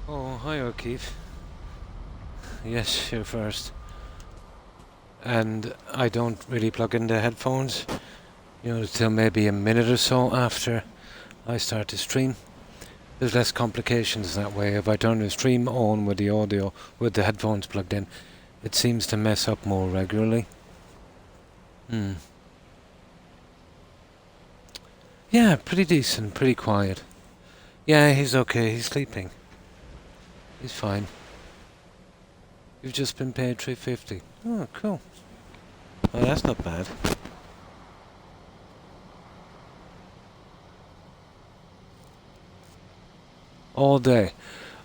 Oh, hi O'Keefe. Yes, you're first. And I don't really plug in the headphones, till maybe a minute or so after I start to stream. There's less complications that way. If I turn the stream on with the audio, with the headphones plugged in, it seems to mess up more regularly. Yeah, pretty decent, pretty quiet. Yeah, he's okay, he's sleeping. He's fine. You've just been paid $3.50. Oh, cool. Well, that's not bad. All day.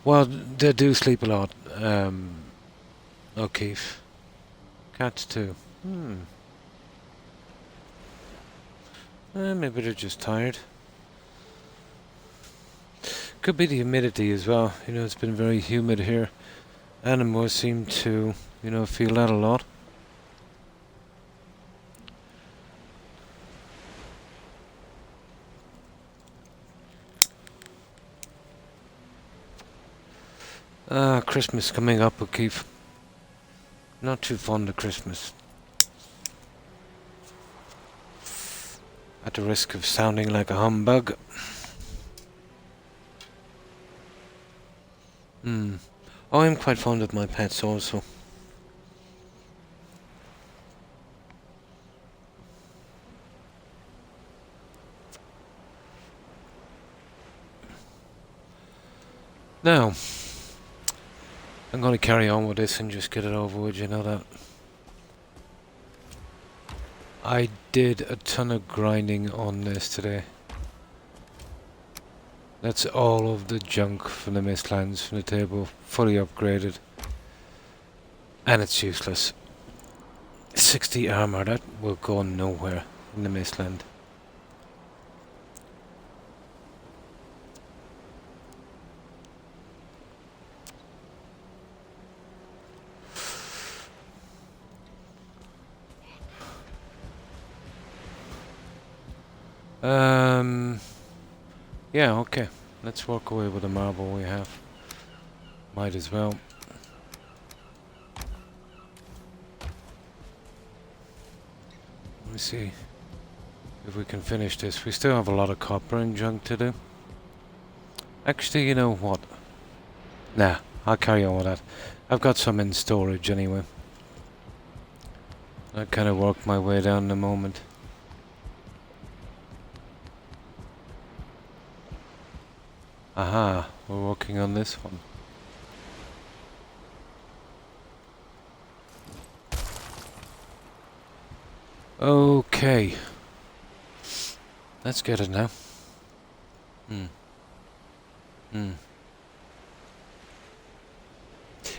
Well, they do sleep a lot, O'Keefe. Cats too. Maybe they're just tired. Could be the humidity as well. It's been very humid here. Animals seem to, feel that a lot. Christmas coming up, O'Keefe. Not too fond of Christmas. At the risk of sounding like a humbug. Oh, I'm quite fond of my pets also. Now, I'm going to carry on with this and just get it over with, you know that. I did a ton of grinding on this today. That's all of the junk from the Mistlands from the table, fully upgraded. And it's useless. 60 armor, that will go nowhere in the Mistland. Yeah, okay. Let's walk away with the marble we have. Might as well. Let me see if we can finish this. We still have a lot of copper and junk to do. Actually, you know what? Nah, I'll carry on with that. I've got some in storage anyway. I kind of work my way down in a moment. Aha, we're working on this one. Okay. Let's get it now.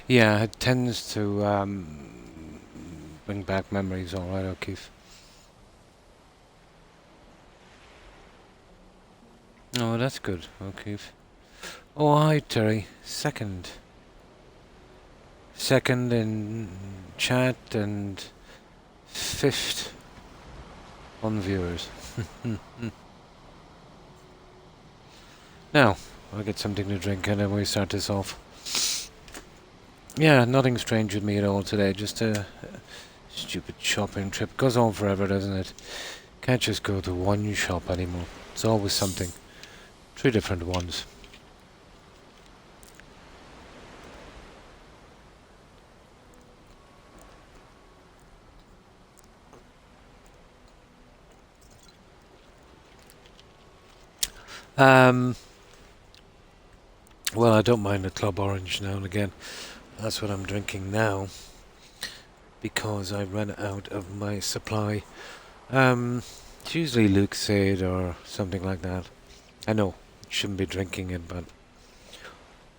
Yeah, it tends to bring back memories, alright, O'Keefe. Oh, that's good, O'Keefe. Oh, hi, Terry. Second in chat and fifth on viewers. Now, I'll get something to drink and then we start this off. Yeah, nothing strange with me at all today. Just a stupid shopping trip. Goes on forever, doesn't it? Can't just go to one shop anymore. It's always something. 3 different ones. Well, I don't mind a Club Orange now and again. That's what I'm drinking now. Because I ran out of my supply. It's usually Lucozade or something like that. I know, shouldn't be drinking it, but...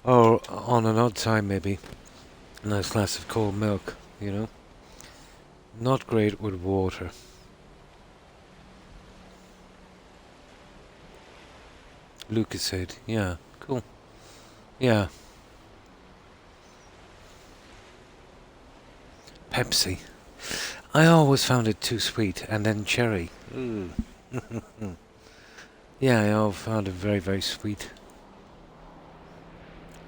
Or on an odd time, maybe. A nice glass of cold milk, Not great with water. Lucozade, yeah, cool. Yeah. Pepsi. I always found it too sweet, and then cherry. Yeah, I always found it very, very sweet.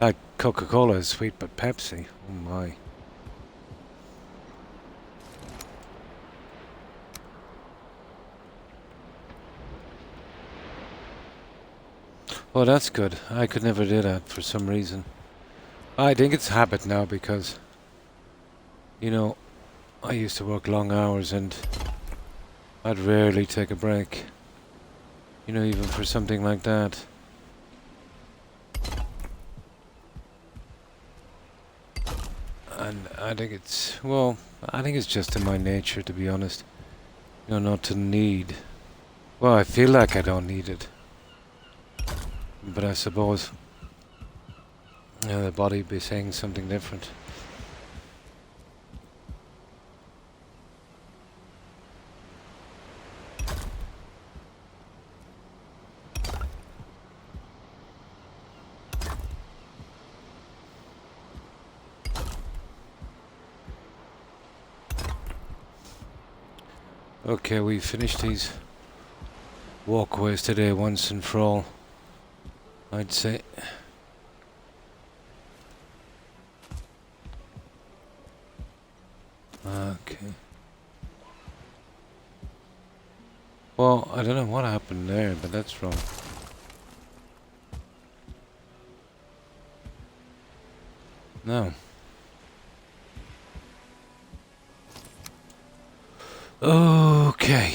Like Coca-Cola is sweet, but Pepsi, oh my. Oh, that's good. I could never do that for some reason. I think it's habit now because, you know, I used to work long hours and I'd rarely take a break. You know, even for something like that. And I think it's, well, I think it's just in my nature, to be honest. You know, not to need. Well, I feel like I don't need it. But I suppose, you know, the body be saying something different. Okay, we finished these walkways today once and for all, I'd say. Okay. Well, I don't know what happened there, but that's wrong. No. Okay.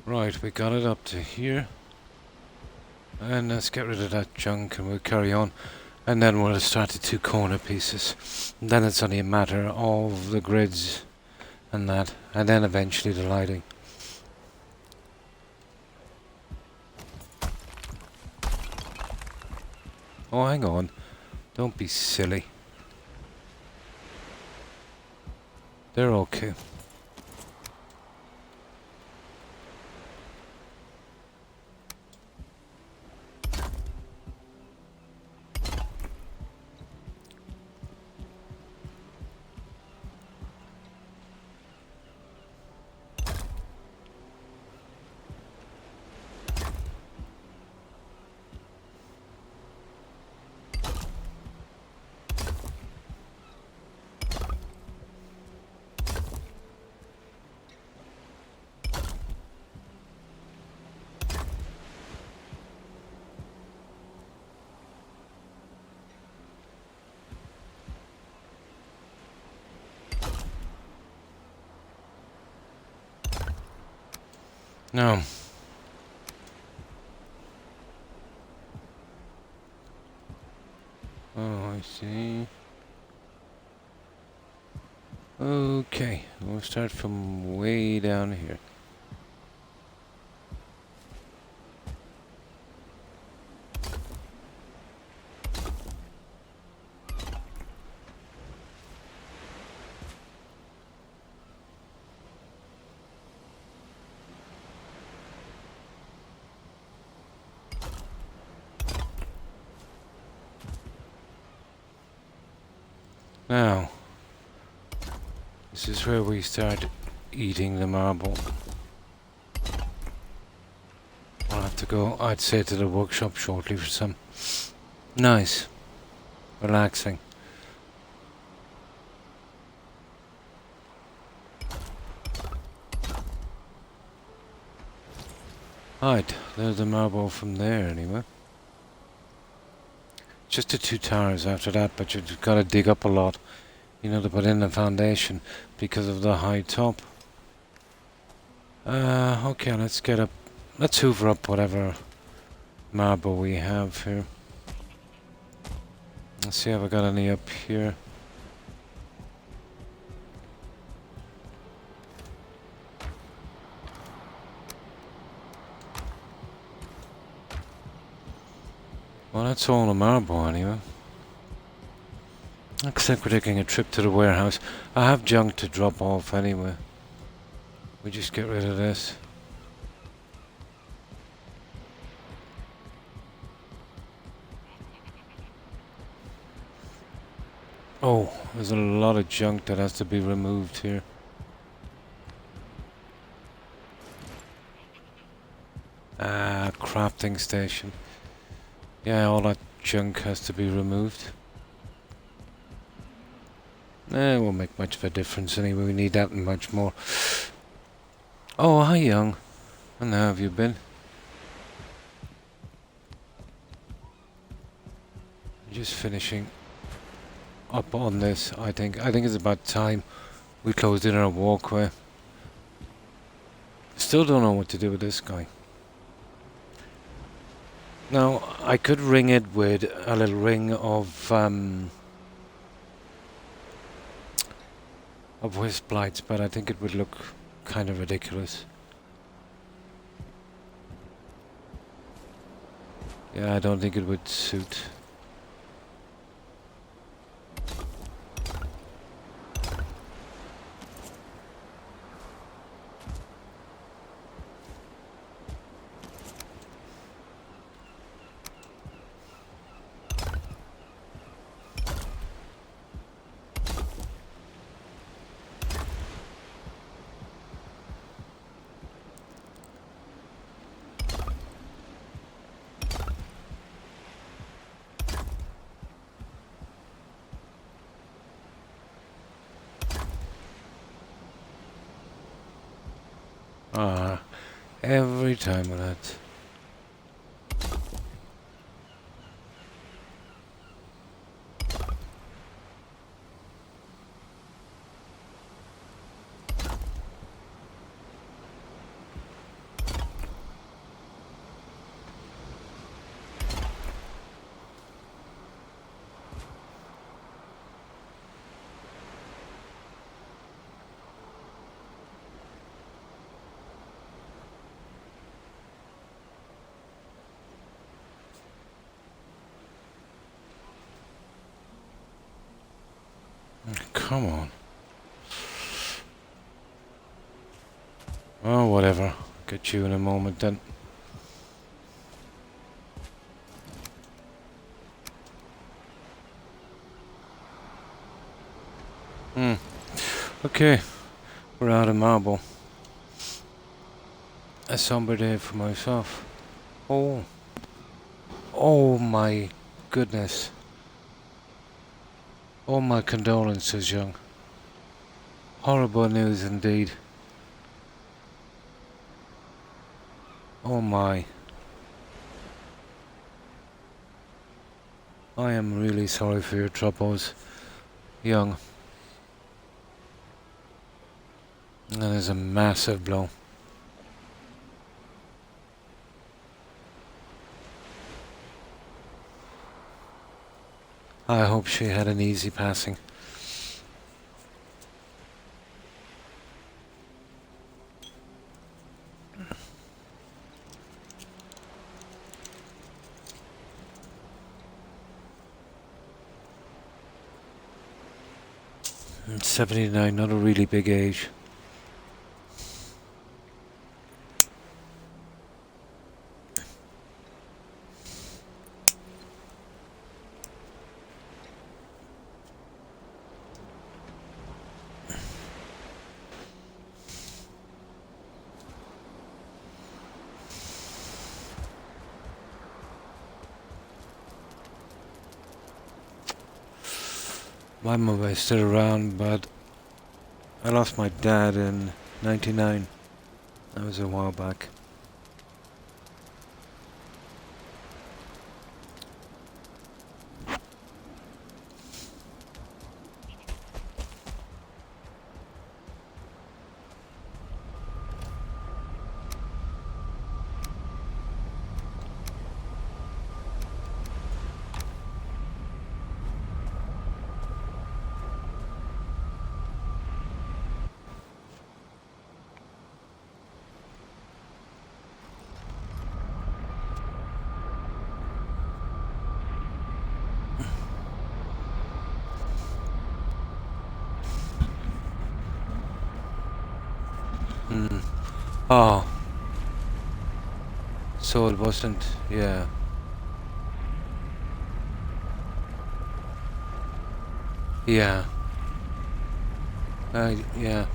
Right, we got it up to here. And let's get rid of that junk and we'll carry on. And then we'll start the two corner pieces. And then it's only a matter of the grids and that. And then eventually the lighting. Oh, hang on. Don't be silly. They're okay. No. Oh, I see. Okay, we'll start from way down here. Now, this is where we start eating the marble. I'll have to go, I'd say, to the workshop shortly for some nice, relaxing. Right, there's the marble from there anyway. Just the two towers after that, but you've got to dig up a lot, you know, to put in the foundation because of the high top. Okay, let's get up, let's hoover up whatever marble we have here. Let's see if I got any up here. Well, that's all the marble anyway. Looks like we're taking a trip to the warehouse. I have junk to drop off anyway. We just get rid of this. Oh, there's a lot of junk that has to be removed here. Ah, crafting station. Yeah, all that junk has to be removed. It won't make much of a difference anyway, we need that and much more. Oh, hi young. And how have you been? Just finishing up on this, I think. I think it's about time we closed in our walkway. Still don't know what to do with this guy. Now, I could ring it with a little ring of wisp lights, but I think it would look kind of ridiculous. Yeah, I don't think it would suit. Ah, every time with that. Come on. Oh, whatever. Get you in a moment then. Okay, we're out of marble. A somber day for myself. Oh. Oh my goodness. Oh, my condolences, young. Horrible news indeed. Oh my. I am really sorry for your troubles, young. That is a massive blow. I hope she had an easy passing. And 79, not a really big age. My mother is still around, but I lost my dad in '99. That was a while back. Oh. So it wasn't, yeah. Yeah. Yeah.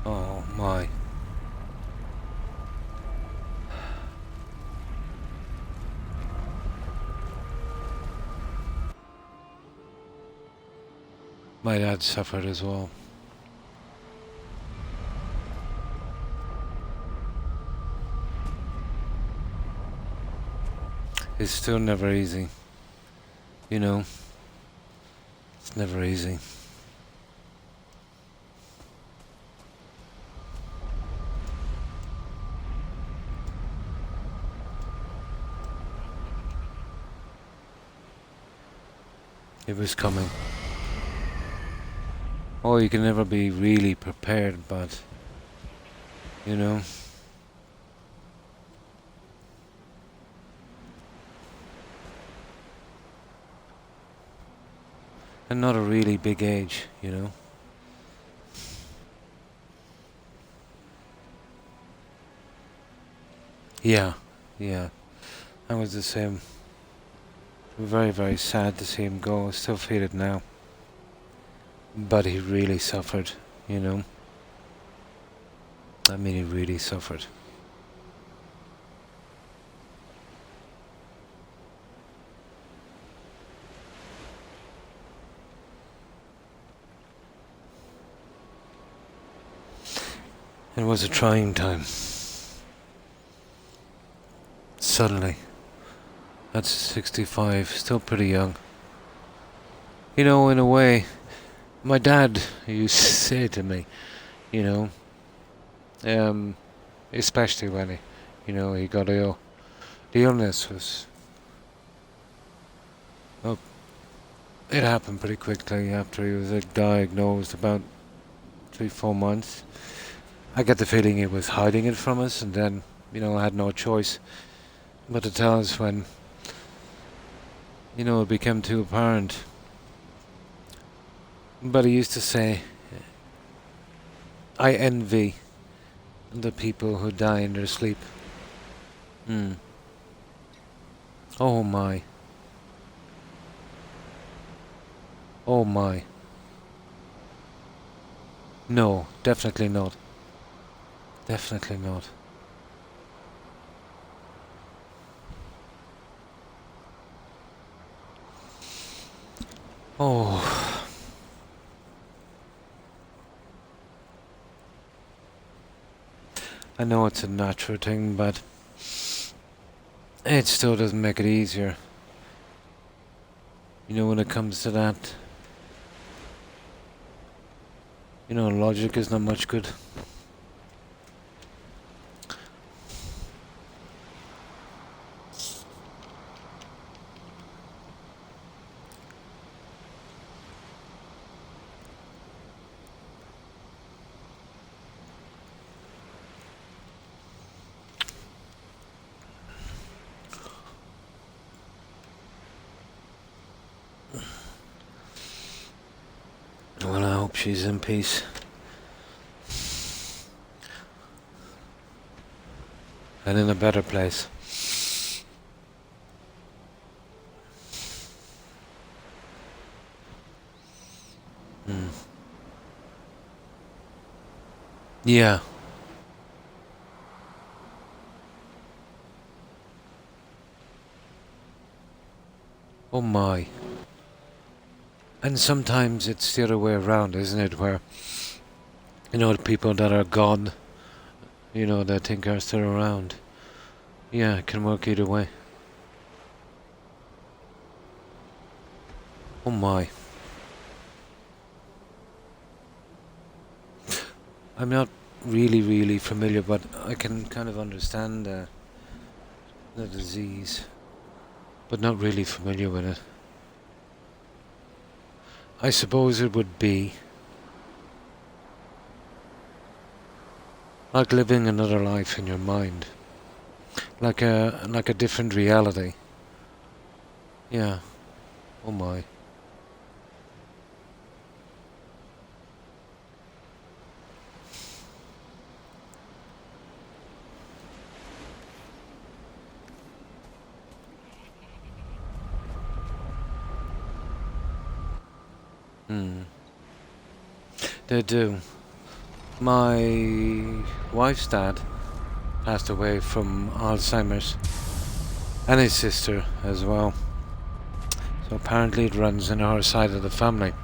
Oh my. My dad suffered as well. It's still never easy. You know, it's never easy. It was coming. Oh, you can never be really prepared, but, you know. And not a really big age, you know. Yeah, yeah. I was the same. Very, very sad to see him go. I still feel it now. But he really suffered, you know. I mean, he really suffered. It was a trying time. Suddenly. That's 65, still pretty young. You know, in a way, my dad used to say to me, you know, especially when he got ill. The illness was, well, it happened pretty quickly after he was diagnosed, about 3, 4 months. I get the feeling he was hiding it from us, and then, I had no choice but to tell us when, it became too apparent. But he used to say, I envy the people who die in their sleep. Oh my. Oh my. No, definitely not. Definitely not. Oh. I know it's a natural thing, but it still doesn't make it easier. When it comes to that, logic is not much good. Well, I hope she's in peace. And in a better place. Yeah. Oh my. And sometimes it's the other way around, isn't it? Where, the people that are gone, that think are still around. Yeah, it can work either way. Oh my. I'm not really familiar, but I can kind of understand the disease, but not really familiar with it. I suppose it would be like living another life in your mind, like a different reality. Yeah. Oh my. Hmm. They do. My wife's dad passed away from Alzheimer's, and his sister as well. So apparently it runs in our side of the family.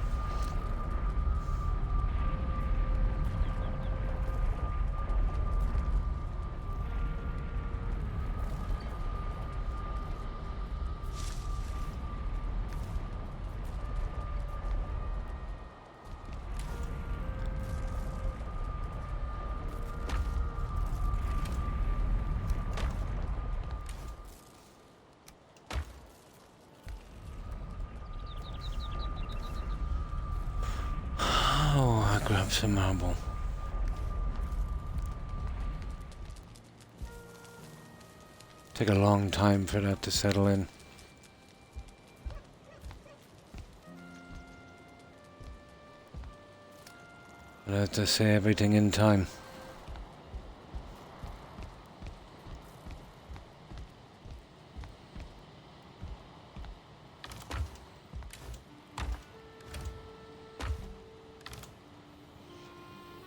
Oh, I grabbed some marble. Take a long time for that to settle in. But I have to say everything in time.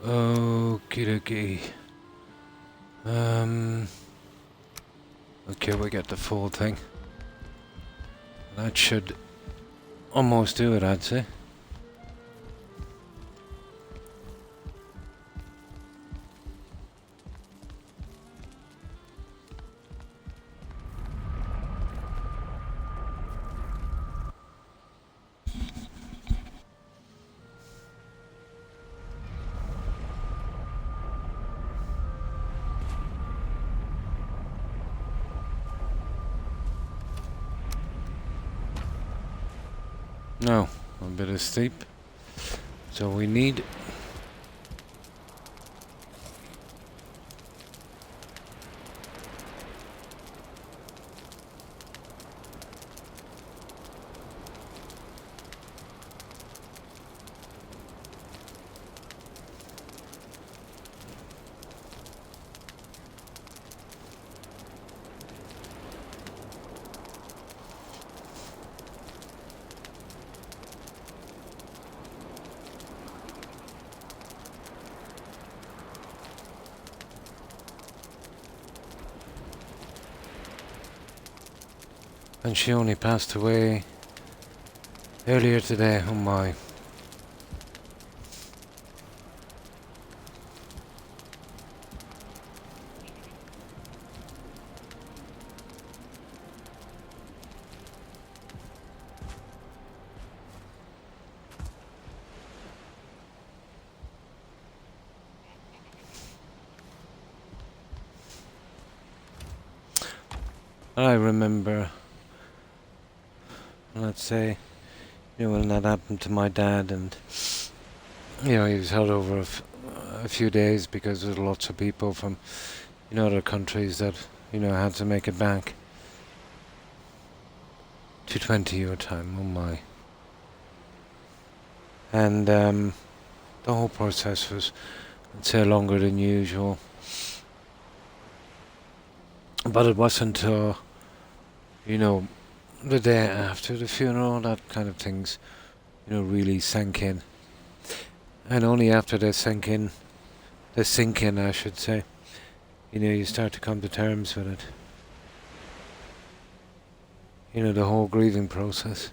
Okie dokie. Okay, we get the full thing. That should almost do it, I'd say. No, a bit of steep. So we need... And she only passed away earlier today, oh my. I remember, let's say, when that happened to my dad, and he was held over a few days because there's lots of people from other countries that had to make it back. 2:20 your time, oh my. And the whole process was, I'd say, longer than usual. But it wasn't until, the day after the funeral that kind of things, really sank in. And only after they sink in, I should say, you start to come to terms with it. The whole grieving process.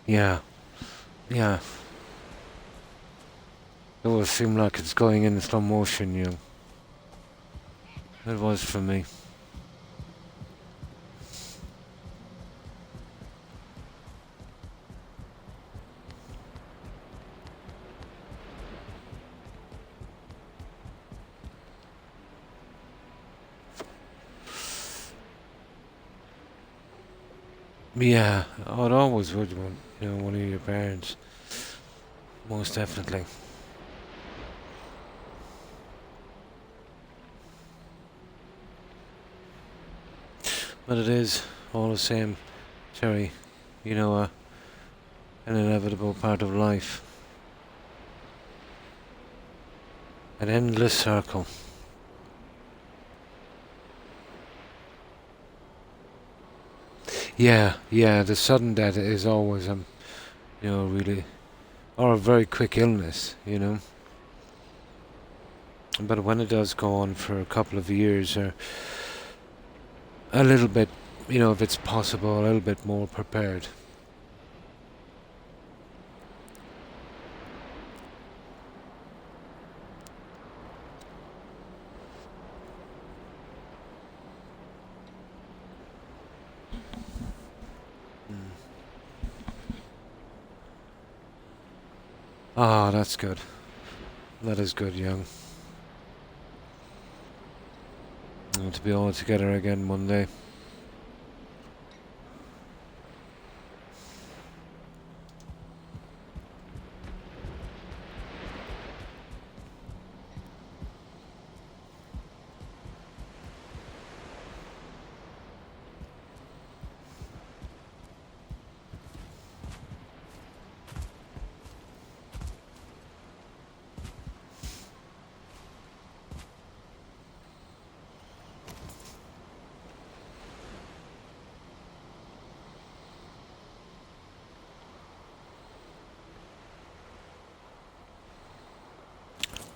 Yeah. It always seems like it's going in slow motion, It was for me. Yeah, oh, it always would, one of your parents. Most definitely. But it is all the same, Terry. an inevitable part of life. An endless circle. Yeah, the sudden death is always, really, or a very quick illness, But when it does go on for a couple of years, or a little bit, if it's possible, a little bit more prepared. Ah, that's good. That is good, young. To be all together again one day.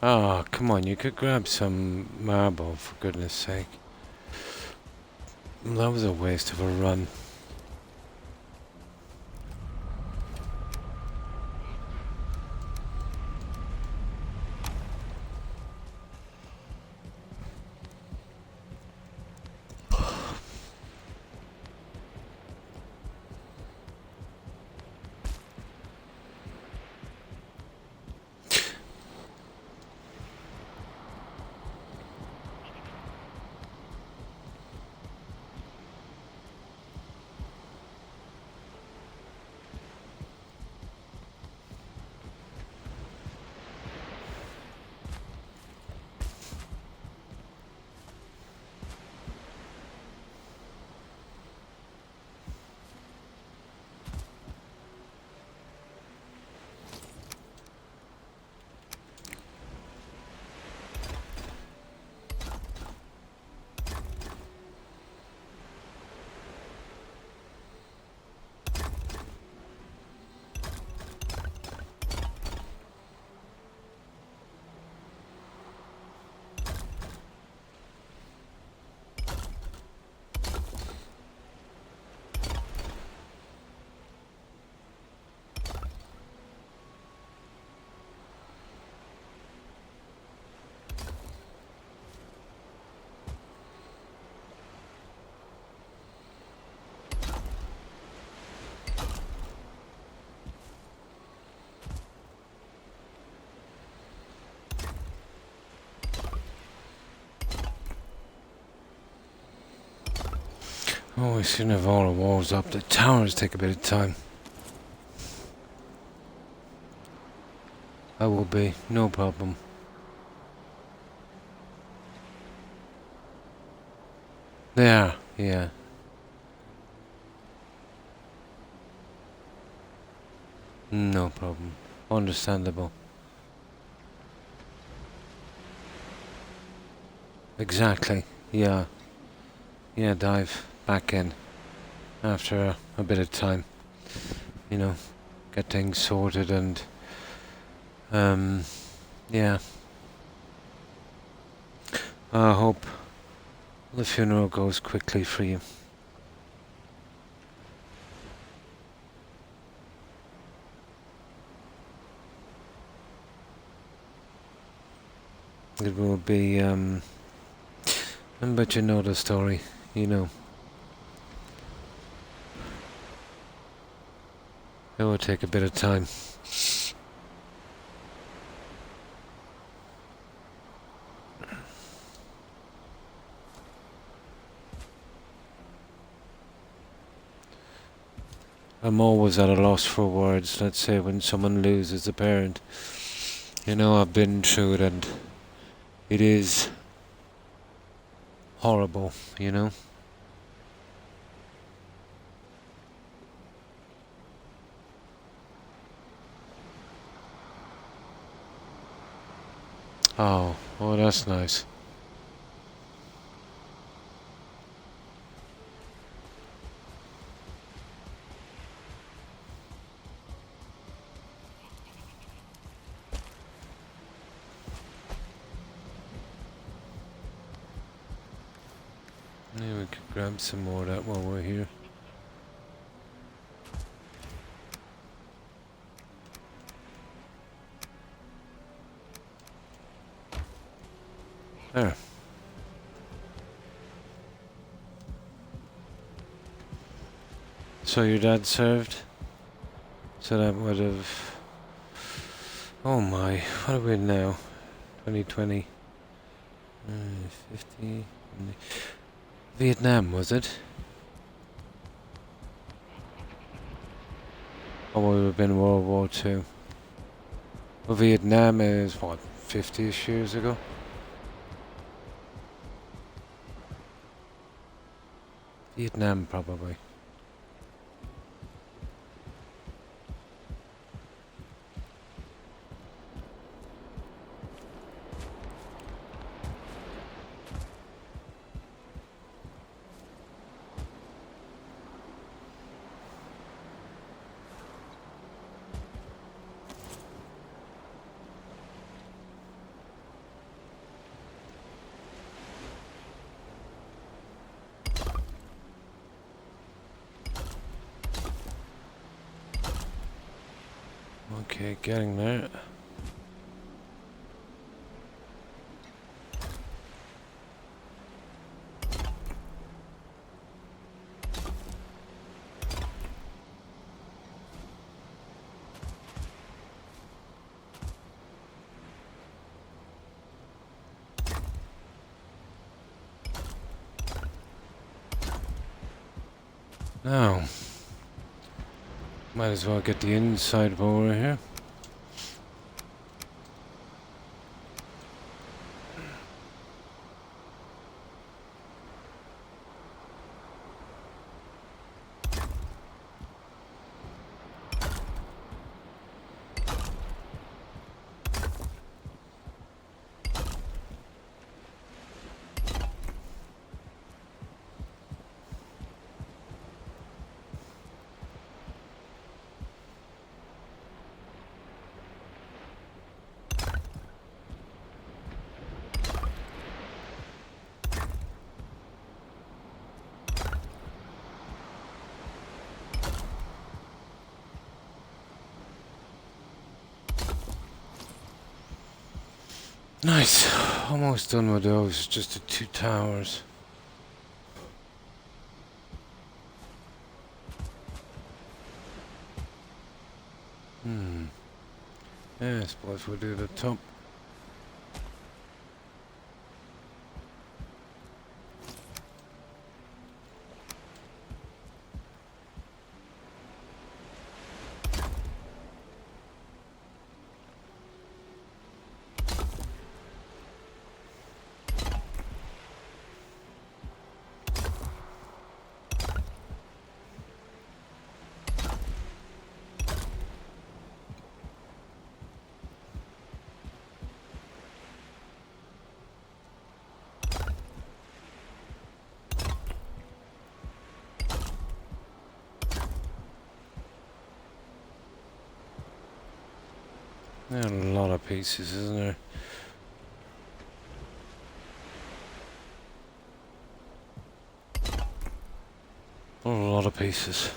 Ah, come on, you could grab some marble, for goodness sake. That was a waste of a run. Oh, we shouldn't have all the walls up. The towers take a bit of time. I will be, no problem. They are, yeah. No problem. Understandable. Exactly, yeah. Yeah, dive back in after a bit of time. Get things sorted and, yeah. I hope the funeral goes quickly for you. It will be, but you know the story, It will take a bit of time. I'm always at a loss for words, let's say, when someone loses a parent. I've been through it and it is horrible, Oh, oh, that's nice. Maybe we could grab some more of that while we're here. There. So your dad served? So that would have... Oh my, what are we now? 2020. 50... Vietnam, was it? Or would it have been World War Two? Well, Vietnam is, what, 50-ish years ago? Vietnam, probably. Okay, getting there. Now, might as well get the inside borer here. Nice. Almost done with those, just the 2 towers. Yeah, I suppose we'll do the top. There are a lot of pieces, isn't there? A lot of pieces.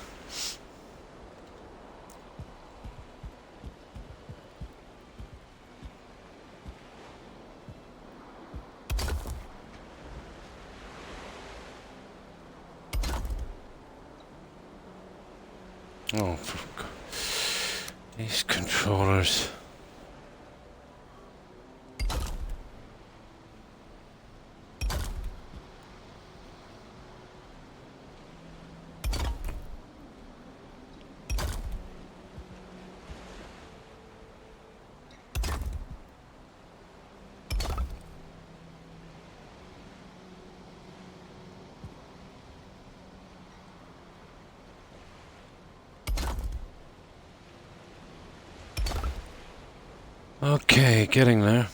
Oh, these controllers. Okay, getting there.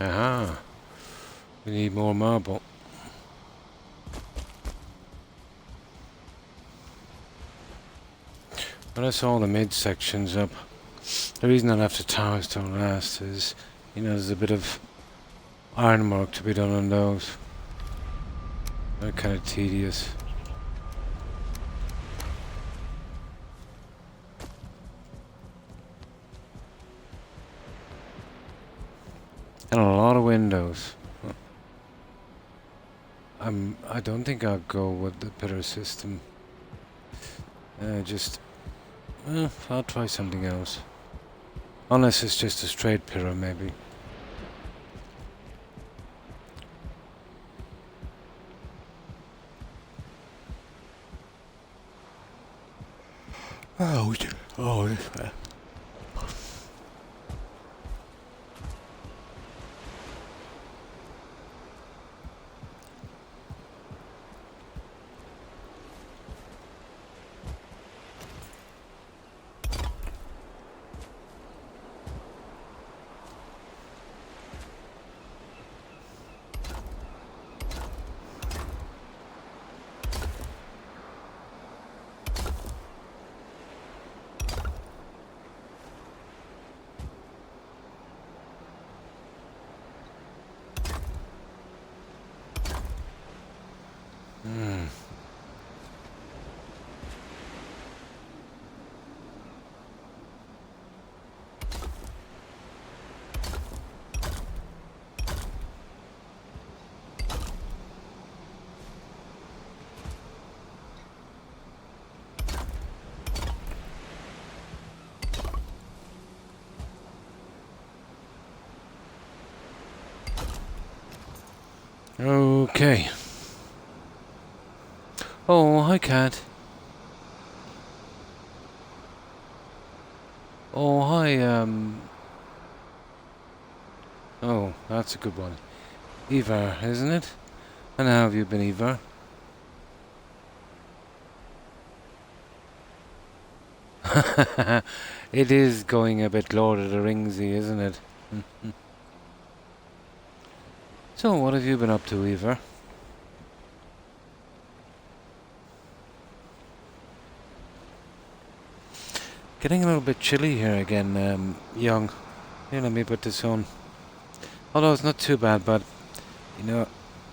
Aha. We need more marble. Well, that's all the mid-sections up. The reason I left the towers till last is, you know, there's a bit of ironwork to be done on those. They're kind of tedious. And a lot of windows. I don't think I'll go with the pillar system. I'll try something else. Unless it's just a straight pillar, maybe. Oh, this way. Okay. Oh, hi, cat. Oh, hi, Oh, that's a good one. Eva, isn't it? And how have you been, Eva? It is going a bit Lord of the Ringsy, isn't it? So, what have you been up to, Eva? Getting a little bit chilly here again, young. Here, let me put this on. Although it's not too bad, but, you know,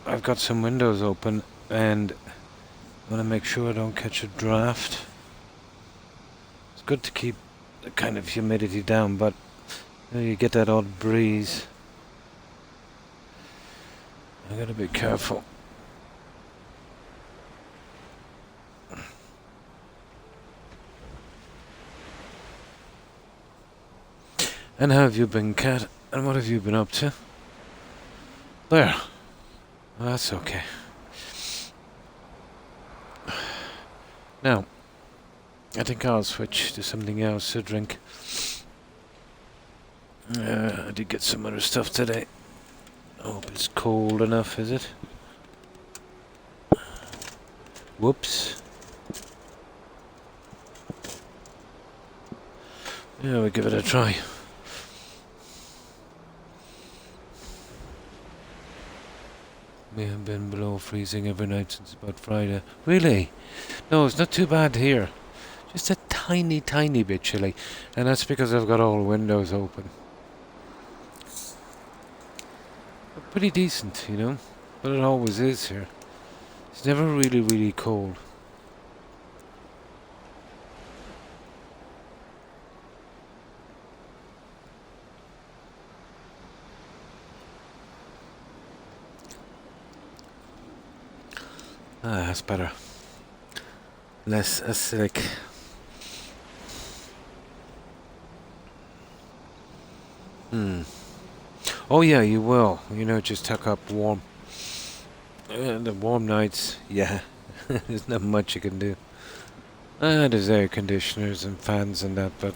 I've got some windows open and I want to make sure I don't catch a draft. It's good to keep the kind of humidity down, but you know, you get that odd breeze. I gotta be careful. And how have you been, Cat? And what have you been up to? There. Well, that's okay. Now, I think I'll switch to something else to drink. I did get some other stuff today. I hope it's cold enough, is it? Whoops. Yeah, we'll give it a try. We have been below freezing every night since about Friday. Really? No, it's not too bad here. Just a tiny, tiny bit chilly. And that's because I've got all the windows open. But pretty decent, you know. But it always is here. It's never really, really cold. Ah, that's better. Less acidic. Oh yeah, you will. You know, just tuck up warm. The warm nights, yeah. There's not much you can do. There's air conditioners and fans and that, but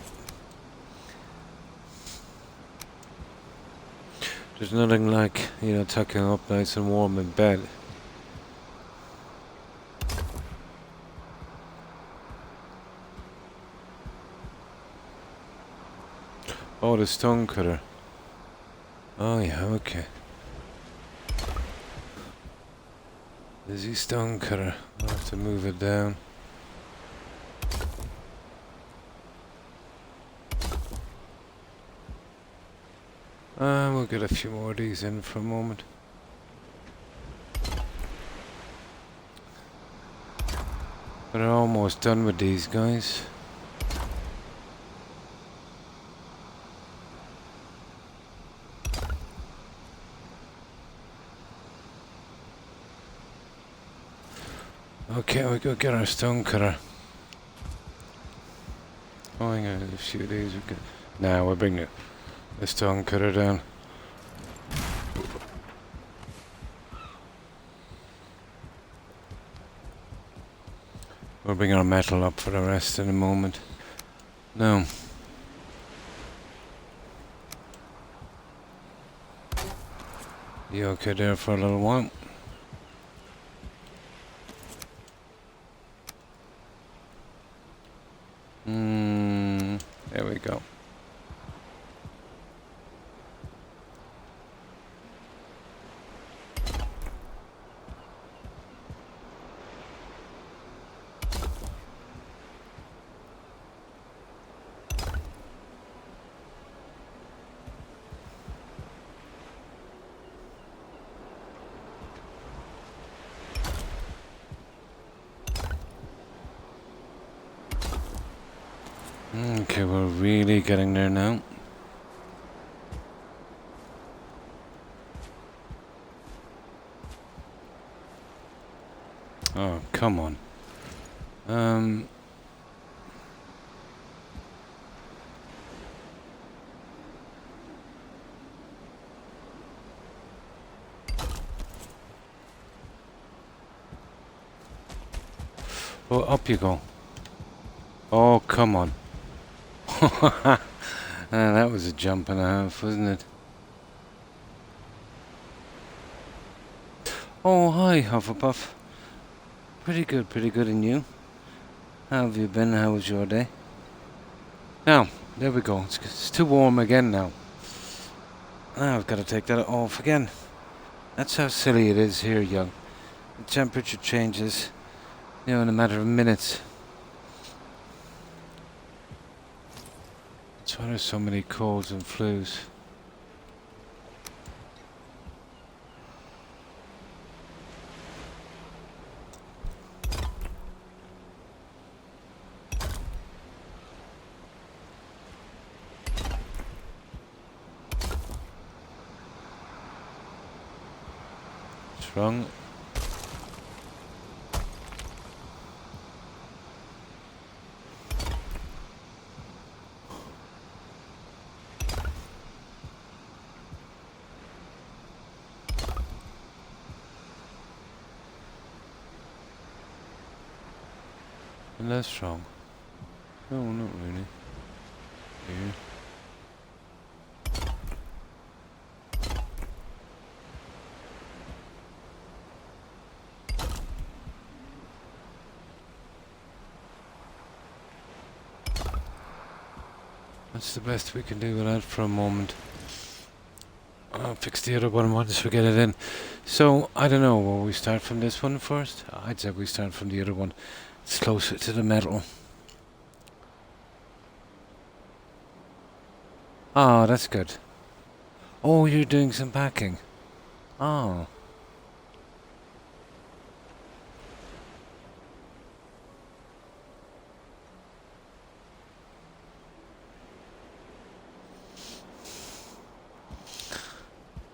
there's nothing like, you know, tucking up nice and warm in bed. Oh, the stone cutter. Oh yeah, okay. Busy stone cutter. I'll have to move it down. We'll get a few more of these in for a moment. We're almost done with these guys. Okay, we go get our stone cutter. Oh, hang on, a few of these we can... Now we'll bring the stone cutter down. We'll bring our metal up for the rest in a moment. No. You okay there for a little while? There we go. Okay, we're really getting there now. Oh, come on. Oh, up you go. Oh, come on. That was a jump and a half, wasn't it? Oh, hi, Hufflepuff. Pretty good, and you? How have you been? How was your day? Now, there we go. It's too warm again now. I've got to take that off again. That's how silly it is here, young. The temperature changes, in a matter of minutes. That's why there's so many colds and flus. What's wrong? And that's wrong. No, not really. Here. That's the best we can do with that for a moment. I'll fix the other one once we get it in. So, I don't know, will we start from this one first? I'd say we start from the other one. It's closer to the metal. Oh, that's good. Oh, you're doing some packing. Oh.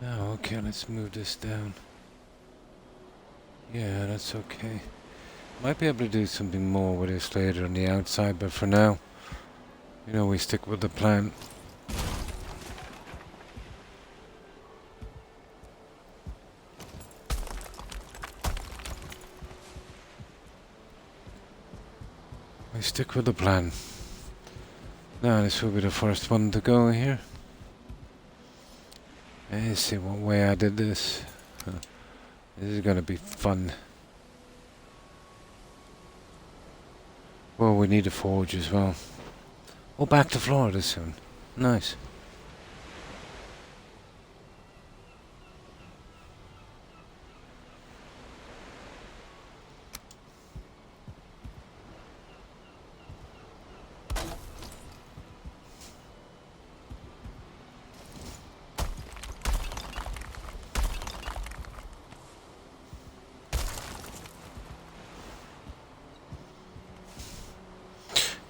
Oh, okay, let's move this down. Yeah, that's okay. Might be able to do something more with this later on the outside, but for now, we stick with the plan. We stick with the plan. Now, this will be the first one to go here. Let's see what way I did this. This is gonna be fun. Well, we need a forge as well. Oh, back to Florida soon. Nice.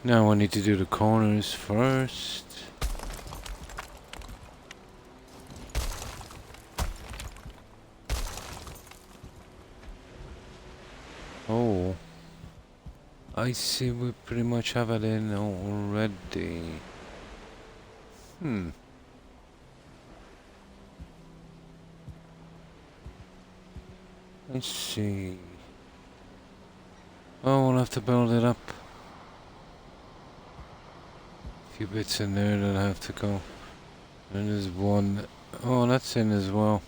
Now I need to do the corners first. Oh, I see we pretty much have it in already. Let's see. Oh, we'll have to build it up. A few bits in there that have to go. And there's one. Oh, that's in as well.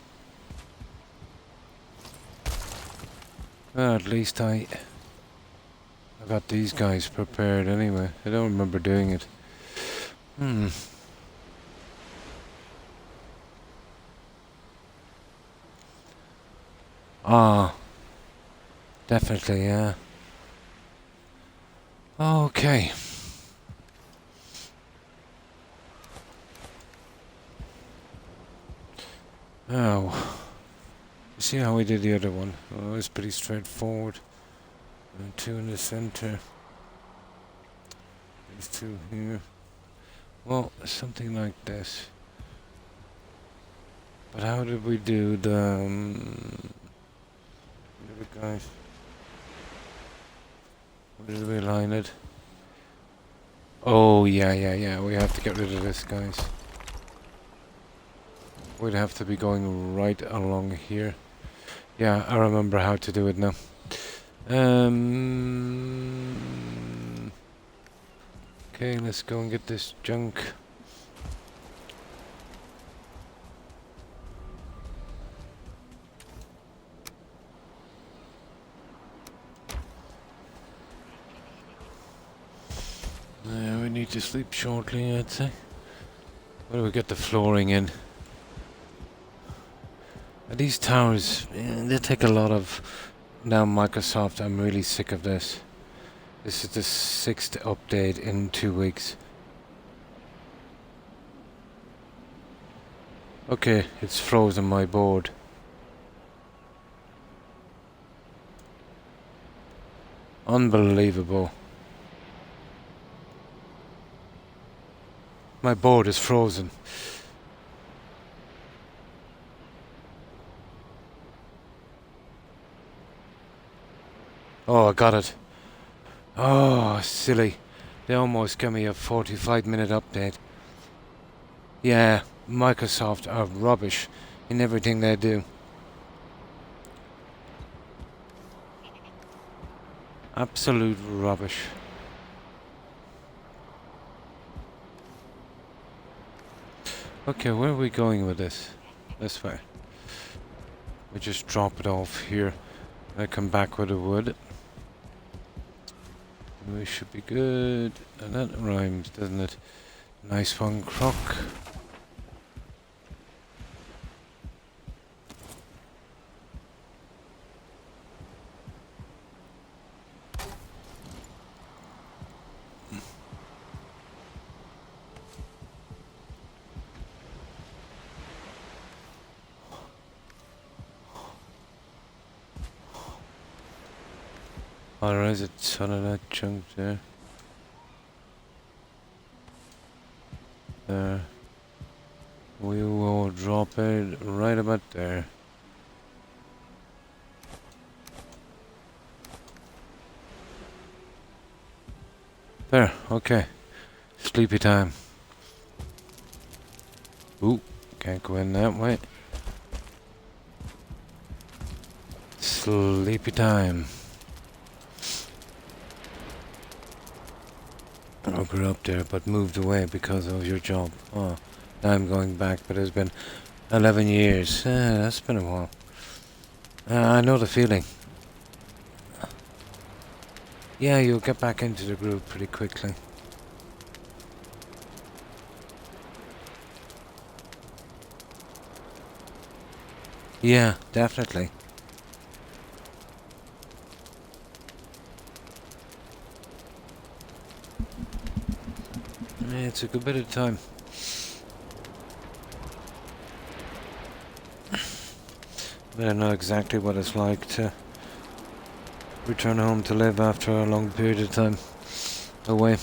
Well, at least I got these guys prepared anyway. I don't remember doing it. Ah, definitely, yeah. Okay. Oh, you see how we did the other one? Oh, it's pretty straightforward. And two in the center. These two here. Well, something like this. But how did we do the guys? Where did we line it? Oh, yeah. We have to get rid of this, guys. We'd have to be going right along here. Yeah, I remember how to do it now. Okay, let's go and get this junk. We need to sleep shortly, I'd say. Where do we get the flooring in? These towers, they take a lot of... Now Microsoft, I'm really sick of this. This is the 6th update in 2 weeks. Okay, it's frozen my board. Unbelievable. My board is frozen. Oh, I got it. Oh, silly. They almost gave me a 45-minute update. Yeah, Microsoft are rubbish in everything they do. Absolute rubbish. Okay, where are we going with this? This way. We just drop it off here. I come back with the wood. We should be good. And that rhymes, doesn't it? Nice one, Croc. Oh, there is a ton of that junk there. There. We will drop it right about there. There, okay. Sleepy time. Ooh, can't go in that way. Sleepy time. I grew up there but moved away because of your job. Oh, now I'm going back, but it's been 11 years. That's been a while. I know the feeling. Yeah, you'll get back into the group pretty quickly. Yeah, definitely. It took a bit of time. But I know exactly what it's like to return home to live after a long period of time away.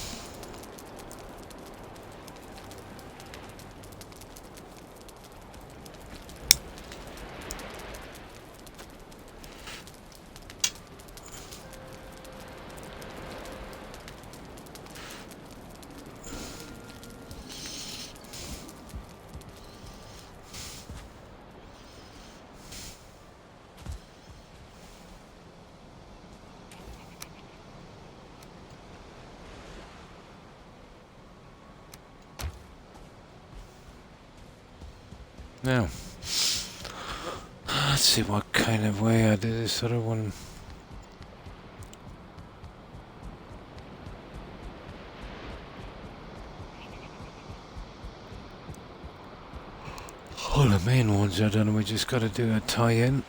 Now, let's see what kind of way I do this other one. All the main ones are done, we just gotta do a tie-in.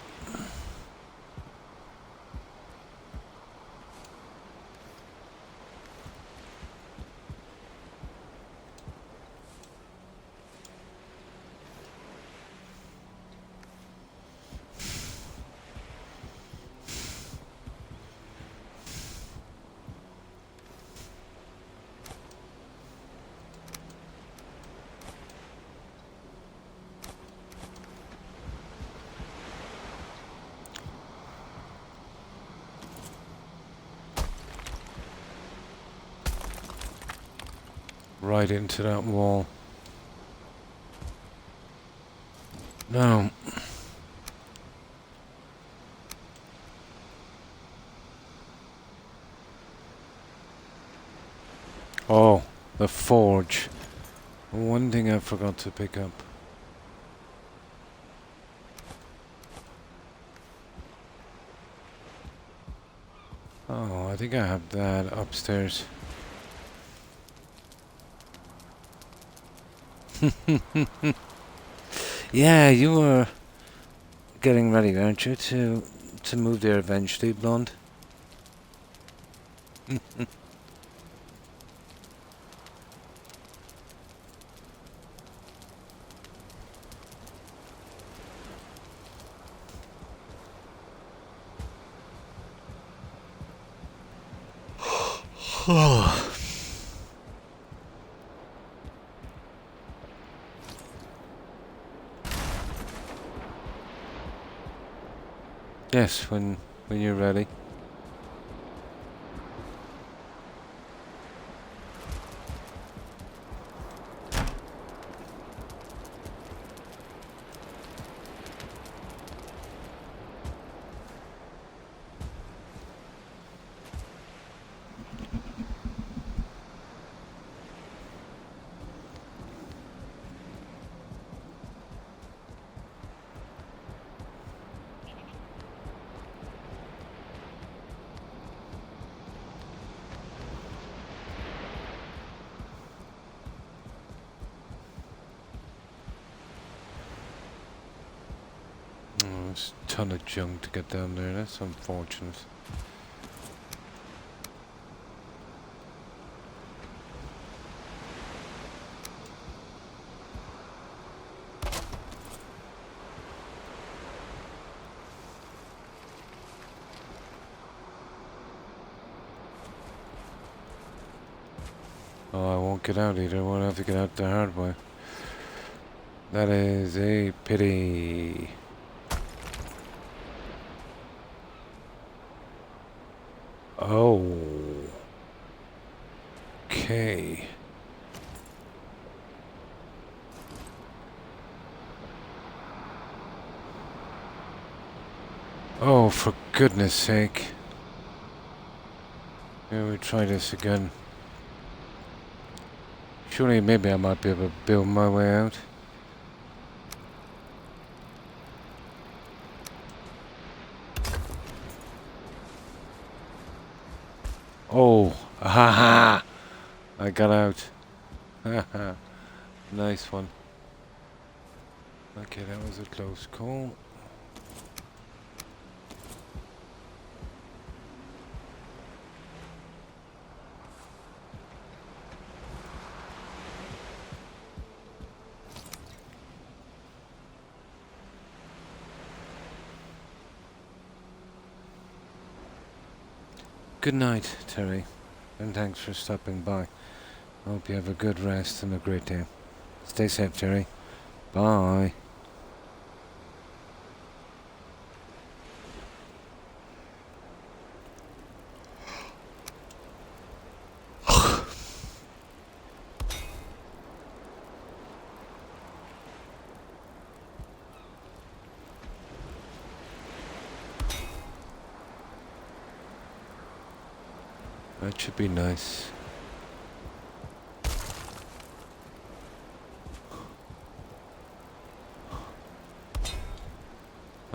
Right into that wall. No. Oh, the forge. One thing I forgot to pick up. Oh, I think I have that upstairs. Yeah, you were getting ready, aren't you, to move there eventually, Blonde? Yes, when you're ready. Oh, there's a ton of junk to get down there. That's unfortunate. Oh, I won't get out either. I won't have to get out the hard way. That is a pity. Oh. Okay. Oh, for goodness sake. Here we try this again. Surely maybe I might be able to build my way out. Oh, haha! I got out. Haha, nice one. Okay, that was a close call. Good night, Terry, and thanks for stopping by. I hope you have a good rest and a great day. Stay safe, Terry. Bye. That should be nice.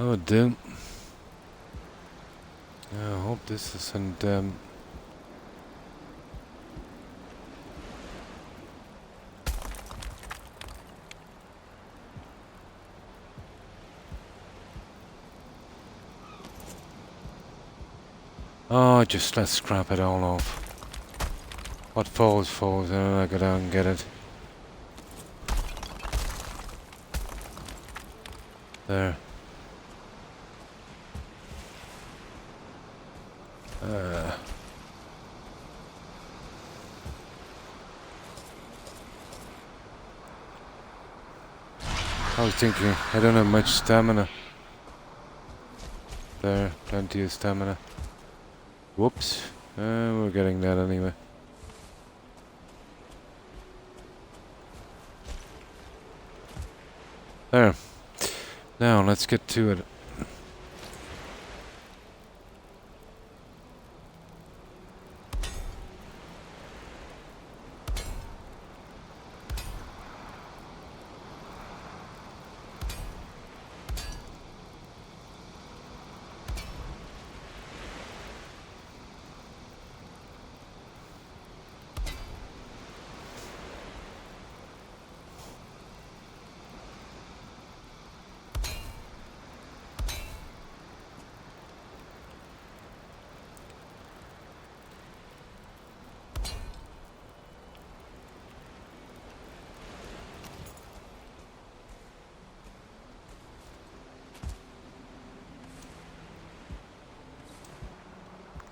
Oh, damn. I hope this isn't, oh, just let's scrap it all off. What falls, falls, and I go down and get it. There. I was thinking, I don't have much stamina. There, plenty of stamina. Whoops. We're getting that anyway. There. Now, let's get to it.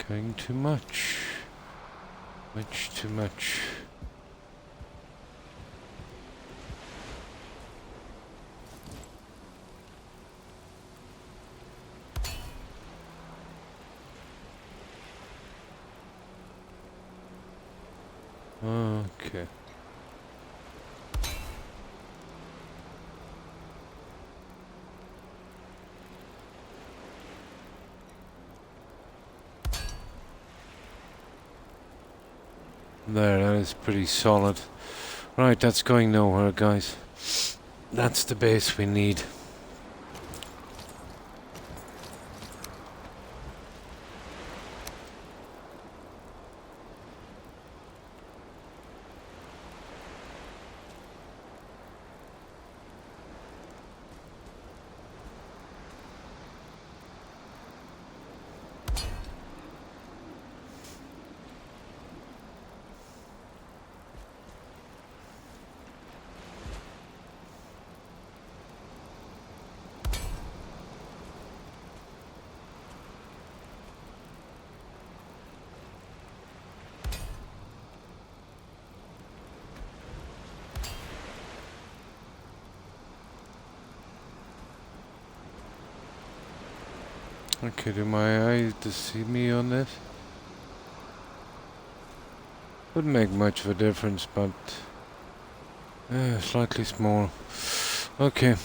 Going too much. Much too much. Okay. There, that is pretty solid. Right, that's going nowhere, guys. That's the base we need. Okay, do my eyes deceive me on this? Wouldn't make much of a difference, but slightly small. Okay.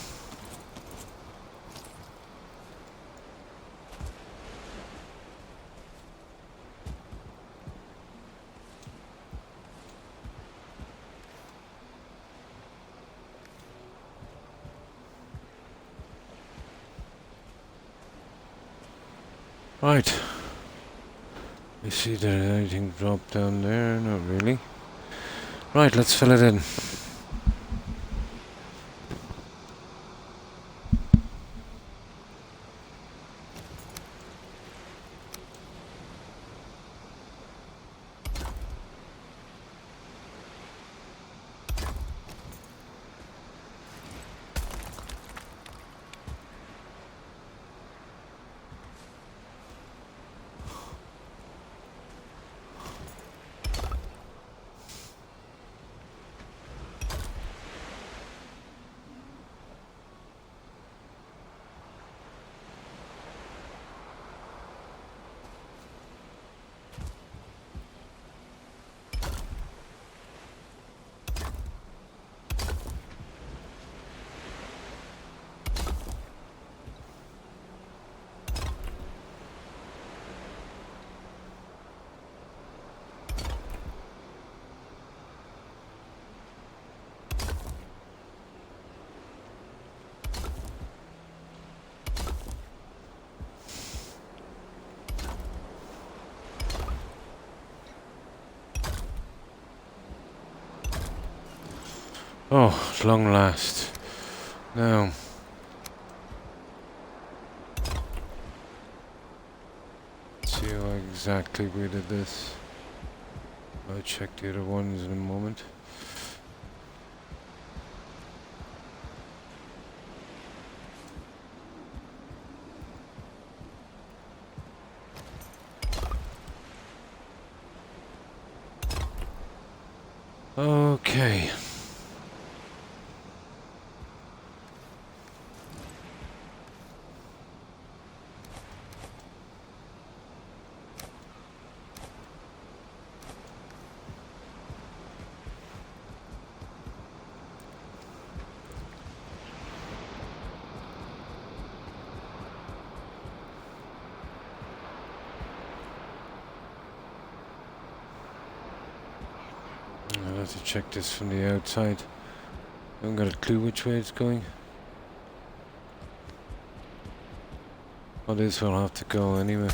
Right. I see there anything drop down there? Not really. Right, let's fill it in. Oh, at long last. Now. Let's see how exactly we did this. I'll check the other ones in a moment. Okay. I'll have to check this from the outside. I haven't got a clue which way it's going. Well, this will have to go anyway.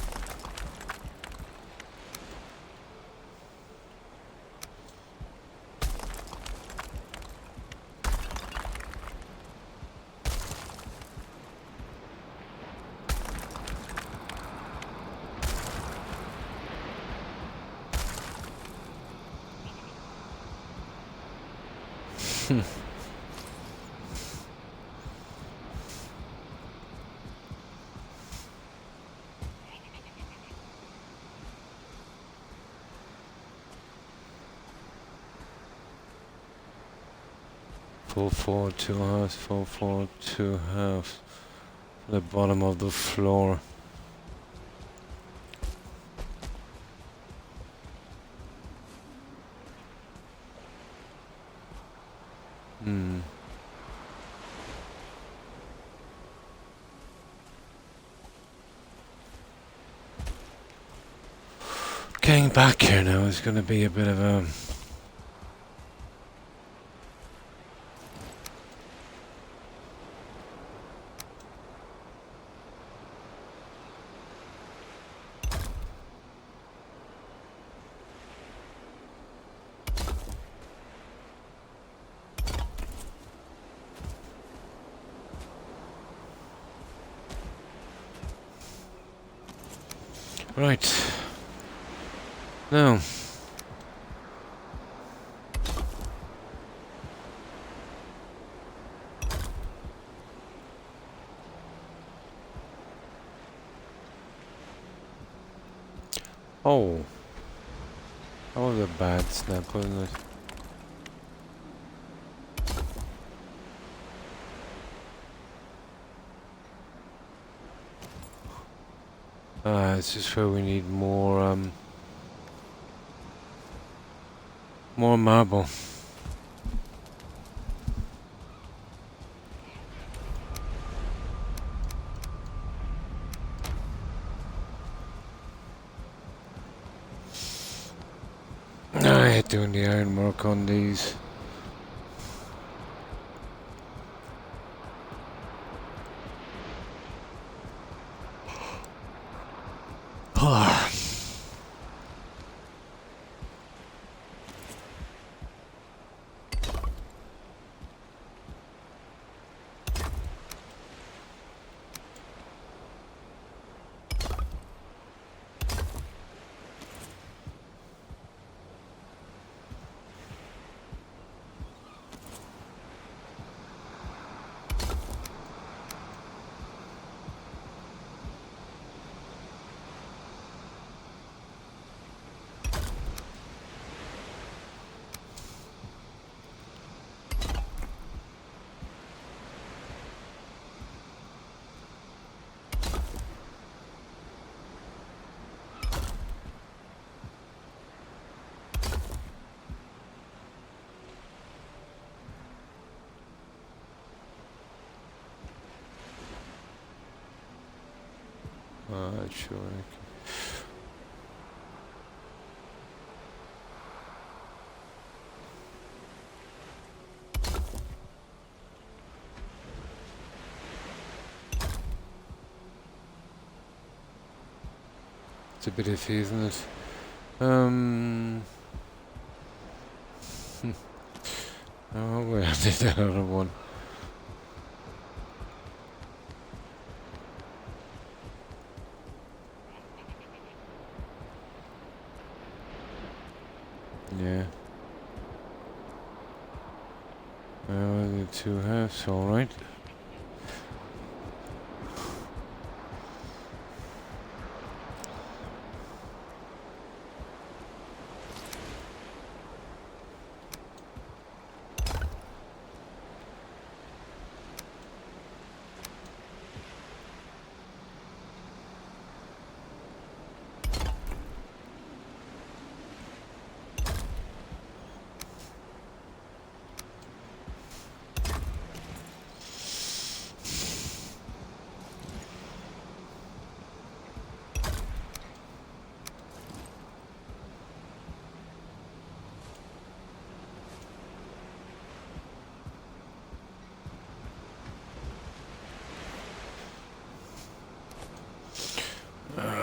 Full forward 2 halves, full forward 2 halves. The bottom of the floor. Getting back here now is going to be a bit of a... Right. Now. Oh. That was a bad snap, wasn't it? It's just where we need more, more marble. I hate doing the ironwork on these. Sure. It's a bit iffy, isn't it? Oh, where did the other one? Yeah. Well, the two halves, alright.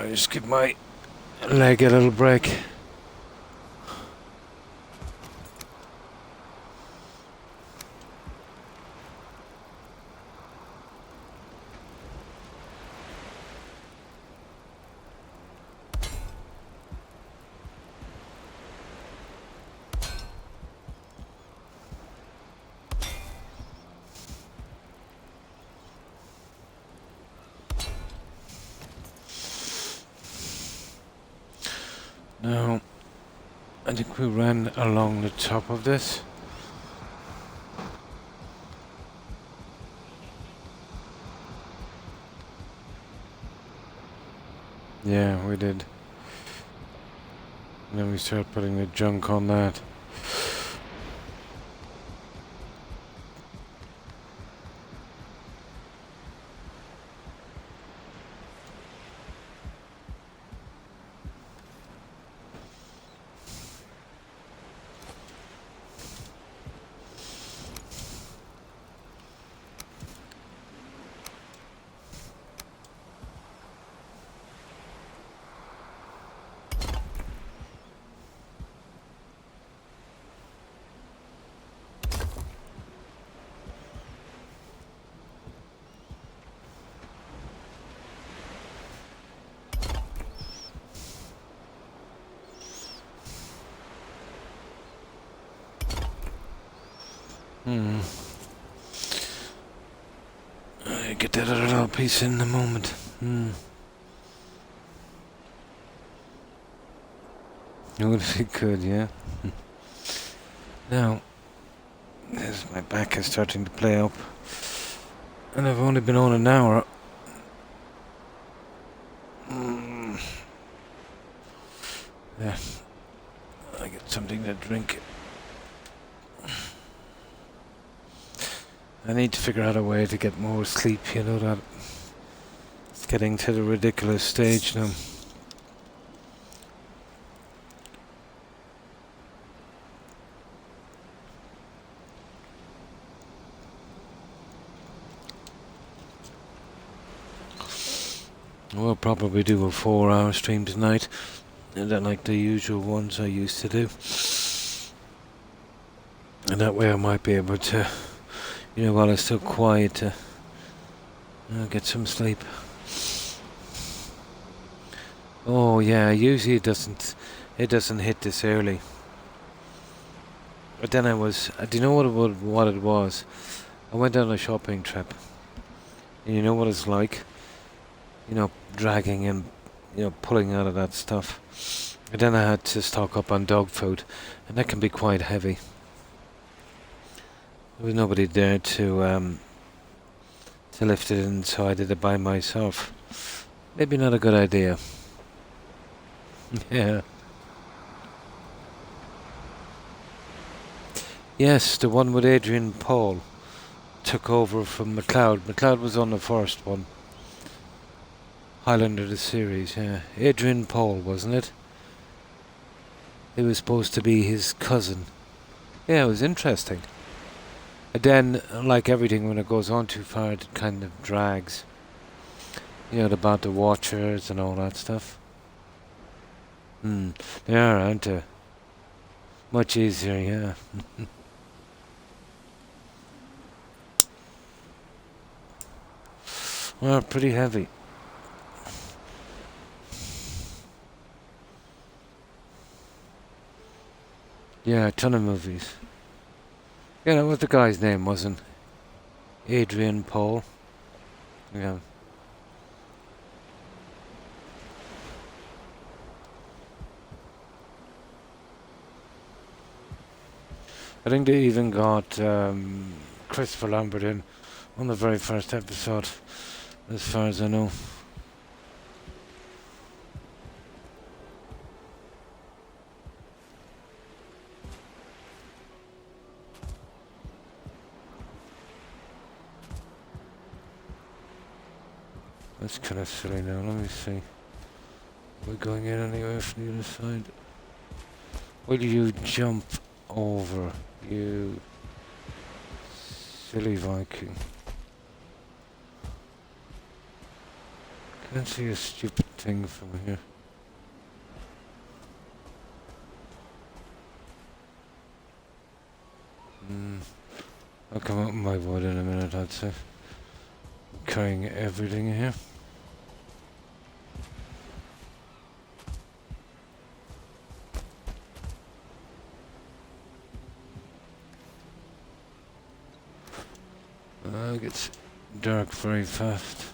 Just give my leg a little break. Now, I think we ran along the top of this. Yeah, we did. And then we started putting the junk on that. I get that other little piece in a moment. It would be good, yeah. Now, as my back is starting to play up, and I've only been on an hour. Yeah, I get something to drink. I need to figure out a way to get more sleep, you know that. It's getting to the ridiculous stage now. We'll probably do a 4-hour stream tonight, and then like the usual ones I used to do. And that way I might be able to, you know, while it's still quiet, to get some sleep. Oh yeah, usually it doesn't hit this early. But then do you know what it was? I went on a shopping trip, and you know what it's like? You know, dragging and, you know, pulling out of that stuff. And then I had to stock up on dog food, and that can be quite heavy. There was nobody there to lift it in, so I did it by myself. Maybe not a good idea. Yeah. Yes, the one with Adrian Paul took over from McLeod. McLeod was on the first one. Highlander the series, yeah. Adrian Paul, wasn't it? It was supposed to be his cousin. Yeah, it was interesting. And then, like everything, when it goes on too far, it kind of drags. You know, about the watchers and all that stuff. They are, aren't they? Much easier, yeah. Well, pretty heavy. Yeah, a ton of movies. You know what the guy's name wasn't? Adrian Paul. Yeah. I think they even got Christopher Lambert in on the very first episode, as far as I know. That's kind of silly now. Let me see. We're going in anyway from the other side. Will you jump over, you silly Viking? Can't see a stupid thing from here. I'll come out with my wood in a minute, I'd say. I'm carrying everything here. It gets dark very fast.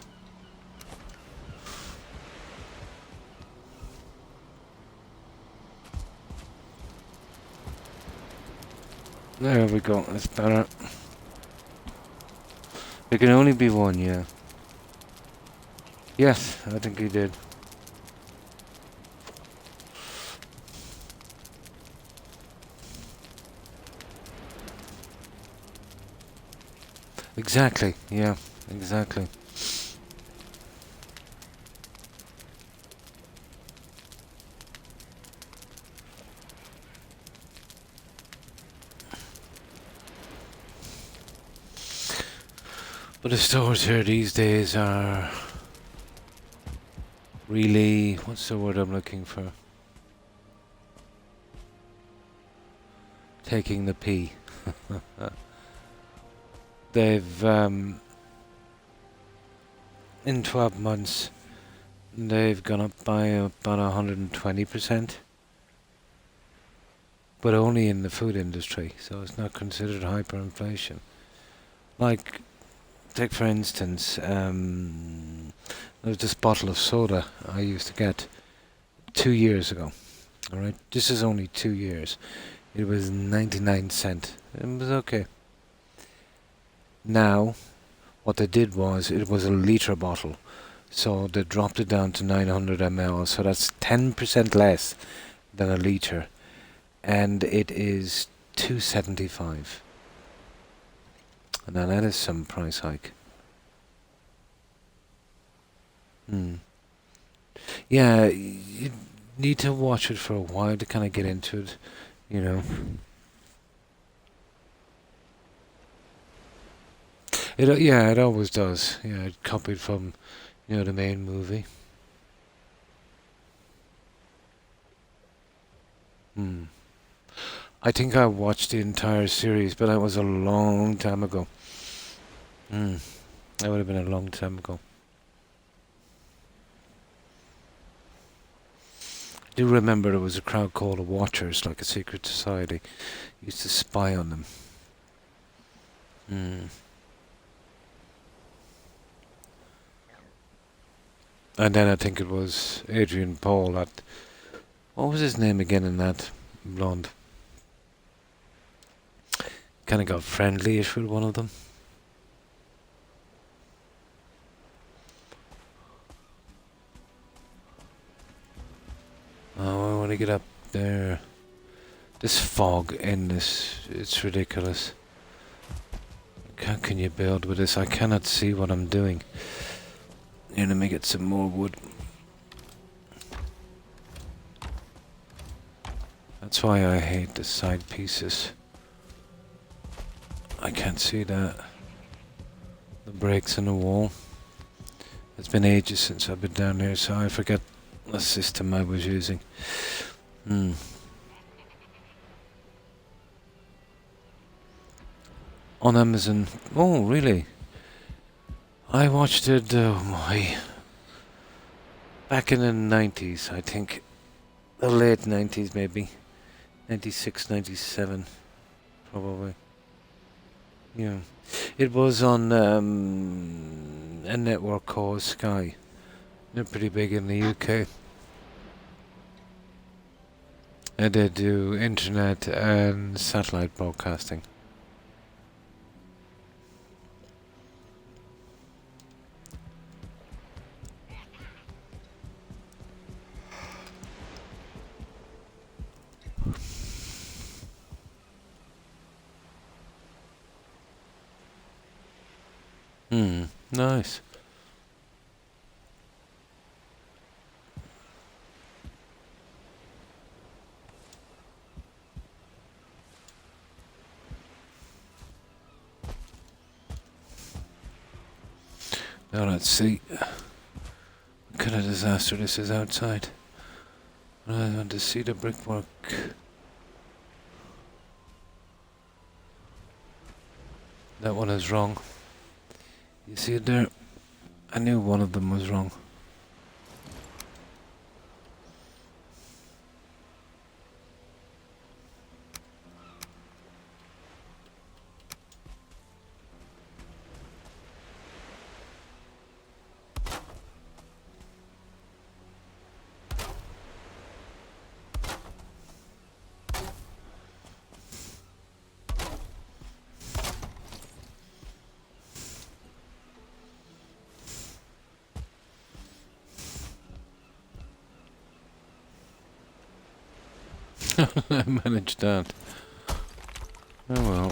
There we go, that's better. There can only be one, yeah. Yes, I think he did. Exactly, yeah, exactly. But the stores here these days are really, what's the word I'm looking for? Taking the pee. They've, in 12 months, they've gone up by about 120%. But only in the food industry, so it's not considered hyperinflation. Like, take for instance, there's this bottle of soda I used to get 2 years ago. Alright, this is only 2 years. It was 99 cents. It was okay. Now, what they did was, it was a litre bottle. So they dropped it down to 900 ml, so that's 10% less than a litre. And it is $2.75. Now that is some price hike. Yeah, you need to watch it for a while to kind of get into it, you know. Yeah, it always does. Yeah, it copied from, the main movie. I think I watched the entire series, but that was a long time ago. That would have been a long time ago. I do remember there was a crowd called the Watchers, like a secret society. Used to spy on them. And then I think it was Adrian Paul that... What was his name again in that? Blonde. Kind of got friendly-ish with one of them. Oh, I want to get up there. This fog in this, it's ridiculous. How can you build with this? I cannot see what I'm doing. Here, let me get some more wood. That's why I hate the side pieces. I can't see that. The breaks in the wall. It's been ages since I've been down here, so I forget the system I was using. On Amazon. Oh, really? I watched it, oh my, back in the 90s, I think. The late 90s, maybe. 96, 97, probably. Yeah. It was on a network called Sky. They're pretty big in the UK. And they do internet and satellite broadcasting. Nice. Now let's see what kind of disaster this is outside. I want to see the brickwork. That one is wrong. You see it there? I knew one of them was wrong. I managed that. Oh well.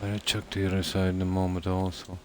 I'll check the other side in a moment also.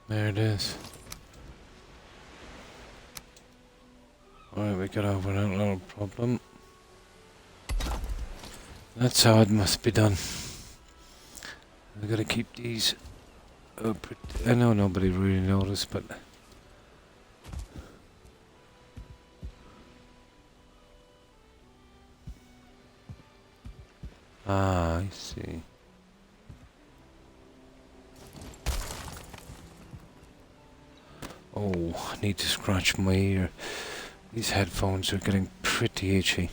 There it is. Alright, we got over that little problem. That's how it must be done. I gotta keep these up. I know nobody really noticed, but I see. Oh, I need to scratch my ear. These headphones are getting pretty itchy.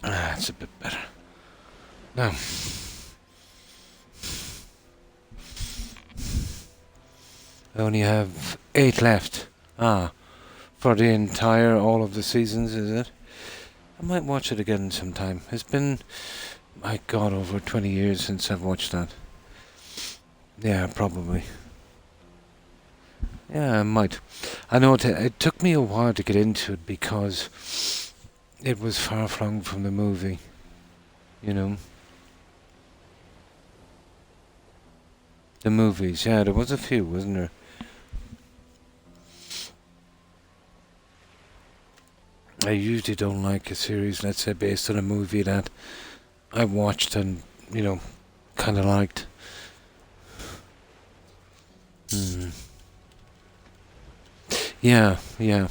That's a bit better. Now, I only have 8 left. For the entire, all of the seasons, is it? I might watch it again sometime. It's been, my God, over 20 years since I've watched that. Yeah, probably. Yeah, I might. I know it took me a while to get into it because it was far flung from the movie, you know. The movies, yeah, there was a few, wasn't there? I usually don't like a series, let's say, based on a movie that I watched and, you know, kind of liked. Yeah, yeah.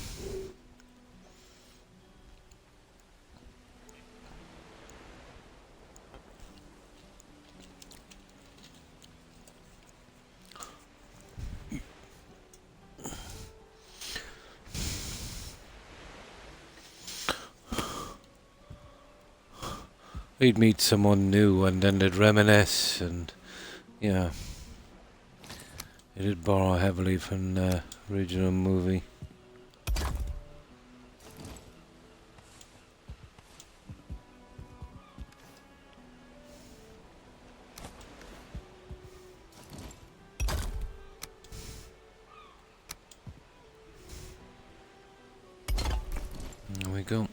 He'd meet someone new and then they'd reminisce, and yeah, it did borrow heavily from the original movie. There we go.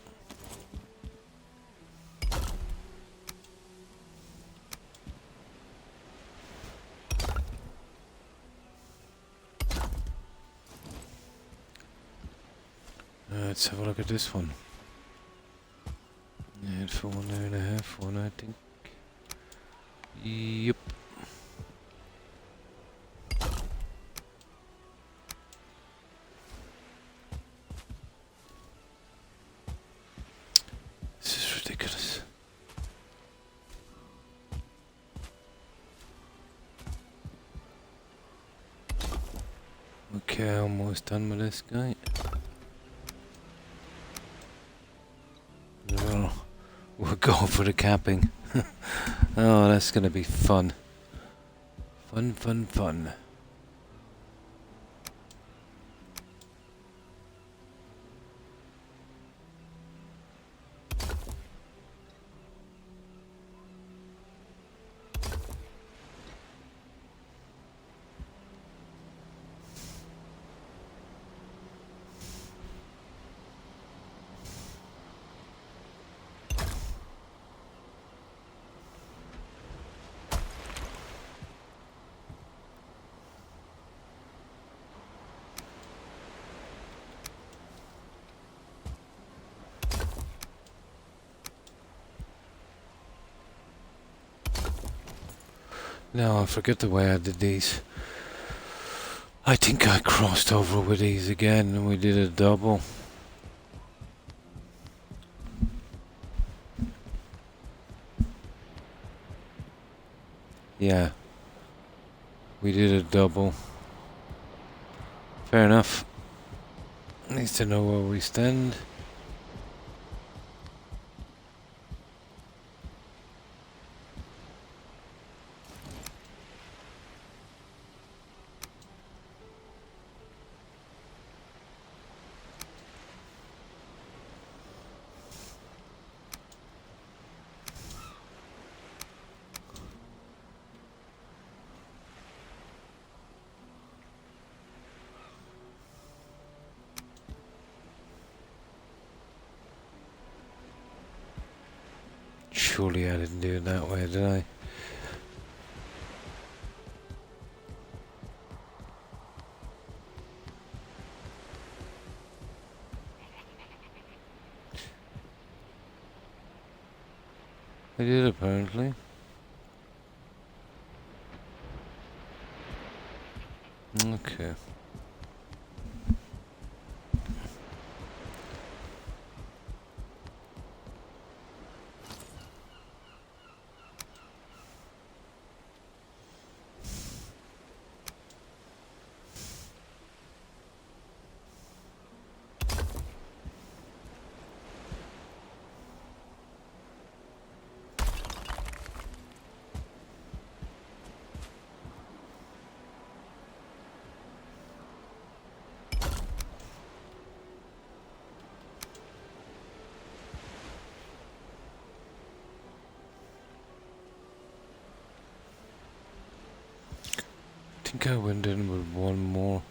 Let's have a look at this one. Headphone there and a headphone, I think. Yep. This is ridiculous. Okay, almost done with this guy. We'll go for the camping. Oh, that's gonna be fun. Fun, fun, fun. No, I forget the way I did these. I think I crossed over with these again and we did a double. Yeah. We did a double. Fair enough. At least I know where we stand. Surely I didn't do it that way, did I? I did, apparently. Okay. I think I went in with one more.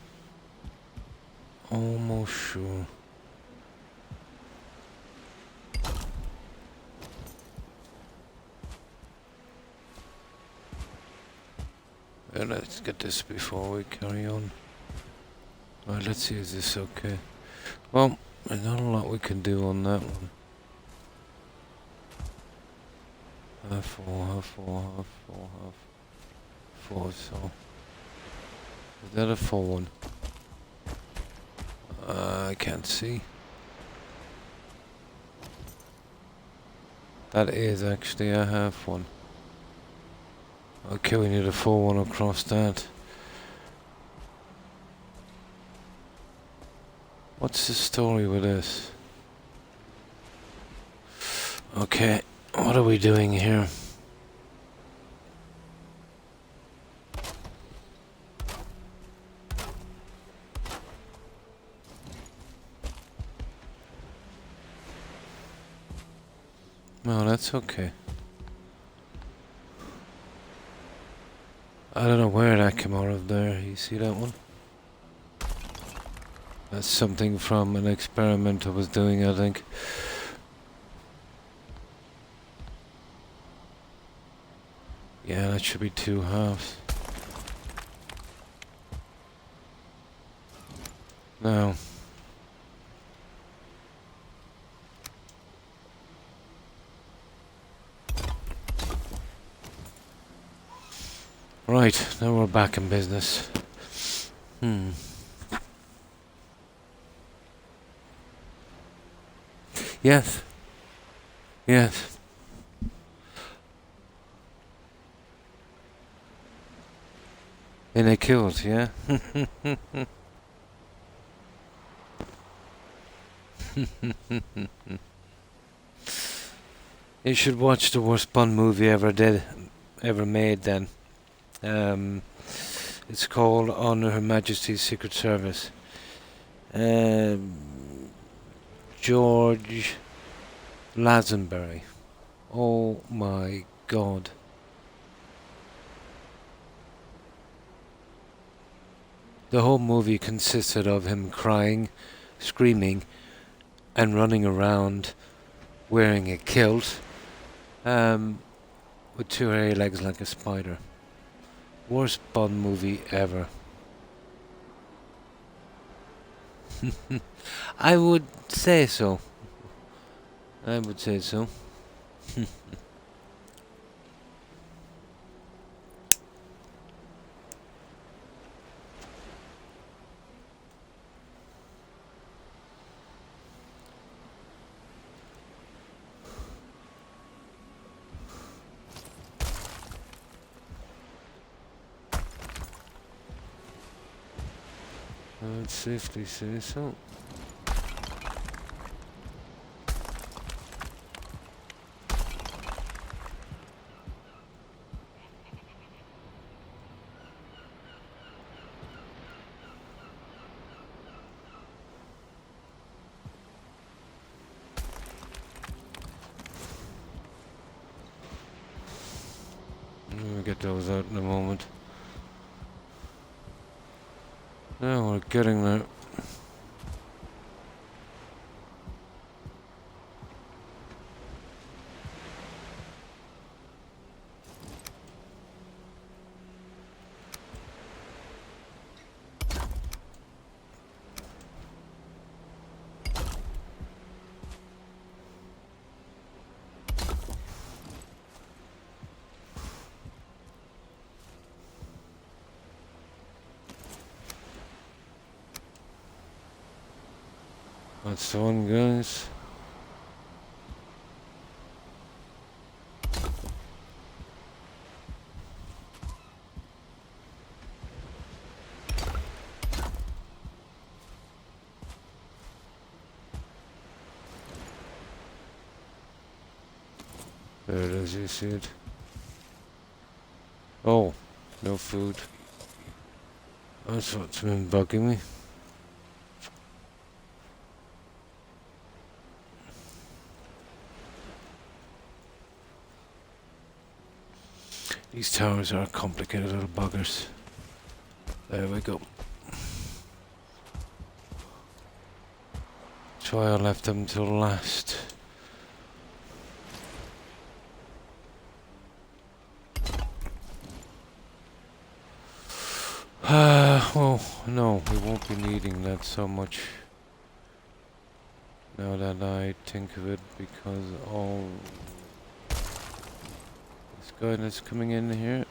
Almost sure. Well, let's get this before we carry on. Alright, let's see, is this okay? Well, there's not a lot we can do on that one. Half four, half four, half four, half four, so... Is that a full one? I can't see. That is actually a half one. Okay, we need a full one across that. What's the story with this? Okay, What are we doing here? No, that's okay. I don't know where that came out of there. You see that one? That's something from an experiment I was doing, I think. Yeah, that should be 2 halves. Now. Right, now we're back in business. Yes. Yes. And they killed, yeah? You should watch the worst Bond movie ever made then. It's called On Her Majesty's Secret Service. George Lazenby. Oh my god. The whole movie consisted of him crying, screaming, and running around wearing a kilt, with 2 hairy legs like a spider. Worst Bond movie ever. I would say so. I would say so. I would safely say so. We'll get those out in a moment. Now we're getting there. That's the one, guys. There it is, you see it. Oh, no food. That's what's been bugging me. These towers are complicated little buggers. There we go. That's why I left them till last. Well, no, we won't be needing that so much. Now that I think of it, because all this guy that's coming in here.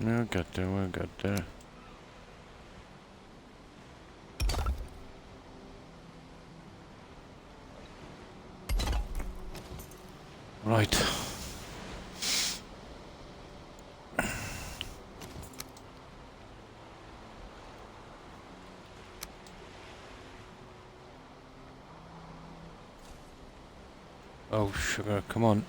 We'll get there, we'll get there. Right. Oh, sugar, come on.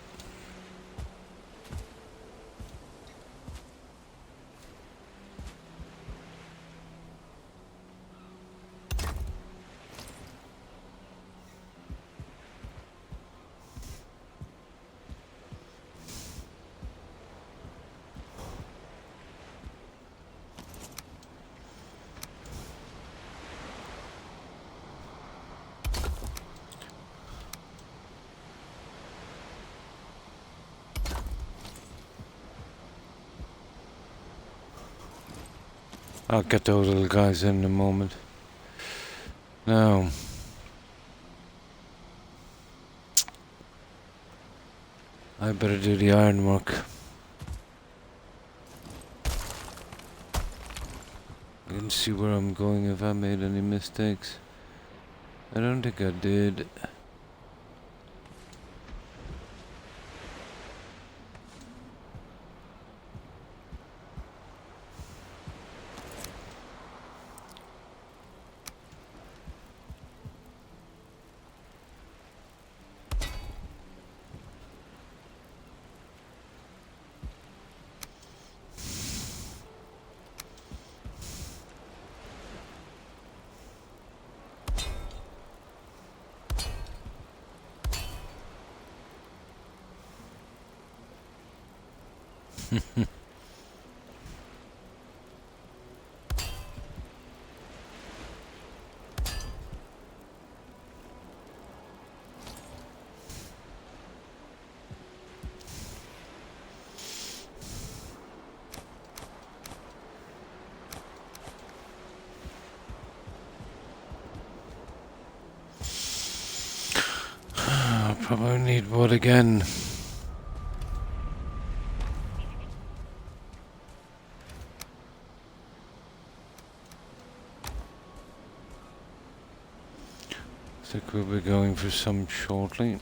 I'll get those little guys in a moment. Now, I better do the ironwork. I can see where I'm going if I made any mistakes. I don't think I did. I'll probably need wood again. I think we'll be going for some shortly.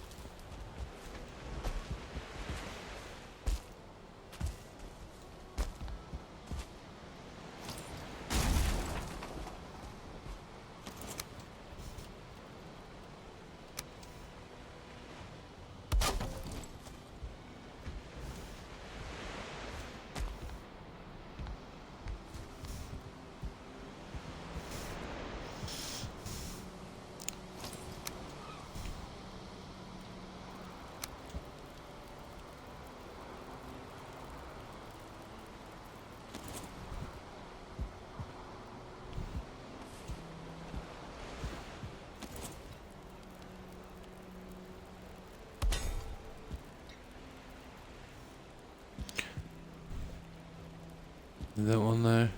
That one there.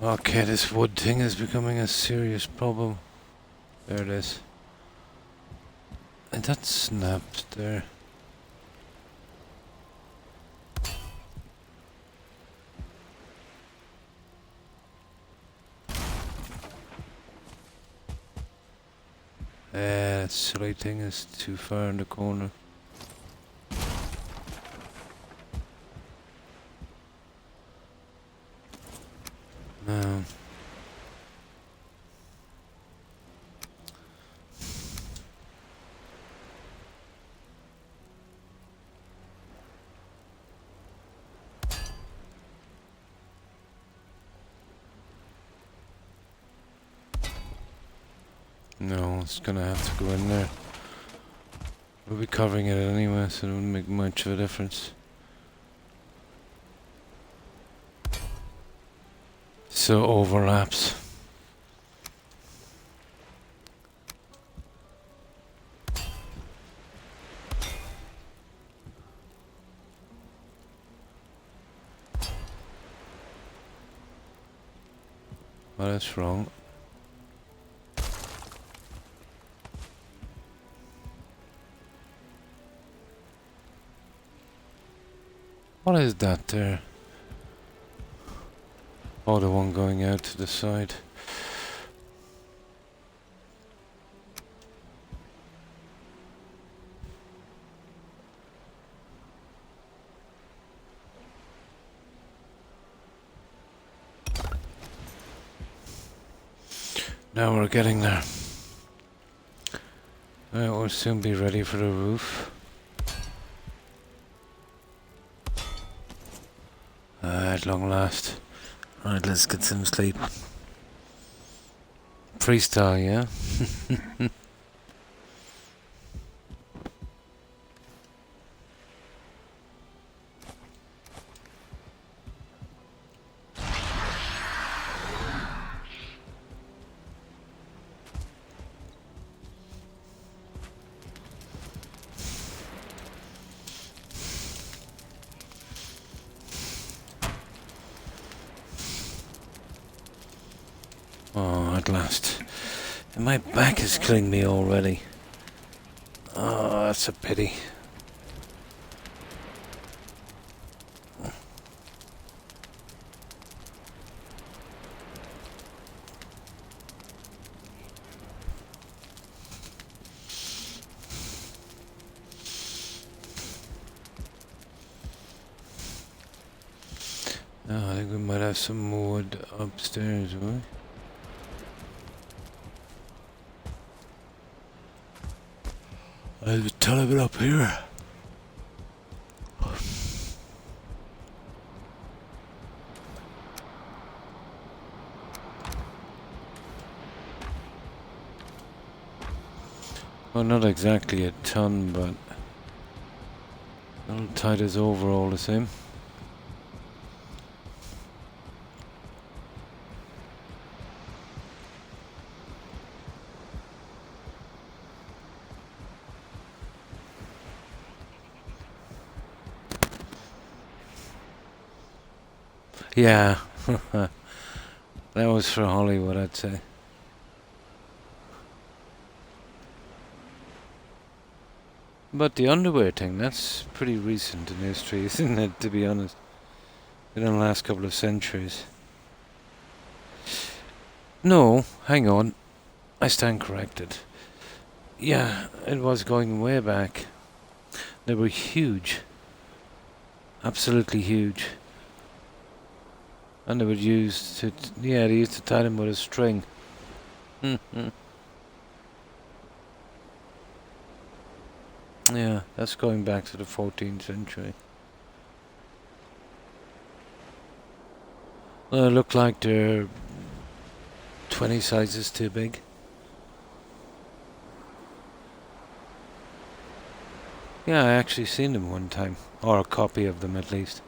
Okay, this wood thing is becoming a serious problem. There it is. And that snapped there. That silly thing is too far in the corner. No. No, it's gonna have to go in there. We'll be covering it anyway, so it wouldn't make much of a difference. So overlaps. Well, that's wrong. What is that there? Oh, the one going out to the side. Now we're getting there. We'll soon be ready for the roof. At long last. Right, let's get some sleep. Freestyle, yeah? Oh, at last. And my back is killing me already. Oh, that's a pity. Oh, I think we might have some wood upstairs, will we? There's a ton of it up here. Well, not exactly a ton, but it'll tide us over all the same. Yeah, that was for Hollywood, I'd say. But the underwear thing, that's pretty recent in history, isn't it, to be honest? In the last couple of centuries. No, hang on. I stand corrected. Yeah, it was going way back. They were huge. Absolutely huge. And they would use to, yeah, they used to tie them with a string. Yeah, that's going back to the 14th century. Well, they look like they're 20 sizes too big. Yeah, I actually seen them one time. Or a copy of them at least.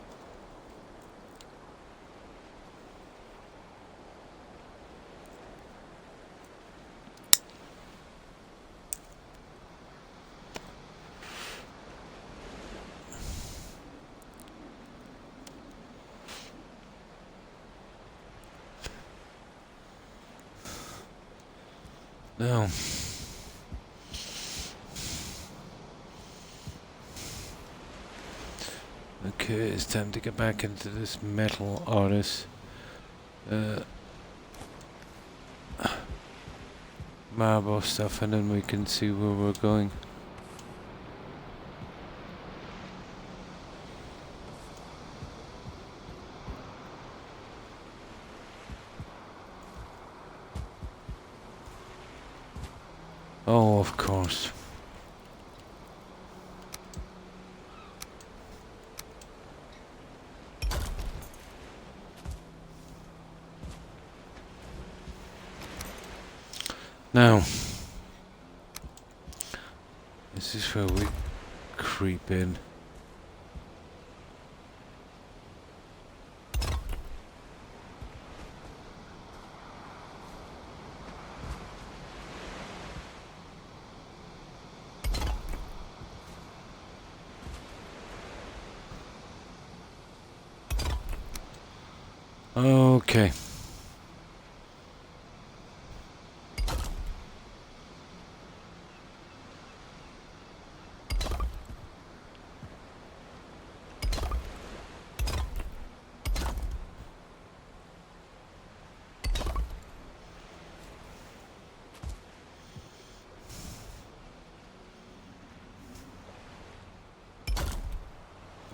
No. Okay, it's time to get back into this metal artist. Marble stuff, and then we can see where we're going. Oh, of course. Now, this is where we creep in. Okay.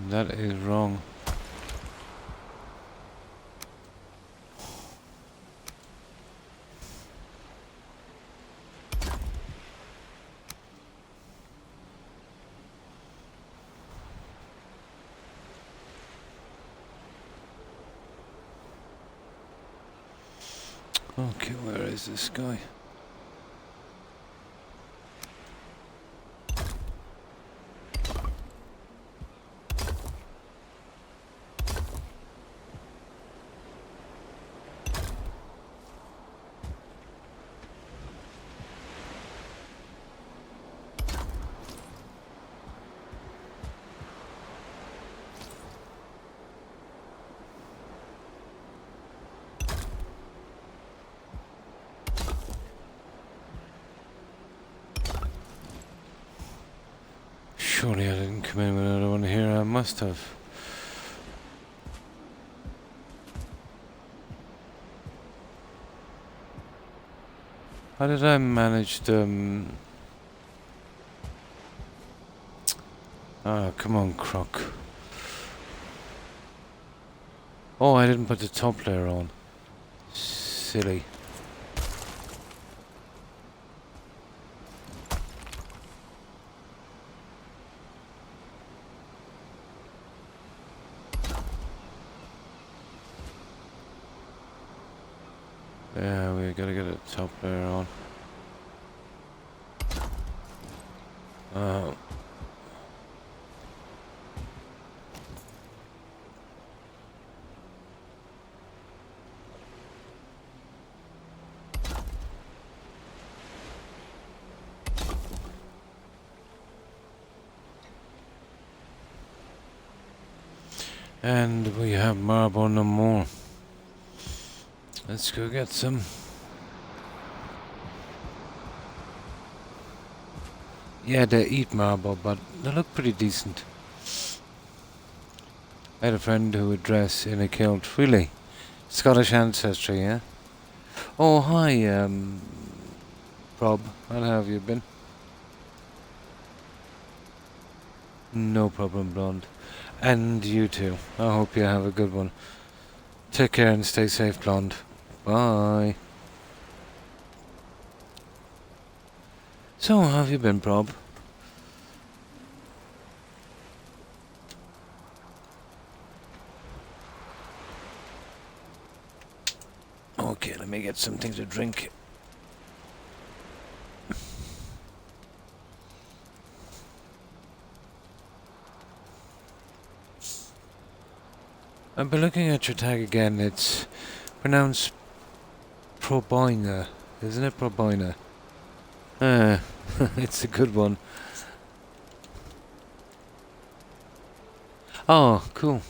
That is wrong. Okay, where is this guy? Surely I didn't come in with another one here. I must have. How did I manage the... Ah, come on, Croc. Oh, I didn't put the top layer on. Silly. Yeah, we gotta get a top layer on. And we have marble no more. Let's go get some. Yeah, they eat marble, but they look pretty decent. I had a friend who would dress in a kilt. Really? Scottish ancestry, yeah? Oh, hi, Rob. How have you been? No problem, blonde. And you too. I hope you have a good one. Take care and stay safe, blonde. Bye. So, how have you been, Prob? Okay, let me get something to drink. I've been looking at your tag again. It's pronounced Probina, isn't it? Probina. Ah, it's a good one. Oh, cool.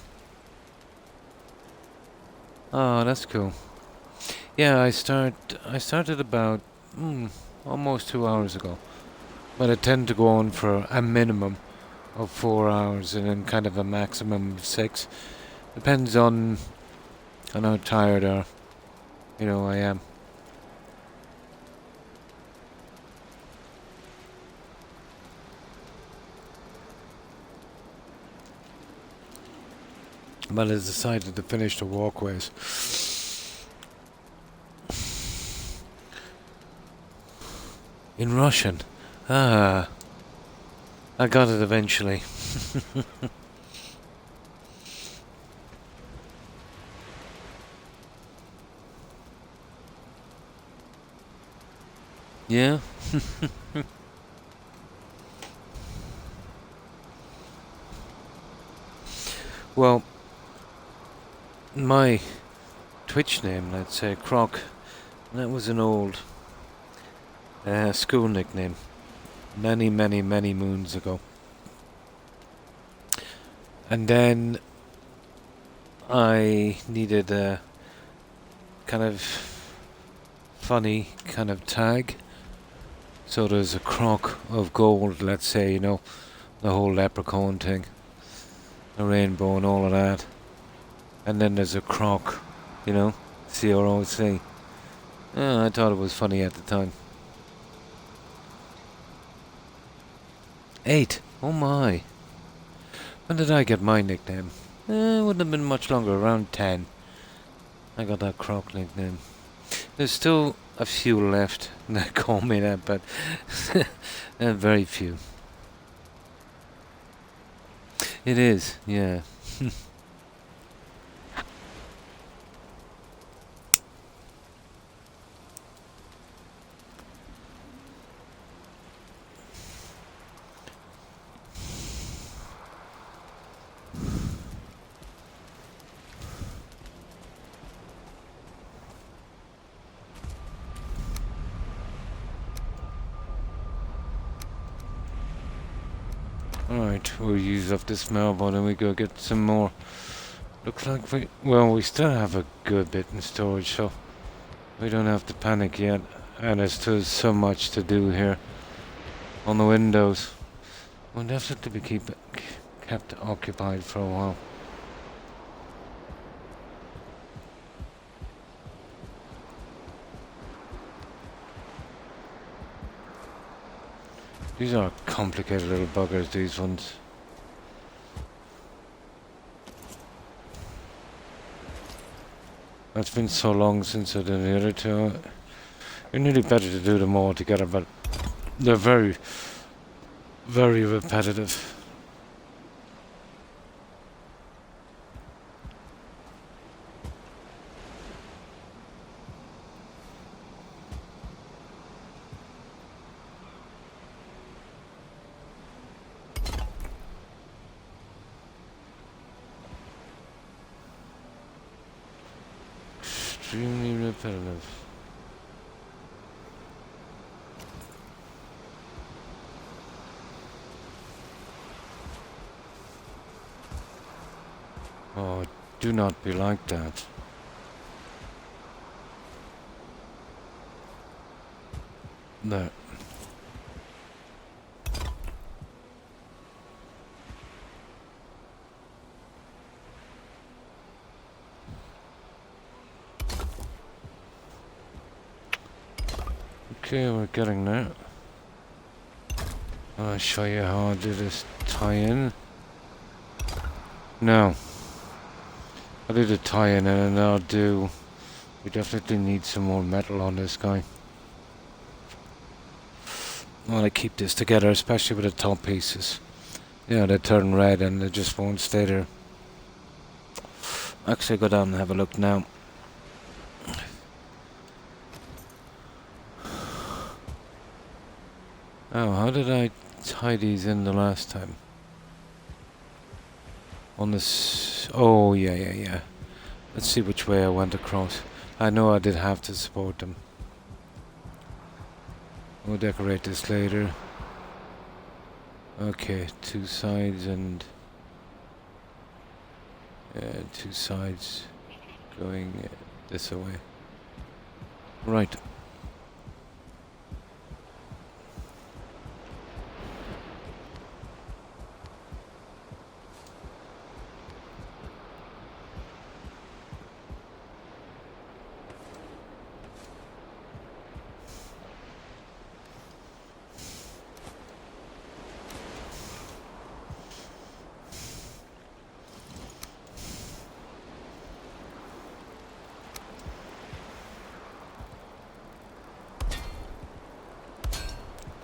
Oh, that's cool. Yeah, I started about almost 2 hours ago. But I tend to go on for a minimum of 4 hours and then kind of a maximum of 6. Depends on how tired or I am. But I decided to finish the walkways. In Russian. Ah. I got it eventually. Yeah? Well, my Twitch name, let's say Croc, that was an old school nickname. Many, many, many moons ago. And then I needed a kind of funny kind of tag. So there's a croc of gold, let's say, the whole leprechaun thing. The rainbow and all of that. And then there's a croc, C-R-O-C. I thought it was funny at the time. 8. Oh my. When did I get my nickname? It wouldn't have been much longer, around 10. I got that Croc nickname. There's still a few left that call me that, but very few. It is, yeah. Alright, we'll use up this mailboat and we go get some more. Looks like we still have a good bit in storage, so we don't have to panic yet. And there's still so much to do here on the windows. We'll definitely be kept occupied for a while. These are complicated little buggers, these ones. It's been so long since I did the other two. It's nearly better to do them all together, but they're very, very repetitive. Extremely repetitive. Oh, do not be like that. There. Okay, we're getting there. I'll show you how I do this tie-in. No. I'll do the tie-in and then I'll do... We definitely need some more metal on this guy. I want to keep this together, especially with the top pieces. Yeah, they turn red and they just won't stay there. Actually, go down and have a look now. Oh, how did I tie these in the last time? On this... Oh, yeah. Let's see which way I went across. I know I did have to support them. We'll decorate this later. Okay, two sides and... two sides going this way. Right.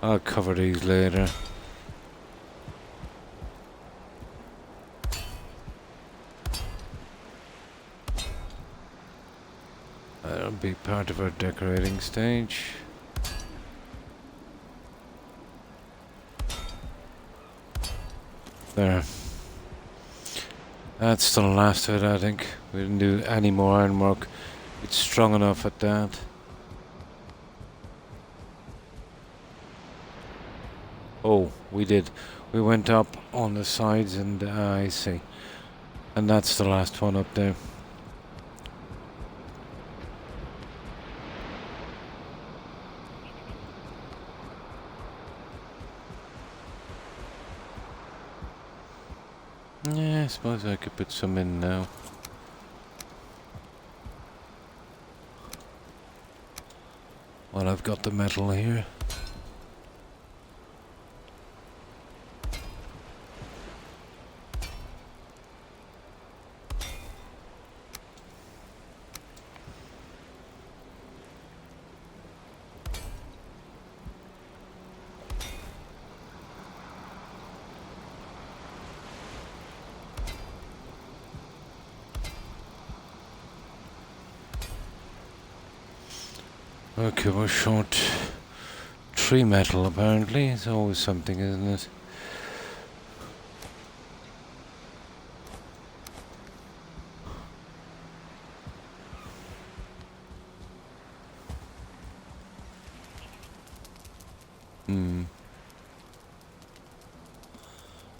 I'll cover these later. That'll be part of our decorating stage. There. That's the last of it, I think. We didn't do any more ironwork. It's strong enough at that. Oh, we did. We went up on the sides and I see. And that's the last one up there. Yeah, I suppose I could put some in now. Well, I've got the metal here. Okay, we're short tree metal apparently. It's always something, isn't it?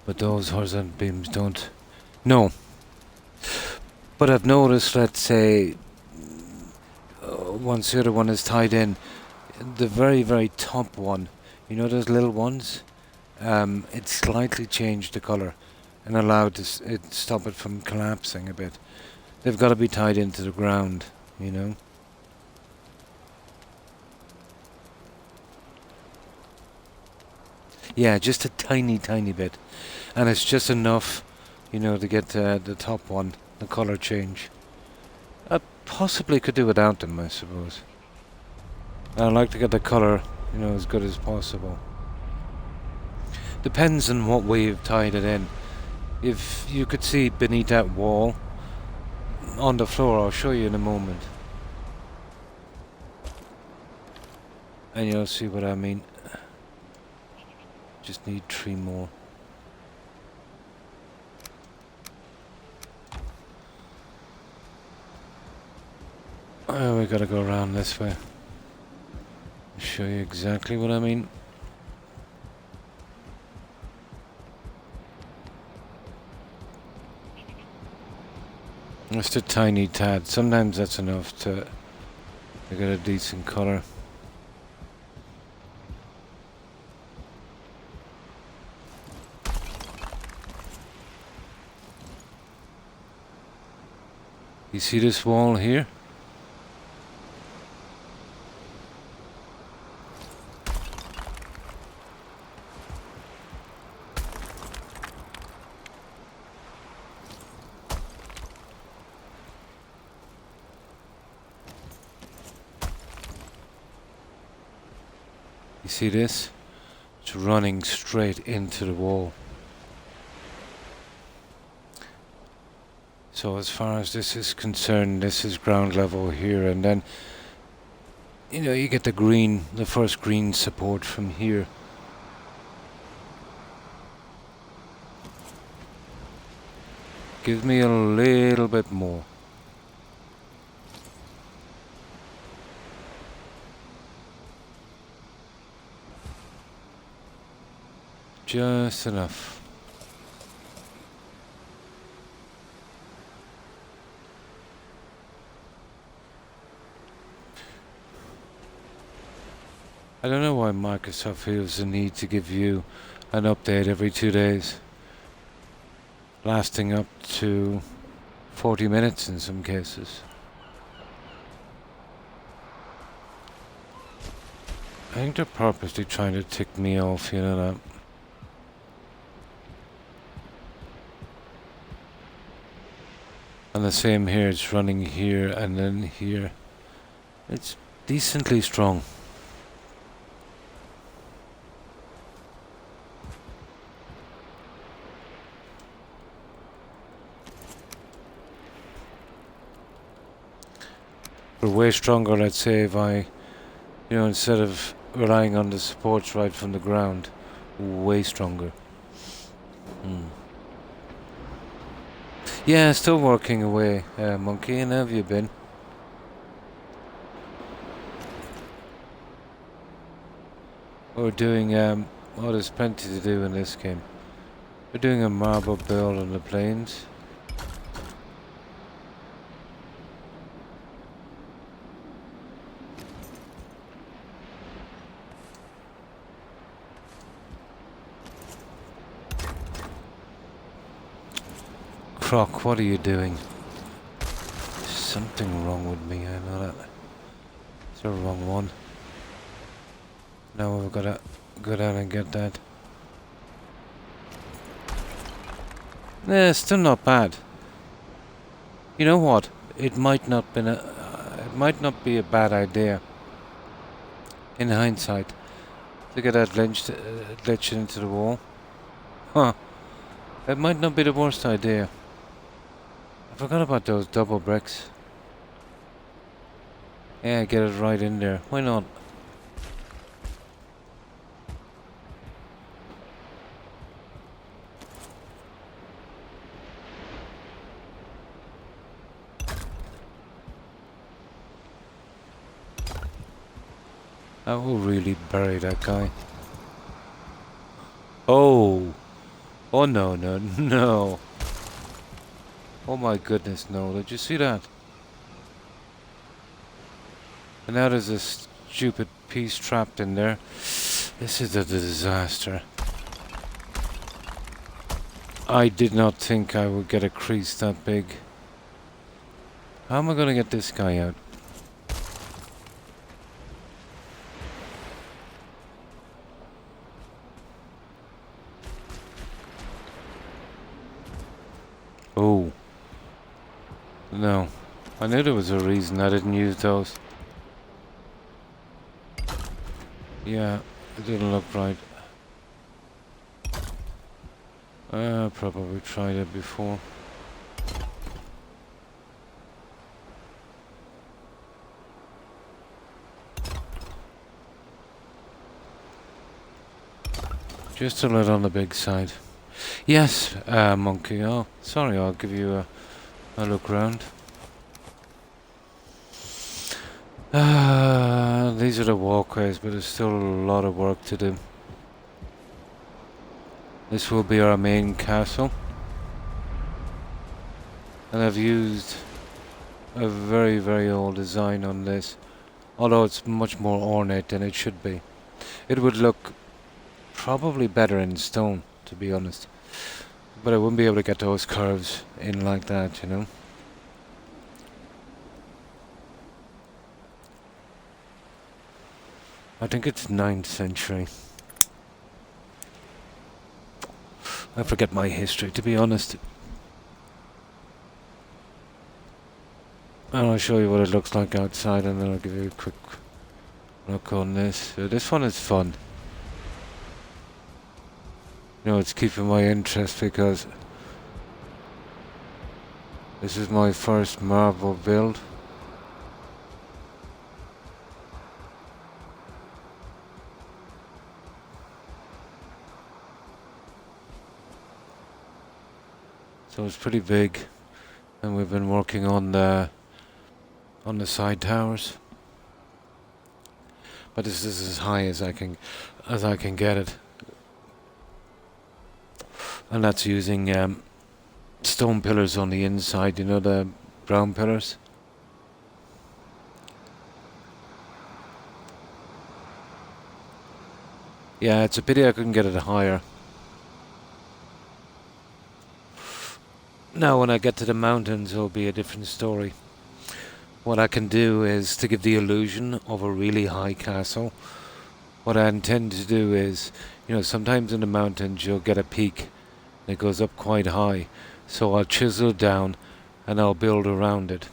But those horizontal beams don't. No. But I've noticed, let's say, once the other one is tied in, the very, very top one, you know those little ones? It slightly changed the colour and allowed it stop it from collapsing a bit. They've got to be tied into the ground, you know? Yeah, just a tiny, tiny bit. And it's just enough, you know, to get the top one, the colour change. I possibly could do without them, I suppose. I'd like to get the colour, you know, as good as possible. Depends on what way you've tied it in. If you could see beneath that wall, on the floor, I'll show you in a moment. And you'll see what I mean. Just need 3 more. Oh, we gotta go around this way. I'll show you exactly what I mean. Just a tiny tad. Sometimes that's enough to get a decent colour. You see this wall here? You see this? It's running straight into the wall. So as far as this is concerned, this is ground level here, and then, you know, you get the green, the first green support from here. Give me a little bit more. Just enough. I don't know why Microsoft feels the need to give you an update every 2 days, lasting up to 40 minutes in some cases. I think they're purposely trying to tick me off, you know that. And the same here, it's running here and then here. It's decently strong. But way stronger, let's say, if I, you know, instead of relying on the supports right from the ground, way stronger. Yeah, still working away, Monkey. And how have you been? We're doing, oh, there's plenty to do in this game. We're doing a marble build on the plains. Croc, what are you doing? There's something wrong with me, I know that. It's the wrong one. Now we've got to go down and get that. Yeah, still not bad. You know what? It might not be a bad idea, in hindsight, to get that glitch into the wall. Huh. It might not be the worst idea. I forgot about those double bricks. Yeah, get it right in there. Why not? I will really bury that guy. Oh! Oh no, no, no! Oh my goodness, no. Did you see that? And now there's a stupid piece trapped in there. This is a disaster. I did not think I would get a crease that big. How am I gonna get this guy out? Oh. No. I knew there was a reason I didn't use those. Yeah, it didn't look right. Probably tried it before. Just a little on the big side. Yes, monkey. Oh, sorry, I'll give you a look round. These are the walkways, but there's still a lot of work to do. This will be our main castle. And I've used a very, very old design on this. Although it's much more ornate than it should be. It would look probably better in stone, to be honest. But I wouldn't be able to get those curves in like that, you know. I think it's 9th century. I forget my history, to be honest. And I'll show you what it looks like outside, and then I'll give you a quick look on this. This one is fun. You know, it's keeping my interest because this is my first marble build. So it's pretty big, and we've been working on the side towers. But this is as high as I can get it, and that's using stone pillars on the inside. You know, the brown pillars. Yeah, it's a pity I couldn't get it higher. Now, when I get to the mountains, it'll be a different story. What I can do is to give the illusion of a really high castle. What I intend to do is, you know, sometimes in the mountains you'll get a peak that goes up quite high. So I'll chisel down and I'll build around it.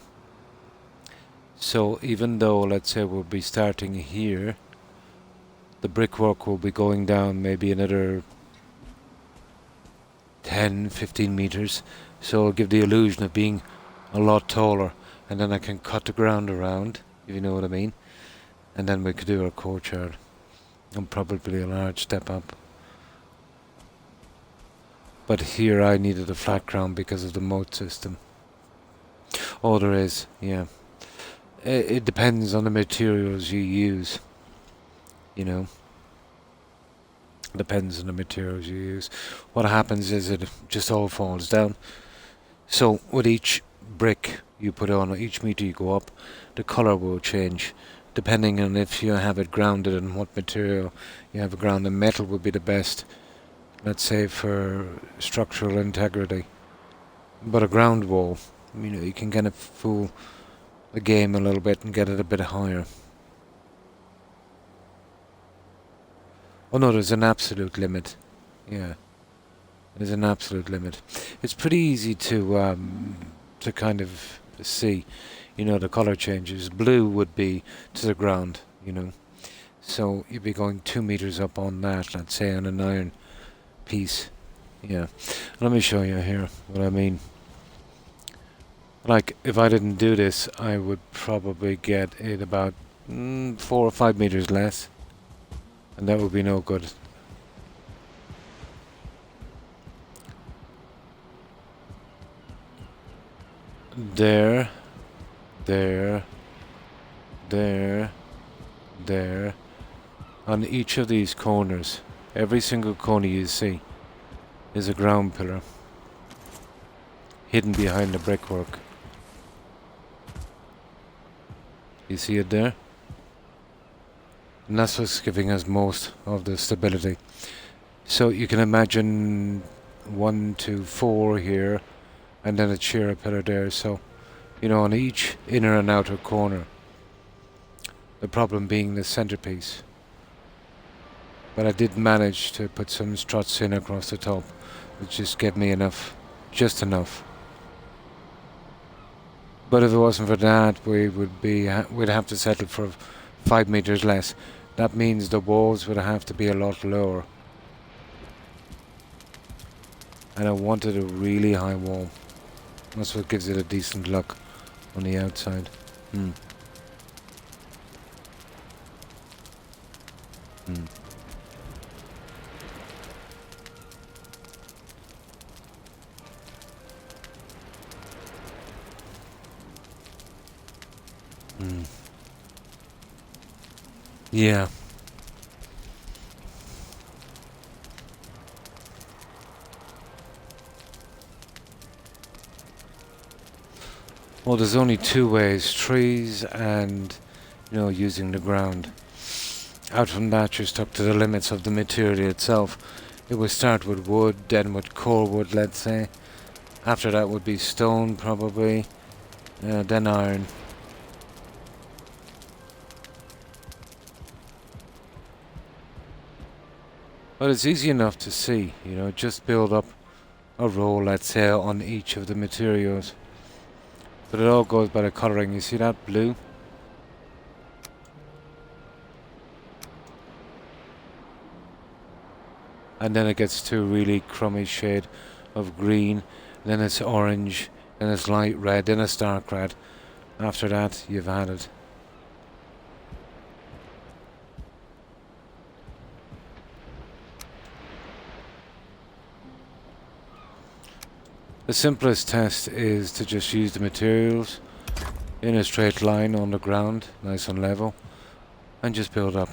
So even though, let's say, we'll be starting here, the brickwork will be going down maybe another 10-15 meters. So I'll give the illusion of being a lot taller, and then I can cut the ground around, if you know what I mean. And then we could do our courtyard, and probably a large step up. But here I needed a flat ground because of the moat system. Oh, there is, yeah. It depends on the materials you use, you know. Depends on the materials you use. What happens is it just all falls down. So with each brick you put on, or each meter you go up, the colour will change depending on if you have it grounded and what material you have it grounded. Metal would be the best, let's say, for structural integrity. But a ground wall, you know, you can kind of fool the game a little bit and get it a bit higher. Oh no, there's an absolute limit. Yeah, there's an absolute limit. It's pretty easy to kind of see. You know, the colour changes. Blue would be to the ground, you know. So you'd be going 2 meters up on that, let's say, on an iron piece. Yeah. Let me show you here what I mean. Like, if I didn't do this, I would probably get it about 4 or 5 meters less. And that would be no good. There, there, there, there. On each of these corners, every single corner you see is a ground pillar hidden behind the brickwork. You see it there? And that's what's giving us most of the stability. So you can imagine 1, 2, 4 here, and then a shear pillar there. So, you know, on each inner and outer corner. The problem being the centerpiece. But I did manage to put some struts in across the top, which just gave me enough, just enough. But if it wasn't for that, we'd have to settle for 5 meters less. That means the walls would have to be a lot lower. And I wanted a really high wall. That's what gives it a decent look on the outside. Hmm. Yeah. Well, there's only two ways: trees and, you know, using the ground. Out from that, you're stuck to the limits of the material itself. It would start with wood, then with core wood, let's say. After that would be stone, probably. Then iron. But it's easy enough to see, you know, just build up a row, let's say, on each of the materials. But it all goes by the colouring. You see that blue? And then it gets to a really crummy shade of green. Then it's orange, then it's light red, then it's dark red. After that, you've had it. The simplest test is to just use the materials in a straight line on the ground, nice and level, and just build up.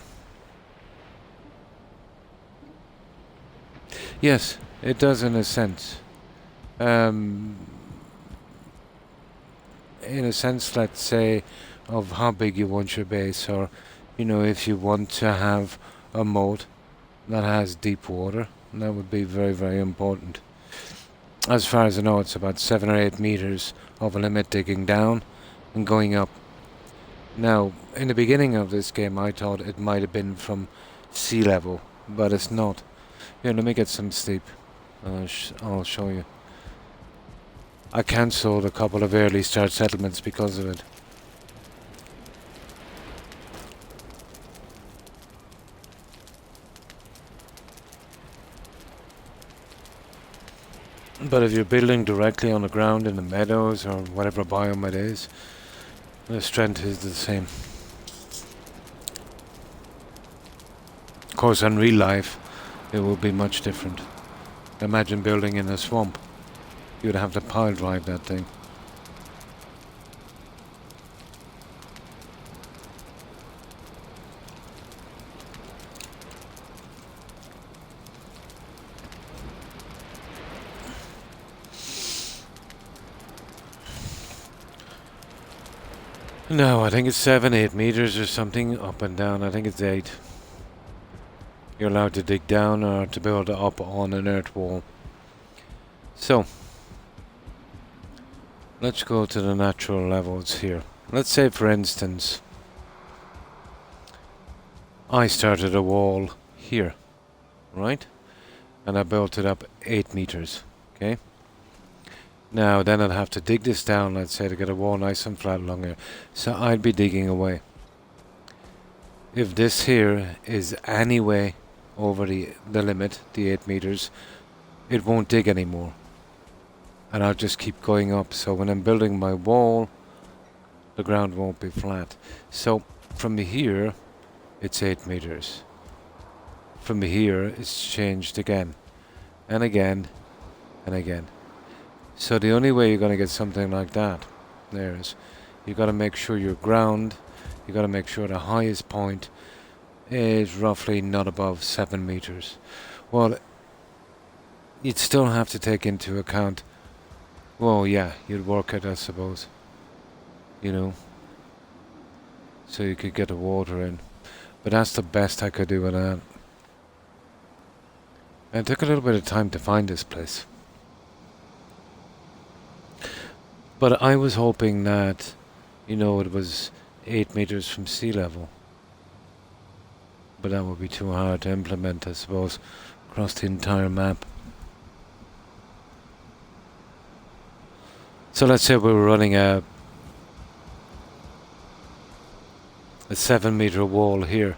Yes, it does in a sense. In a sense, let's say, of how big you want your base, or, you know, if you want to have a moat that has deep water, that would be very, very important. As far as I know, it's about 7 or 8 meters of a limit digging down and going up. Now, in the beginning of this game, I thought it might have been from sea level, but it's not. Here, let me get some steep. I'll show you. I cancelled a couple of early start settlements because of it. But if you're building directly on the ground in the meadows or whatever biome it is, the strength is the same. Of course, in real life, it will be much different. Imagine building in a swamp. You'd have to pile drive that thing. No, I think it's 7, 8 meters or something, up and down. I think it's 8. You're allowed to dig down or to build up on an earth wall. So, let's go to the natural levels here. Let's say, for instance, I started a wall here, right? And I built it up 8 meters, okay? Now, then I'd have to dig this down, let's say, to get a wall nice and flat along here. So I'd be digging away. If this here is anyway over the limit, the 8 meters, it won't dig anymore. and I'll just keep going up. So when I'm building my wall, the ground won't be flat. So from here, it's 8 meters. From here, it's changed again, and again, and again. So the only way you're going to get something like that, there is, you got to make sure your ground, you got to make sure the highest point is roughly not above 7 meters. Well, you'd still have to take into account, well, yeah, you'd work it, I suppose, you know, so you could get the water in. But that's the best I could do with that. And it took a little bit of time to find this place. But I was hoping that, you know, it was 8 meters from sea level. But that would be too hard to implement, I suppose, across the entire map. So let's say we were running a 7-meter wall here.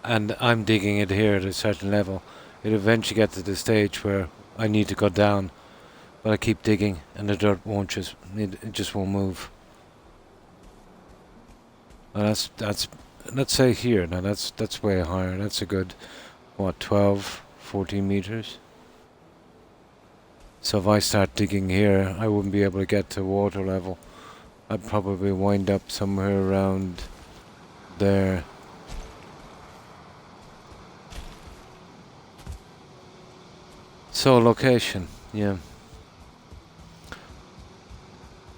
And I'm digging it here at a certain level. It eventually gets to the stage where I need to go down. But I keep digging and the dirt won't it just won't move. And that's let's say here, now that's way higher. That's a good, what, 12, 14 meters? So if I start digging here, I wouldn't be able to get to water level. I'd probably wind up somewhere around there. So location, yeah.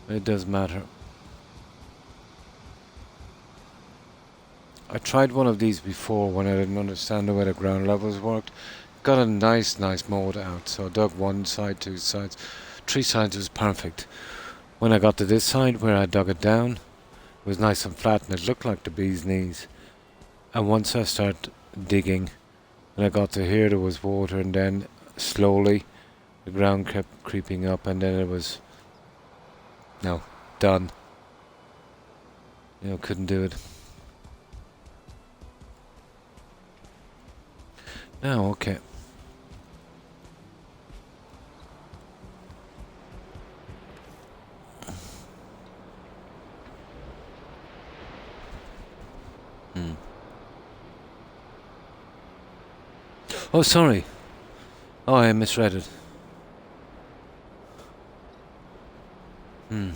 It does matter. I tried one of these before when I didn't understand the way the ground levels worked. Got a nice mode out. So I dug one side, two sides. 3 sides was perfect. When I got to this side where I dug it down, it was nice and flat and it looked like the bee's knees. And once I started digging, and I got to here, there was water, and then slowly the ground kept creeping up, and then it was, no, done. You know, couldn't do it. Now, okay. Oh, sorry. Oh, I misread it. Hmm.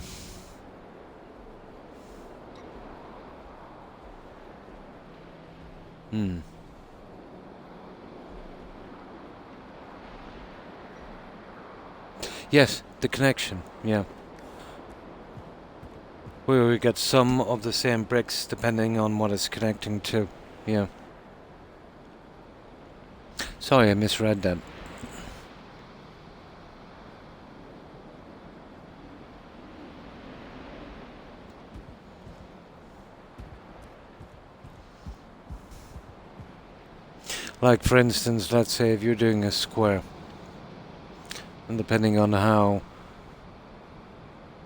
Yes, the connection, yeah. Where we get some of the same bricks depending on what it's connecting to, yeah. Sorry, I misread that. Like, for instance, let's say if you're doing a square, and depending on how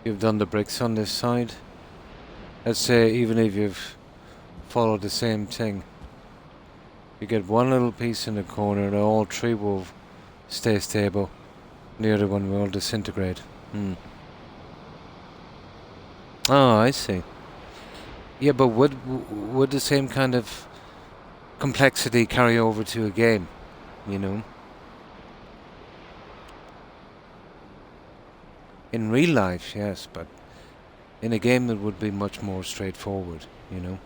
you've done the bricks on this side, let's say even if you've followed the same thing, you get one little piece in the corner and all 3 will stay stable, and the other one will disintegrate. Oh, I see. Yeah, but would the same kind of complexity carry over to a game, you know? In real life, yes, but in a game it would be much more straightforward, you know?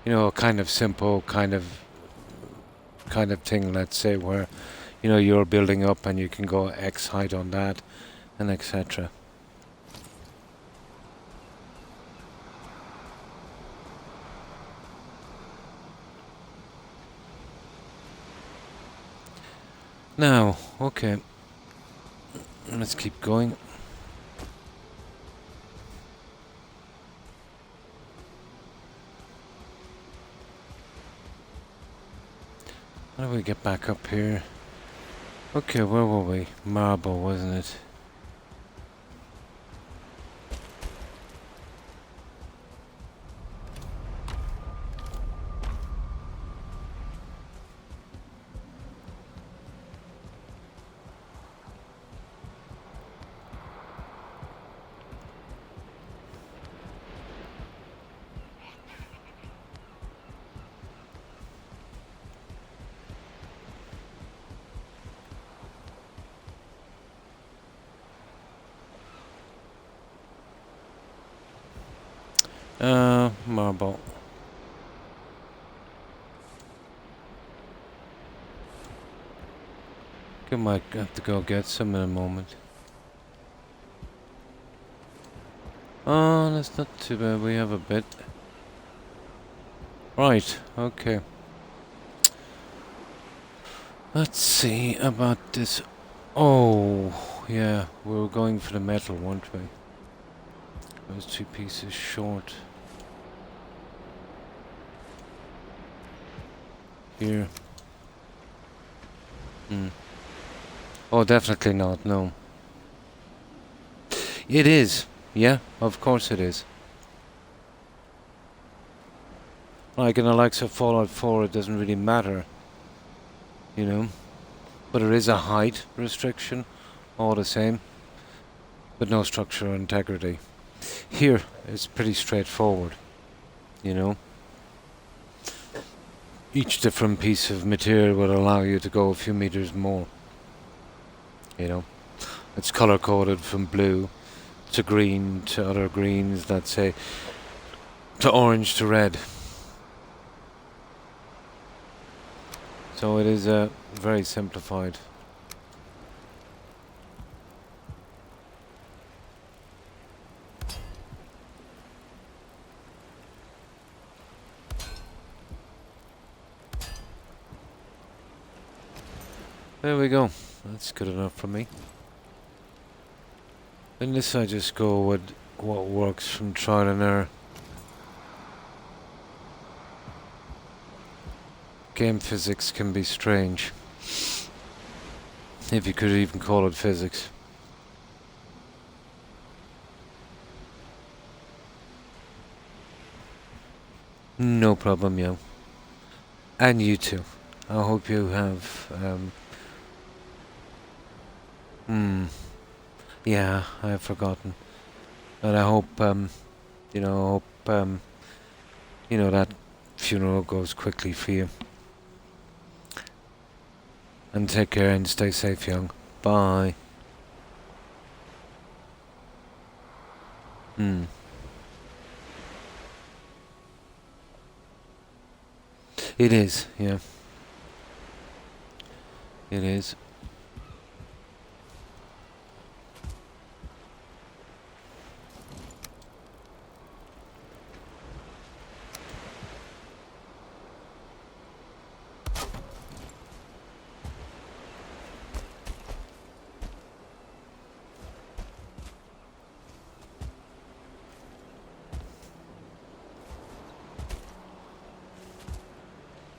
You know, a kind of simple kind of thing, let's say, where, you know, you're building up and you can go X height on that, and etc. Now, okay. Let's keep going. How do we get back up here? Okay, where were we? Marble, wasn't it? Marble. I might have to go get some in a moment. Oh, that's not too bad. We have a bit. Right, okay. Let's see about this. Oh, yeah, we were going for the metal, weren't we? Those 2 pieces short. Here. Oh, definitely not, no. It is. Yeah, of course it is. Like in the likes of Fallout 4, it doesn't really matter. You know? But there is a height restriction, all the same. But no structural integrity. Here, it's pretty straightforward. You know? Each different piece of material will allow you to go a few meters more. You know? It's color coded from blue to green to other greens, let's say, to orange to red. So it is very simplified. There we go. That's good enough for me. In this I just go with what works from trial and error. Game physics can be strange. If you could even call it physics. No problem, yo. And you too. I hope you have, yeah, I've forgotten. But I hope, you know, that funeral goes quickly for you. And take care and stay safe, young. Bye. It is, yeah. It is.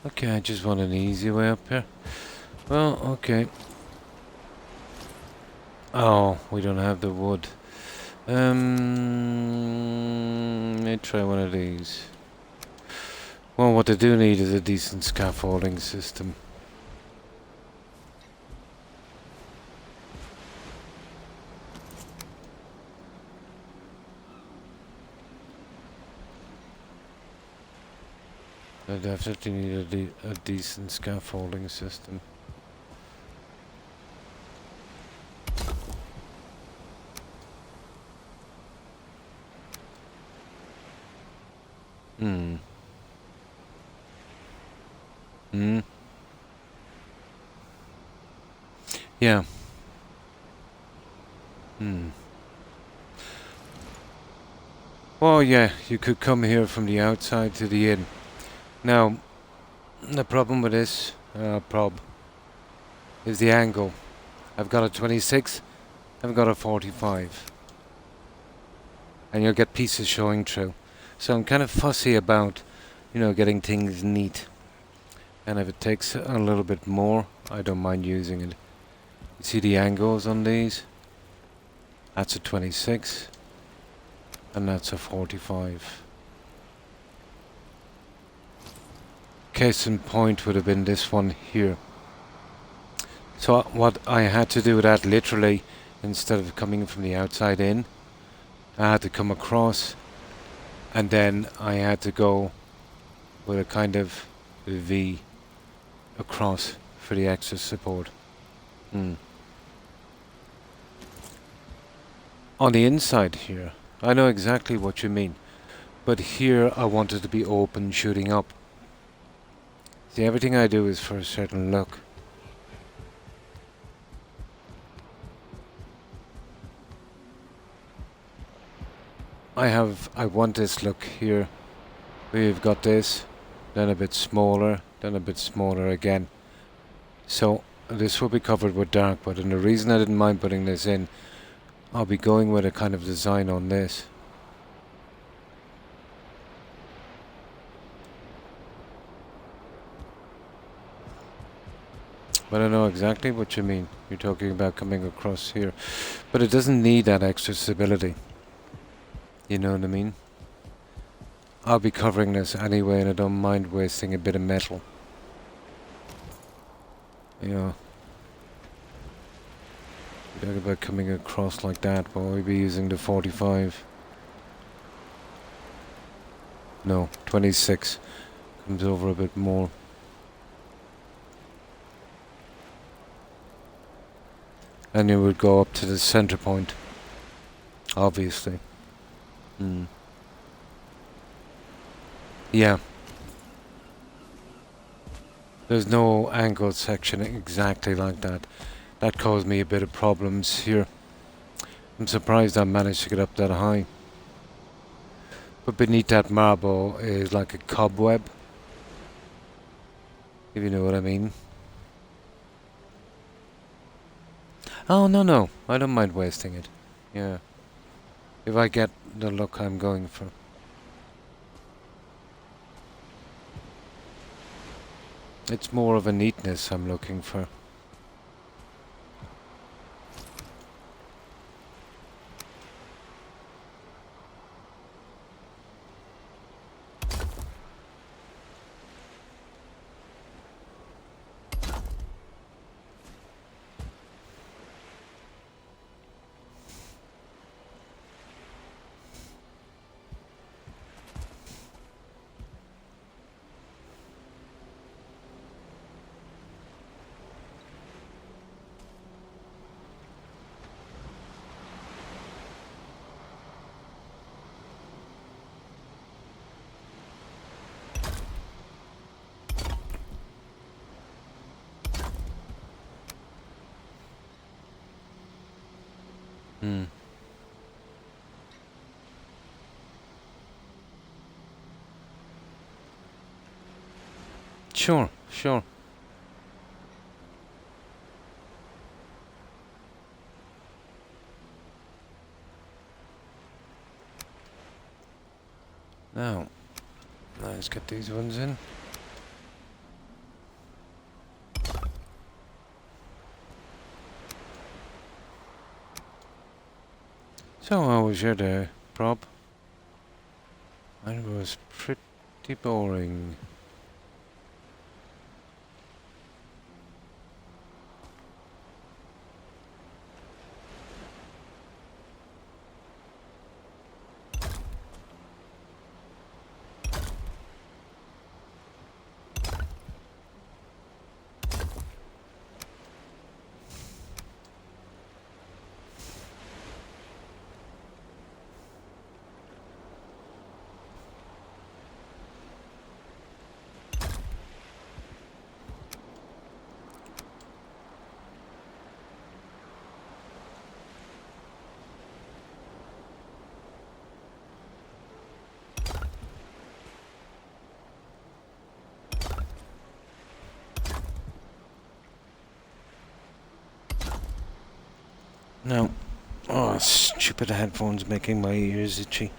Okay, I just want an easy way up here. Well, okay. Oh, we don't have the wood. Let me try one of these. Well, what they do need is a decent scaffolding system. I definitely need a decent scaffolding system. Yeah. Well, yeah, you could come here from the outside to the inn. Now, the problem with this is the angle. I've got a 26, I've got a 45. And you'll get pieces showing through. So I'm kind of fussy about, getting things neat. And if it takes a little bit more, I don't mind using it. You see the angles on these? That's a 26. And that's a 45. Case in point would have been this one here. So what I had to do with that, literally, instead of coming from the outside in, I had to come across, and then I had to go with a kind of V across for the extra support. On the inside here, I know exactly what you mean, But here I want it to be open, shooting up. See, everything I do is for a certain look. I want this look here. We've got this, then a bit smaller, then a bit smaller again. So this will be covered with dark, but and the reason I didn't mind putting this in, I'll be going with a kind of design on this. But I know exactly what you mean. You're talking about coming across here. But it doesn't need that extra stability. You know what I mean? I'll be covering this anyway, and I don't mind wasting a bit of metal. You know. Talk about coming across like that, but we'll be using the 45. No, 26. Comes over a bit more. And it would go up to the center point. Obviously. Yeah. There's no angled section exactly like that. That caused me a bit of problems here. I'm surprised I managed to get up that high. But beneath that marble is like a cobweb. If you know what I mean. Oh, no. I don't mind wasting it. Yeah. If I get the look I'm going for. It's more of a neatness I'm looking for. Sure. Now, let's get these ones in. So, how was your day, Prob? Mine was pretty boring. No. Oh, stupid headphones making my ears itchy.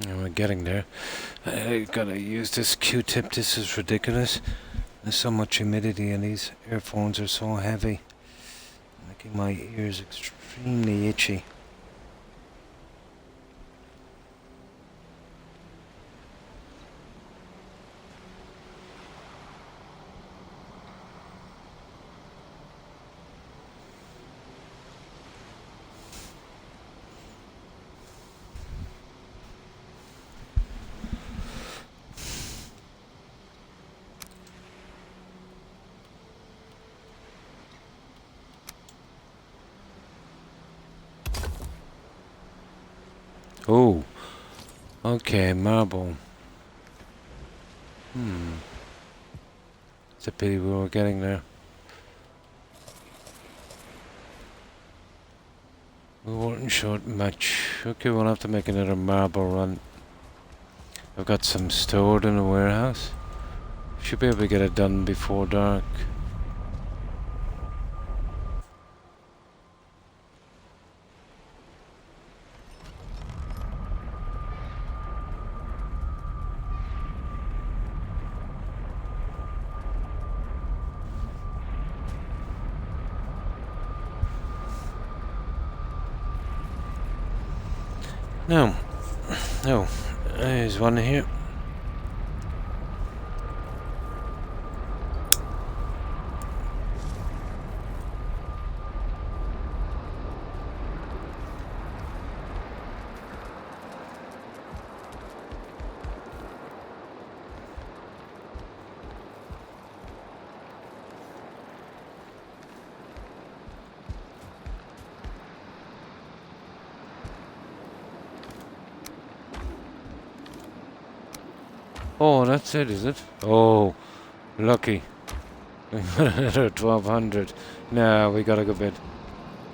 Yeah, we're getting there. I gotta use this Q-tip. This is ridiculous. There's so much humidity and these earphones are so heavy, making my ears extremely itchy. Oh, okay, marble. It's a pity we were getting there. We weren't short much. Okay, we'll have to make another marble run. I've got some stored in a warehouse. Should be able to get it done before dark. No. Oh, there's one here. Oh, that's it, is it? Oh, lucky. Another 1200. Nah, we gotta go bed.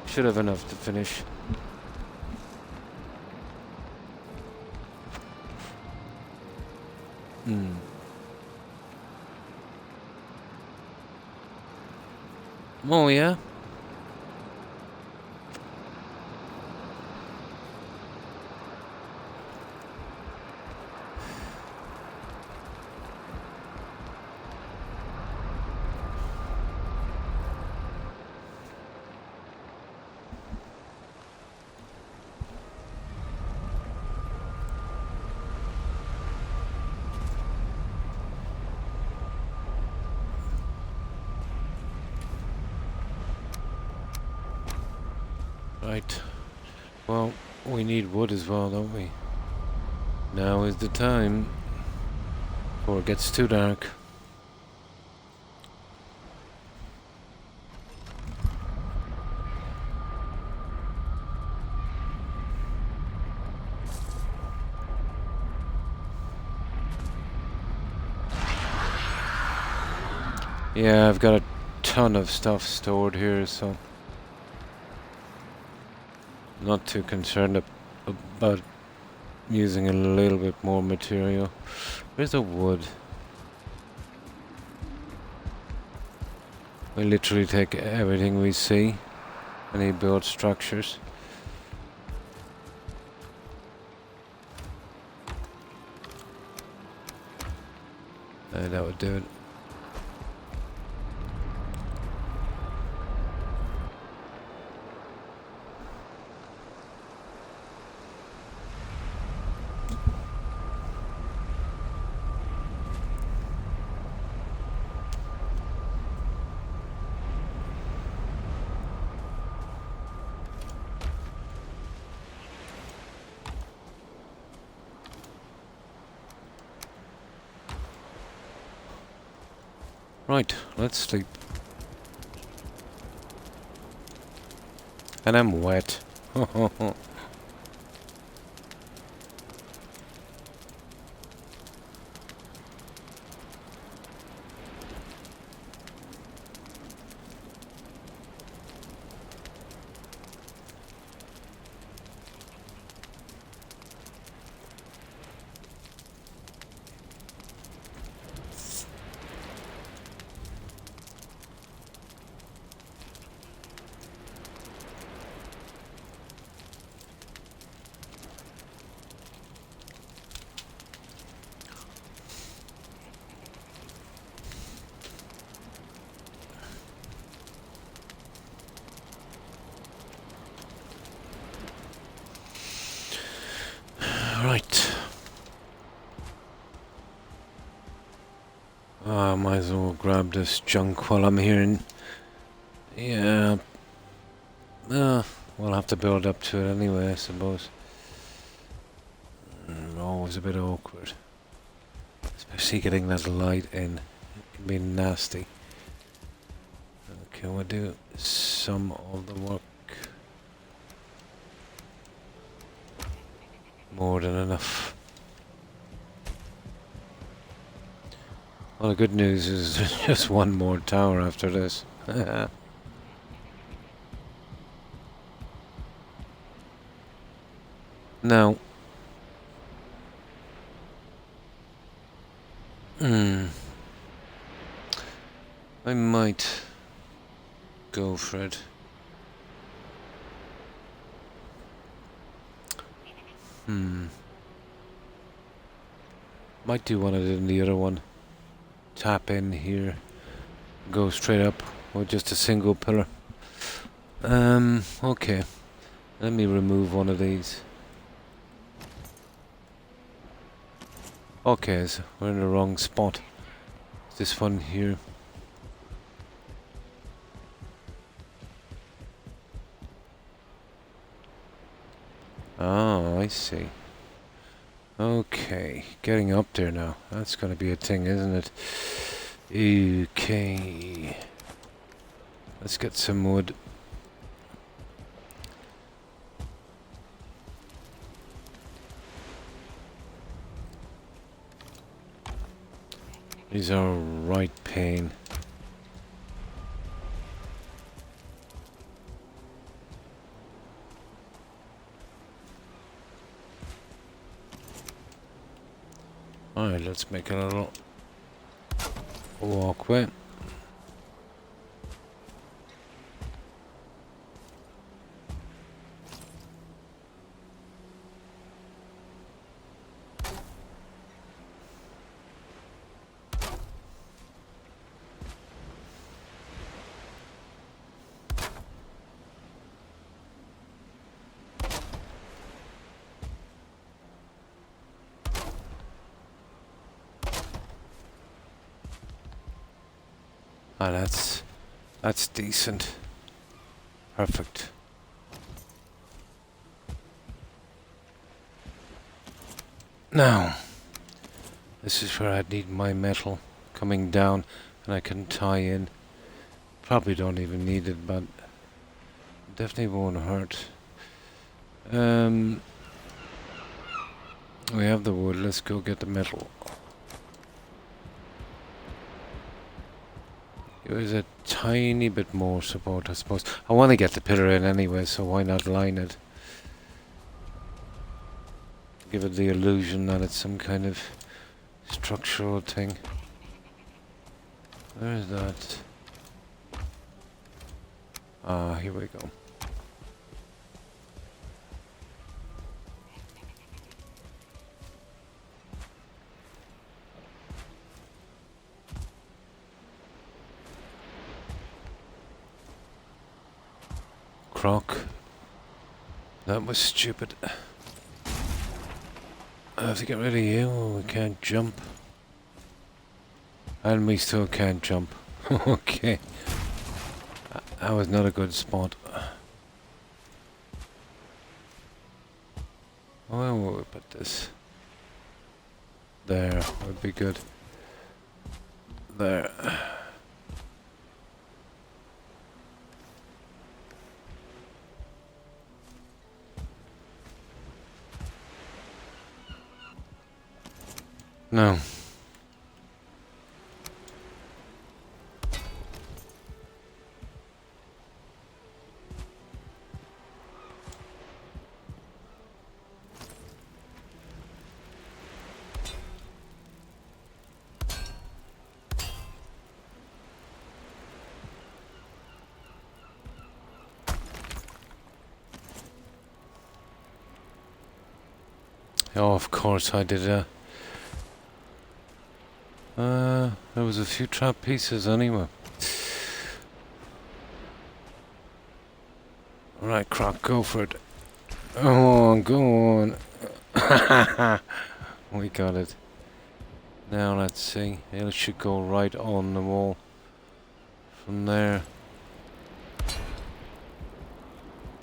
Should have enough to finish. Oh, yeah? Right. Well, we need wood as well, don't we? Now is the time before it gets too dark. Yeah, I've got a ton of stuff stored here, so not too concerned about using a little bit more material. Where's the wood? We literally take everything we see. Any build structures. That would do it. Right, let's sleep. And I'm wet. Right. Might as well grab this junk while I'm here. And yeah. We'll have to build up to it anyway, I suppose. Always a bit awkward. Especially getting that light in. It can be nasty. Okay, we'll do some of the work. More than enough. Well, the good news is there's just one more tower after this. Now, I might go for it. Might do one of it in the other one. Tap in here, go straight up with just a single pillar. Okay. Let me remove one of these. Okay, so we're in the wrong spot. This one here. Oh, I see. Okay, getting up there now. That's gonna be a thing, isn't it? Okay. Let's get some wood. These are right pain. Alright, let's make a little walkway. Ah, that's decent. Perfect. Now, this is where I'd need my metal coming down, and I can tie in. Probably don't even need it, but definitely won't hurt. We have the wood. Let's go get the metal. There's a tiny bit more support, I suppose. I want to get the pillar in anyway, so why not line it? Give it the illusion that it's some kind of structural thing. Where is that? Ah, here we go. Croc. That was stupid. I have to get rid of you. We can't jump. And we still can't jump. Okay. That was not a good spot. Where will we put this? There would be good. There. No. Oh, of course I did that. There was a few trap pieces anyway. Alright, Croc, go for it. Go on, go on. We got it. Now let's see. It should go right on the wall. From there.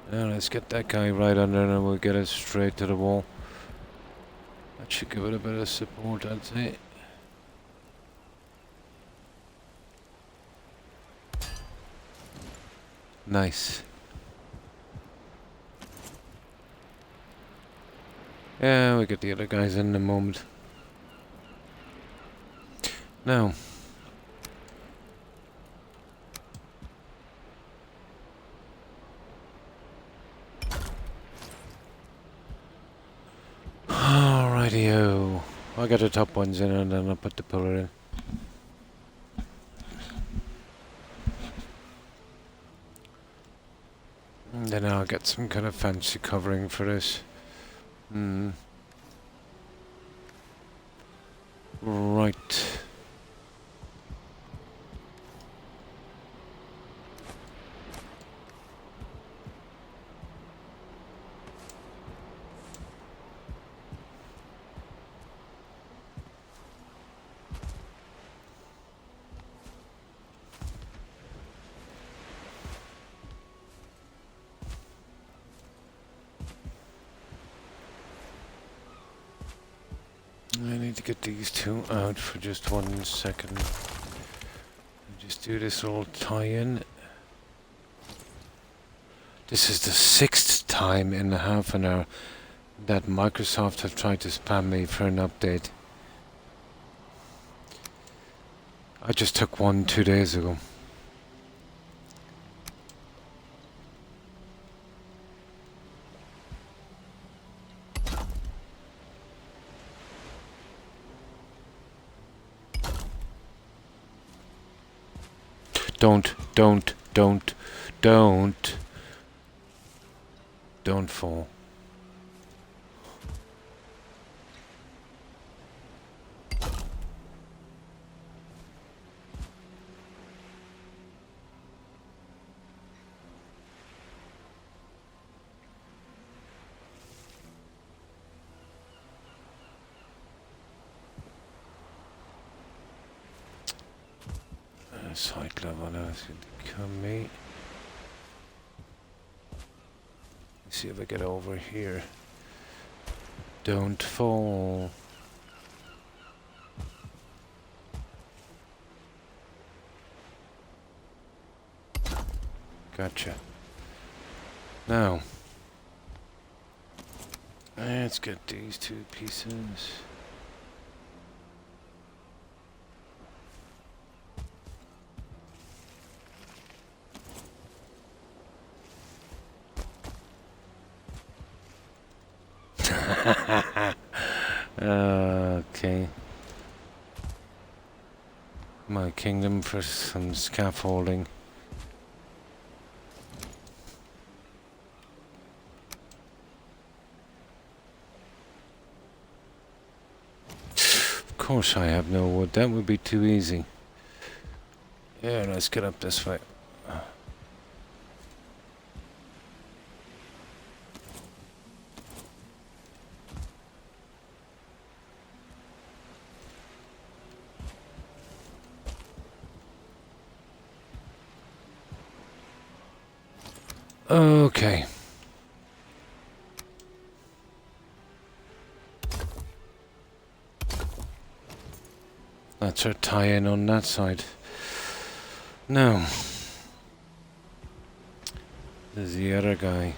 Now let's get that guy right under and we'll get it straight to the wall. That should give it a bit of support, I'd say. Nice. Yeah, we'll get the other guys in a moment. Now. Alrighty-o. I'll get the top ones in and then I'll put the pillar in. And then I'll get some kind of fancy covering for this. Right. I need to get these two out for just 1 second. Just do this little tie-in. This is the 6th time in a half an hour that Microsoft have tried to spam me for an update. I just took one 2 days ago. Don't fall. Side level now is going to come me. Let's see if I get over here. Don't fall. Gotcha. Now, let's get these 2 pieces. Okay. My kingdom for some scaffolding. Of course I have no wood. That would be too easy. Yeah, let's get up this way. Okay. That's our tie-in on that side. Now, there's the other guy.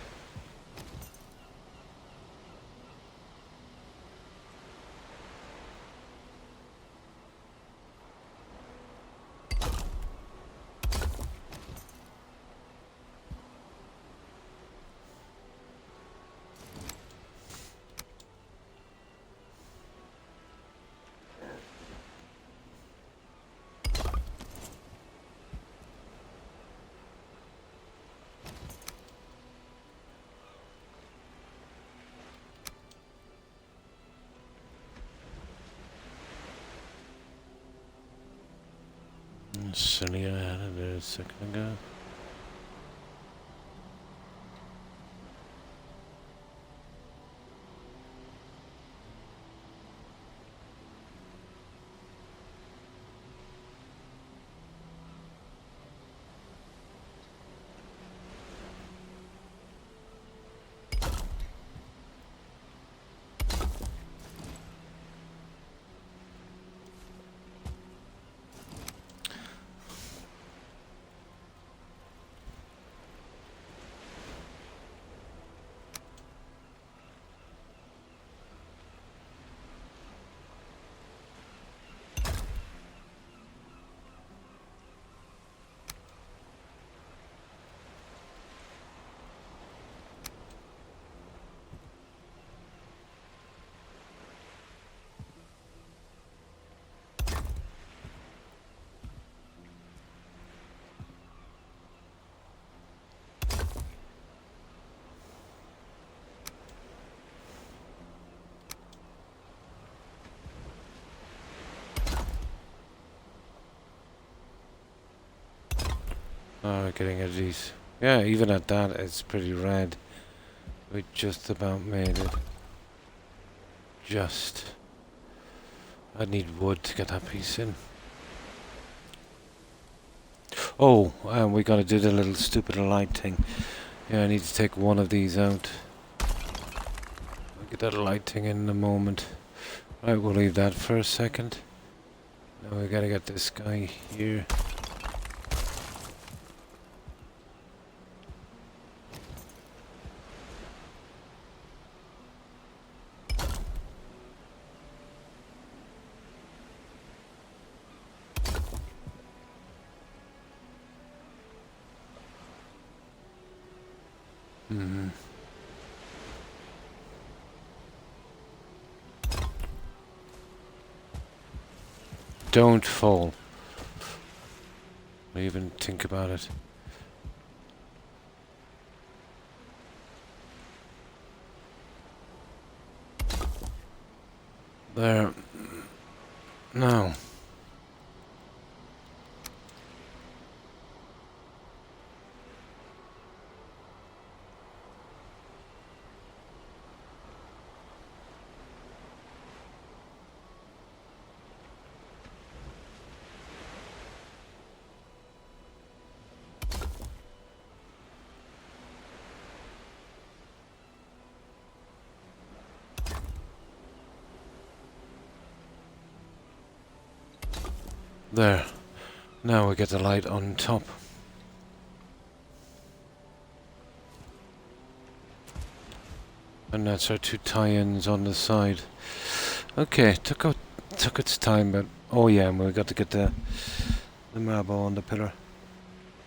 Silly, I had it there a second ago. Oh, getting at these. Yeah, even at that, it's pretty red. We just about made it. Just. I need wood to get that piece in. Oh, we gotta do the little stupid light thing. Yeah, I need to take one of these out. I'll get that light thing in a moment. Right, we'll leave that for a second. Now we gotta get this guy here. Don't fall. Or even think about it. There. No. There. Now we get the light on top. And that's our two tie-ins on the side. Okay, took its time, but oh yeah, and we got to get the marble on the pillar.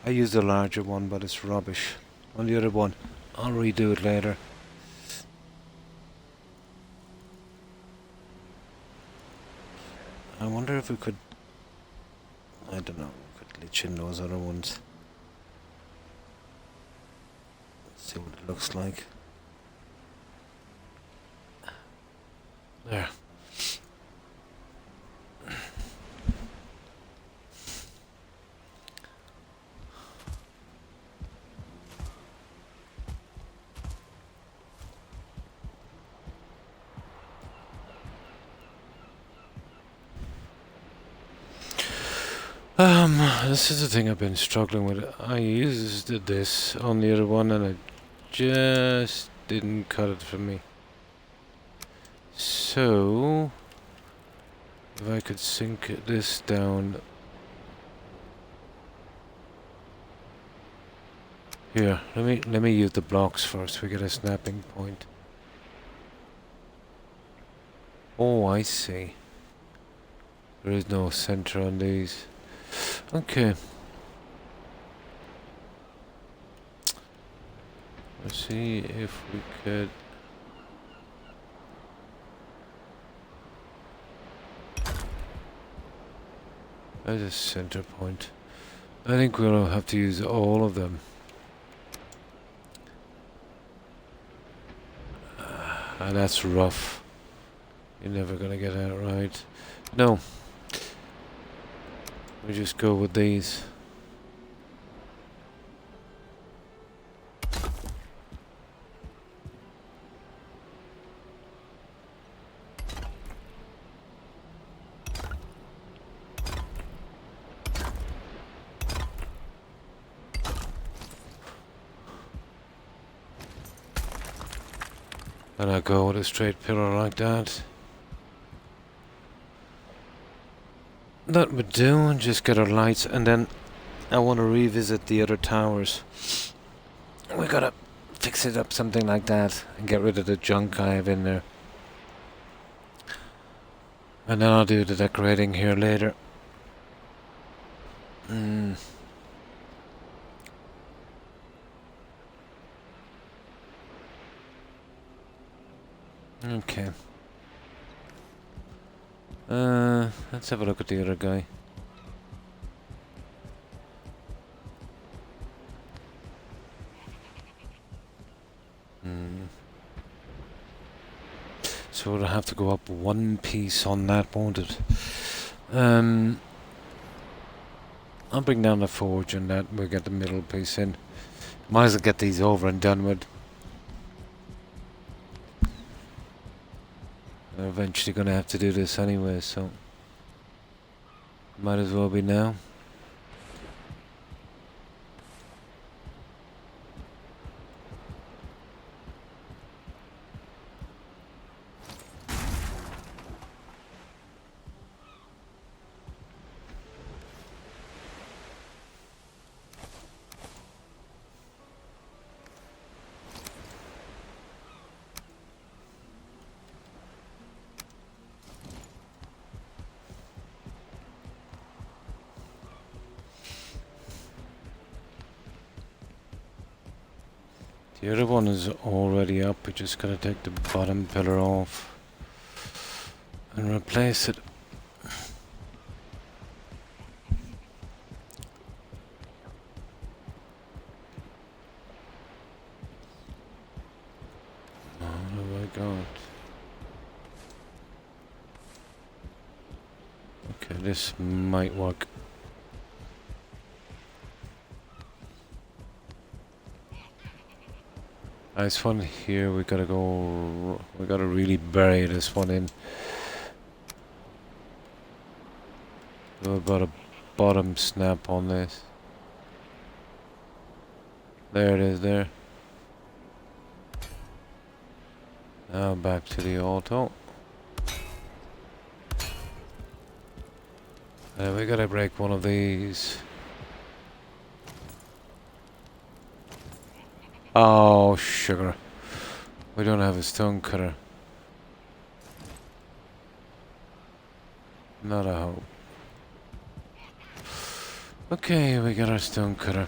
I used the larger one, but it's rubbish. On the other one, I'll redo it later. I wonder if we could. I don't know. We could glitch in those other ones. Let's see what it looks like. There. This is the thing I've been struggling with. I used this on the other one and it just didn't cut it for me. So, if I could sink this down here, let me use the blocks first. We get a snapping point. Oh, I see. There is no center on these. Okay. Let's see if we could. There's a center point. I think we'll have to use all of them. And that's rough. You're never gonna get that right. No. We just go with these. And I go with a straight pillar like that. That would do, and just get our lights, and then I want to revisit the other towers. We gotta fix it up something like that and get rid of the junk I have in there. And then I'll do the decorating here later. Okay. Let's have a look at the other guy. So it'll have to go up one piece on that, won't it? I'll bring down the forge and that we'll get the middle piece in. Might as well get these over and done with. We're eventually going to have to do this anyway, so might as well be now. The other one is already up, we just gotta take the bottom pillar off and replace it. What have I got? Okay, this might work. This one here, we gotta really bury this one in. Do about a bottom snap on this. There it is there. Now back to the auto. We gotta break one of these. Oh, sugar. We don't have a stone cutter. Not a hope. Okay, we got our stone cutter.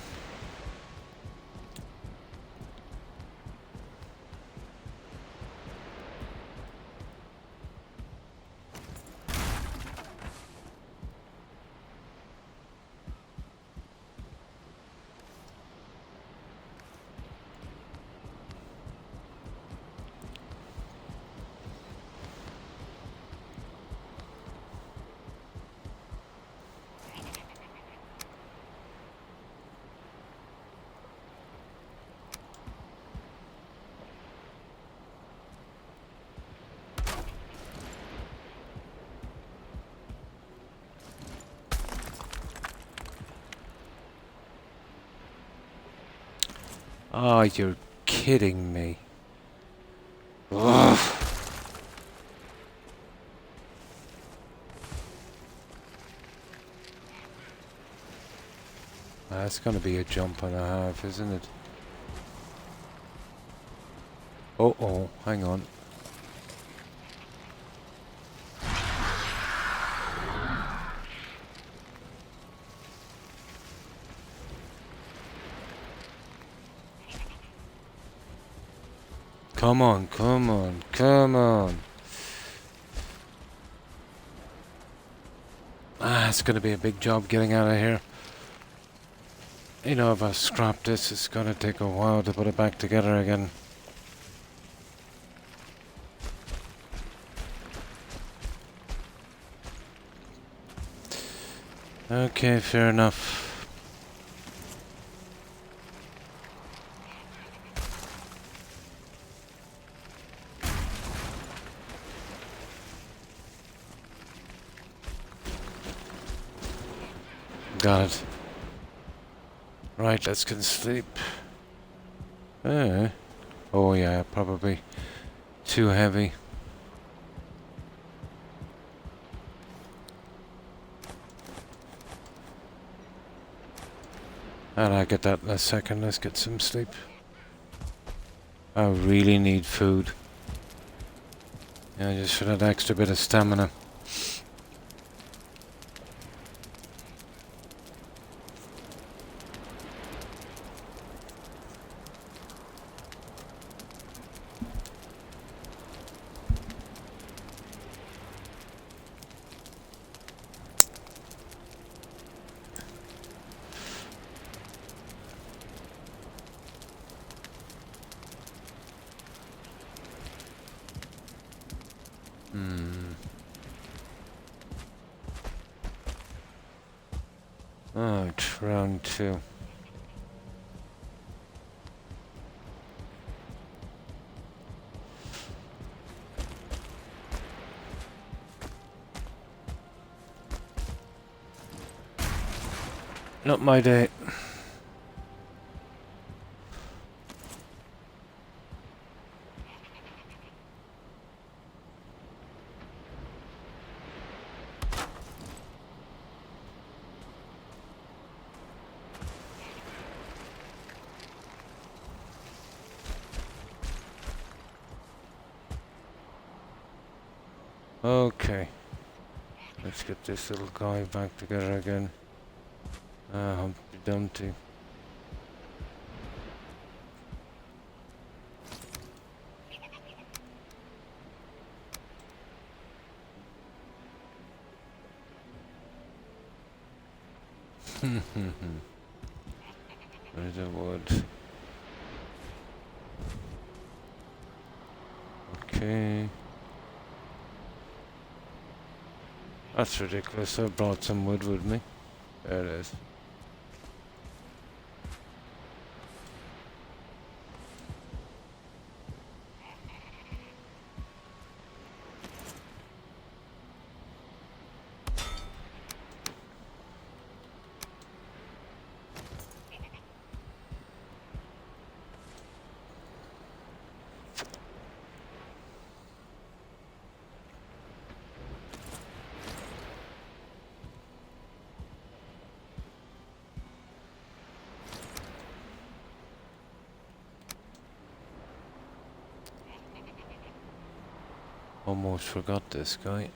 Oh, you're kidding me. Ugh. That's gonna be a jump and a half, isn't it? Oh, hang on. Come on, come on, come on. It's gonna be a big job getting out of here. You know, if I scrap this, it's gonna take a while to put it back together again. Okay, fair enough. Got it. Right, let's get sleep. Oh yeah, probably too heavy. And I get that in a second. Let's get some sleep. I really need food. Yeah, just for that extra bit of stamina. Alright, round 2. Not my day. Okay. Let's get this little guy back together again. Humpty Dumpty. Where's the wood? Okay. That's ridiculous. I brought some wood with me. There it is. Almost forgot this guy.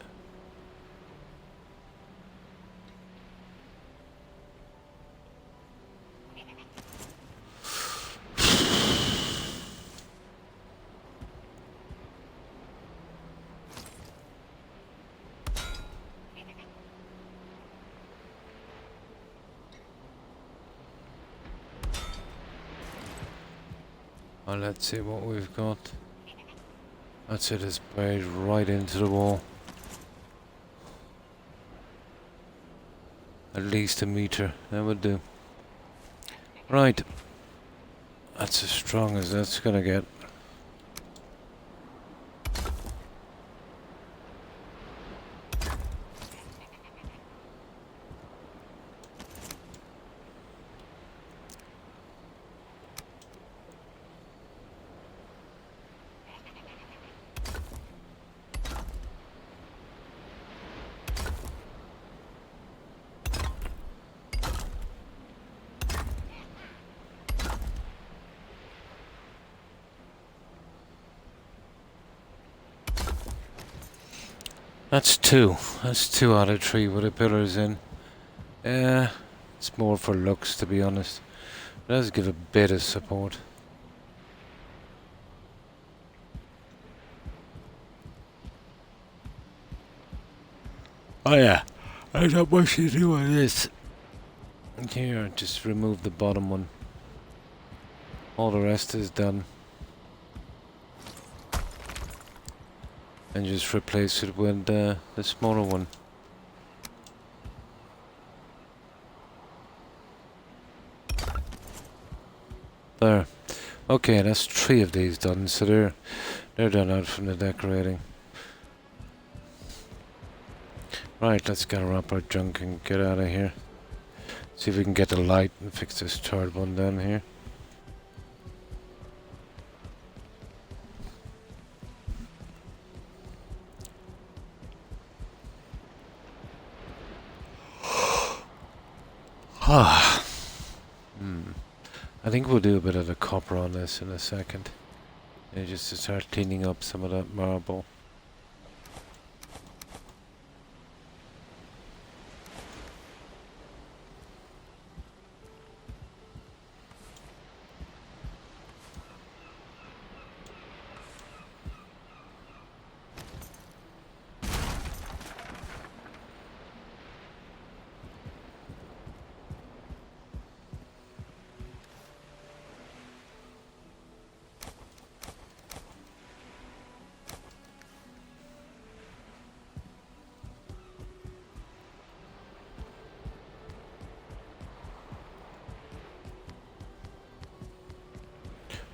Well, let's see what we've got. That's it, it's buried right into the wall. At least a meter, that would do. Right. That's as strong as that's gonna get. That's two. That's 2 out of 3 with the pillars in. It's more for looks, to be honest. It does give a bit of support. Oh yeah, there's not much to do on this. Here, just remove the bottom one. All the rest is done. And just replace it with the smaller one. There. Okay, that's 3 of these done, so they're done out from the decorating. Right, let's gather up our junk and get out of here. See if we can get the light and fix this 3rd one down here. I think we'll do a bit of the copper on this in a second. Just to start cleaning up some of that marble.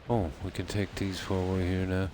Oh, we can take these while we're here now.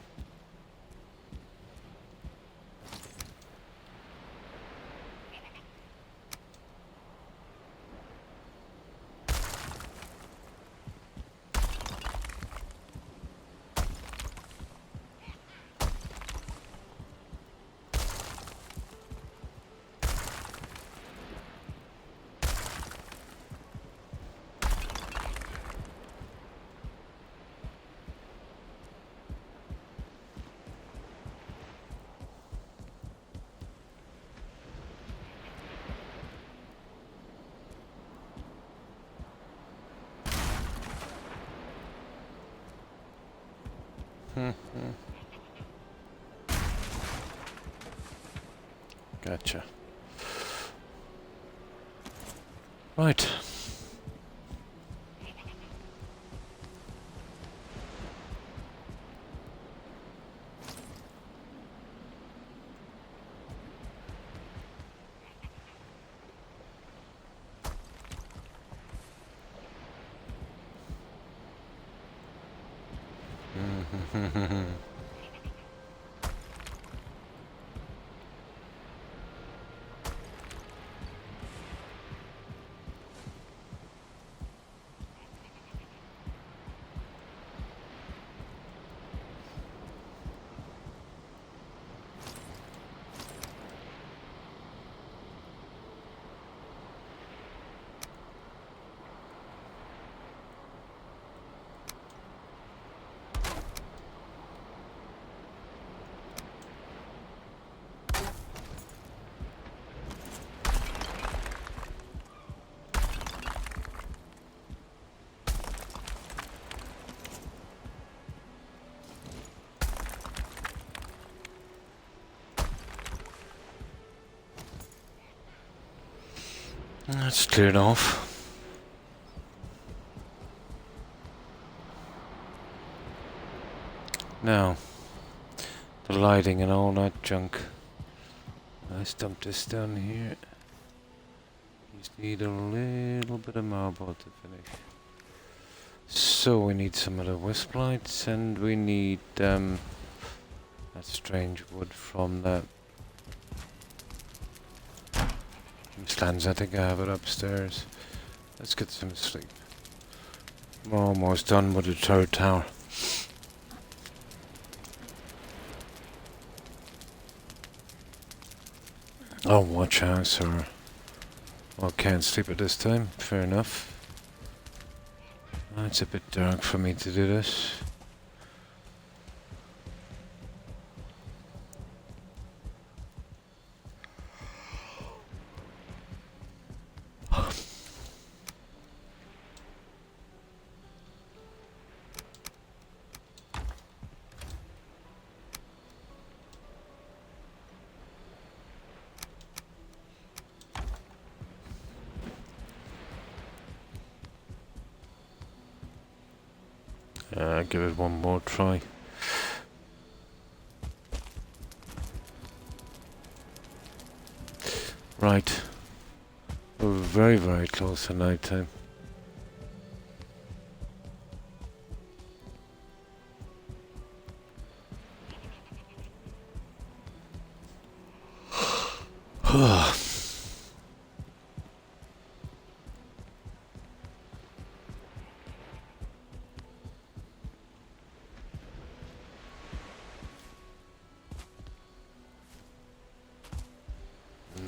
Gotcha. Right. That's cleared off. Now, the lighting and all that junk. Let's dump this down here. Just need a little bit of marble to finish. So we need some of the wisp lights, and we need that strange wood from the stands. I think I have it upstairs. Let's get some sleep. We're almost done with the third tower. Oh, watch house or... Well, can't sleep at this time. Fair enough. It's a bit dark for me to do this. Give it one more try. Right. We're very, very close to night time.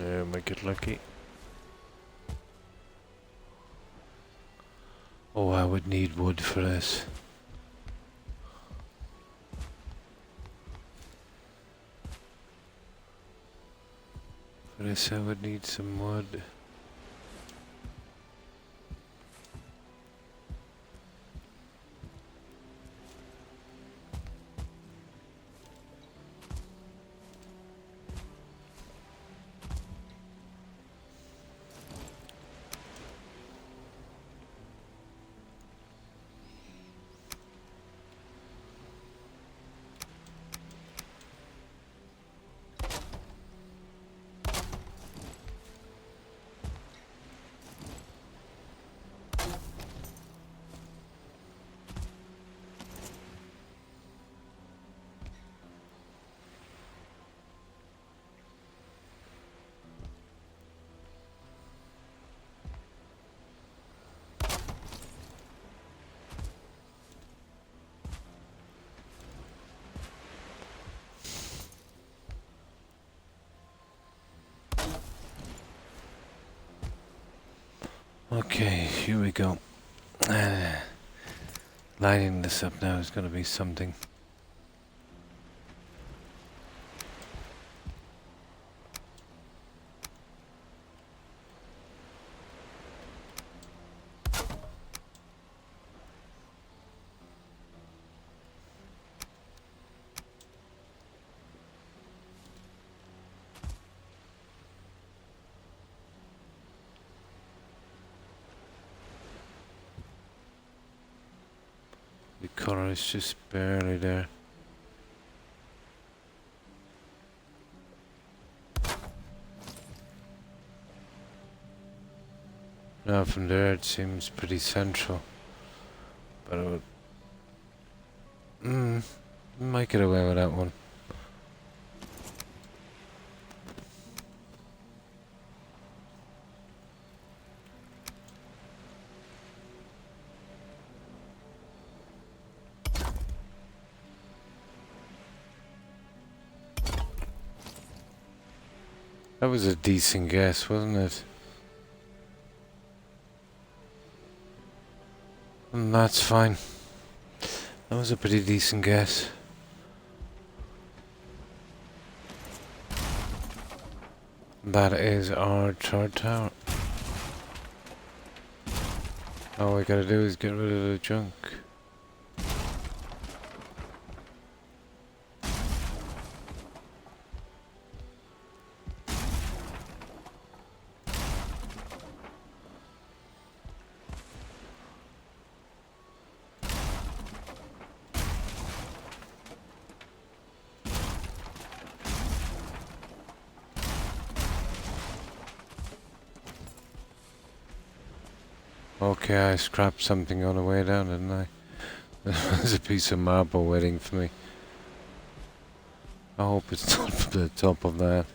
No, might get lucky. Oh, I would need wood for this. For this I would need some wood. Okay, here we go. Lining this up now is going to be something. The color is just barely there. Now from there it seems pretty central. But it would... might get away with that one. That was a decent guess, wasn't it? And that's fine. That was a pretty decent guess. That is our third tower. All we gotta do is get rid of the junk. Okay, I scrapped something on the way down, didn't I? There's a piece of marble waiting for me. I hope it's not the top of that.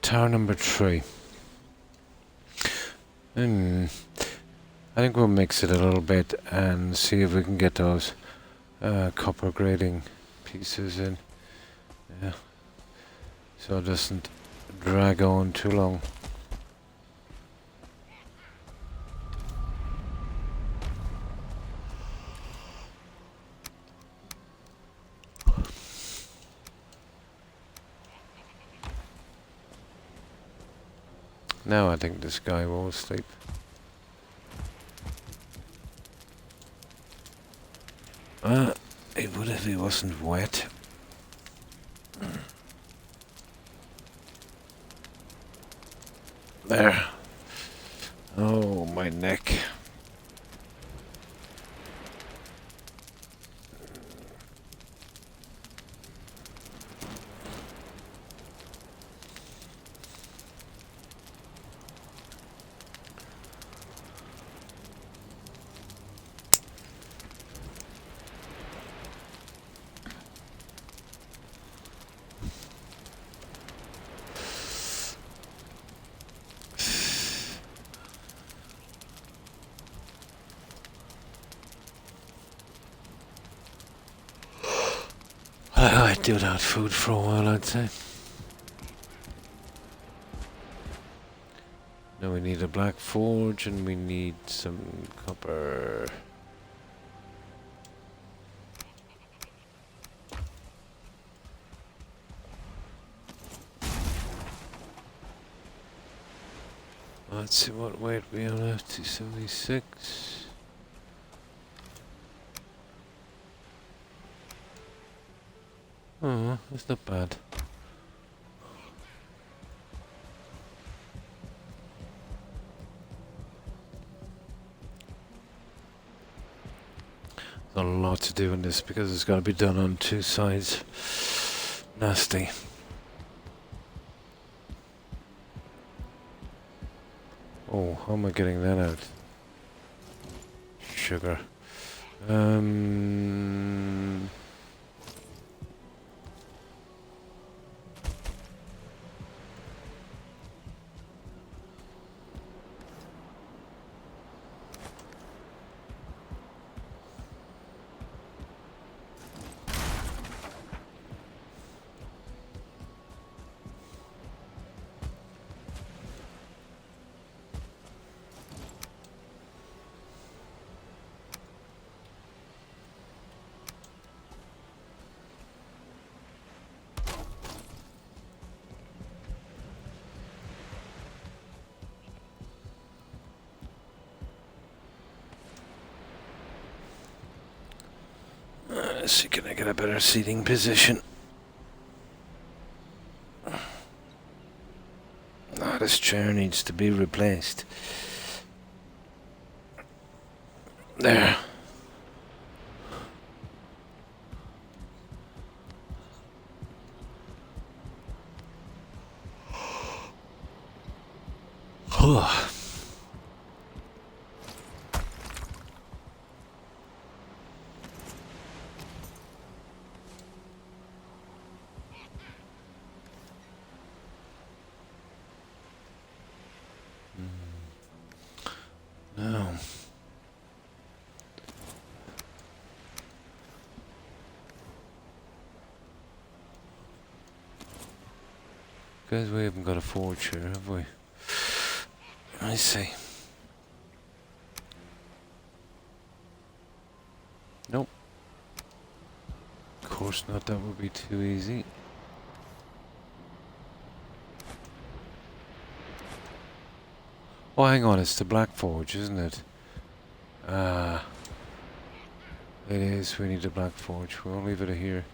Tower number 3. I think we'll mix it a little bit and see if we can get those copper grading pieces in. Yeah. So it doesn't drag on too long. Now I think this guy will sleep. It would if he wasn't wet. There. Oh, my neck. I'd do without food for a while, I'd say. Now we need a black forge and we need some copper. Let's see what weight we are at. 276. Oh, that's not bad. There's a lot to do in this because it's got to be done on 2 sides. Nasty. Oh, how am I getting that out? Sugar. Let's see, can I get a better seating position? Ah, this chair needs to be replaced. There. Oh. No. Guys, we haven't got a forge here, have we? Let me see. Nope. Of course not, that would be too easy. Oh, hang on, it's the Black Forge, isn't it? Ah. It is, we need a Black Forge. We'll leave it here.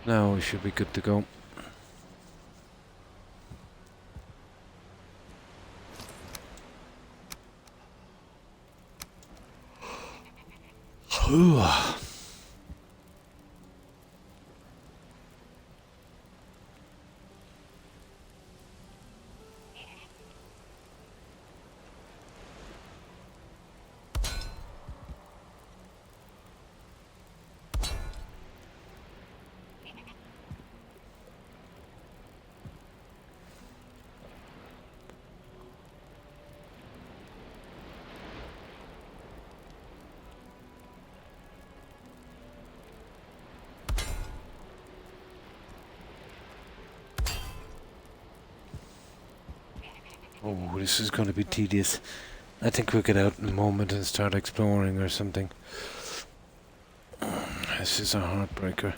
Now we should be good to go. Ooh. Oh, this is going to be tedious. I think we'll get out in a moment and start exploring or something. This is a heartbreaker.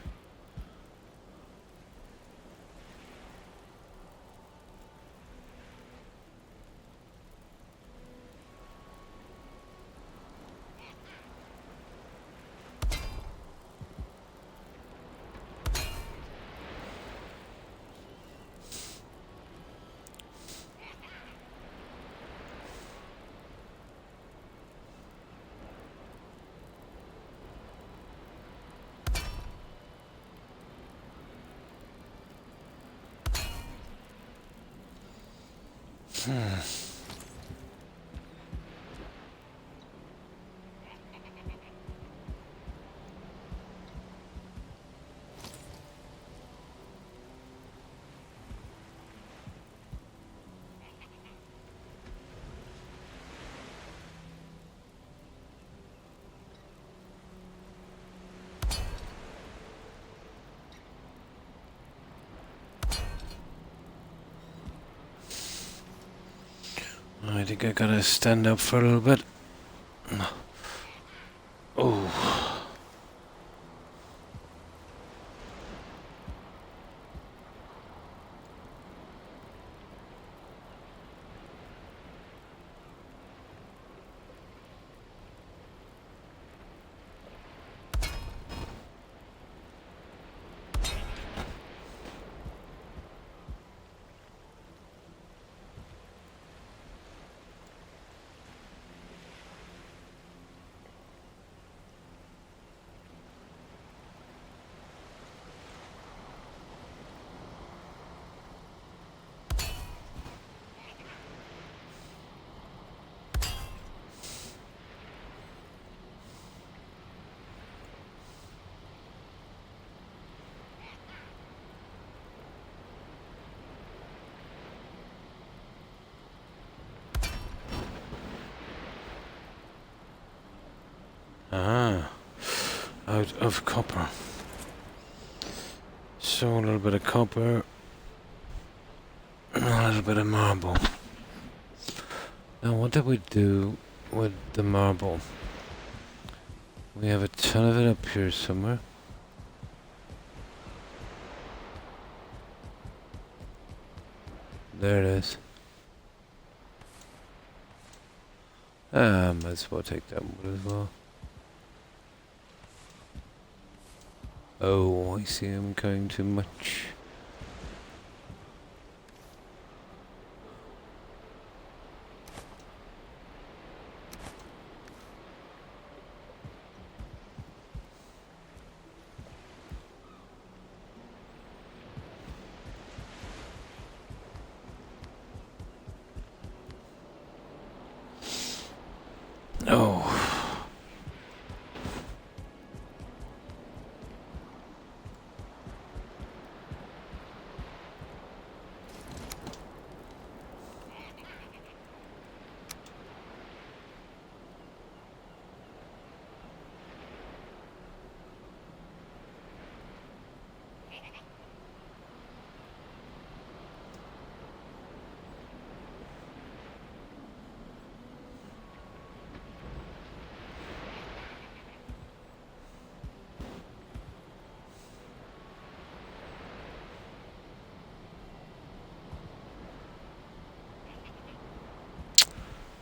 I think I gotta stand up for a little bit. Oh. Ah, out of copper. So a little bit of copper, and a little bit of marble. Now what did we do with the marble? We have a ton of it up here somewhere. There it is. Might as well take that one as well. Oh, I see I'm going too much. Oh.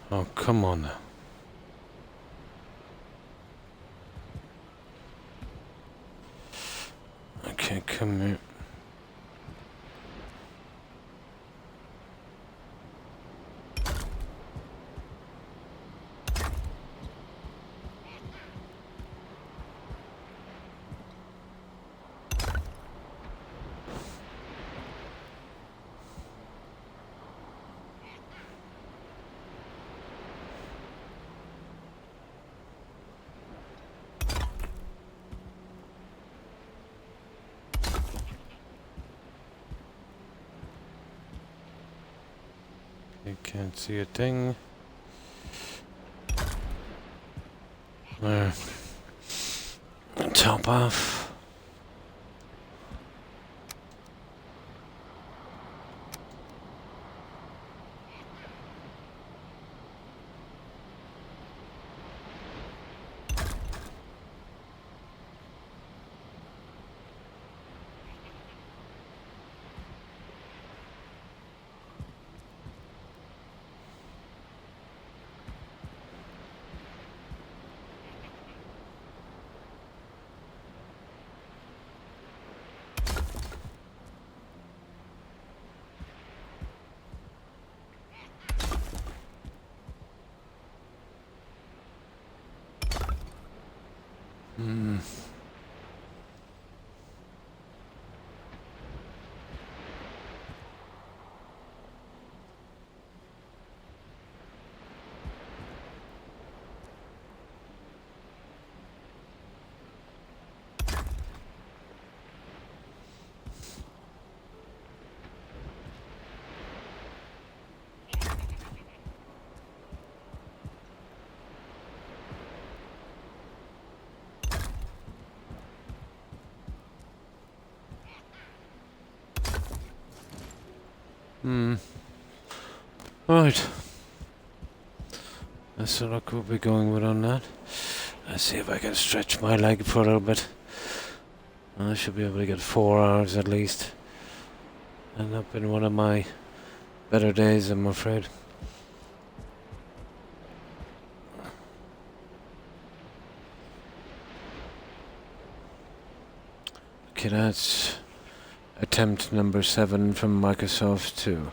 Oh, come on now. Okay, come here. You can't see a thing. There. Top off. Hmm. Hmm. Right. That's the look we'll be going with on that. Let's see if I can stretch my leg for a little bit. I should be able to get 4 hours at least. End up in one of my better days, I'm afraid. Okay, that's attempt number 7 from Microsoft to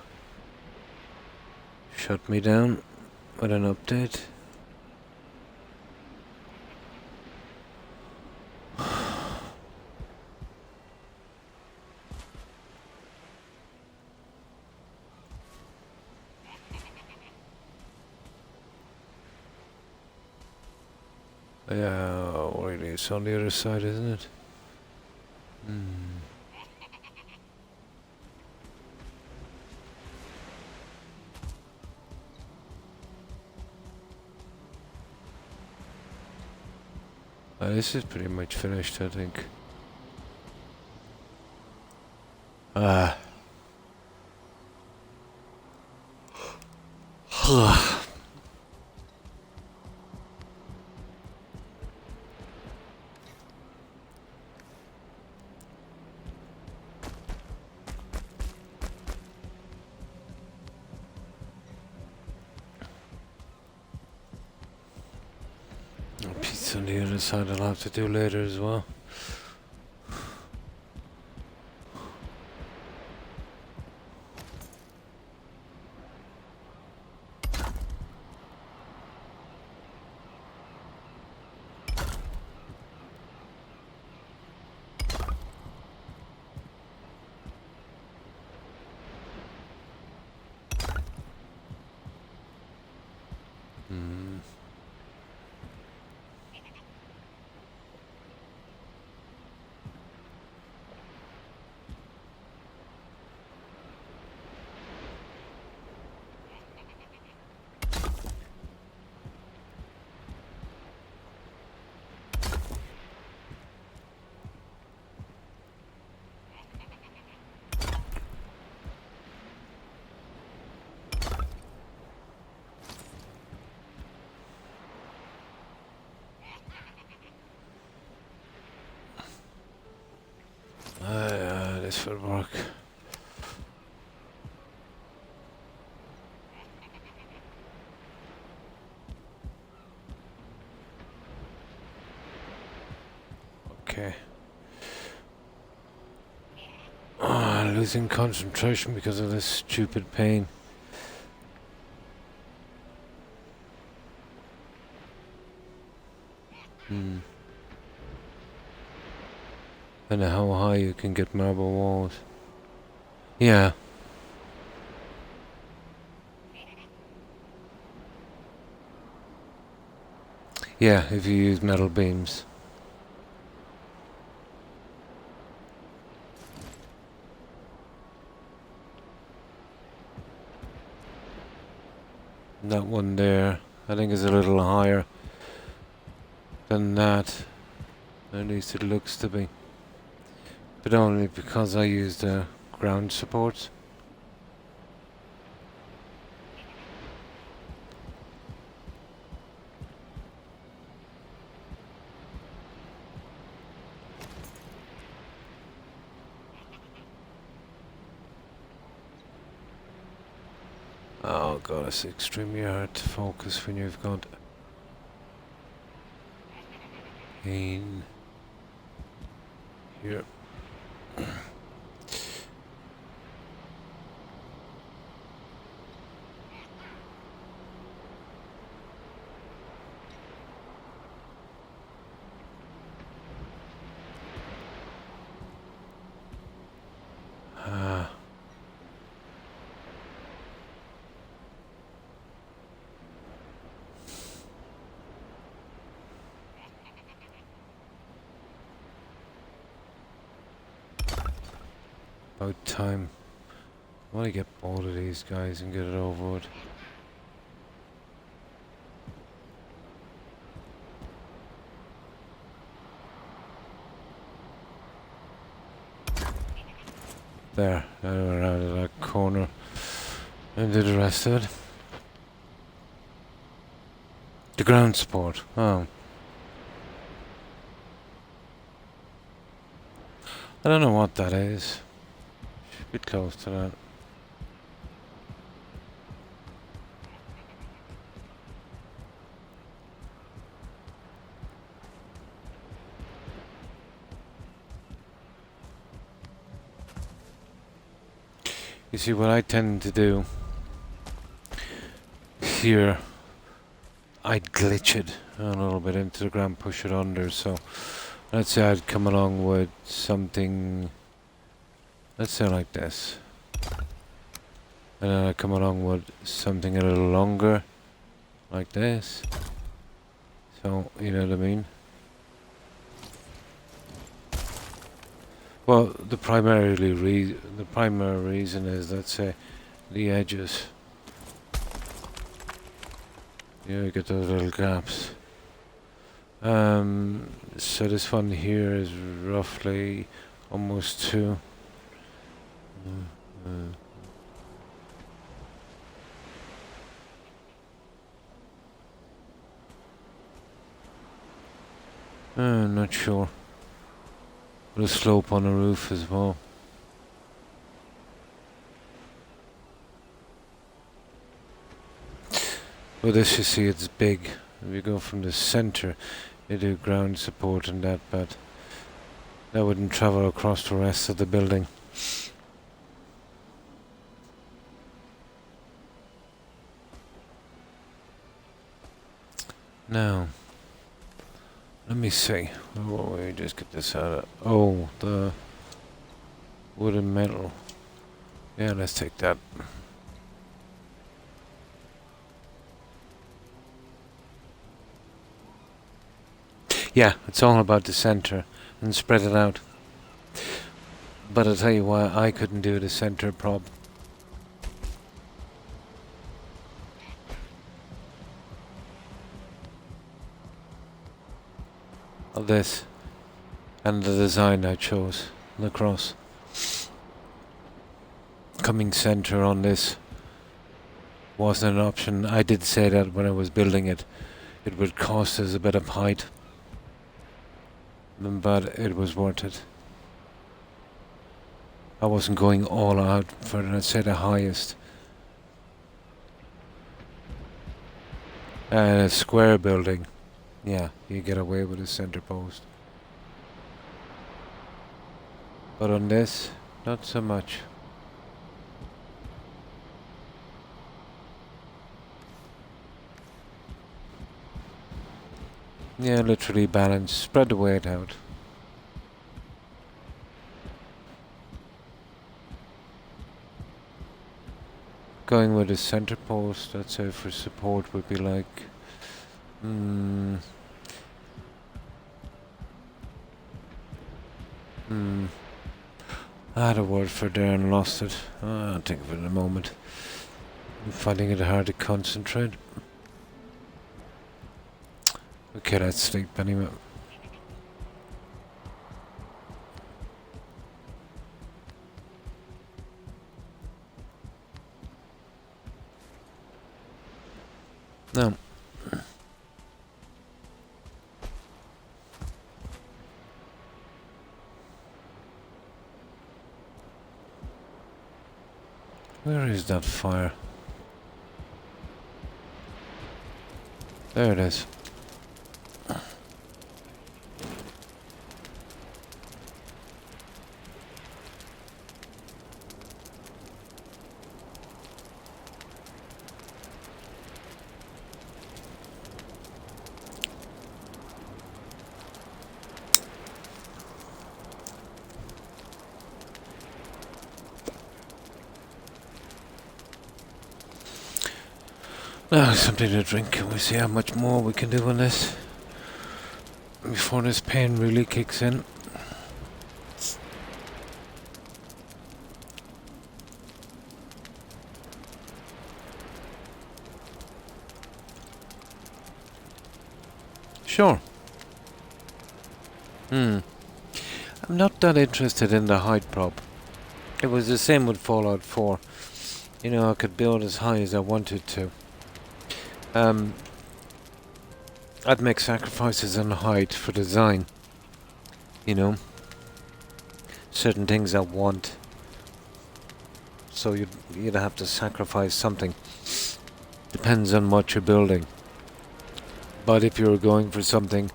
shut me down with an update. Yeah, really, it's on the other side, isn't it? This is pretty much finished, I think. Ah. bits on the other side I'll have to do later as well. This will work. Okay. Losing concentration because of this stupid pain. I don't know how high you can get marble walls. Yeah. Yeah, if you use metal beams. That one there, I think is a little higher than that. At least it looks to be. But only because I used the ground supports. Oh god, it's extremely hard to focus when you've got pain here. About time. I want to get bored of these guys and get it over with. There, now we're out of that corner and do the rest of it. The ground support. Oh. I don't know what that is. Should be close to that. You see, what I tend to do here, I'd glitch it a little bit into the ground, push it under. So let's say I'd come along with something, let's say like this, and then I'd come along with something a little longer, like this. So, you know what I mean? Well, the primary reason is, let's say, the edges. You get those little gaps. So this one here is roughly almost 2. I'm not sure. With a slope on the roof as well. Well, this, you see, it's big. If you go from the center, They do ground support and that, but that wouldn't travel across the rest of the building. Now, let me see. Oh, we just get this out of... Oh, the wood and metal. Yeah, let's take that. Yeah, it's all about the center and spread it out. But I'll tell you why I couldn't do the center prop. Of this and the design I chose, the cross. Coming center on this wasn't an option. I did say that when I was building it. It would cost us a bit of height, but it was worth it. I wasn't going all out for, let's say, the highest. And a square building, yeah, you get away with a center post. But on this, not so much. Yeah, literally balance, spread the weight out. Going with a center post, let's say for support would be like... I had a word for there and lost it. I'll think of it in a moment. I'm finding it hard to concentrate. Okay, let's sleep anyway. No. Where is that fire? There it is. Now something to drink and we see how much more we can do on this before this pain really kicks in. Sure. I'm not that interested in the height prop. It was the same with Fallout 4. You know, I could build as high as I wanted to. I'd make sacrifices on height for design. You know, certain things I want. So you'd have to sacrifice something. Depends on what you're building. But if you're going for something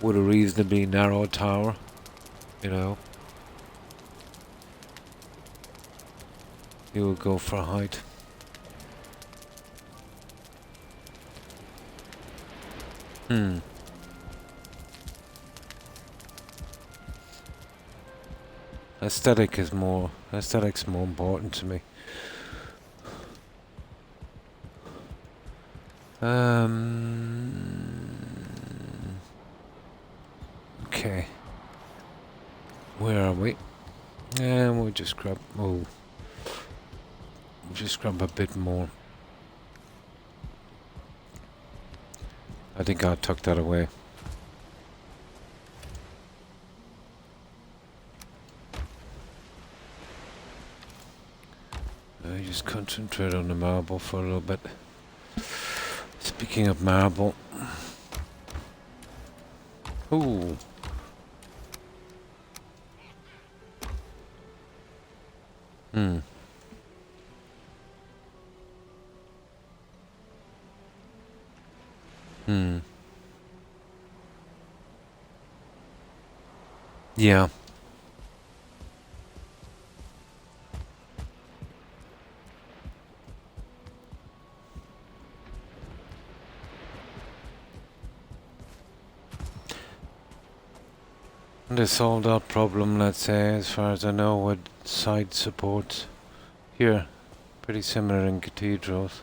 with a reasonably narrow tower, you know, you would go for height. Aesthetics more important to me. Okay. Where are we? And we'll just grab a bit more. I think I'll tuck that away. I just concentrate on the marble for a little bit. Speaking of marble. Ooh. Yeah. They solved that problem, let's say, as far as I know, with side support here. Pretty similar in cathedrals.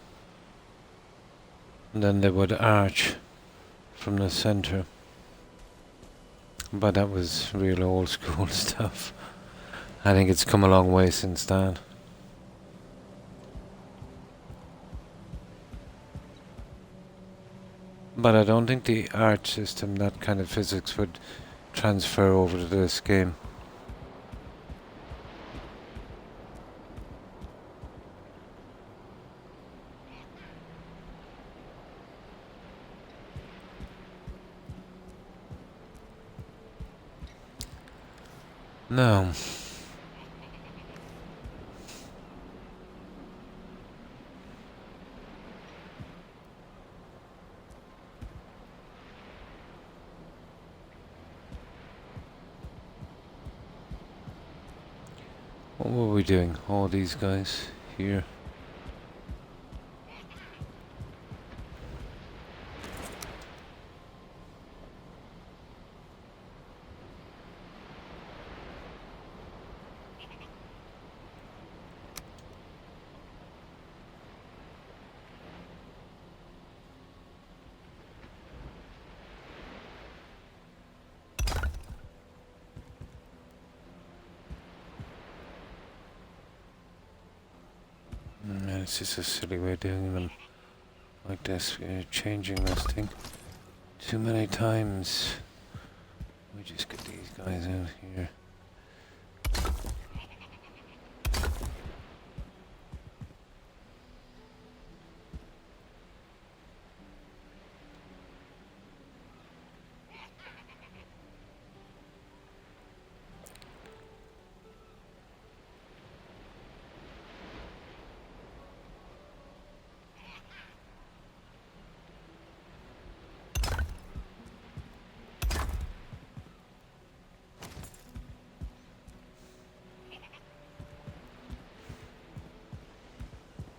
And then they would arch from the centre. But that was real old school stuff. I think it's come a long way since that. But I don't think the arch system, that kind of physics, would transfer over to this game. No. What were we doing? All these guys here. It's just a silly way of doing them like this. We're changing this thing too many times. We just get these guys out here.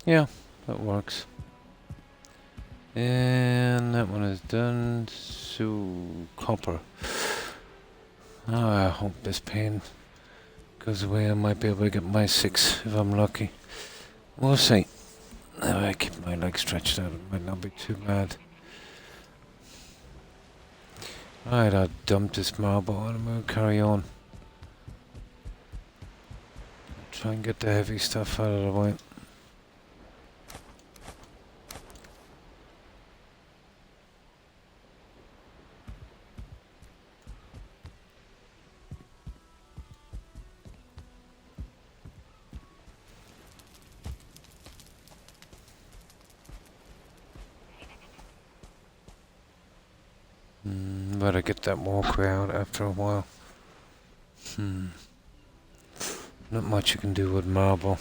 Yeah, that works. And that one is done. So, copper. Oh, I hope this pain goes away. I might be able to get my 6 if I'm lucky. We'll see. If I keep my legs stretched out, it might not be too bad. Right, I'll dump this marble and we'll carry on. Try and get the heavy stuff out of the way. Better get that walkway out after a while. Not much you can do with marble.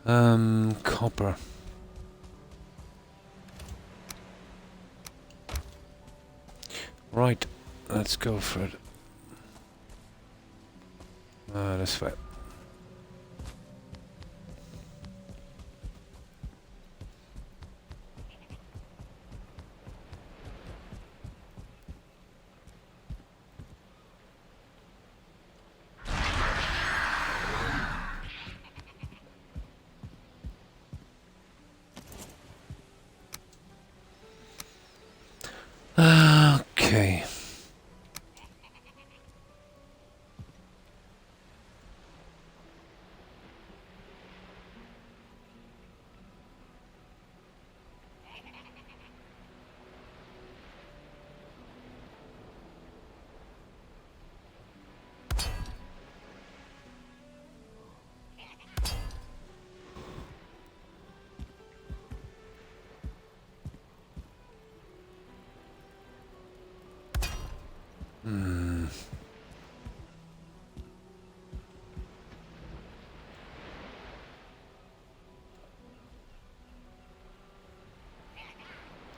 Copper. Right, let's go for it. This way. Okay.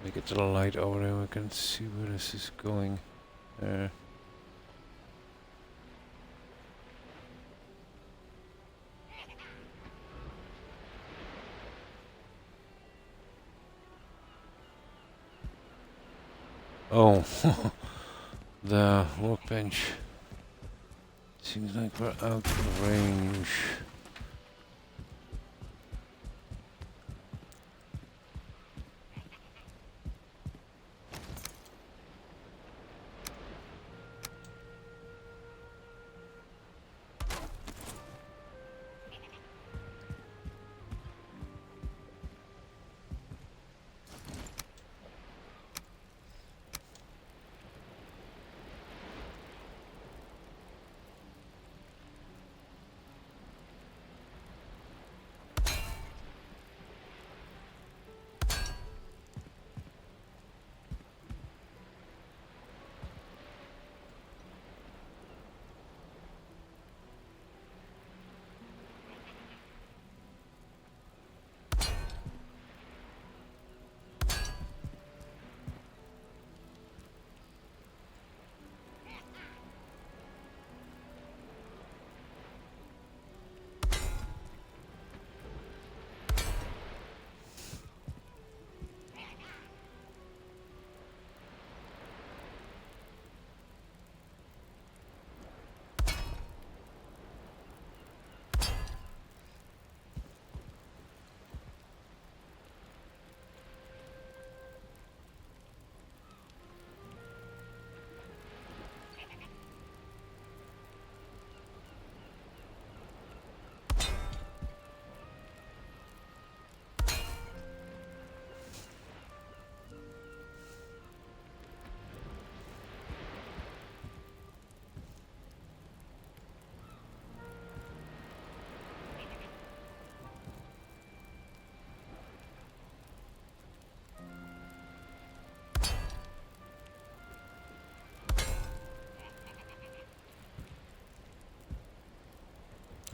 Let me get to the light over there, we can see where this is going. There. Oh, the workbench. Seems like we're out of range.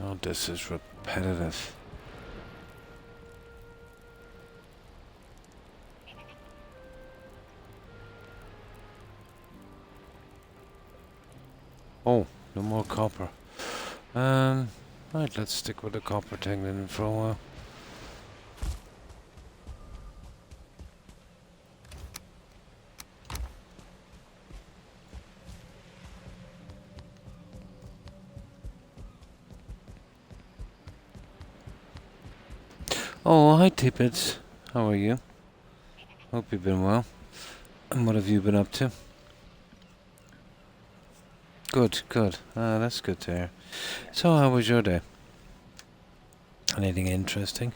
Oh, this is repetitive. Oh, no more copper. Right, let's stick with the copper thing then for a while. Oh, hi Tippets. How are you? Hope you've been well. And what have you been up to? Good, good. That's good to hear. So, how was your day? Anything interesting?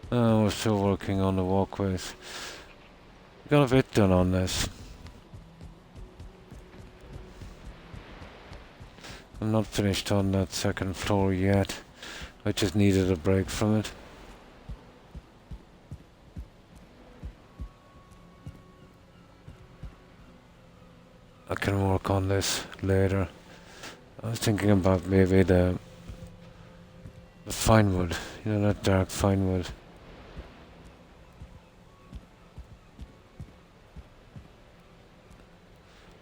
We're still working on the walkways. Got a bit done on this. I'm not finished on that second floor yet. I just needed a break from it. I can work on this later. I was thinking about maybe the fine wood, you know, that dark fine wood.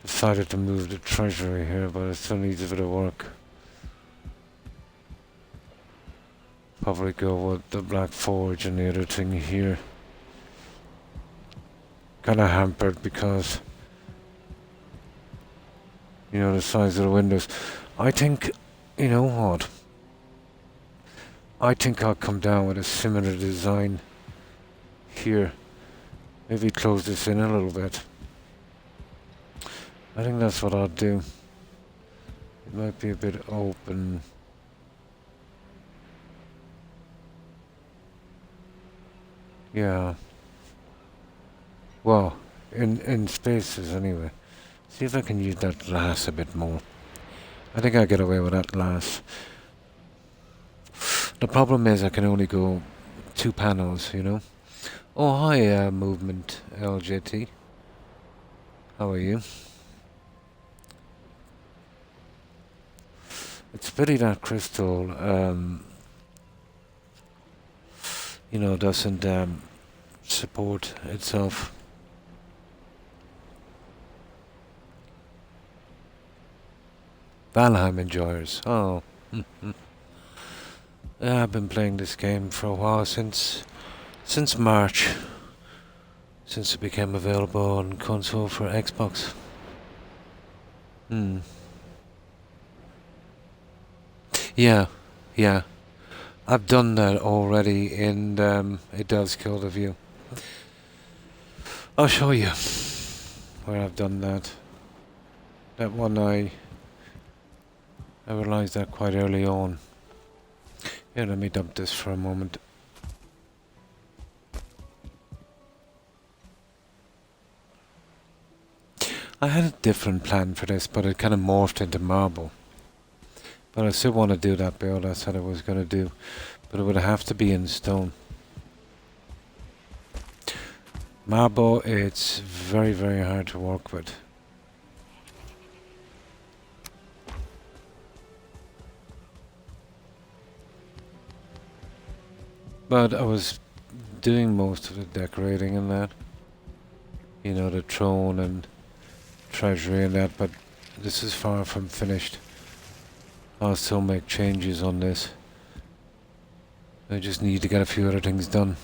Decided to move the treasury here, but it still needs a bit of work. Probably go with the black forge and the other thing here. Kinda hampered because, you know, the size of the windows. I think, you know what? I think I'll come down with a similar design here. Maybe close this in a little bit. I think that's what I'll do. It might be a bit open. Yeah. Well, in spaces anyway. See if I can use that glass a bit more. I think I'll get away with that glass. The problem is I can only go 2 panels, you know. Oh, hi, Movement LJT. How are you? It's a pity that crystal, you know, doesn't support itself. Valheim enjoyers. Oh. Yeah, I've been playing this game for a while, since March. Since it became available on console for Xbox. Yeah, yeah. I've done that already, and it does kill the view. I'll show you where I've done that. That one I realised that quite early on. Here, let me dump this for a moment. I had a different plan for this, but it kind of morphed into marble. But I still want to do that build I said I was going to do. But it would have to be in stone. Marble, it's very, very hard to work with. But I was doing most of the decorating in that. You know, the throne and treasury and that, but this is far from finished. I'll still make changes on this. I just need to get a few other things done.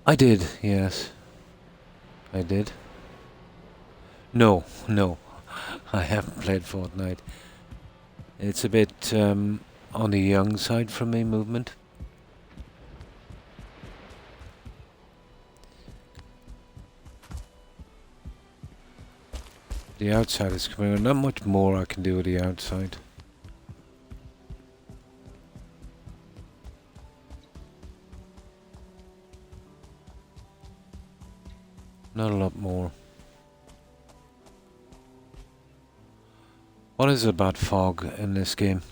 I did, yes. I did. No. I haven't played Fortnite. It's a bit on the young side for me, movement. The outside is coming. Not much more I can do with the outside. Not a lot more. What is it about fog in this game?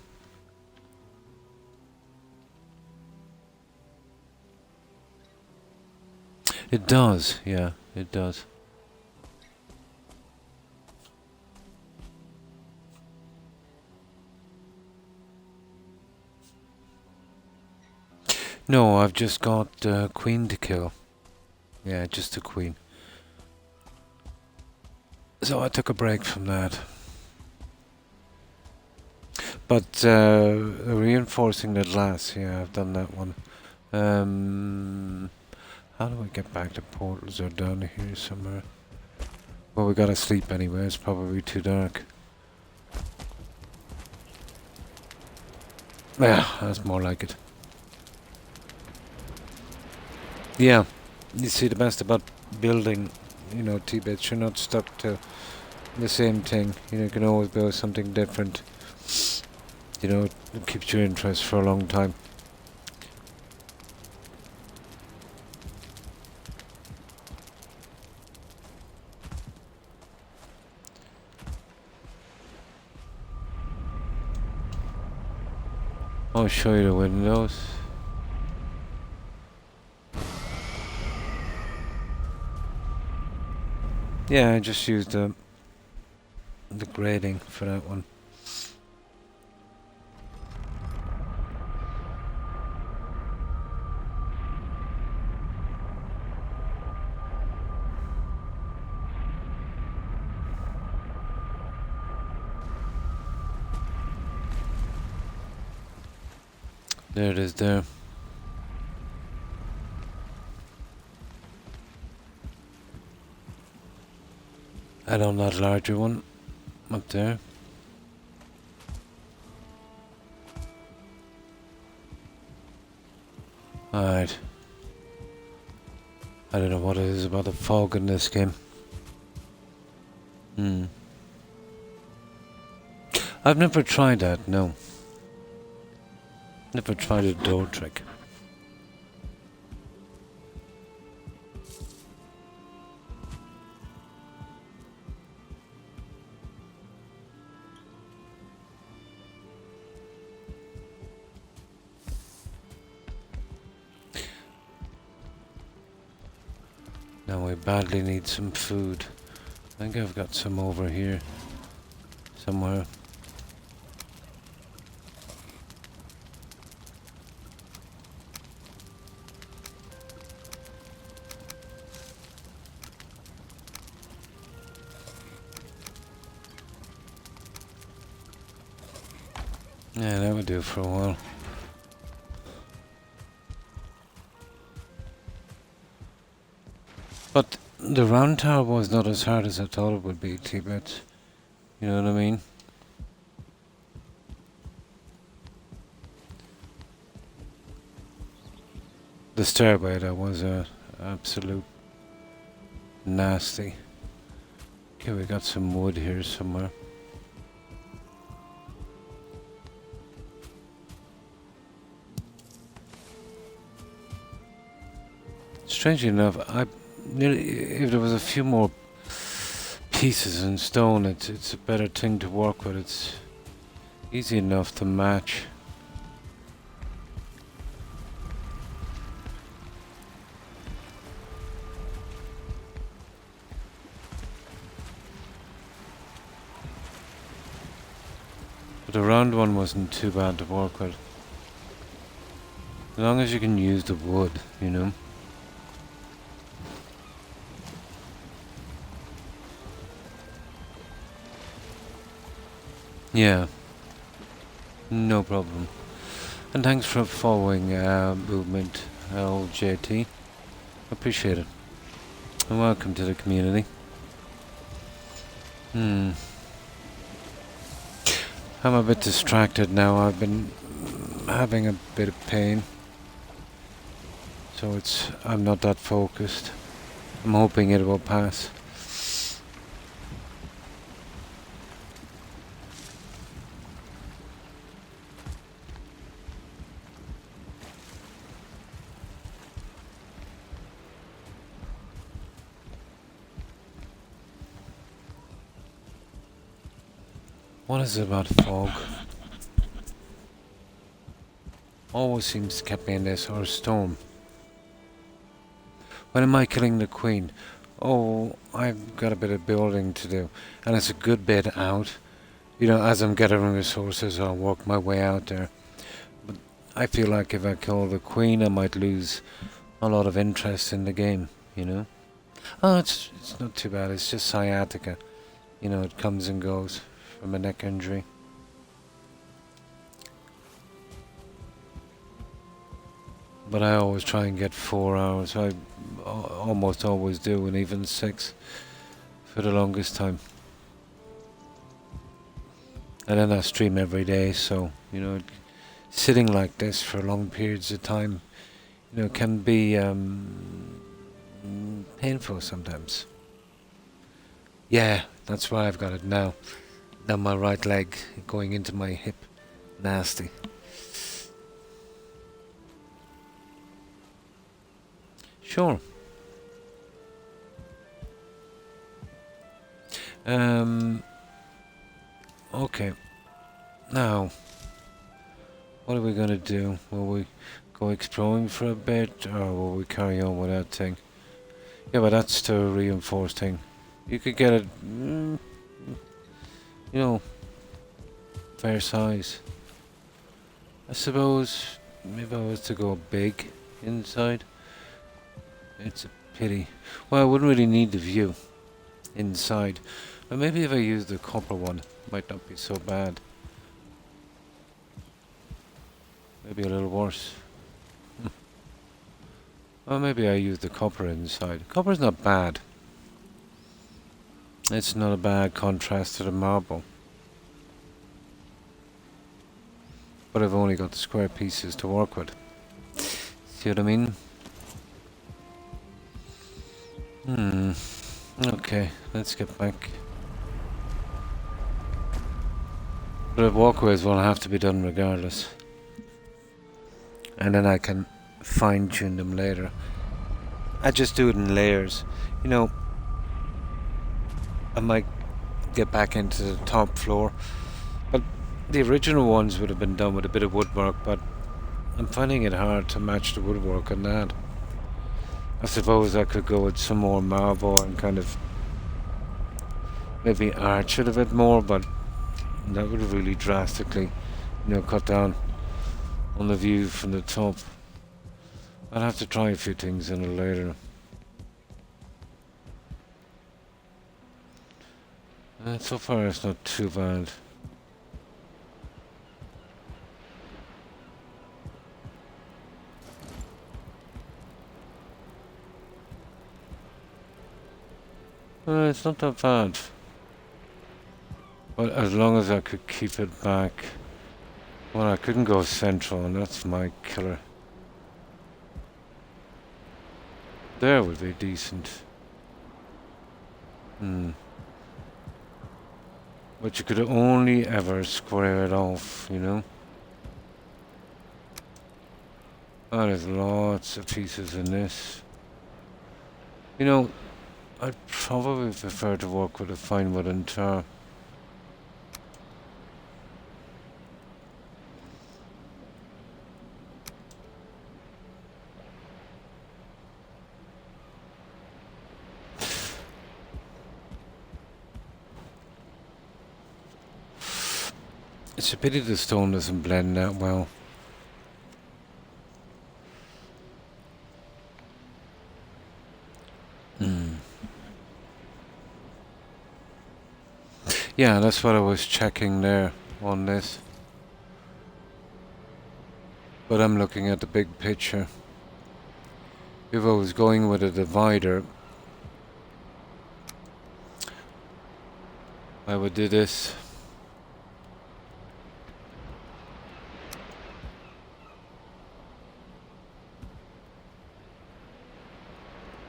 It does, yeah, it does. No, I've just got queen to kill. Yeah, just a queen. So I took a break from that. But reinforcing the glass, yeah, I've done that one. How do I get back to portals? Are down here somewhere. Well, we gotta sleep anyway, it's probably too dark. Yeah, that's more like it. Yeah, you see, the best about building, you know, T-bits, you're not stuck to the same thing. You can always build something different. You know, it keeps your interest for a long time. I'll show you the windows. Yeah, I just used the grading for that one. There it is there. Add on that larger one up there. Alright. I don't know what it is about the fog in this game. I've never tried that, no. Never tried a door trick. Now we badly need some food. I think I've got some over here somewhere. Yeah, that would do for a while. But the round tower was not as hard as I thought it would be, T-Bet. You know what I mean? The stairway, that was a absolute nasty. Okay, we got some wood here somewhere. Strangely enough, if there was a few more pieces in stone, it's a better thing to work with. It's easy enough to match. But the round one wasn't too bad to work with. As long as you can use the wood, you know. Yeah, no problem. And thanks for following movement, old JT. Appreciate it. And welcome to the community. I'm a bit distracted now. I've been having a bit of pain. So I'm not that focused. I'm hoping it will pass. What is it about fog? Always seems to keep me in this, or a storm. When am I killing the queen? Oh, I've got a bit of building to do. And it's a good bit out. You know, as I'm gathering resources, I'll work my way out there. But I feel like if I kill the queen, I might lose a lot of interest in the game, you know? Oh, it's not too bad. It's just sciatica. You know, it comes and goes from a neck injury. But I always try and get 4 hours. I almost always do, and even 6 for the longest time. And then I stream every day, so, you know, sitting like this for long periods of time, you know, can be painful sometimes. Yeah, that's why I've got it now. Now my right leg going into my hip. Nasty. Sure. Okay. Now, what are we gonna do? Will we go exploring for a bit, or will we carry on with that thing? Yeah, but that's the reinforced thing. You could get it, you know, fair size. I suppose if I was to go big inside, it's a pity. Well, I wouldn't really need the view inside. But maybe if I use the copper one, it might not be so bad. Maybe a little worse. Or maybe I use the copper inside. Copper's not bad. It's not a bad contrast to the marble. But I've only got the square pieces to work with. See what I mean? Okay, let's get back. But the walkways will have to be done regardless. And then I can fine tune them later. I just do it in layers. You know, I might get back into the top floor. But the original ones would have been done with a bit of woodwork, but I'm finding it hard to match the woodwork on that. I suppose I could go with some more marble and kind of maybe arch it a bit more, but that would really drastically, you know, cut down on the view from the top. I'll have to try a few things in it later. So far it's not too bad. It's not that bad. But as long as I could keep it back. Well, I couldn't go central, and that's my killer. There would be decent. But you could only ever square it off, you know? Oh, there's lots of pieces in this. You know, I'd probably prefer to work with a fine wooden tar. It's a pity the stone doesn't blend that well. Yeah, that's what I was checking there on this. But I'm looking at the big picture. If I was going with a divider, I would do this.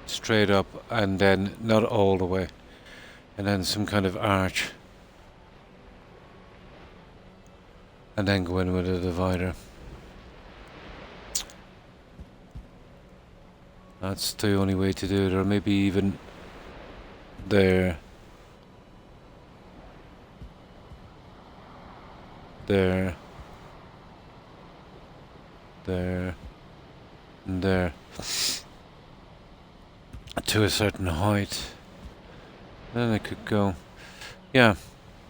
Straight up, and then not all the way, and then some kind of arch, and then go in with a divider. That's the only way to do it, or maybe even there, there, there, and there. To a certain height. Then I could go. Yeah,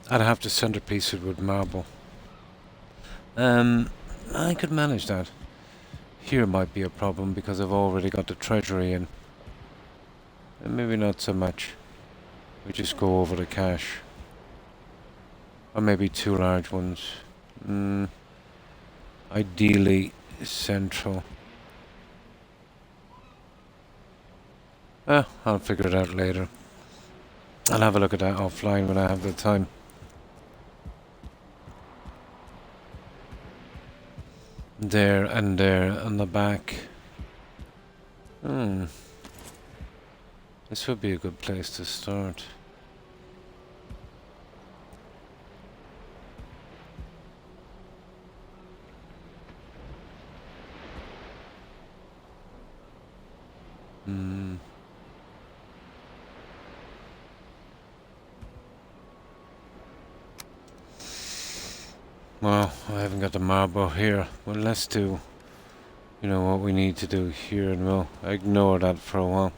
I'd have to centerpiece it with marble. I could manage that. Here might be a problem because I've already got the treasury in. And maybe not so much. We just go over the cash. Or maybe two large ones. Ideally central. I'll figure it out later. I'll have a look at that offline when I have the time. There and there on the back. This would be a good place to start. Well, I haven't got the marble here. Well, let's do, what we need to do here, and we'll ignore that for a while.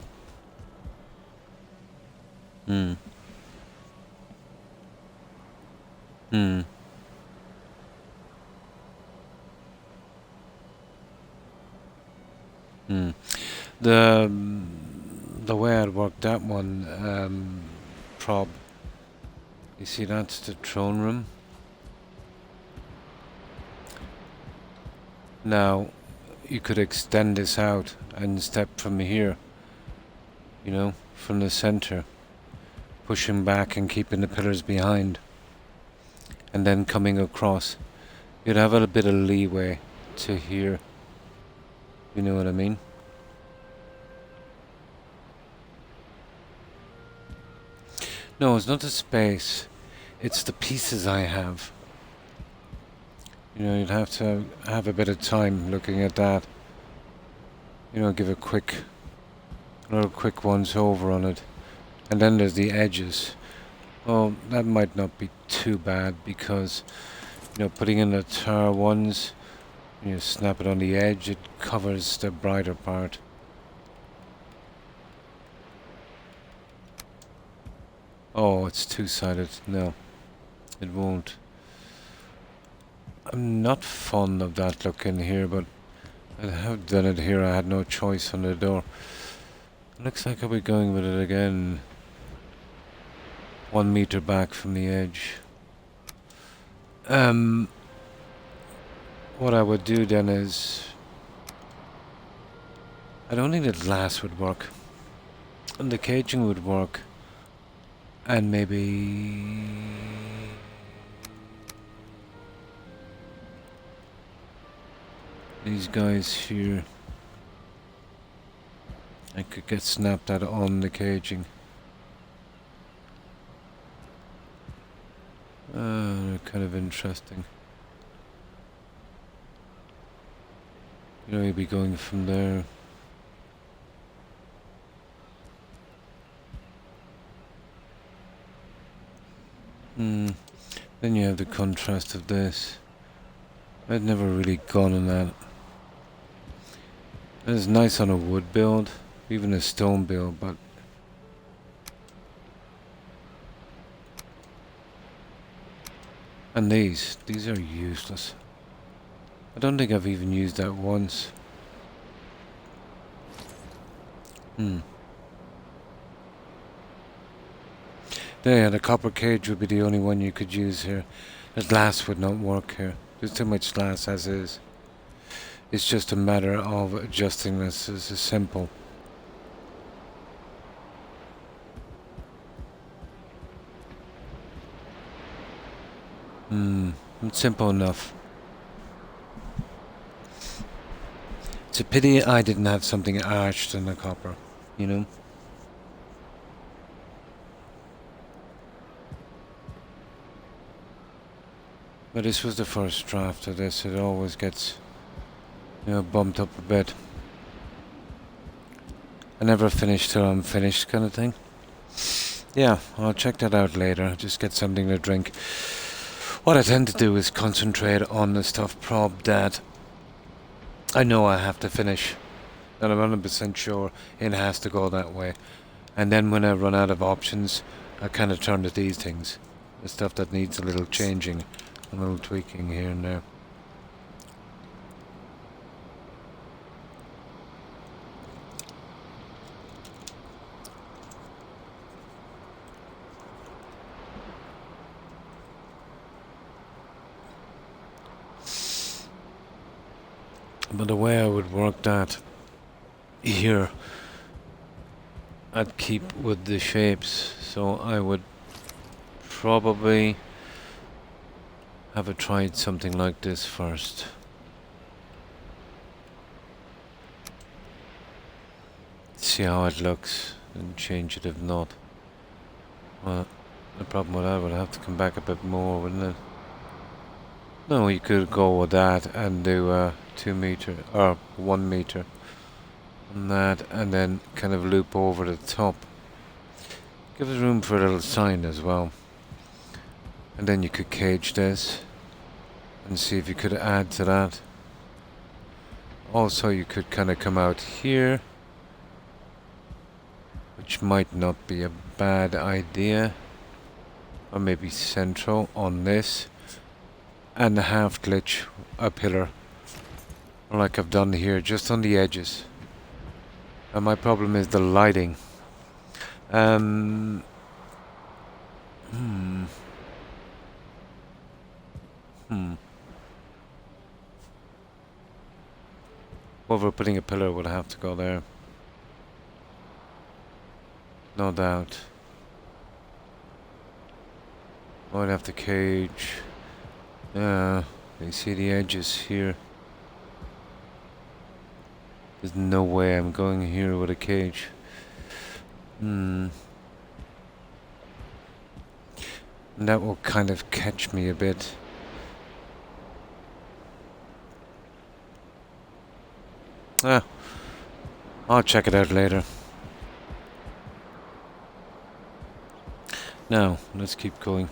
The way I'd work that one, prob. You see, that's the throne room. Now, you could extend this out and step from here, from the center, pushing back and keeping the pillars behind, and then coming across. You'd have a bit of leeway to here. You know what I mean? No, it's not the space. It's the pieces I have. You'd have to have a bit of time looking at that. Give a little quick once over on it. And then there's the edges. Oh, that might not be too bad because, putting in the tar ones, snap it on the edge, it covers the brighter part. Oh, it's two-sided. No, it won't. I'm not fond of that look in here, but I have done it here. I had no choice on the door. Looks like I'll be going with it again. 1 meter back from the edge. What I would do then is, I don't think the glass would work, and the caging would work, And maybe these guys here, I could get snapped at on the caging. They're kind of interesting. You know, you'd be going from there. Then you have the contrast of this. I'd never really gone on that. It's nice on a wood build, even a stone build, but and these are useless. I don't think I've even used that once. There, the copper cage would be the only one you could use here. The glass would not work here. There's too much glass as is. It's just a matter of adjusting this. This is simple. It's simple enough. It's a pity I didn't have something arched in the copper, you know? But this was the first draft of this. It always gets, you know, bumped up a bit. I never finish till I'm finished kind of thing. Yeah, I'll check that out later. Just get something to drink. What I tend to do is concentrate on the stuff prob that I know I have to finish. And I'm 100% sure it has to go that way. And then when I run out of options, I kind of turn to these things. The stuff that needs a little changing, a little tweaking here and there. But the way I would work that here, I'd keep with the shapes, so I would probably have tried something like this first. See how it looks and change it if not. Well, the problem with that would have to come back a bit more, wouldn't it? No, you could go with that and do 2 meter or 1 meter on that, and then kind of loop over the top. Give us room for a little sign as well. And then you could cage this and see if you could add to that. Also, you could kind of come out here, which might not be a bad idea, or maybe central on this, and a half glitch a pillar, like I've done here, just on the edges. And my problem is the lighting. Whoever putting a pillar would have to go there. No doubt. Might have to cage. You see the edges here. There's no way I'm going here with a cage. And that will kind of catch me a bit. I'll check it out later. Now, let's keep going.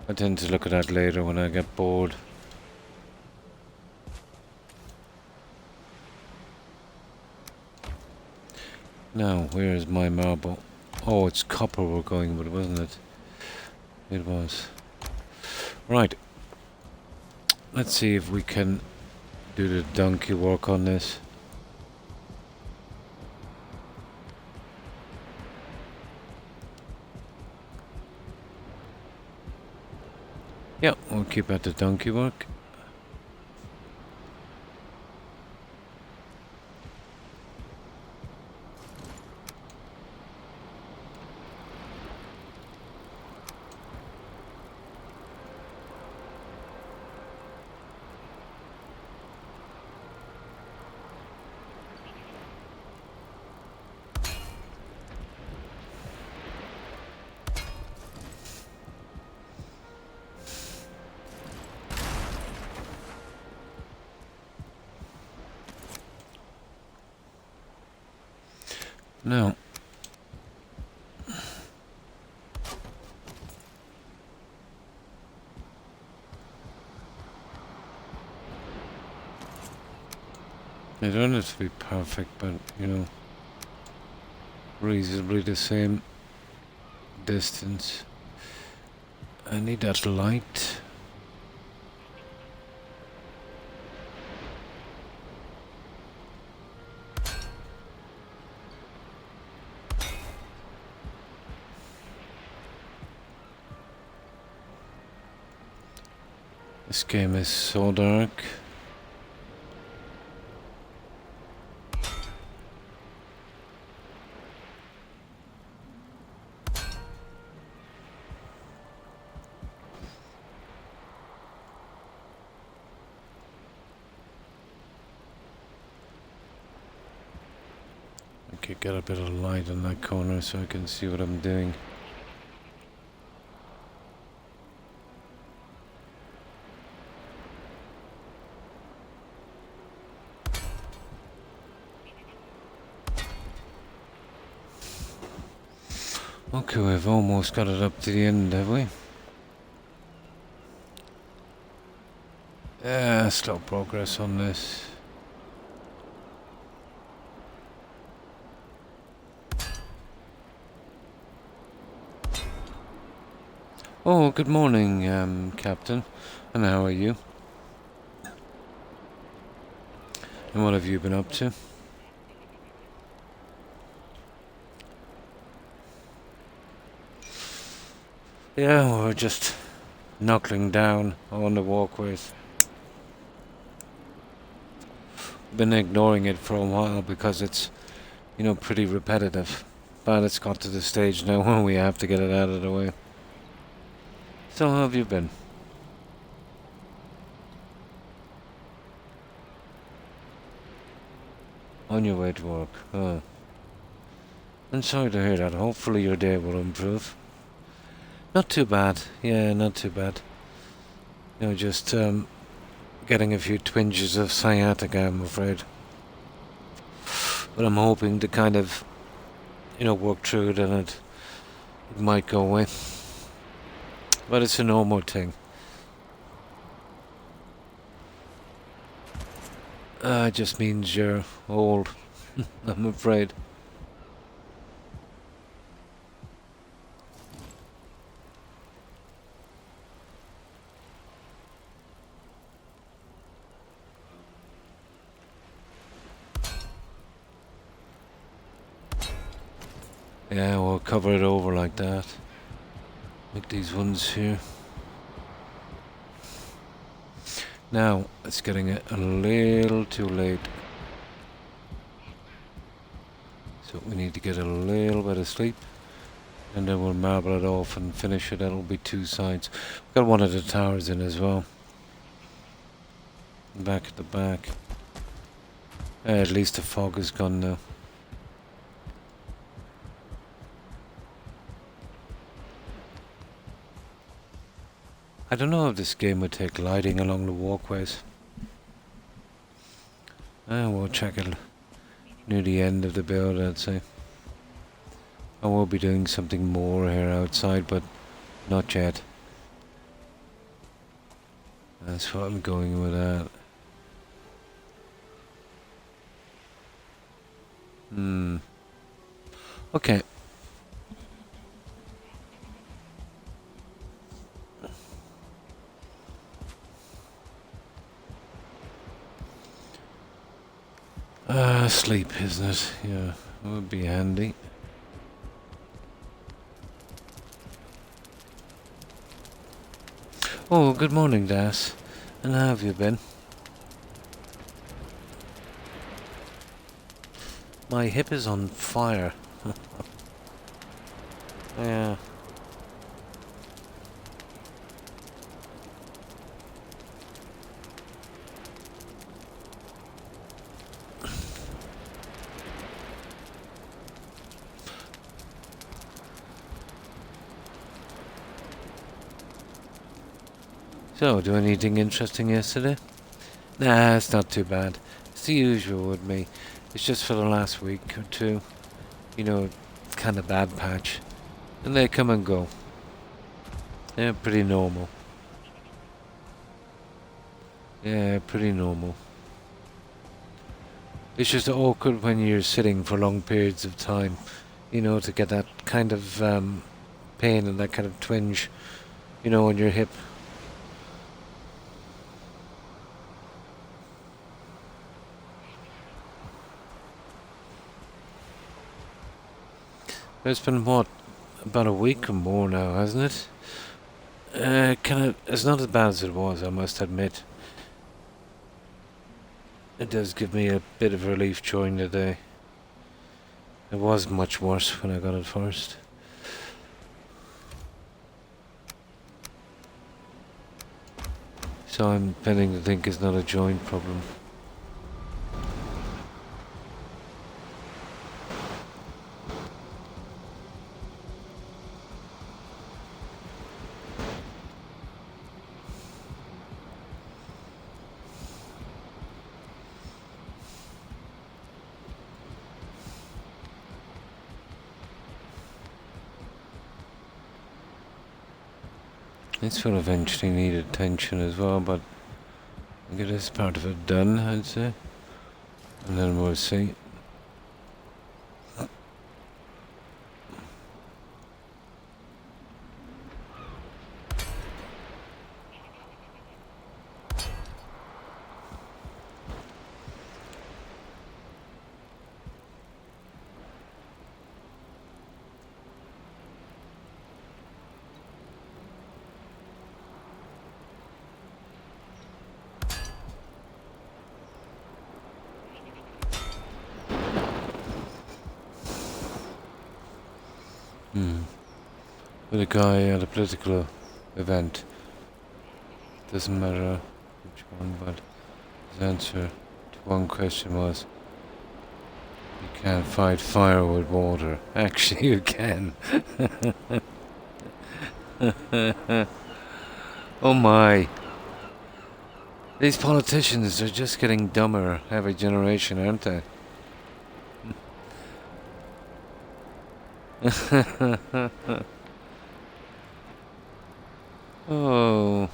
I tend to look at that later when I get bored. Now, where is my marble? Oh, it's copper we're going with, wasn't it? It was. Right. Let's see if we can do the donkey work on this. Yeah, we'll keep at the donkey work. No. They don't have to be perfect, but, you know, reasonably the same distance. I need that light. This game is so dark. I could get a bit of light in that corner so I can see what I'm doing. Okay, we've almost got it up to the end, have we? Yeah, slow progress on this. Oh, good morning, Captain. And how are you? And what have you been up to? Yeah, we're just knuckling down on the walkways. Been ignoring it for a while because it's, you know, pretty repetitive. But it's got to the stage now where we have to get it out of the way. So how have you been? On your way to work? Oh. I'm sorry to hear that. Hopefully your day will improve. Not too bad. Yeah, not too bad. You know, just getting a few twinges of sciatica, I'm afraid. But I'm hoping to kind of, you know, work through it and it might go away. But it's a normal thing. It just means you're old, I'm afraid. Yeah, we'll cover it over like that. Like these ones here. Now, it's getting a little too late. So we need to get a little bit of sleep. And then we'll marble it off and finish it. That'll be two sides. We've got one of the towers in as well. Back at the back. At least the fog is gone now. I don't know if this game would take lighting along the walkways. We'll check it near the end of the build, I'd say. I will be doing something more here outside, but not yet. That's what I'm going with that. Okay. Sleep, isn't it? Yeah, it would be handy. Oh, good morning, Das. And how have you been? My hip is on fire. Yeah. So, do anything interesting yesterday? Nah, it's not too bad. It's the usual with me. It's just for the last week or two. you know, kind of bad patch. And they come and go. They're pretty normal. Yeah, pretty normal. It's just awkward when you're sitting for long periods of time, you know, to get that kind of pain and that kind of twinge, you know, on your hip. It's been, what, about a week or more now, hasn't it? It's not as bad as it was, I must admit. It does give me a bit of relief during the day. It was much worse when I got it first. So I'm beginning to think it's not a joint problem. This will eventually need attention as well, but I'll get this part of it done, I'd say. And then we'll see. With a guy at a political event. Doesn't matter which one, but his answer to one question was, you can't fight fire with water. Actually, you can. Oh my. These politicians are just getting dumber every generation, aren't they? Oh.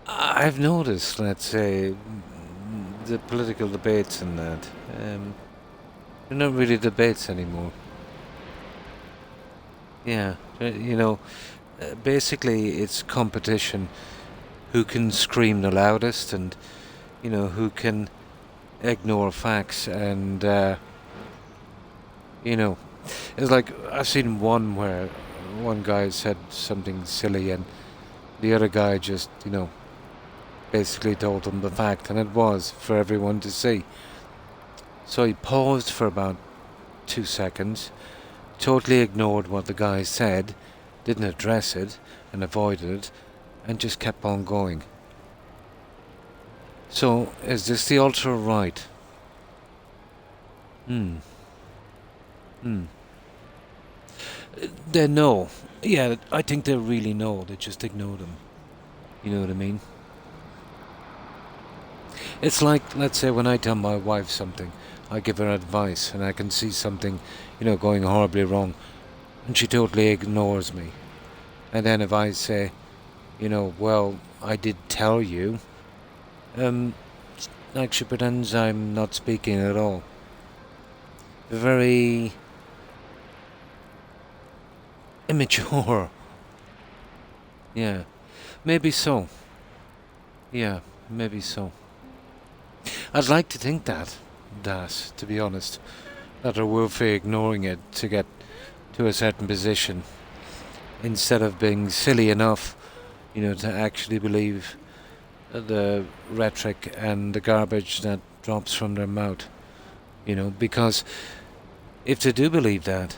I've noticed, let's say, the political debates and that. They're not really debates anymore. Yeah, you know, basically it's competition. Who can scream the loudest and, you know, who can ignore facts and, you know, it's like, I've seen one where one guy said something silly and the other guy just, you know, basically told him the fact, and it was for everyone to see. So he paused for about 2 seconds, totally ignored what the guy said, didn't address it and avoided it, and just kept on going. So, is this the ultra right? They know. Yeah, I think they really know. They just ignore them. You know what I mean? It's like, let's say, when I tell my wife something, I give her advice, and I can see something, you know, going horribly wrong, and she totally ignores me. And then if I say, you know, well, I did tell you, like she pretends I'm not speaking at all. Very immature. Yeah, maybe so. Yeah, maybe so. I'd like to think that, to be honest, that they're willfully ignoring it to get to a certain position, instead of being silly enough, you know, to actually believe the rhetoric and the garbage that drops from their mouth. You know, because if they do believe that,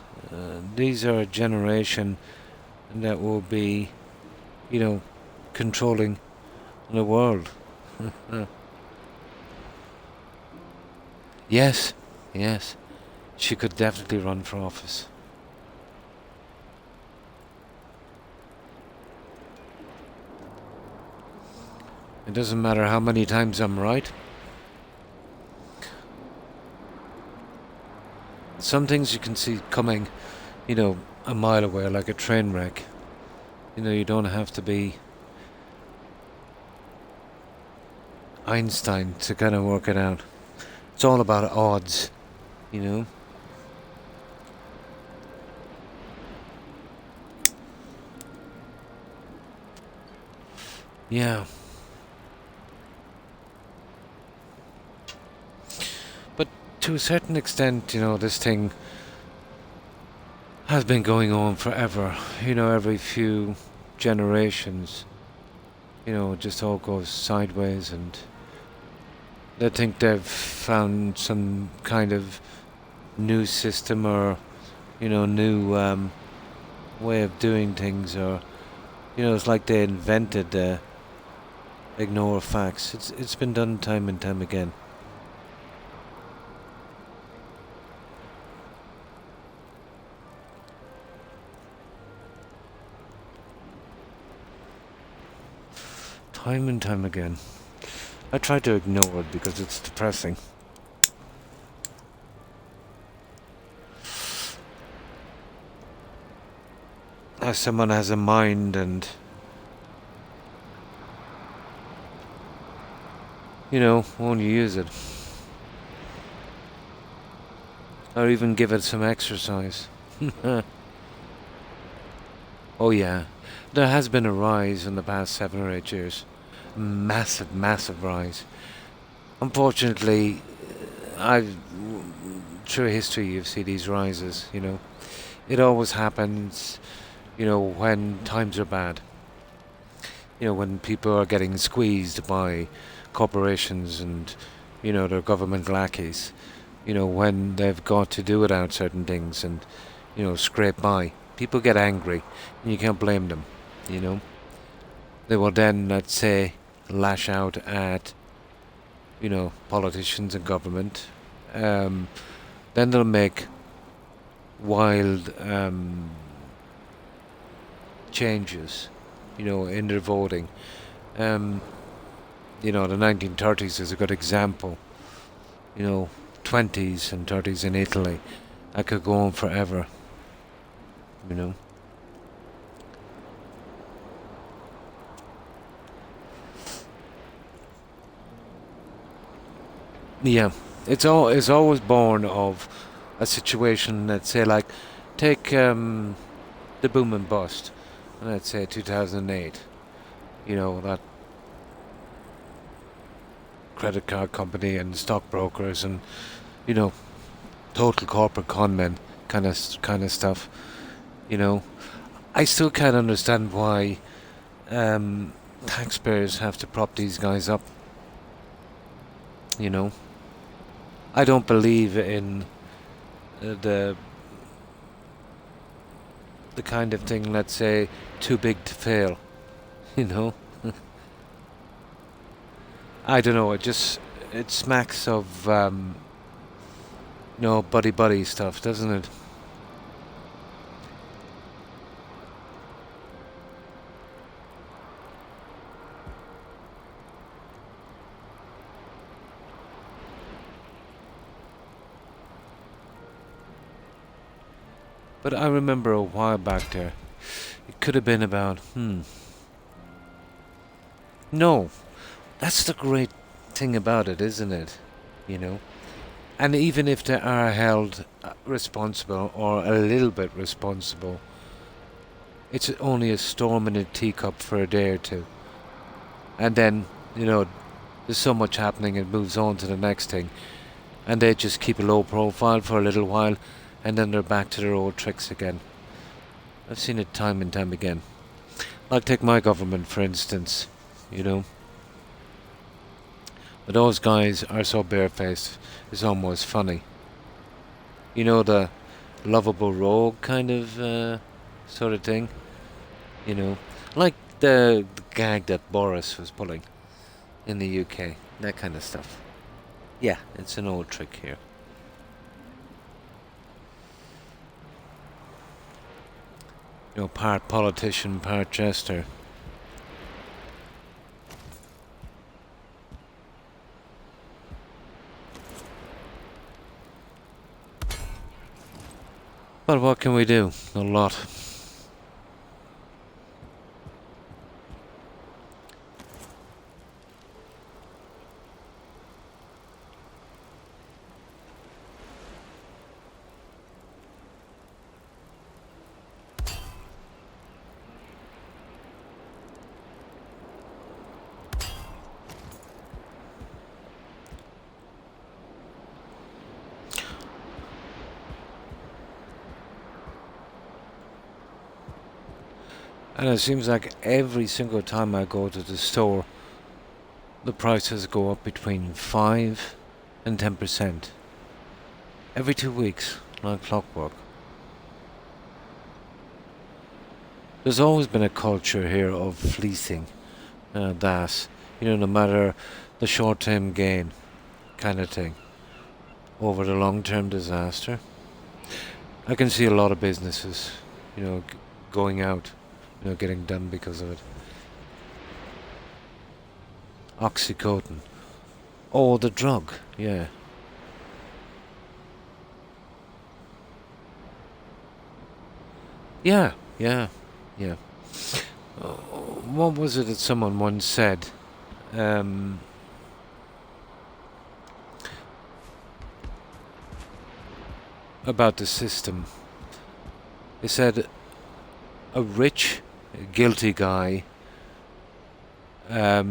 these are a generation that will be, you know, controlling the world. Yes, yes. She could definitely run for office. It doesn't matter how many times I'm right. Some things you can see coming, you know, a mile away, like a train wreck. You know, you don't have to be Einstein to kind of work it out. It's all about odds, you know. Yeah. But to a certain extent, you know, this thing has been going on forever. You know, every few generations, you know, it just all goes sideways, and they think they've found some kind of new system or, you know, new way of doing things, or, you know, it's like they invented ignore facts. It's been done time and time again. Time and time again. I try to ignore it because it's depressing. As someone has a mind and, you know, won't use it. Or even give it some exercise. Oh yeah, there has been a rise in the past 7 or 8 years. Massive, massive rise. Unfortunately, I've through history you've seen these rises. You know, it always happens. You know, when times are bad. You know, when people are getting squeezed by corporations and, you know, their government lackeys. You know, when they've got to do without certain things and, you know, scrape by. People get angry, and you can't blame them, you know. They will then, let's say, lash out at, you know, politicians and government. Then they'll make wild changes, you know, in their voting. You know, the 1930s is a good example. You know, 20s and 30s in Italy. I could go on forever. You know. Yeah, it's always born of a situation. Let's say, like, take the boom and bust. Let's say 2008. You know, that credit card company and stockbrokers and, you know, total corporate conmen kind of stuff. You know, I still can't understand why taxpayers have to prop these guys up. You know, I don't believe in the kind of thing, let's say, too big to fail. You know, I don't know. It smacks of you know, buddy buddy stuff, doesn't it? But I remember a while back there, it could have been about, no, that's the great thing about it, isn't it? You know? And even if they are held responsible or a little bit responsible, it's only a storm in a teacup for a day or two. And then, you know, there's so much happening, it moves on to the next thing. And they just keep a low profile for a little while, and then they're back to their old tricks again. I've seen it time and time again. Like, take my government, for instance, you know. But those guys are so barefaced, it's almost funny. You know, the lovable rogue kind of sort of thing. You know, like the gag that Boris was pulling in the UK. That kind of stuff. Yeah, it's an old trick here. You know, part politician, part jester. But what can we do? A lot. And it seems like every single time I go to the store, the prices go up between 5 and 10%. Every 2 weeks, like clockwork. There's always been a culture here of fleecing that, no matter the short-term gain kind of thing over the long-term disaster. I can see a lot of businesses, going out, getting done because of it. Oxycodone. Oh, the drug, yeah. Yeah. What was it that someone once said? About the system. They said a rich, guilty guy. What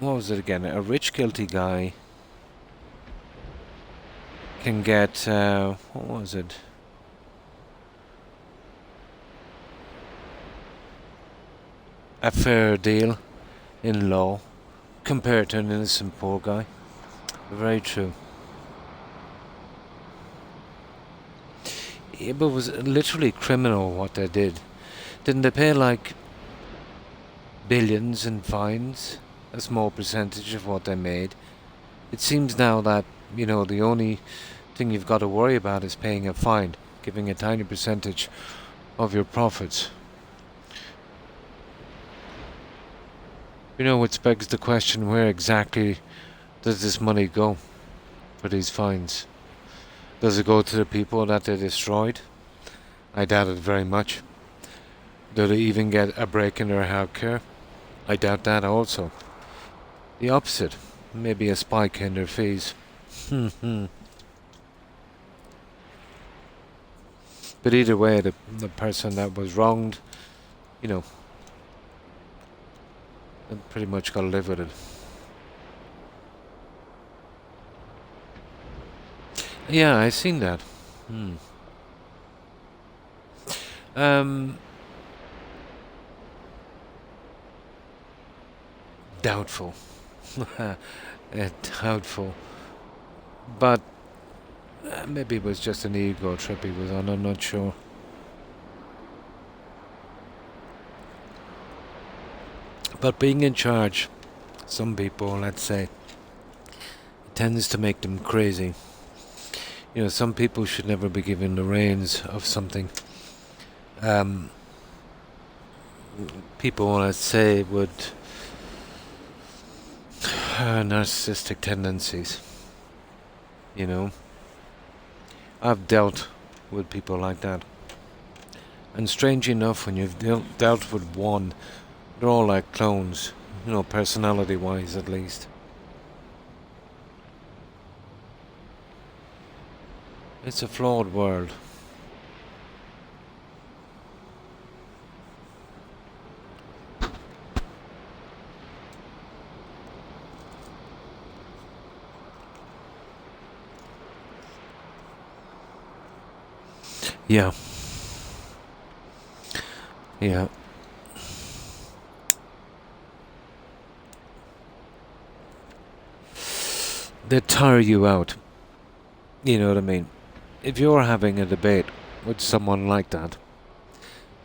was it again? A rich, guilty guy can get. What was it? A fair deal in law compared to an innocent poor guy. Very true. Yeah, but it was literally criminal what they did. Didn't they pay like billions in fines? A small percentage of what they made. It seems now that, the only thing you've got to worry about is paying a fine, giving a tiny percentage of your profits. Which begs the question, where exactly does this money go for these fines? Does it go to the people that they destroyed? I doubt it very much. Do they even get a break in their healthcare? I doubt that also. The opposite. Maybe a spike in their fees. But either way, the person that was wronged, pretty much got to live with it. Yeah, I seen that. Doubtful. Doubtful. But maybe it was just an ego trip he was on, I'm not sure. But being in charge, some people, let's say, it tends to make them crazy. Some people should never be given the reins of something. People, let's say, with narcissistic tendencies. I've dealt with people like that. And strange enough, when you've dealt with one, they're all like clones, personality-wise at least. It's a flawed world. Yeah. They tire you out. You know what I mean? If you're having a debate with someone like that,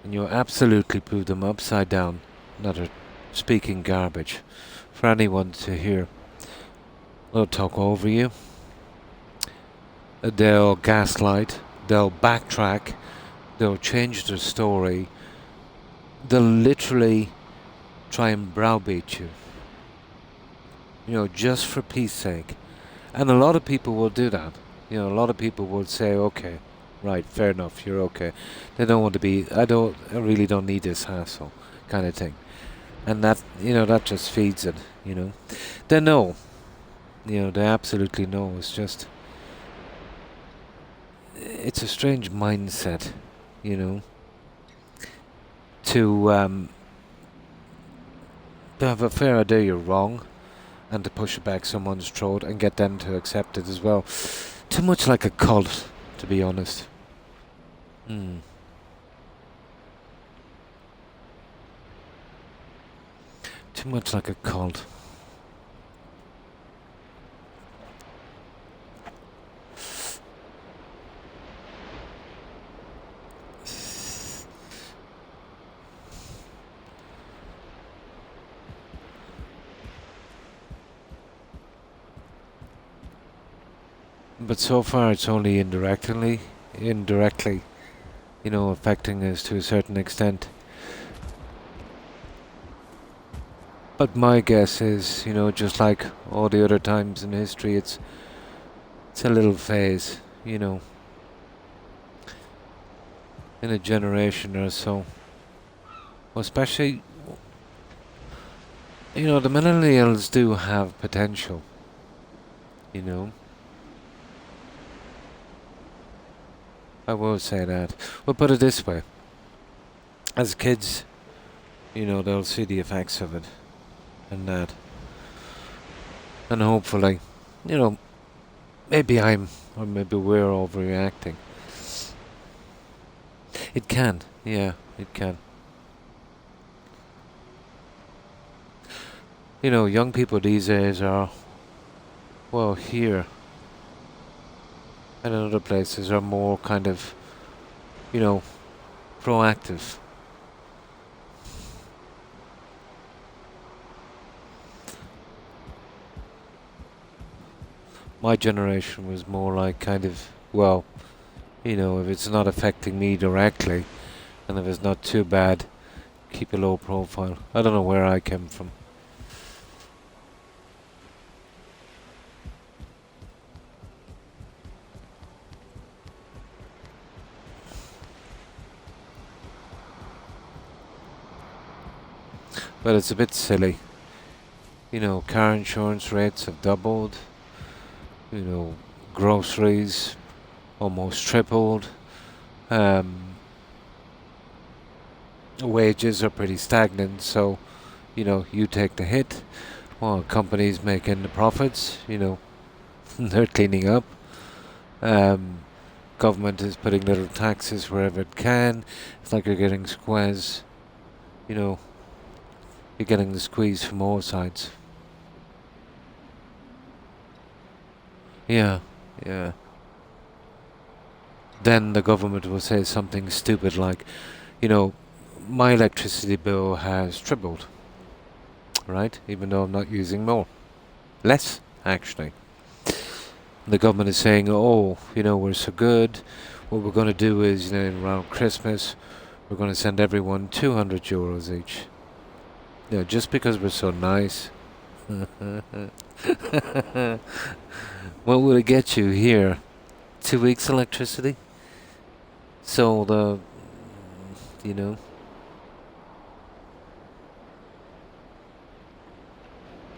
and you absolutely put them upside down, that are speaking garbage for anyone to hear, they'll talk over you. They'll gaslight. They'll backtrack. They'll change their story. They'll literally try and browbeat you. Just for peace sake. And a lot of people will do that. A lot of people will say, okay, Right, fair enough. You're okay. They don't want to be. I really don't need this hassle, kind of thing. And that, that just feeds it. They know. They absolutely know. It's just, it's a strange mindset, you know, to have a fair idea you're wrong, and to push it back someone's throat and get them to accept it as well. Too much like a cult, to be honest. Hmm. Too much like a cult. But so far it's only indirectly, affecting us to a certain extent. But my guess is, just like all the other times in history, it's a little phase, in a generation or so. Especially, the millennials do have potential, I will say that. We'll put it this way. As kids, they'll see the effects of it. And that. And hopefully, maybe or maybe we're overreacting. It can, yeah, it can. Young people these days are, well, here and in other places are more kind of, proactive. My generation was more like kind of, well, if it's not affecting me directly, and if it's not too bad, keep a low profile. I don't know where I came from. But it's a bit silly. Car insurance rates have doubled. Groceries almost tripled. Wages are pretty stagnant, so, you take the hit while companies making the profits, they're cleaning up. Government is putting little taxes wherever it can. It's like you're getting squeeze, you're getting the squeeze from all sides. Yeah, yeah. Then the government will say something stupid like, my electricity bill has tripled, right? Even though I'm not using more. Less, actually. The government is saying, oh, we're so good. What we're going to do is, around Christmas, we're going to send everyone €200 each. Just because we're so nice. What would it get you here? 2 weeks electricity? So you know,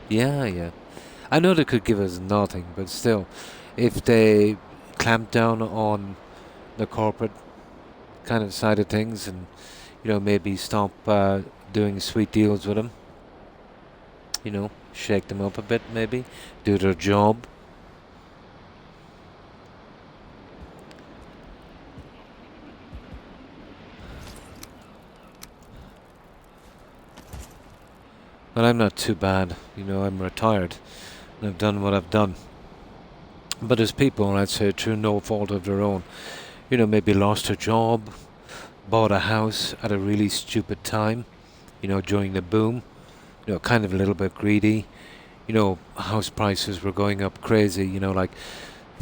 yeah. I know they could give us nothing, but still, if they clamp down on the corporate kind of side of things and, maybe stop doing sweet deals with them, shake them up a bit maybe, do their job. But I'm not too bad, I'm retired and I've done what I've done. But there's people, I'd say, through no fault of their own, maybe lost their job, bought a house at a really stupid time, during the boom, kind of a little bit greedy. House prices were going up crazy, like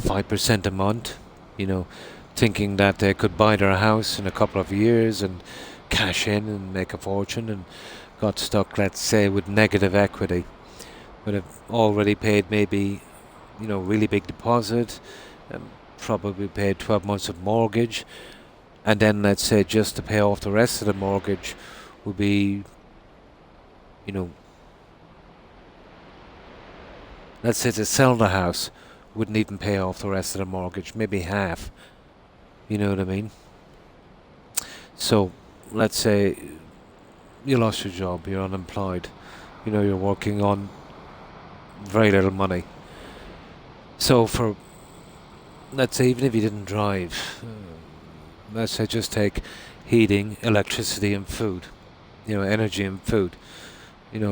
5% a month, thinking that they could buy their house in a couple of years and cash in and make a fortune, and got stuck, let's say, with negative equity. But have already paid maybe, really big deposit, probably pay 12 months of mortgage, and then let's say just to pay off the rest of the mortgage would be, you know, let's say to sell the house wouldn't even pay off the rest of the mortgage, maybe half. You know what I mean? So, let's say you lost your job, you're unemployed, you're working on very little money. So for, let's say even if you didn't drive, let's say just take heating, electricity and food, energy and food.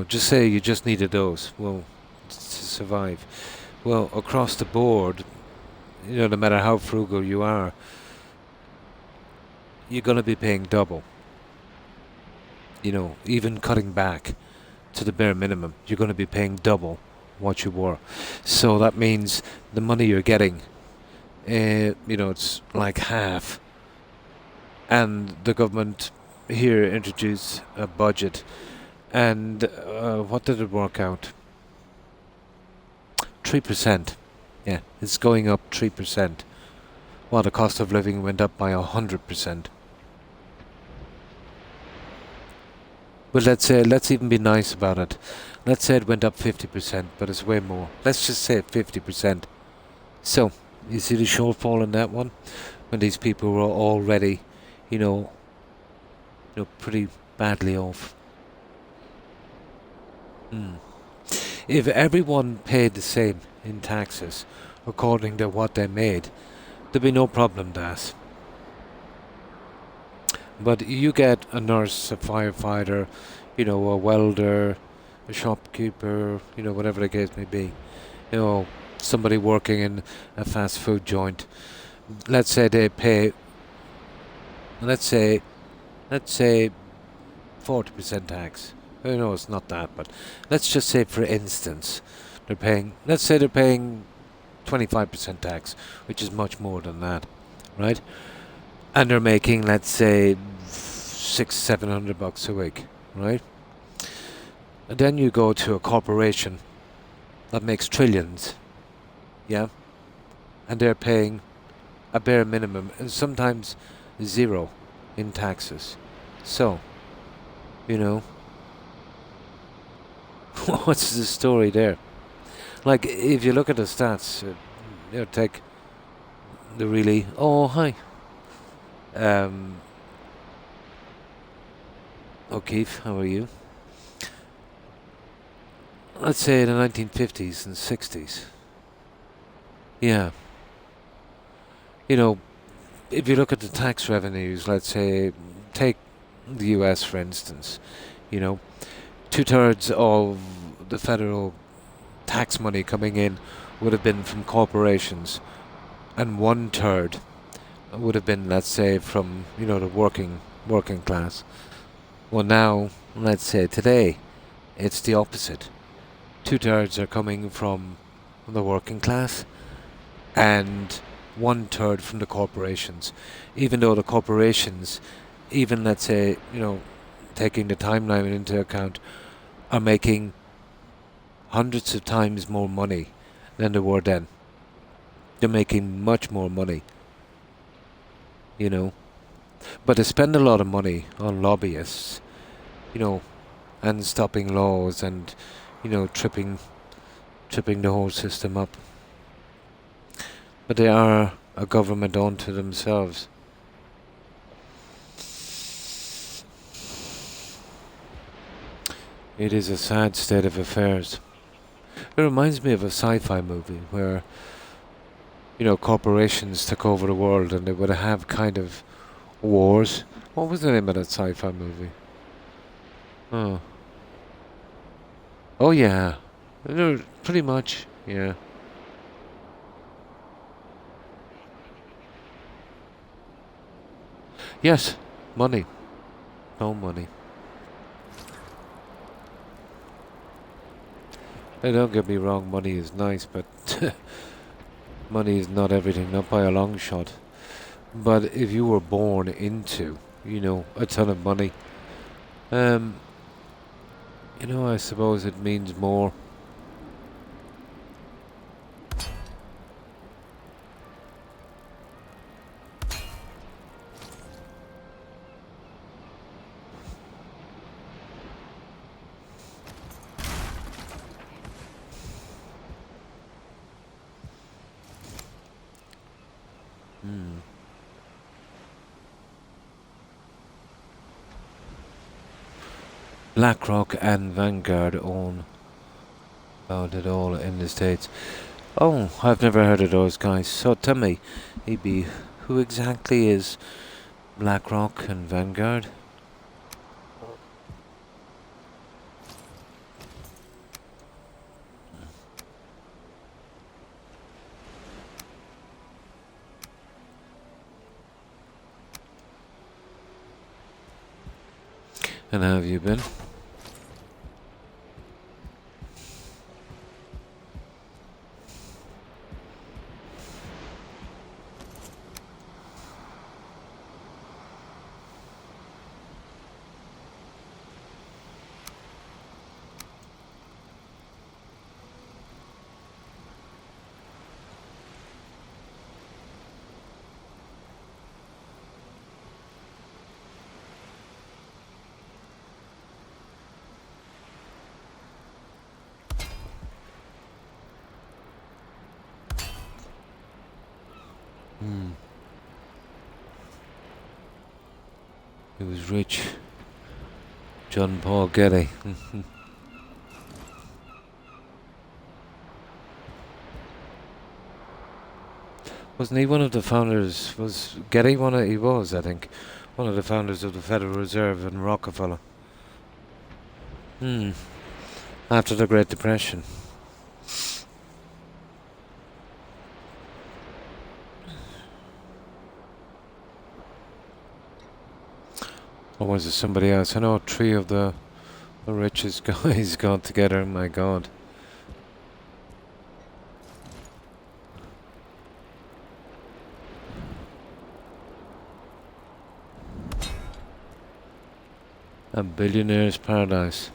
Just say you just needed those, well, to survive. Well, across the board, no matter how frugal you are, you're going to be paying double. Even cutting back to the bare minimum, you're going to be paying double what you were. So that means the money you're getting, it's like half. And the government here introduced a budget, and what did it work out? 3%. Yeah, it's going up 3%, while the cost of living went up by 100%. But let's even be nice about it. Let's say it went up 50%, but it's way more. Let's just say 50%. So, you see the shortfall in that one? When these people were already, pretty badly off. If everyone paid the same in taxes, according to what they made, there'd be no problem, Das. But you get a nurse, a firefighter, a welder, a shopkeeper, whatever the case may be. Somebody working in a fast food joint. Let's say they pay, let's say 40% tax. I know it's not that, but let's just say, for instance, let's say they're paying 25% tax, which is much more than that, right? And they're making, let's say, $600-700 a week, right? And then you go to a corporation that makes trillions, yeah? And they're paying a bare minimum, and sometimes zero in taxes. So, what's the story there? Like, if you look at the stats, take the really... Oh, hi. O'Keefe, how are you? Let's say the 1950s and 60s. Yeah. If you look at the tax revenues, let's say, take the US for instance, 2/3 of the federal tax money coming in would have been from corporations, and 1/3 would have been, let's say, from the working class. Well, now, let's say today, it's the opposite. 2/3 are coming from the working class, and 1/3 from the corporations. Even though the corporations, even let's say, taking the timeline into account, are making hundreds of times more money than they were then. They're making much more money. But they spend a lot of money on lobbyists, and stopping laws and, tripping the whole system up. But they are a government unto themselves. It is a sad state of affairs. It reminds me of a sci-fi movie where, corporations took over the world and they would have kind of wars. What was the name of that sci-fi movie? Oh yeah. Pretty much, yeah. Yes, money. No money. Hey, don't get me wrong, money is nice, but money is not everything, not by a long shot. But if you were born into, a ton of money, I suppose it means more. Hmm. BlackRock and Vanguard own about it all in the States. Oh, I've never heard of those guys. So tell me, EB, who exactly is BlackRock and Vanguard? And how have you been? Hmm. He was rich. John Paul Getty. Wasn't he one of the founders? Was Getty one of? He was, I think, one of the founders of the Federal Reserve and Rockefeller. Hmm. After the Great Depression. Or was it somebody else? I know three of the richest guys got together. My God. A billionaire's paradise.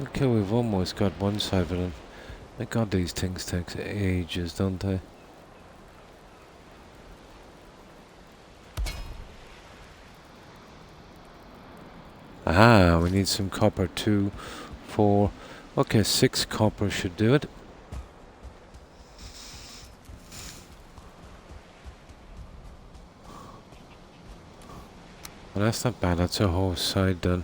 Okay, we've almost got one side of it. My God, these things take ages, don't they? Ah, we need some copper. 2, 4. Okay, 6 copper should do it. Well, that's not bad. That's a whole side done.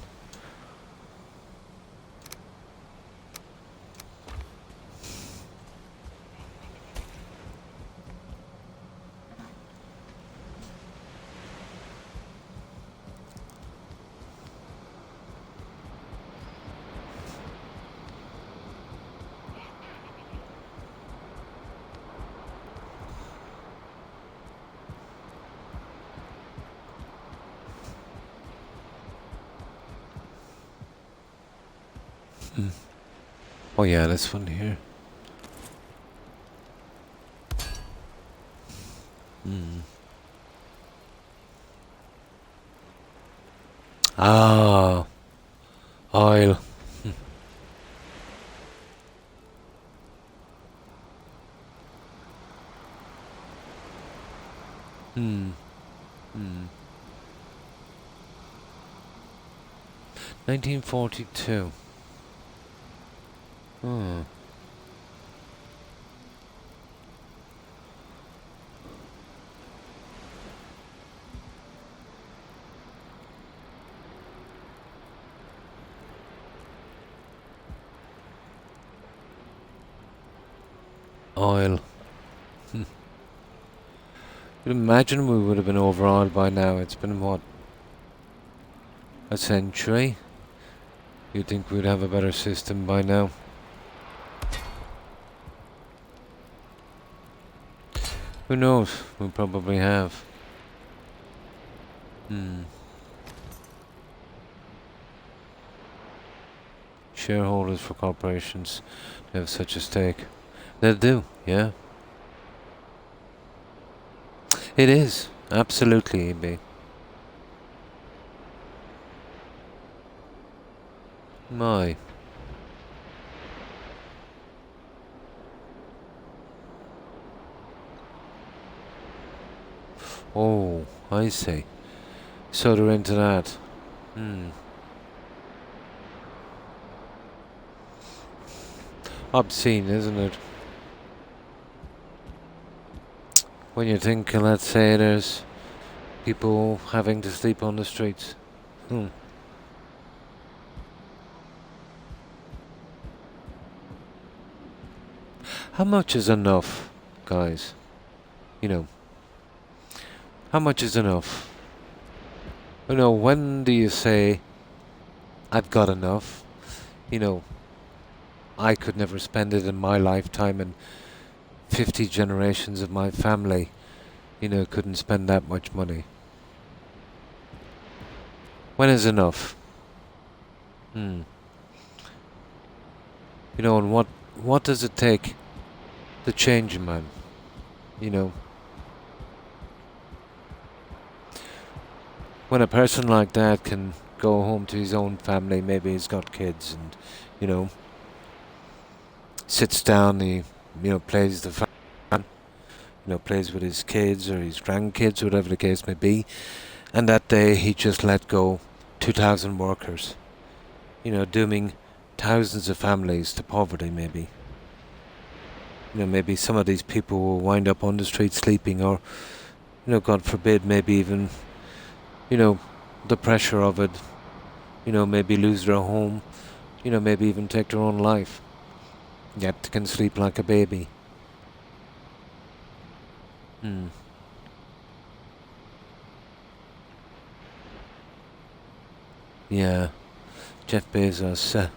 Oh yeah, this one here. Ah, oil. Hmm. 1942. Hmm. Oil. You'd imagine we would have been overawed by now. It's been, what, a century? You'd think we'd have a better system by now. Who knows? We probably have. Shareholders for corporations have such a stake. They do, yeah. It is. Absolutely, EB. My. Oh, I see. So they're into that. obscene, isn't it? When you think, let's say, there's people having to sleep on the streets. Hmm. How much is enough, guys? You know, how much is enough? You know, when do you say, I've got enough? You know, I could never spend it in my lifetime, and 50 generations of my family, couldn't spend that much money. When is enough? Hmm. And what does it take to change a man? You know, when a person like that can go home to his own family, maybe he's got kids, and, sits down, he, plays the fan, plays with his kids or his grandkids, whatever the case may be, and that day he just let go 2,000 workers, dooming thousands of families to poverty, maybe. Maybe some of these people will wind up on the street sleeping, or, God forbid, maybe even, the pressure of it, maybe lose their home, maybe even take their own life. Yet can sleep like a baby. Hmm. Yeah, Jeff Bezos,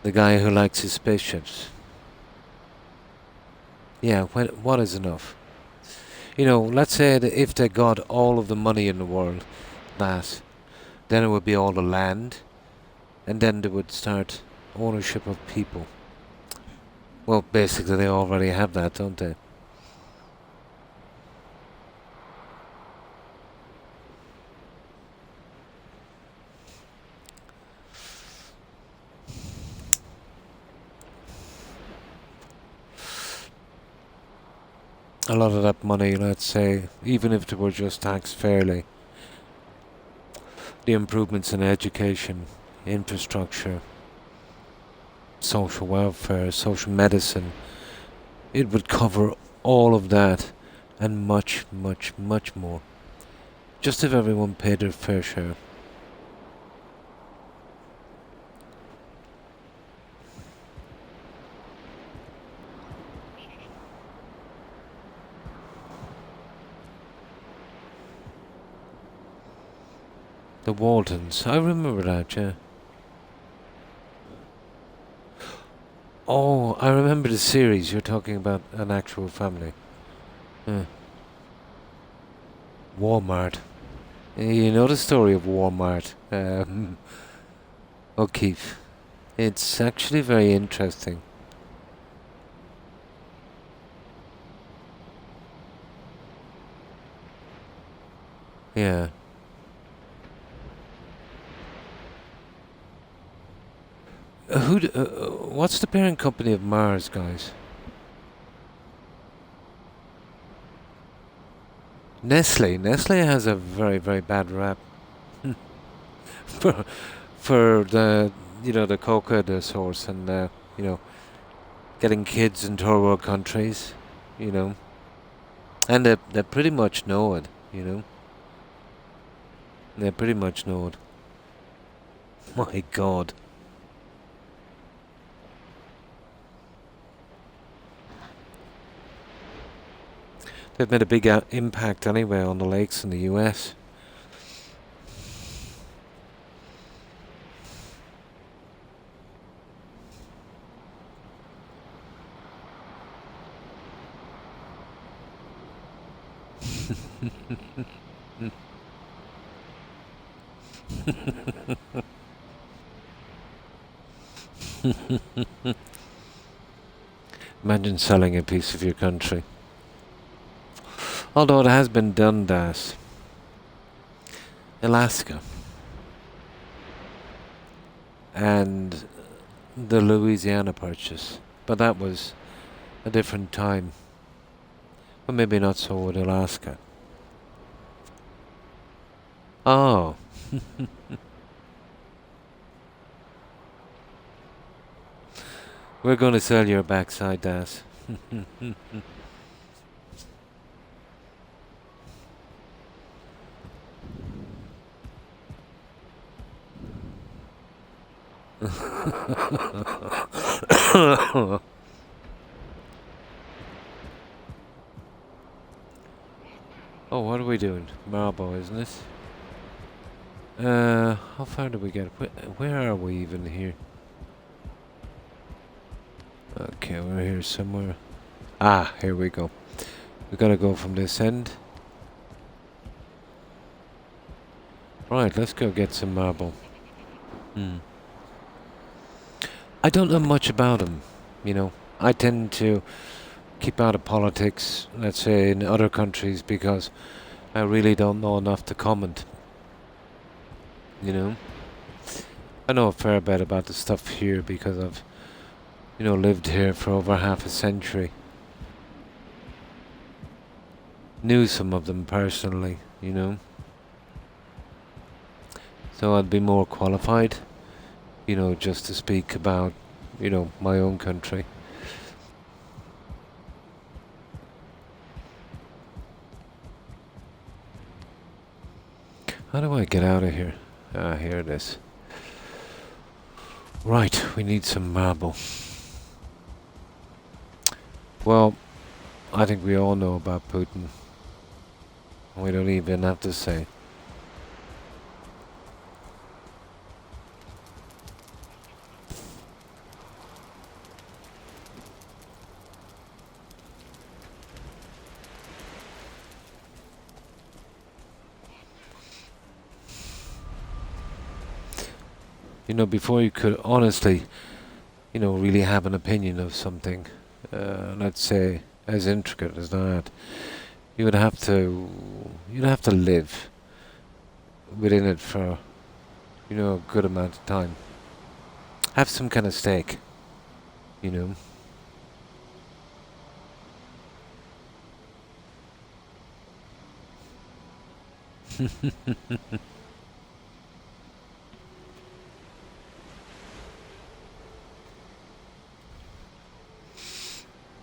the guy who likes his spaceships. Yeah, what is enough? Let's say that if they got all of the money in the world, then it would be all the land, and then they would start ownership of people. Well, basically they already have that, don't they? A lot of that money, let's say, even if it were just taxed fairly, the improvements in education, infrastructure, social welfare, social medicine, it would cover all of that and much, much, much more. Just if everyone paid their fair share. The Waltons, I remember that, yeah. Oh, I remember the series. You're talking about an actual family. Walmart. You know the story of Walmart, O'Keefe. It's actually very interesting. Yeah. What's the parent company of Mars, guys? Nestle. Nestle has a very, very bad rap for the the coca, the source, and you know getting kids in third world countries, you know, and they pretty much know it, They pretty much know it. My God. They've made a big impact anyway on the lakes in the US. Imagine selling a piece of your country. Although it has been done, Das. Alaska. And the Louisiana Purchase. But that was a different time. But maybe not so with Alaska. Oh. We're gonna sell your backside, Das. Oh, what are we doing? Marble, isn't it? How far did we get? Where are we even here? Okay, we're here somewhere. Ah, here we go. We gotta go from this end. Right, let's go get some marble. I don't know much about them, you know. I tend to keep out of politics, let's say, in other countries because I really don't know enough to comment, you know. I know a fair bit about the stuff here because I've, lived here for over half a century. Knew some of them personally, you know. So I'd be more qualified, just to speak about, my own country. How do I get out of here? Ah, here it is. Right, we need some marble. Well, I think we all know about Putin. We don't even have to say. Before you could honestly, really have an opinion of something, let's say as intricate as that, you'd have to live within it for, a good amount of time. Have some kind of stake, you know.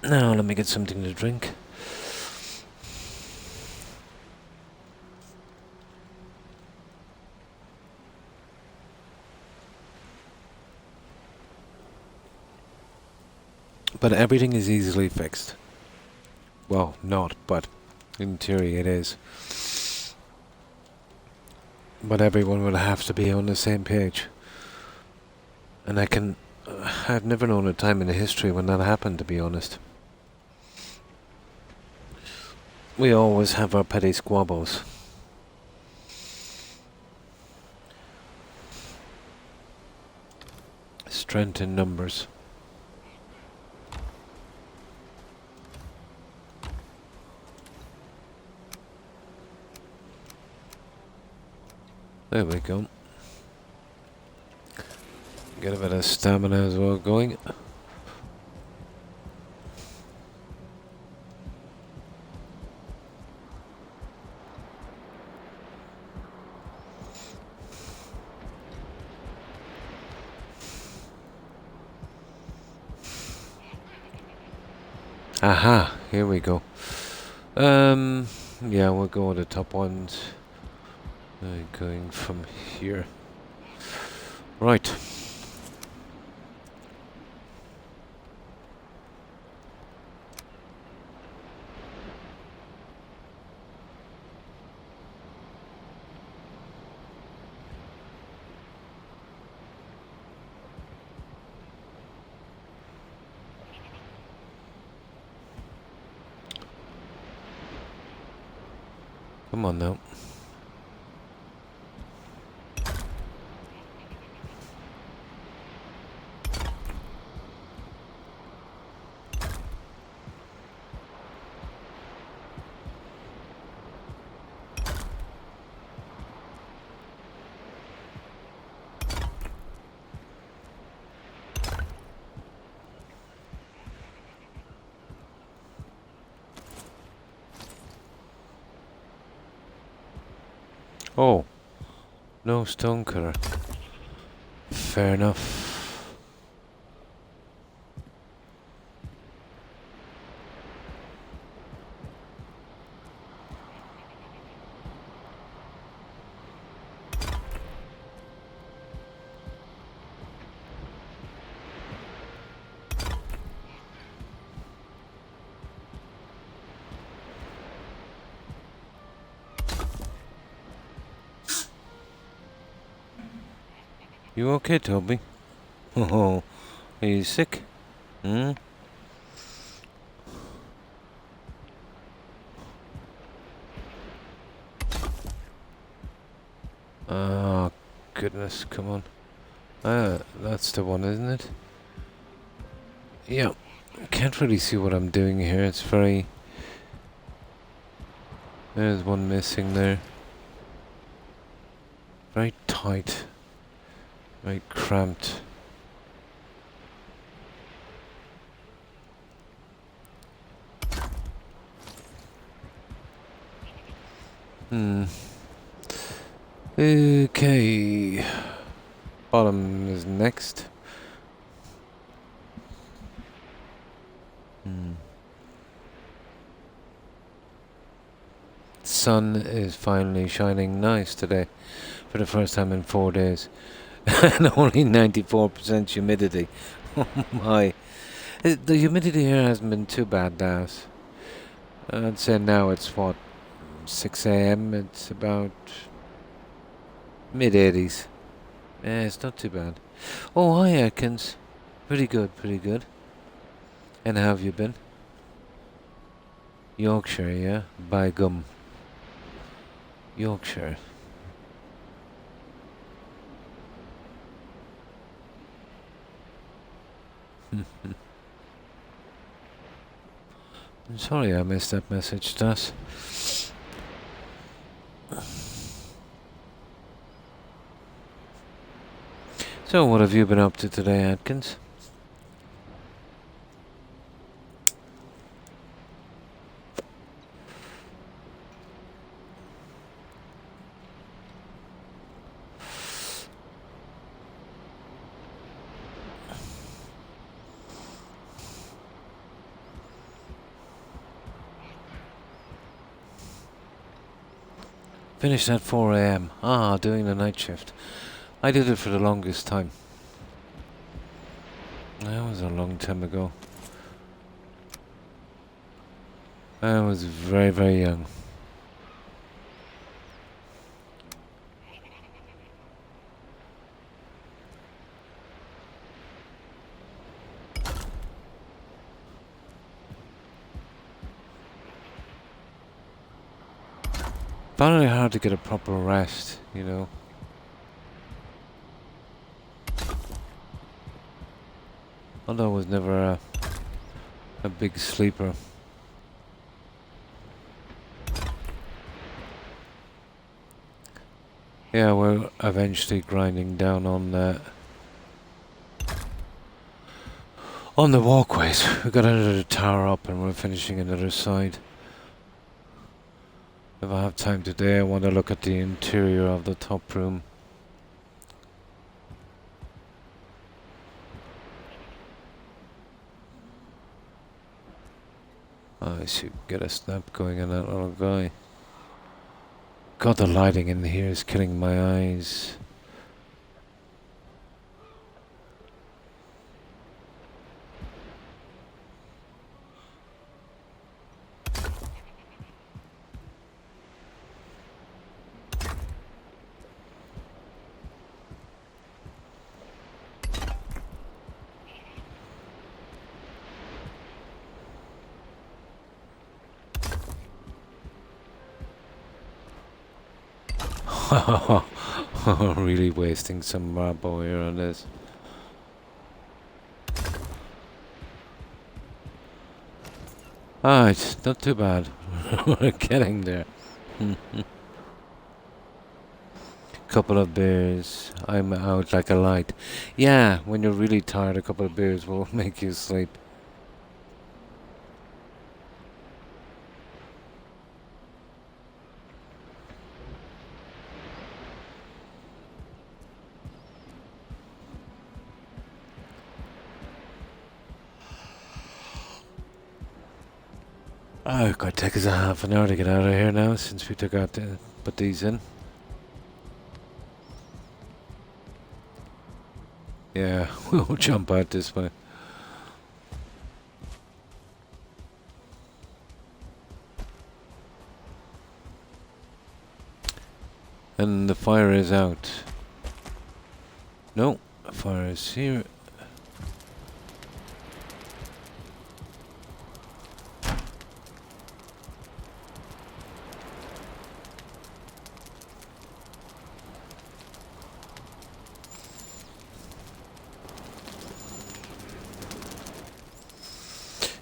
Now let me get something to drink. But everything is easily fixed. Well, not, but in theory it is. But everyone will have to be on the same page. And I've never known a time in history when that happened, to be honest. We always have our petty squabbles. Strength in numbers. There we go. Get a bit of stamina as well going. Aha, here we go. Yeah, we'll go on the top ones. Going from here. Right. Come on now. Oh, no stone cutter. Fair enough. You okay, Toby? Oh, are you sick? Hmm? Oh, goodness, come on. That's the one, isn't it? Yeah. Can't really see what I'm doing here. It's very... There's one missing there. Very tight. Very cramped. Okay. Bottom is next. Sun is finally shining nice today for the first time in 4 days. And only 94% humidity. Oh my. The humidity here hasn't been too bad, Dallas. I'd say now it's what, 6 a.m. It's about mid-80s. Yeah, it's not too bad. Oh, hi, Atkins. Pretty good, pretty good. And how have you been? Yorkshire, yeah? By gum. Yorkshire. I'm sorry I missed that message, Das. So, what have you been up to today, Atkins? Finished at 4 a.m. Ah, doing the night shift. I did it for the longest time. That was a long time ago. I was very, very young. Found it hard to get a proper rest, you know. Although I was never a big sleeper. Yeah, we're eventually grinding down on the walkways. We got another tower up and we're finishing another side. If I have time today, I want to look at the interior of the top room. I should get a snap going on that little guy. God, the lighting in here is killing my eyes. Really wasting some marble here on this. Alright, not too bad. We're getting there. Couple of beers. I'm out like a light. Yeah, when you're really tired, a couple of beers will make you sleep. Oh, it could take us a half an hour to get out of here now since we took out put these in. Yeah, we'll jump out this way. And the fire is out. No, fire is here.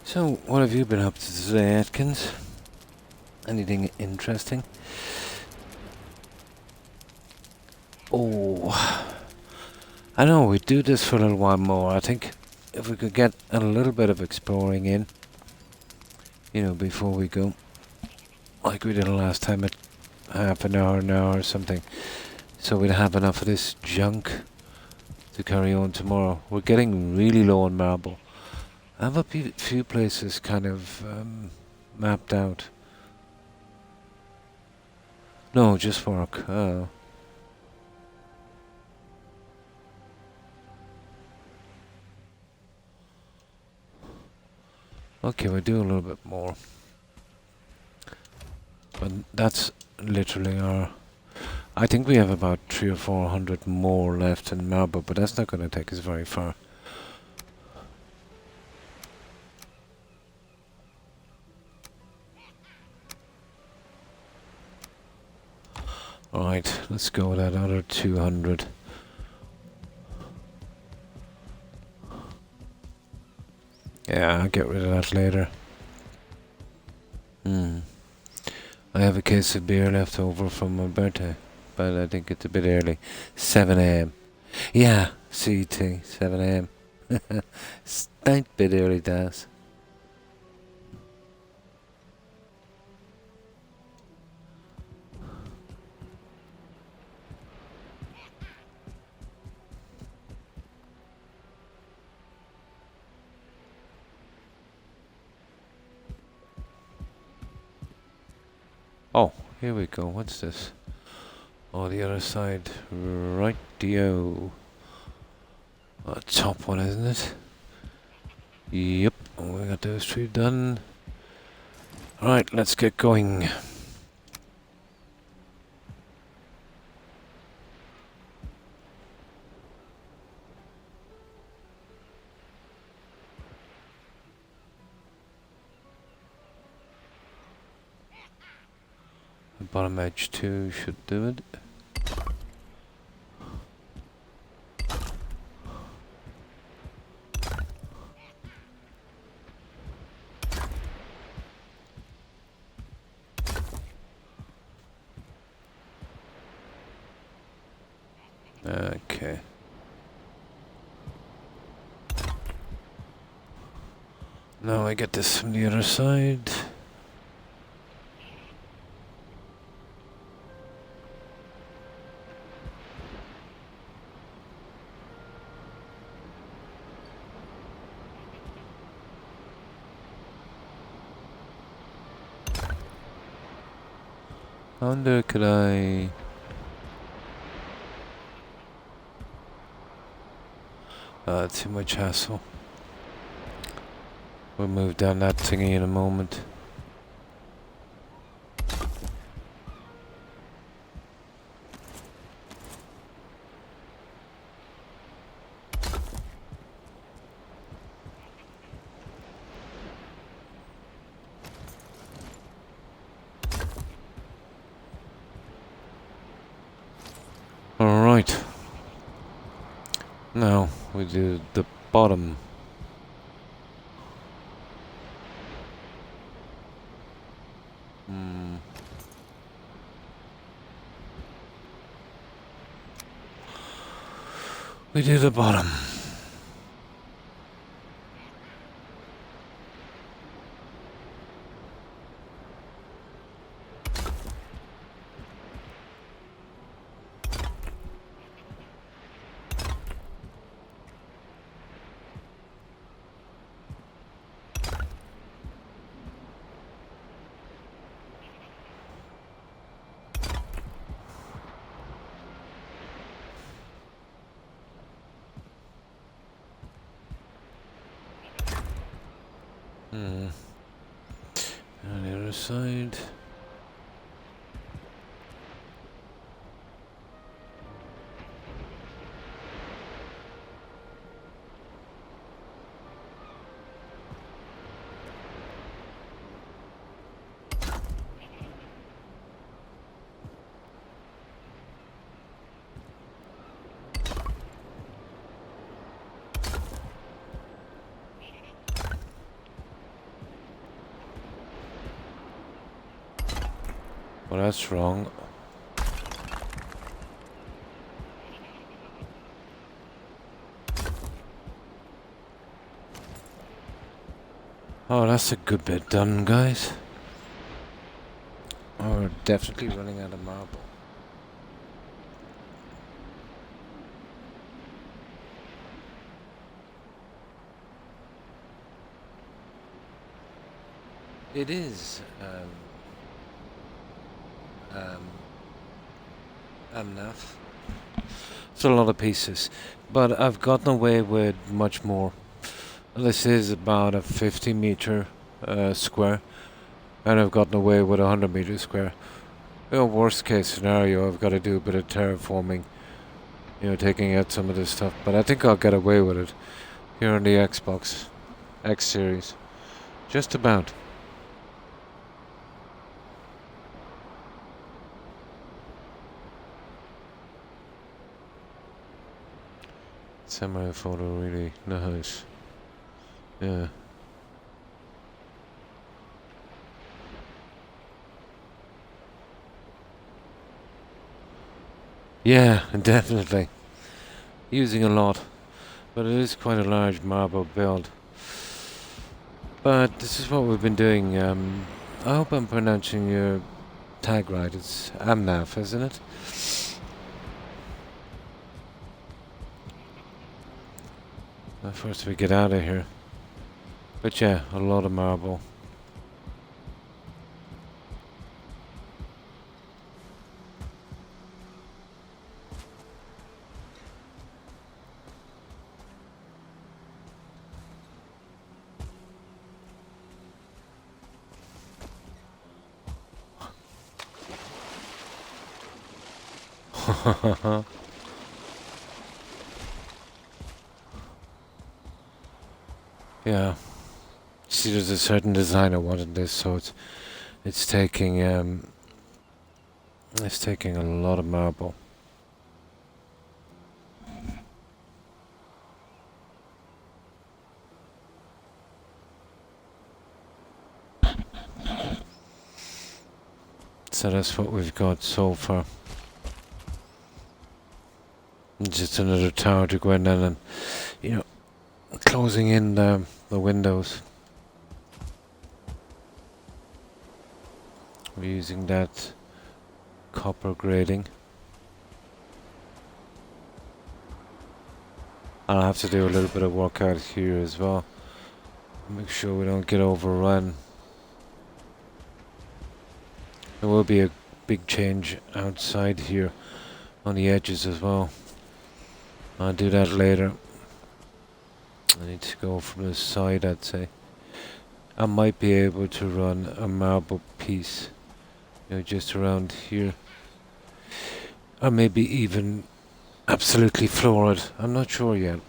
So, what have you been up to today, Atkins? Anything interesting? Oh, I know, we do this for a little while more. I think if we could get a little bit of exploring in, you know, before we go, like we did last time at half an hour or something, so we'd have enough of this junk to carry on tomorrow. We're getting really low on marble. I have a few places kind of mapped out. No, just work. Oh. Okay, we do a little bit more. But that's literally our... I think we have about 300 or 400 more left in marble, but that's not going to take us very far. Alright, let's go with that other 200. Yeah, I'll get rid of that later. I have a case of beer left over from my birthday, but I think it's a bit early. 7 AM. Yeah, CT, 7 AM. Slight bit early, Das. Oh, here we go. What's this? Oh, the other side. Rightio. Oh, top one, isn't it? Yep. Oh, we got those three done. Alright, let's get going. The bottom edge 2 should do it. Okay. Now I get this from the other side. I wonder, could I... too much hassle. We'll move down that thingy in a moment. Alright. Now we do the bottom. We do the bottom. On the other side. Well, that's wrong. Oh, that's a good bit done, guys. Oh, we're definitely running out of marble. It is enough. It's a lot of pieces, but I've gotten away with much more. This is about a 50-meter square, and I've gotten away with a 100-meter square. Worst case scenario, I've got to do a bit of terraforming, taking out some of this stuff, but I think I'll get away with it here on the Xbox X Series. Just about. Samurai photo, really nice. Yeah. Yeah, definitely. Using a lot. But it is quite a large marble build. But this is what we've been doing. I hope I'm pronouncing your tag right. It's Amnaf, isn't it? First we get out of here. But yeah, a lot of marble. Yeah. See, there's a certain designer wanted this, so it's taking a lot of marble. So that's what we've got so far. Just another tower to go in and, closing in the windows. We're using that copper grating. I'll have to do a little bit of work out here as well. Make sure we don't get overrun. There will be a big change outside here on the edges as well. I'll do that later. I need to go from the side, I'd say. I might be able to run a marble piece, just around here. Or maybe even absolutely floor it. I'm not sure yet.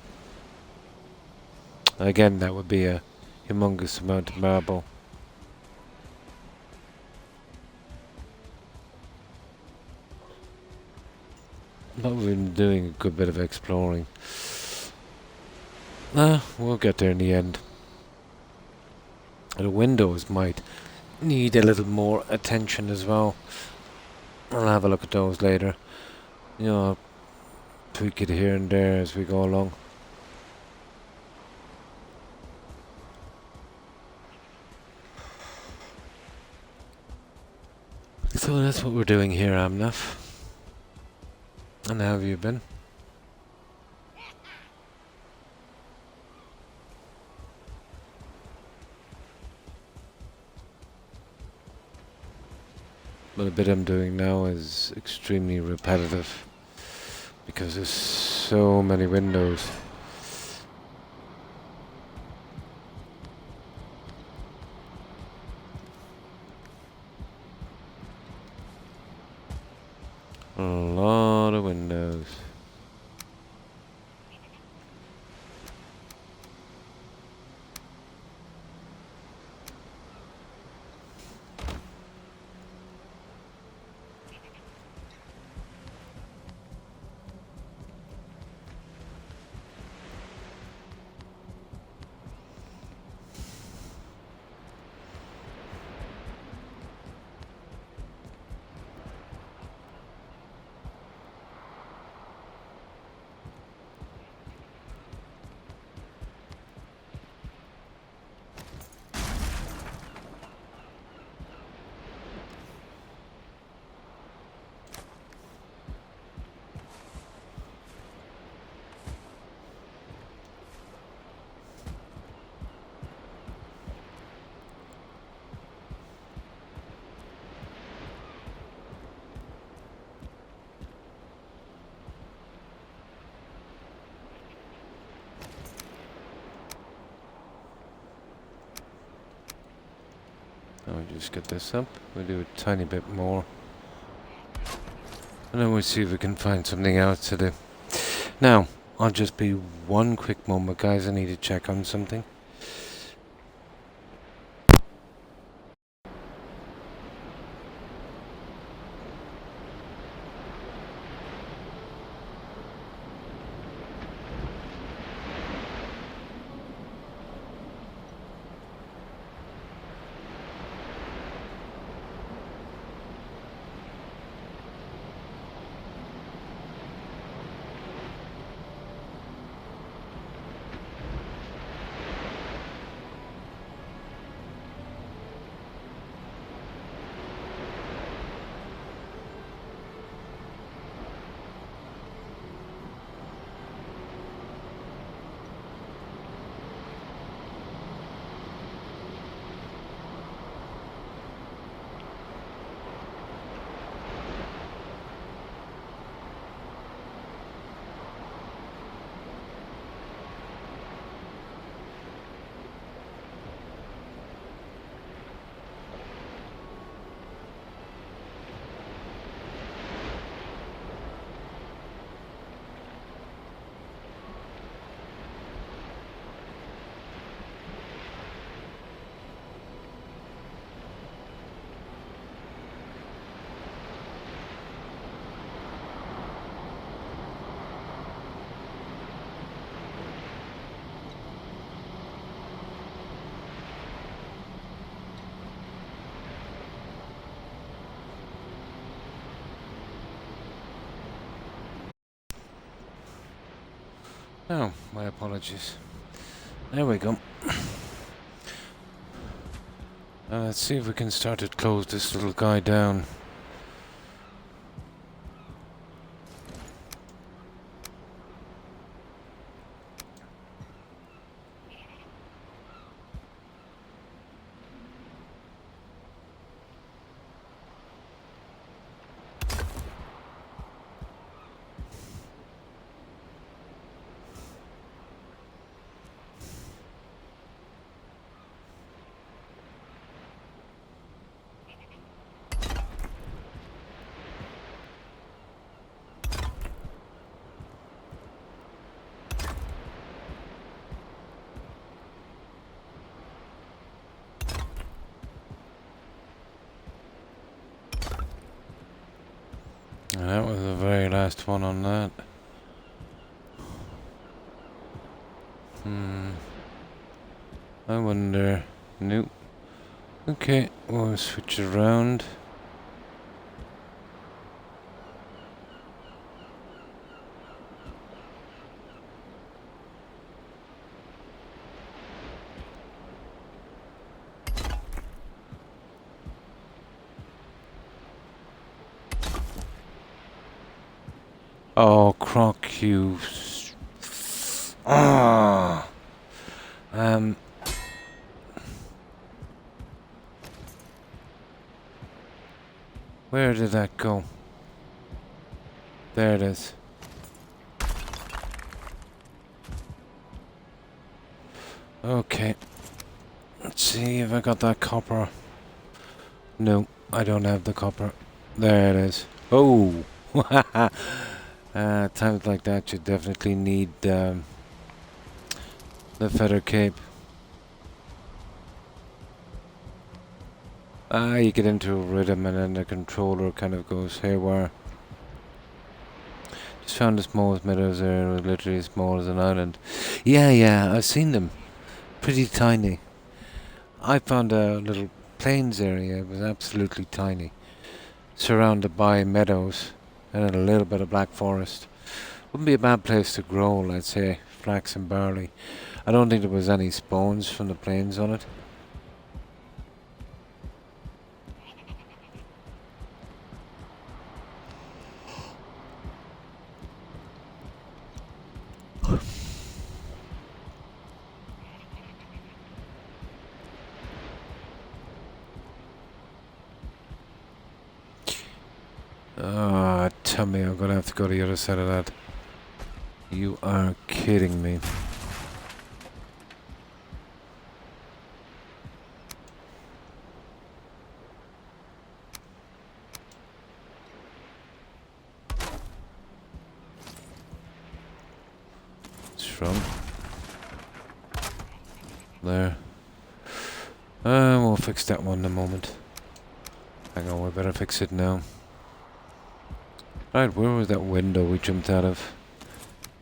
Again, that would be a humongous amount of marble. But we've been doing a good bit of exploring. We'll get there in the end. The windows might need a little more attention as well. I'll have a look at those later. I'll tweak it here and there as we go along. So that's what we're doing here, Amnaf. And how have you been? But the bit I'm doing now is extremely repetitive because there's so many windows. A lot of windows. Now we just get this up. We'll do a tiny bit more. And then we'll see if we can find something else to do. Now, I'll just be one quick moment, guys. I need to check on something. Oh, my apologies. There we go. Let's see if we can start to close this little guy down. And that was the very last one on that. I wonder. Nope. Okay, we'll switch around. Oh, Croc, you... Ah! Where did that go? There it is. Okay. Let's see if I got that copper. No, I don't have the copper. There it is. Oh! Times like that you definitely need the feather cape. You get into a rhythm and then the controller kind of goes haywire. Just found the smallest meadows there, it was literally as small as an island. Yeah, I've seen them. Pretty tiny. I found a little plains area, it was absolutely tiny. Surrounded by meadows and then a little bit of black forest. Wouldn't be a bad place to grow, let's say, flax and barley. I don't think there was any spawns from the plains on it. Tell me I'm gonna have to go to the other side of that. You are kidding me. from. There. We'll fix that one in a moment. Hang on, we better fix it now. Right, where was that window we jumped out of?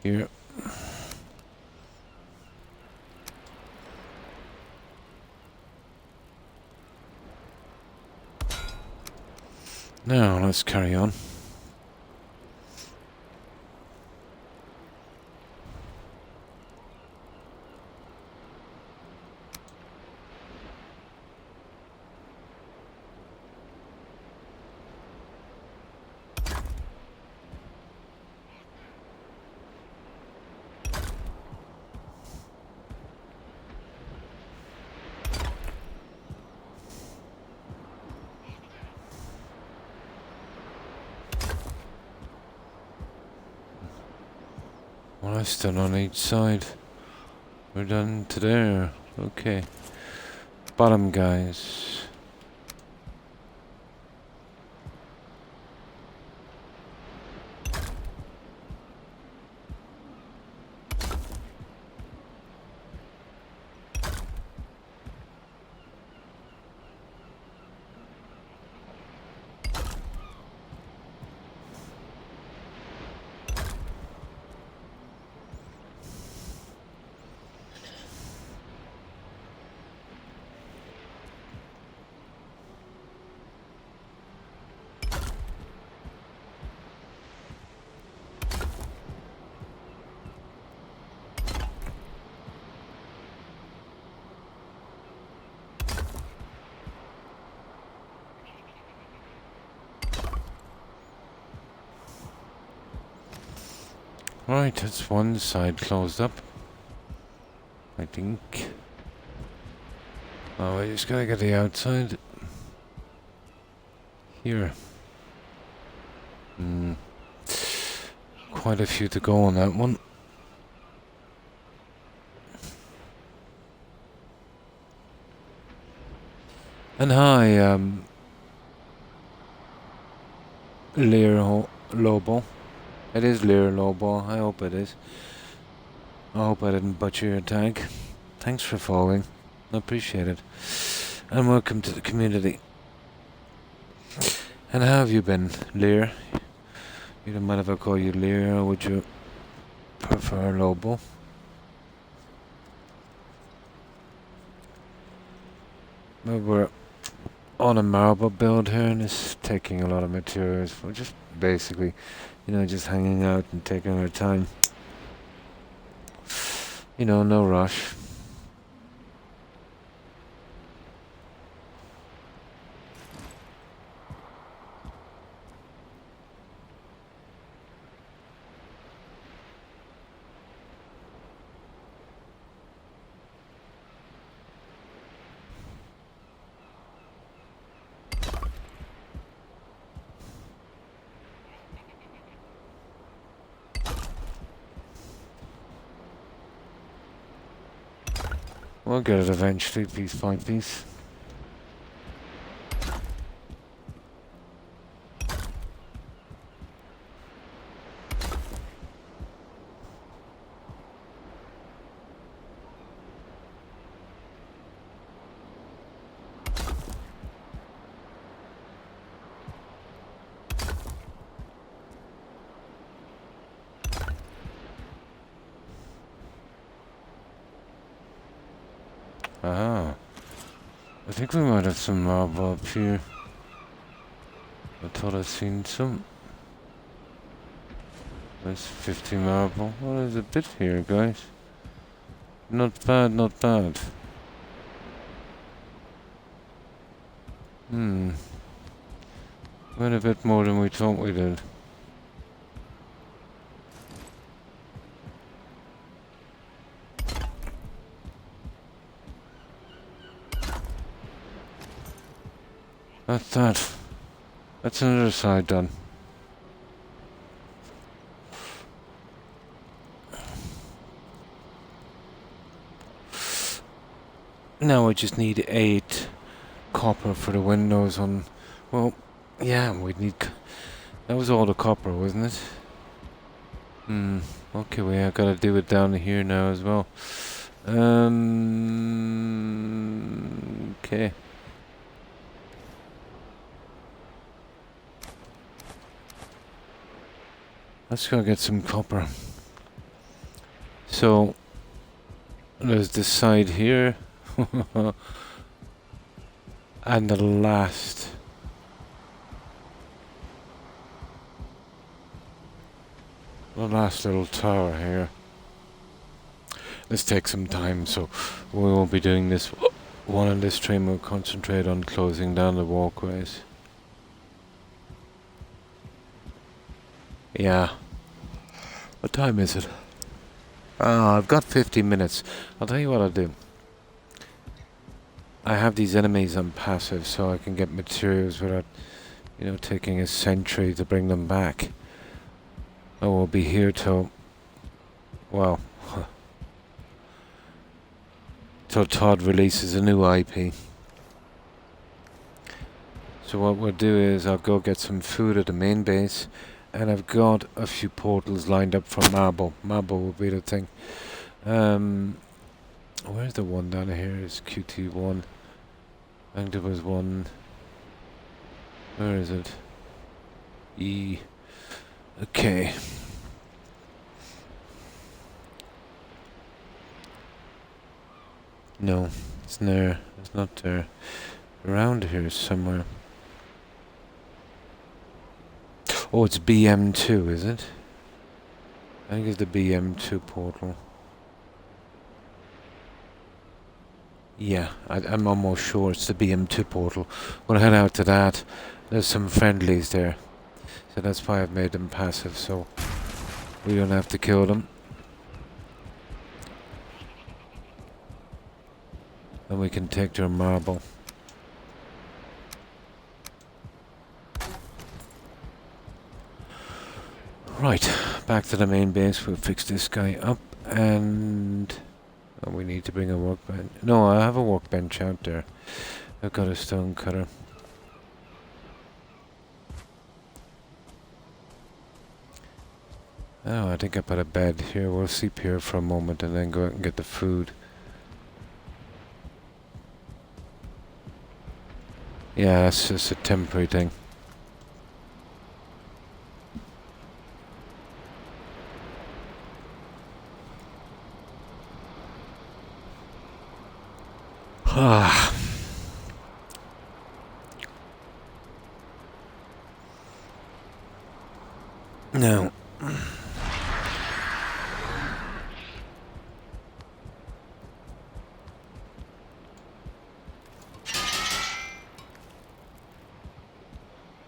Here. Now, let's carry on. Well, I stood on each side. We're done to there. Okay. Bottom, guys. Right, that's one side closed up. I think. Oh, we just gotta get the outside. Here. Quite a few to go on that one. And hi, Lobo. It is Lear Lobo, I hope it is. I hope I didn't butcher your tag. Thanks for following. I appreciate it. And welcome to the community. And how have you been, Lear? You don't mind if I call you Lear, or would you prefer Lobo? Well, we're on a marble build here, and it's taking a lot of materials. We're just basically, you know, just hanging out and taking our time. You know, no rush. We'll get it eventually, piece by piece. Ah, I think we might have some marble up here. I thought I'd seen some. There's 50 marble. Well, there's a bit here, guys. Not bad, not bad. Went a bit more than we thought we did. That's that. That's another side done. Now I just need 8 copper for the windows on... Well, yeah, we'd need... That was all the copper, wasn't it? Okay, I gotta do it down here now as well. Okay. Let's go get some copper. So, there's this side here. And the last little tower here. Let's take some time, so we won't be doing this one on this stream. We'll concentrate on closing down the walkways. Yeah. What time is it? I've got 50 minutes. I'll tell you what I'll do. I have these enemies on passive, so I can get materials without, taking a century to bring them back. I will be here till, well, till Todd releases a new IP. So what we'll do is I'll go get some food at the main base, and I've got a few portals lined up for Marble. Marble will be the thing. Where's the one down here? It's QT1. I think there was one. Where is it? E. Okay. No, it's there. It's not there. Around here somewhere. Oh, it's BM2, is it? I think it's the BM2 portal. Yeah, I'm almost sure it's the BM2 portal. We'll head out to that. There's some friendlies there. So that's why I've made them passive, so we don't have to kill them. And we can take their marble. Right, back to the main base. We'll fix this guy up, and we need to bring a workbench. No, I have a workbench out there. I've got a stone cutter. Oh, I think I put a bed here. We'll sleep here for a moment and then go out and get the food. Yeah, that's just a temporary thing. Ah. Now.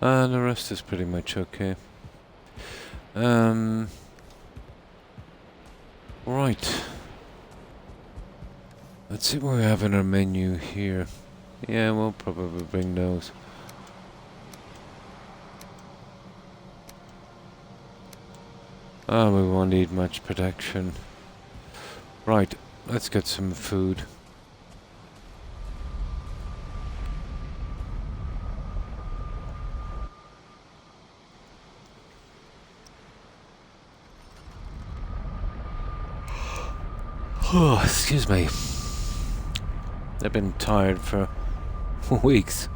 The rest is pretty much okay. Right. Let's see what we have in our menu here. Yeah, we'll probably bring those. We won't need much protection. Right, let's get some food. Oh, excuse me. I've been tired for weeks.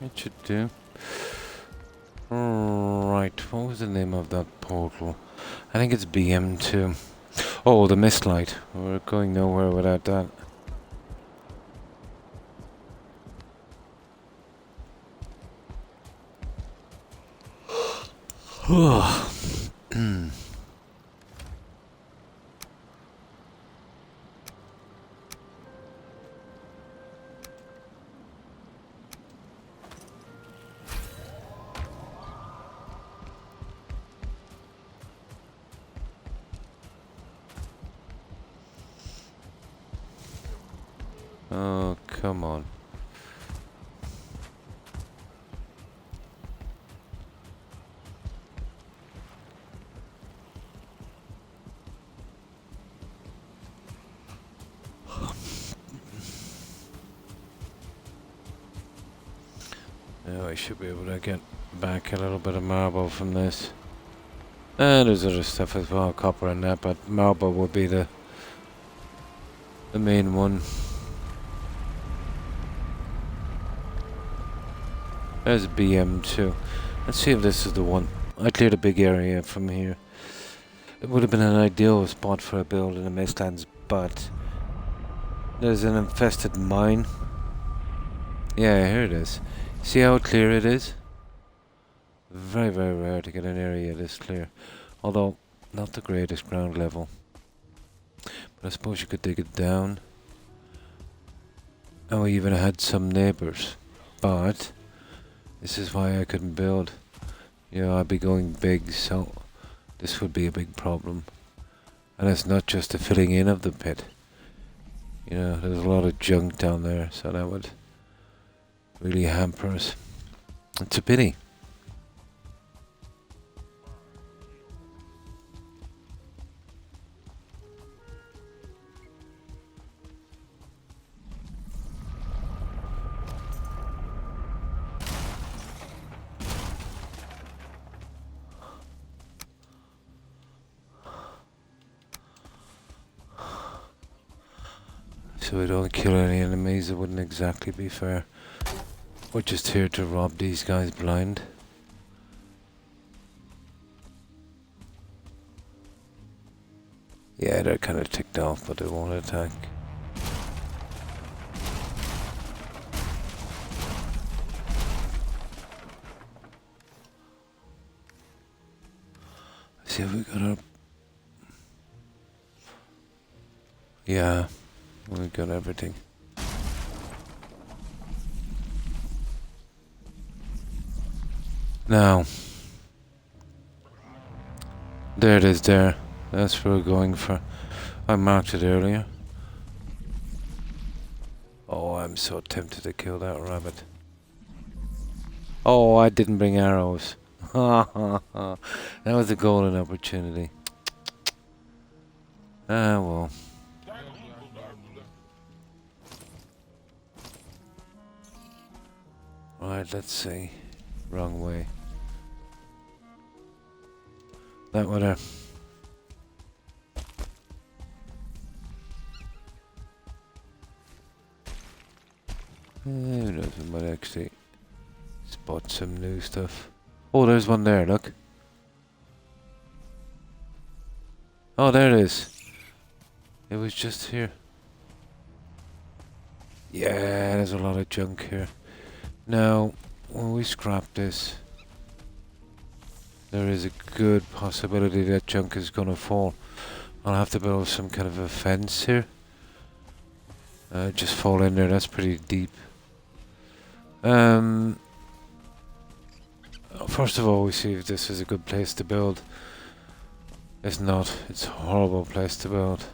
It should do. Right, what was the name of that portal? I think it's BM2. Oh, the mist light. We're going nowhere without that. Oh, come on. Now I should be able to get back a little bit of marble from this. And there's other stuff as well, copper and that, but marble will be the main one. There's BM2. Let's see if this is the one. I cleared a big area from here. It would have been an ideal spot for a build in the Mistlands, but there's an infested mine. Yeah, here it is. See how clear it is? Very, very rare to get an area this clear. Although, not the greatest ground level. But I suppose you could dig it down. And we even had some neighbours. But this is why I couldn't build. You know, I'd be going big, so this would be a big problem. And it's not just the filling in of the pit. You know, there's a lot of junk down there, so that would really hamper us. It's a pity. So we don't kill any enemies, it wouldn't exactly be fair. We're just here to rob these guys blind. Yeah, they're kind of ticked off, but they won't attack. See if we got our... Yeah, we got everything. Now, there it is there. That's what we're going for. I marked it earlier. Oh, I'm so tempted to kill that rabbit. Oh, I didn't bring arrows. That was a golden opportunity. Ah, well. Right, let's see. Wrong way. That would who knows, we might actually spot some new stuff. Oh, there's one there, look. Oh, there it is. It was just here. Yeah, there's a lot of junk here. Now, when we scrap this, there is a good possibility that junk is gonna fall. I'll have to build some kind of a fence here. Just fall in there, that's pretty deep. First of all, we see if this is a good place to build. It's not, it's a horrible place to build.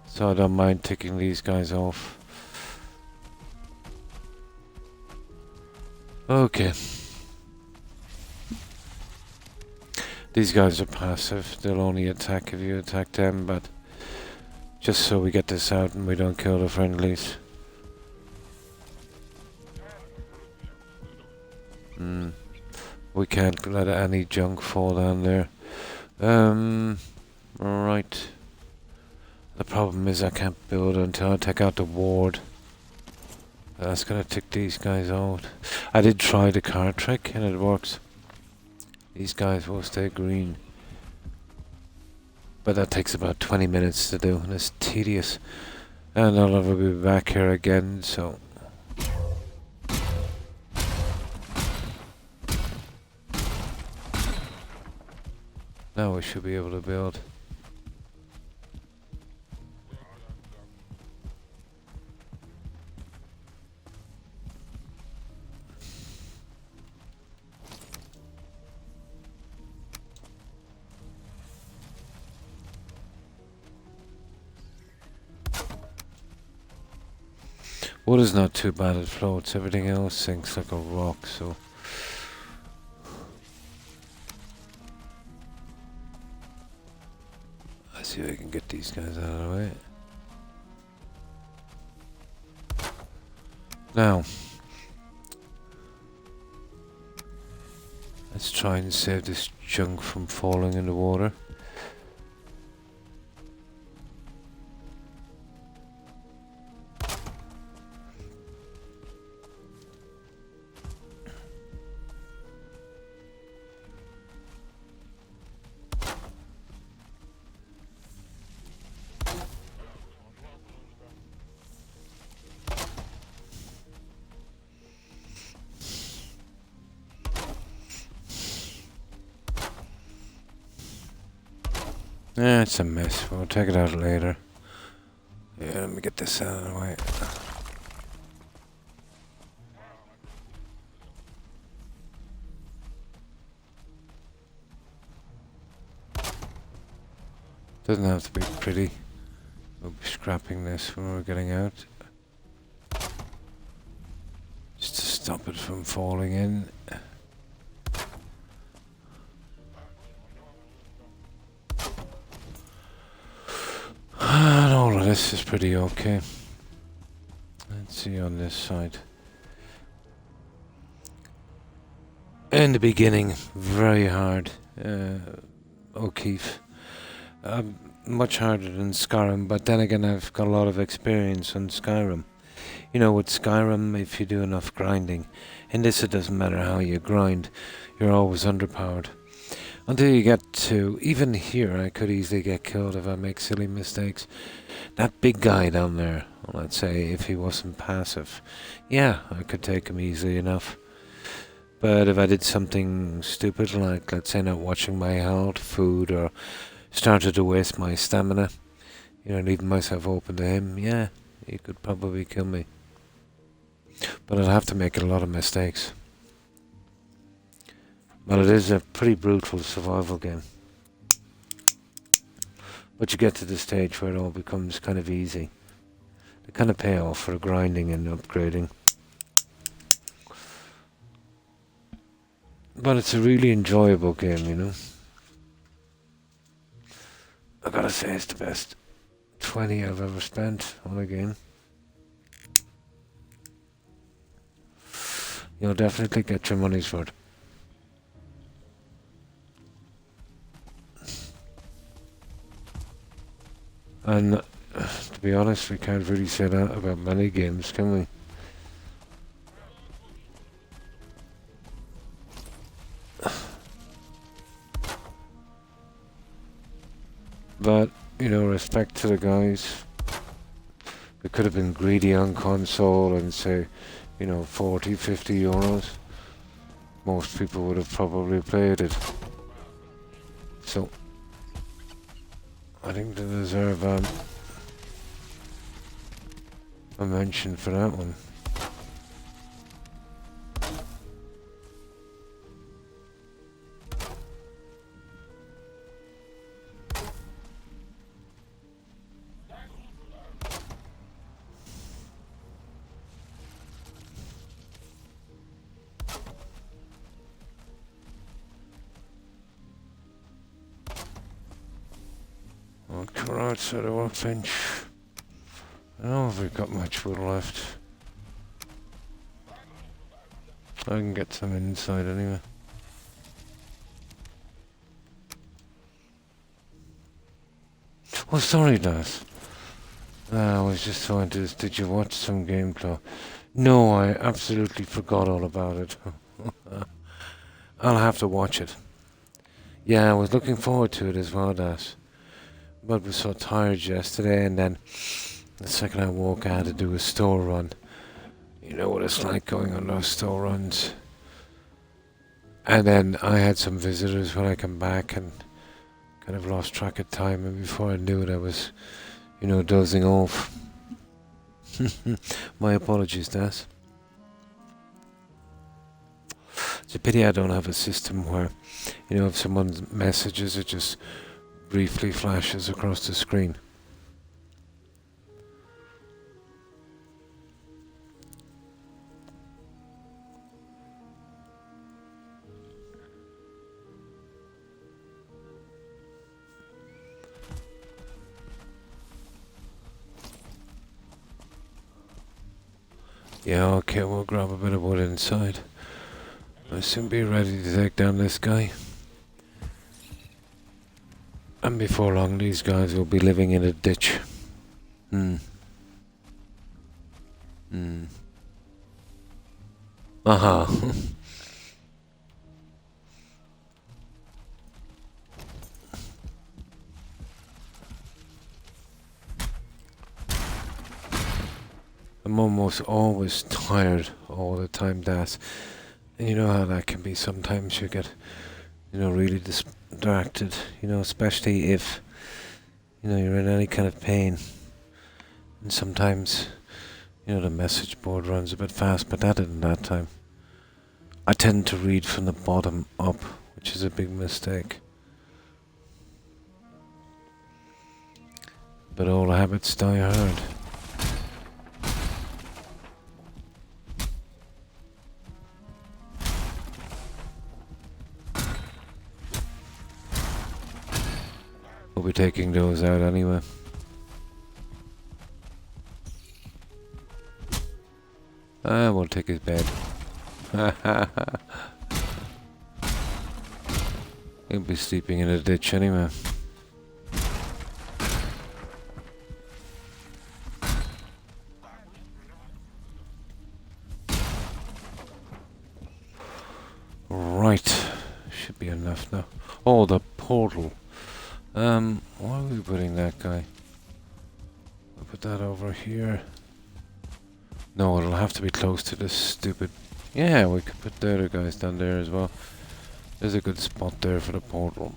So I don't mind ticking these guys off. Okay. These guys are passive, they'll only attack if you attack them, but just so we get this out and we don't kill the friendlies. We can't let any junk fall down there. Right. The problem is I can't build until I take out the ward. That's gonna tick these guys out. I did try the card trick and it works. These guys will stay green. But that takes about 20 minutes to do and it's tedious. And I'll never be back here again, so... Now we should be able to build. Wood is not too bad, it floats. Everything else sinks like a rock, so... Let's see if I can get these guys out of the way. Now, let's try and save this junk from falling in the water. Yeah, it's a mess. We'll take it out later. Yeah, let me get this out of the way. Doesn't have to be pretty. We'll be scrapping this when we're getting out. Just to stop it from falling in. And all of this is pretty okay. Let's see on this side. In the beginning, very hard. O'Keefe. Much harder than Skyrim, but then again I've got a lot of experience on Skyrim. You know, with Skyrim, if you do enough grinding, in this it doesn't matter how you grind, you're always underpowered. Until you get to, even here I could easily get killed if I make silly mistakes. That big guy down there, let's say, if he wasn't passive, yeah, I could take him easily enough. But if I did something stupid, like, let's say, not watching my health, food, or started to waste my stamina, you know, leaving myself open to him, yeah, he could probably kill me. But I'd have to make a lot of mistakes. Well, it is a pretty brutal survival game. But you get to the stage where it all becomes kind of easy. The kind of payoff for grinding and upgrading. But it's a really enjoyable game, you know. I gotta say it's the best 20 I've ever spent on a game. You'll definitely get your money's worth. And to be honest, we can't really say that about many games, can we? But, you know, respect to the guys. We could have been greedy on console and say, you know, 40, 50 euros. Most people would have probably played it. So, I think they deserve a mention for that one. We're outside the workbench. I don't know if we've got much wood left. I can get some inside anyway. Oh, sorry, Daz. I was just trying to... Did you watch some gameplay? No, I absolutely forgot all about it. I'll have to watch it. Yeah, I was looking forward to it as well, Daz. But was so tired yesterday, and then the second I woke I had to do a store run. You know what it's like going on those store runs. And then I had some visitors when I come back, and Kind of lost track of time, and before I knew it, I was, dozing off. My apologies, Daz. It's a pity I don't have a system where, if someone messages, it just briefly flashes across the screen. Yeah, okay, we'll grab a bit of wood inside. I'll soon be ready to take down this guy. And before long, these guys will be living in a ditch. Aha. I'm almost always tired all the time, Daz. And you know how that can be. Sometimes you get, really distracted, especially if, you're in any kind of pain. And sometimes, the message board runs a bit fast, but that didn't that time. I tend to read from the bottom up, which is a big mistake. But all habits die hard. We'll be taking those out anyway. We'll take his bed. He'll be sleeping in a ditch anyway. Right. Should be enough now. Oh, the portal. Why are we putting that guy? I'll put that over here. No, it'll have to be close to this stupid... Yeah, we could put the other guys down there as well. There's a good spot there for the portal.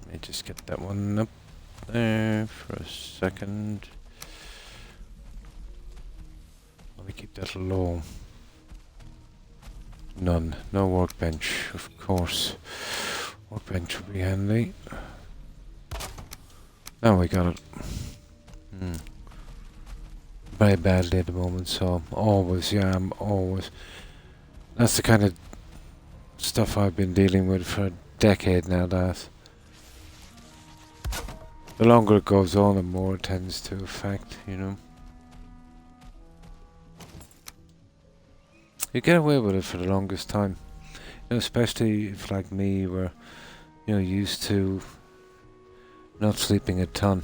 Let me just get that one up there for a second. Let me keep that low. None. No workbench, of course. Workbench would be handy. Oh, we got it. Very badly at the moment, so I'm always... That's the kind of stuff I've been dealing with for a decade now, that. The longer it goes on, the more it tends to affect, You get away with it for the longest time. Especially if, like me, we're, used to not sleeping a ton.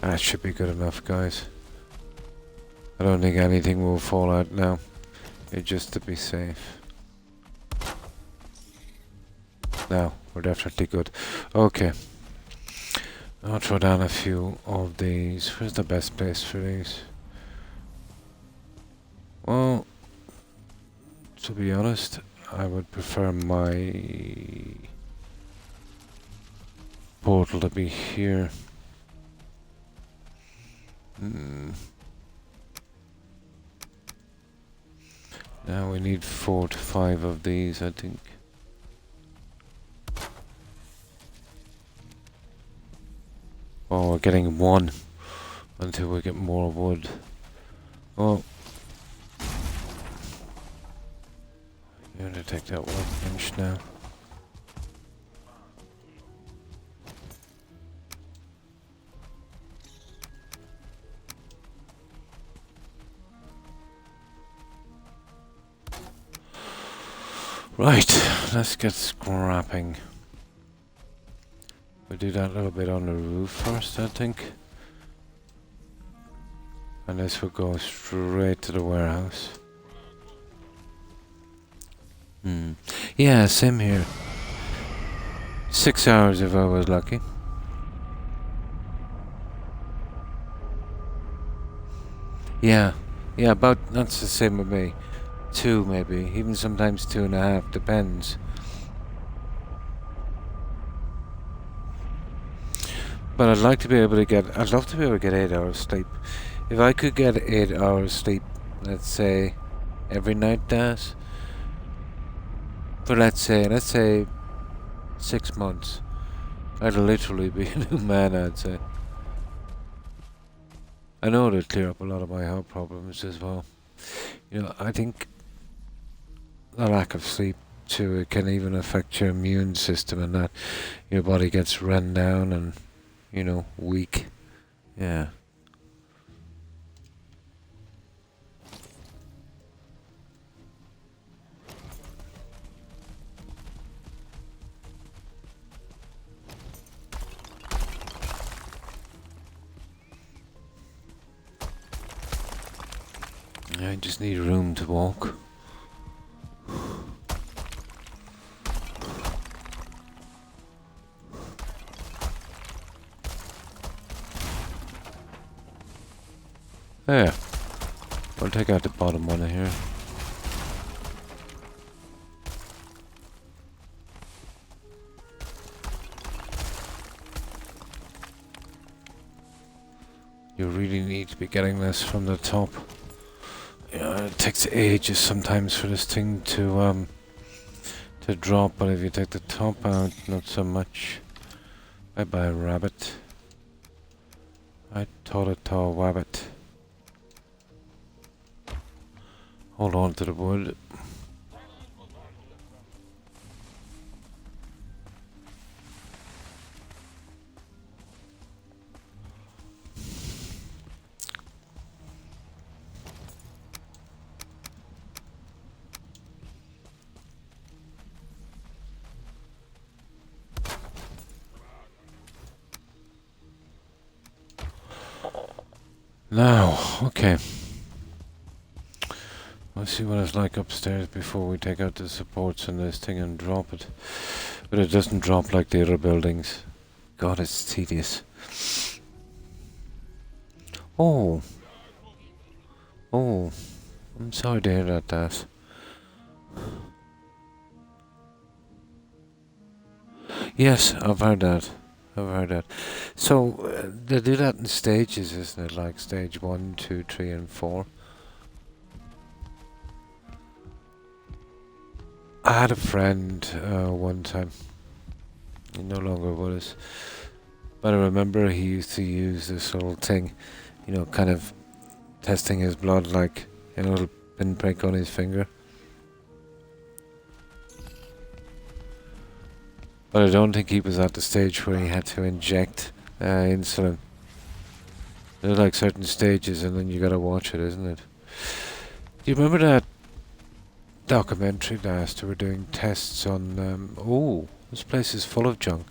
That should be good enough, guys. I don't think anything will fall out now. Just to be safe. Now, we're definitely good. Okay. I'll throw down a few of these. Where's the best place for these? Well, to be honest, I would prefer my portal to be here. Now we need 4 to 5 of these, I think. Oh, we're getting 1 until we get more wood. Oh. You're gonna take that workbench now. Right, let's get scrapping. We'll do that little bit on the roof first, I think. And this will go straight to the warehouse. Yeah, same here. 6 hours if I was lucky. Yeah, yeah, about that's the same with me. 2 maybe, even sometimes 2.5, depends. But I'd like to be able to get, I'd love to be able to get 8 hours sleep. If I could get 8 hours sleep, let's say, every night, Daz, for let's say 6 months, I'd literally be a new man, I'd say. I know it'd clear up a lot of my health problems as well. You know, I think the lack of sleep too, it can even affect your immune system and that your body gets run down and, you know, weak. Yeah. I just need room to walk. There. I'll take out the bottom one here. You really need to be getting this from the top. Yeah, it takes ages sometimes for this thing to drop, but if you take the top out, not so much. Bye bye, rabbit. I taught a tall rabbit. Hold on to the wood. Now, okay. Let's see what it's like upstairs before we take out the supports on this thing and drop it. But it doesn't drop like the other buildings. God, it's tedious. Oh. Oh. I'm sorry to hear that, Daz. Yes, I've heard that. I've heard that. So, they do that in stages, isn't it? Like stage 1, 2, 3 and 4. I had a friend one time. He's no longer with us. But I remember he used to use this little thing, you know, kind of testing his blood like a little pinprick on his finger. But I don't think he was at the stage where he had to inject insulin. There's like certain stages and then you gotta watch it, isn't it? Do you remember that documentary last they were doing tests on, oh, this place is full of junk.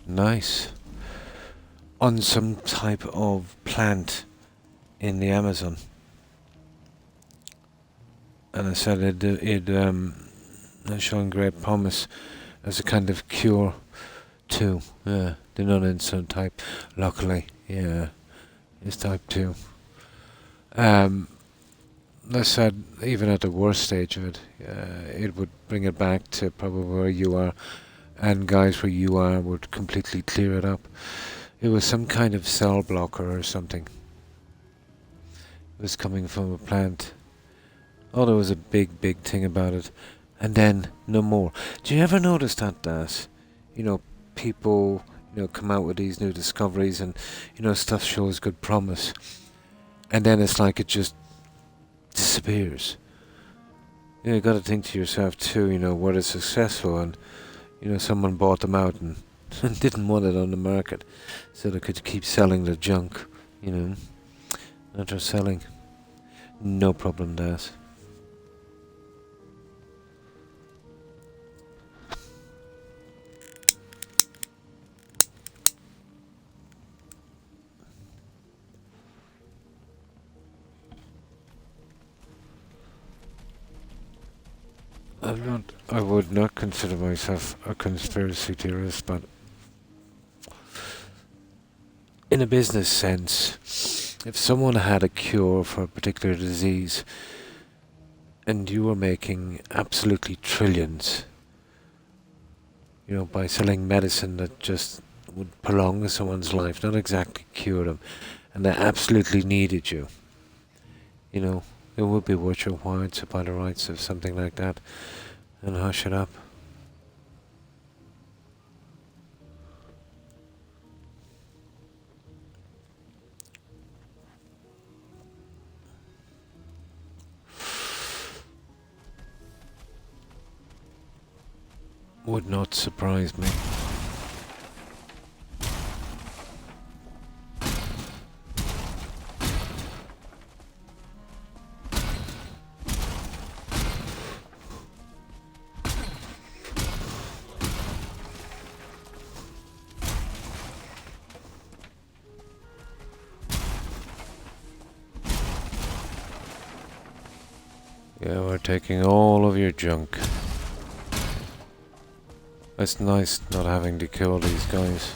Nice. On some type of plant in the Amazon. And I said it'd shown great promise as a kind of cure too. Yeah, the non-insulin type. Luckily, yeah, it's type 2. They said even at the worst stage of it, it would bring it back to probably where you are, and guys where you are would completely clear it up. It was some kind of cell blocker or something. It was coming from a plant. Oh, there was a big thing about it. And then, no more. Do you ever notice that, Daz? You know, people, you know, come out with these new discoveries and, you know, stuff shows good promise. And then it's like it just disappears. You know, you gotta think to yourself too, you know, were they successful and, you know, someone bought them out and didn't want it on the market so they could keep selling the junk, you know. Not just selling. No problem, Daz. I would not consider myself a conspiracy theorist, but in a business sense, If someone had a cure for a particular disease and you were making absolutely trillions, you know, by selling medicine that just would prolong someone's life, not exactly cure them, and they absolutely needed you, you know, it would be worth your while to buy the rights of something like that and hush it up. Would not surprise me. Yeah, we're taking all of your junk. It's nice not having to kill these guys.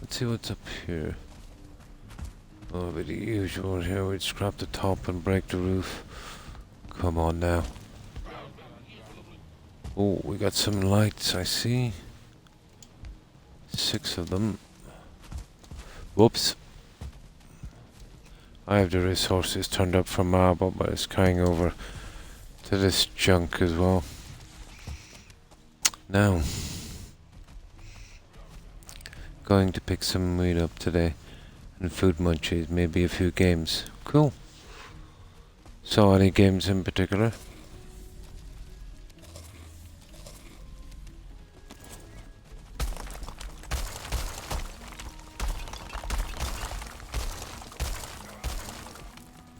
Let's see what's up here. Oh, but the usual here, we'd scrap the top and break the roof. Come on now. Oh, we got some lights, I see. 6 of them. Whoops. I have the resources turned up for marble, but it's carrying over to this junk as well. Now, going to pick some meat up today. And food munchies, maybe a few games. Cool. So, any games in particular?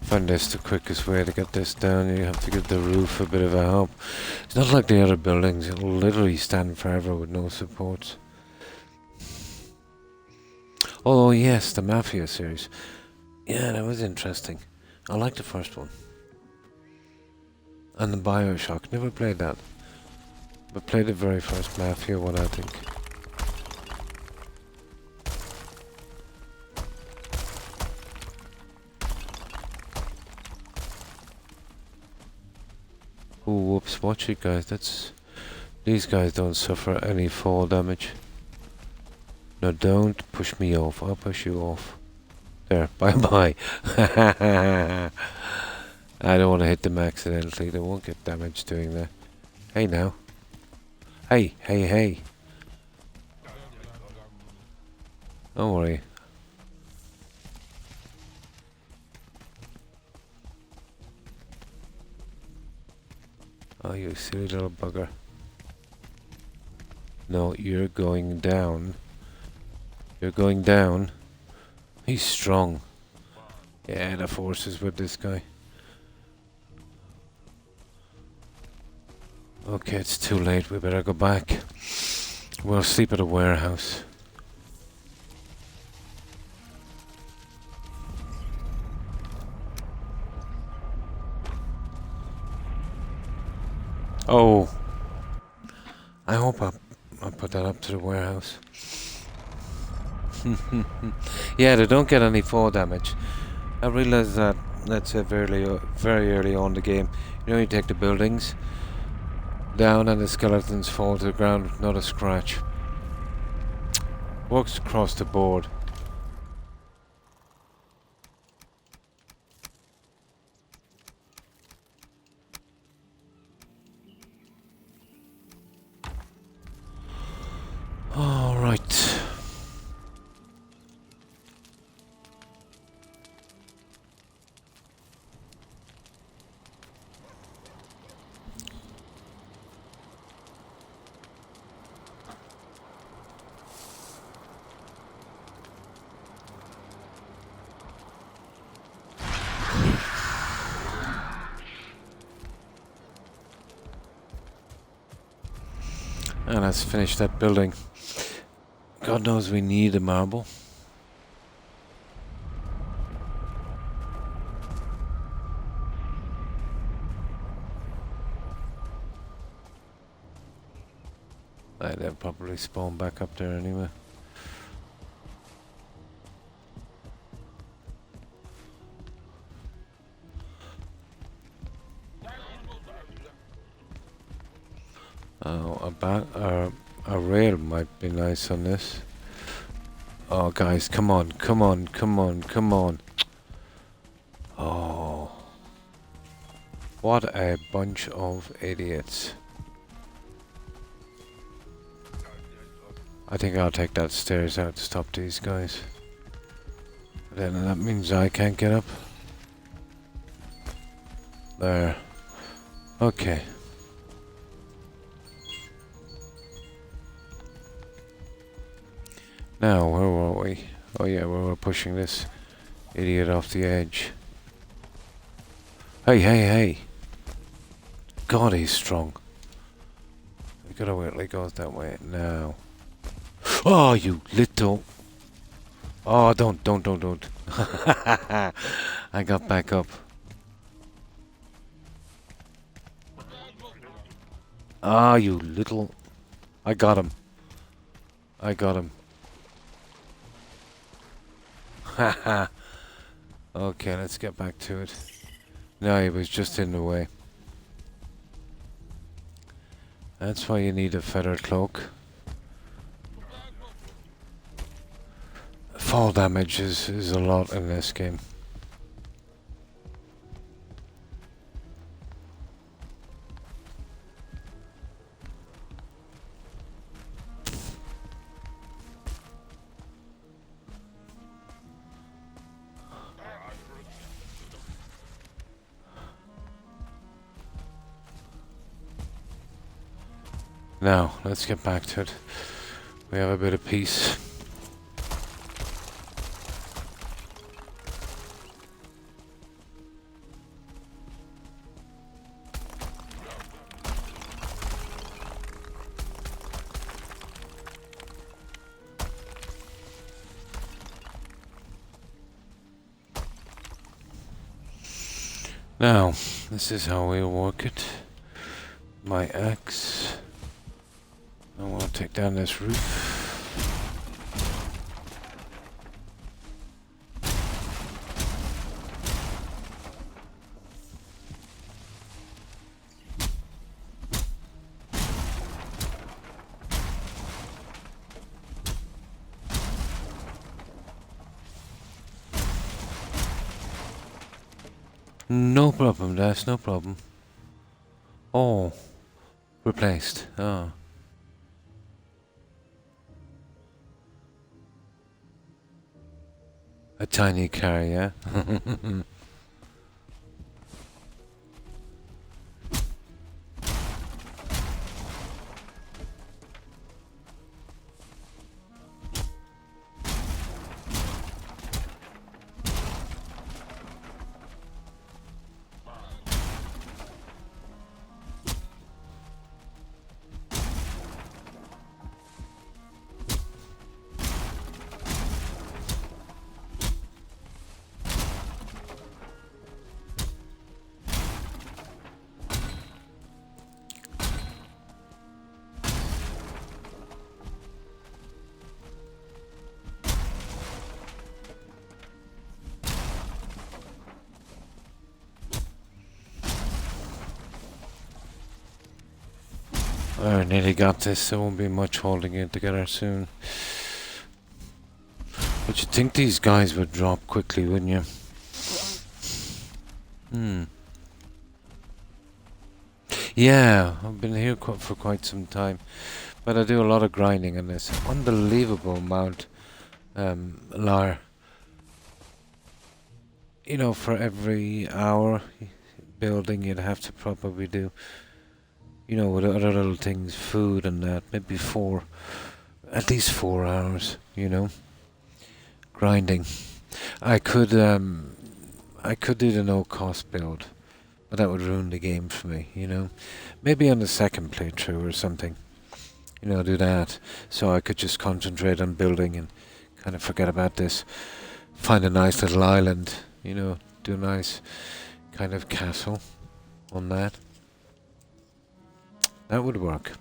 Find this the quickest way to get this down. You have to give the roof a bit of a help. It's not like the other buildings. It'll literally stand forever with no supports. Oh yes, the Mafia series. Yeah, that was interesting. I liked the first one. And the Bioshock. Never played that. But played the very first Mafia one, I think. Oh, whoops, watch it guys, these guys don't suffer any fall damage. No, don't push me off, I'll push you off. There, bye-bye. I don't want to hit them accidentally, they won't get damage doing that. Hey now. Hey. Don't worry. Oh, you silly little bugger. No, you're going down. You're going down. He's strong. Yeah, the force is with this guy. Okay, it's too late. We better go back. We'll sleep at a warehouse. Oh. I hope I'll put that up to the warehouse. Yeah, they don't get any fall damage. I realized that, let's say, very early on in the game. You know, you take the buildings down and the skeletons fall to the ground with not a scratch. Works across the board. All right. And let's finish that building. God knows we need a marble. They'll probably spawn back up there anyway. Oh, a rail might be nice on this. Oh, guys, come on, come on, come on, come on. Oh. What a bunch of idiots. I think I'll take that stairs out to stop these guys. Then that means I can't get up. There. Okay. Now, where were we? Oh yeah, we were pushing this idiot off the edge. Hey, hey, hey! God, he's strong. We gotta wait till he goes that way. Now. Oh, you little... Oh, don't. I got back up. Ah, you little... I got him. Haha. Okay, let's get back to it. No, he was just in the way. That's why you need a feather cloak. Fall damage is a lot in this game. Now, let's get back to it. We have a bit of peace. Now, this is how we'll work it. My axe. I want to take down this roof. No problem, Dash, no problem. Oh, replaced. Oh. A tiny car, yeah? I nearly got this, there won't be much holding it together soon. But you'd think these guys would drop quickly, wouldn't you? Yeah, I've been here for quite some time. But I do a lot of grinding on this. Unbelievable amount, Lar. You know, for every hour building you'd have to probably do, you know, with other little things, food and that, maybe at least 4 hours, you know, grinding. I could do the no-cost build, but that would ruin the game for me, you know. Maybe on the second playthrough or something, you know, do that, so I could just concentrate on building and kind of forget about this. Find a nice little island, you know, do a nice kind of castle on that. That would work.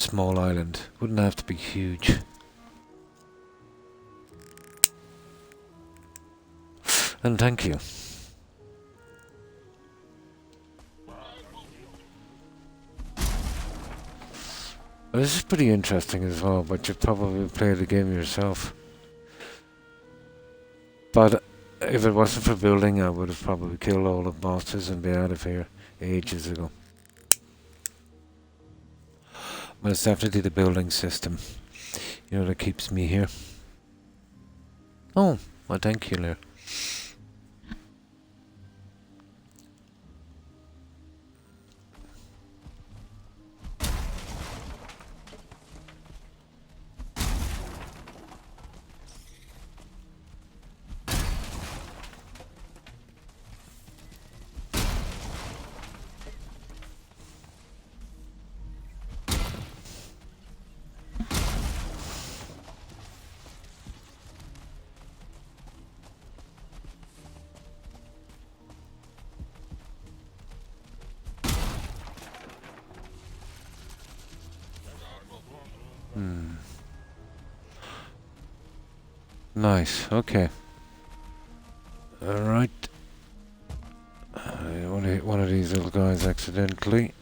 small island. Wouldn't have to be huge. And thank you. This is pretty interesting as well, but you've probably played the game yourself. But if it wasn't for building, I would have probably killed all the bosses and be out of here ages ago. But it's definitely the building system, you know, that keeps me here. Oh, well, thank you, Lear. Nice, okay. Alright. I want to hit one of these little guys accidentally.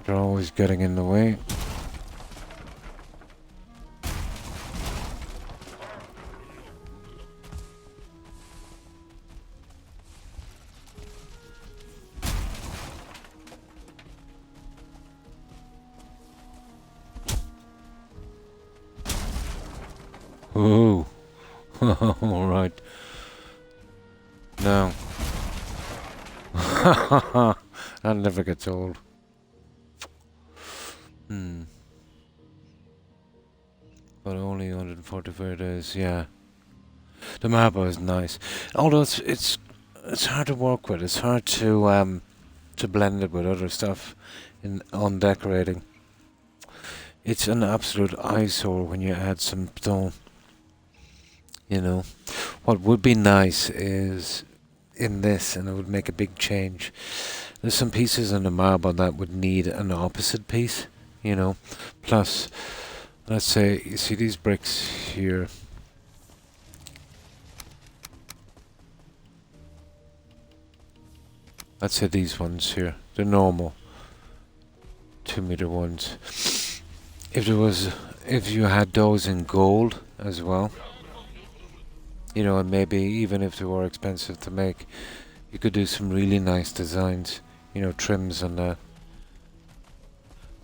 They're always getting in the way. Ooh. Alright. No. That never gets old. But only 144 days, yeah. The map is nice. Although it's hard to work with. It's hard to blend it with other stuff on decorating. It's an absolute eyesore when you add some stone. You know, what would be nice is in this, and it would make a big change. There's some pieces in the marble that would need an opposite piece, you know. Plus, let's say, you see these bricks here. Let's say these ones here, the normal 2-meter ones. If you had those in gold as well, you know, and maybe even if they were expensive to make, you could do some really nice designs, you know, trims and that.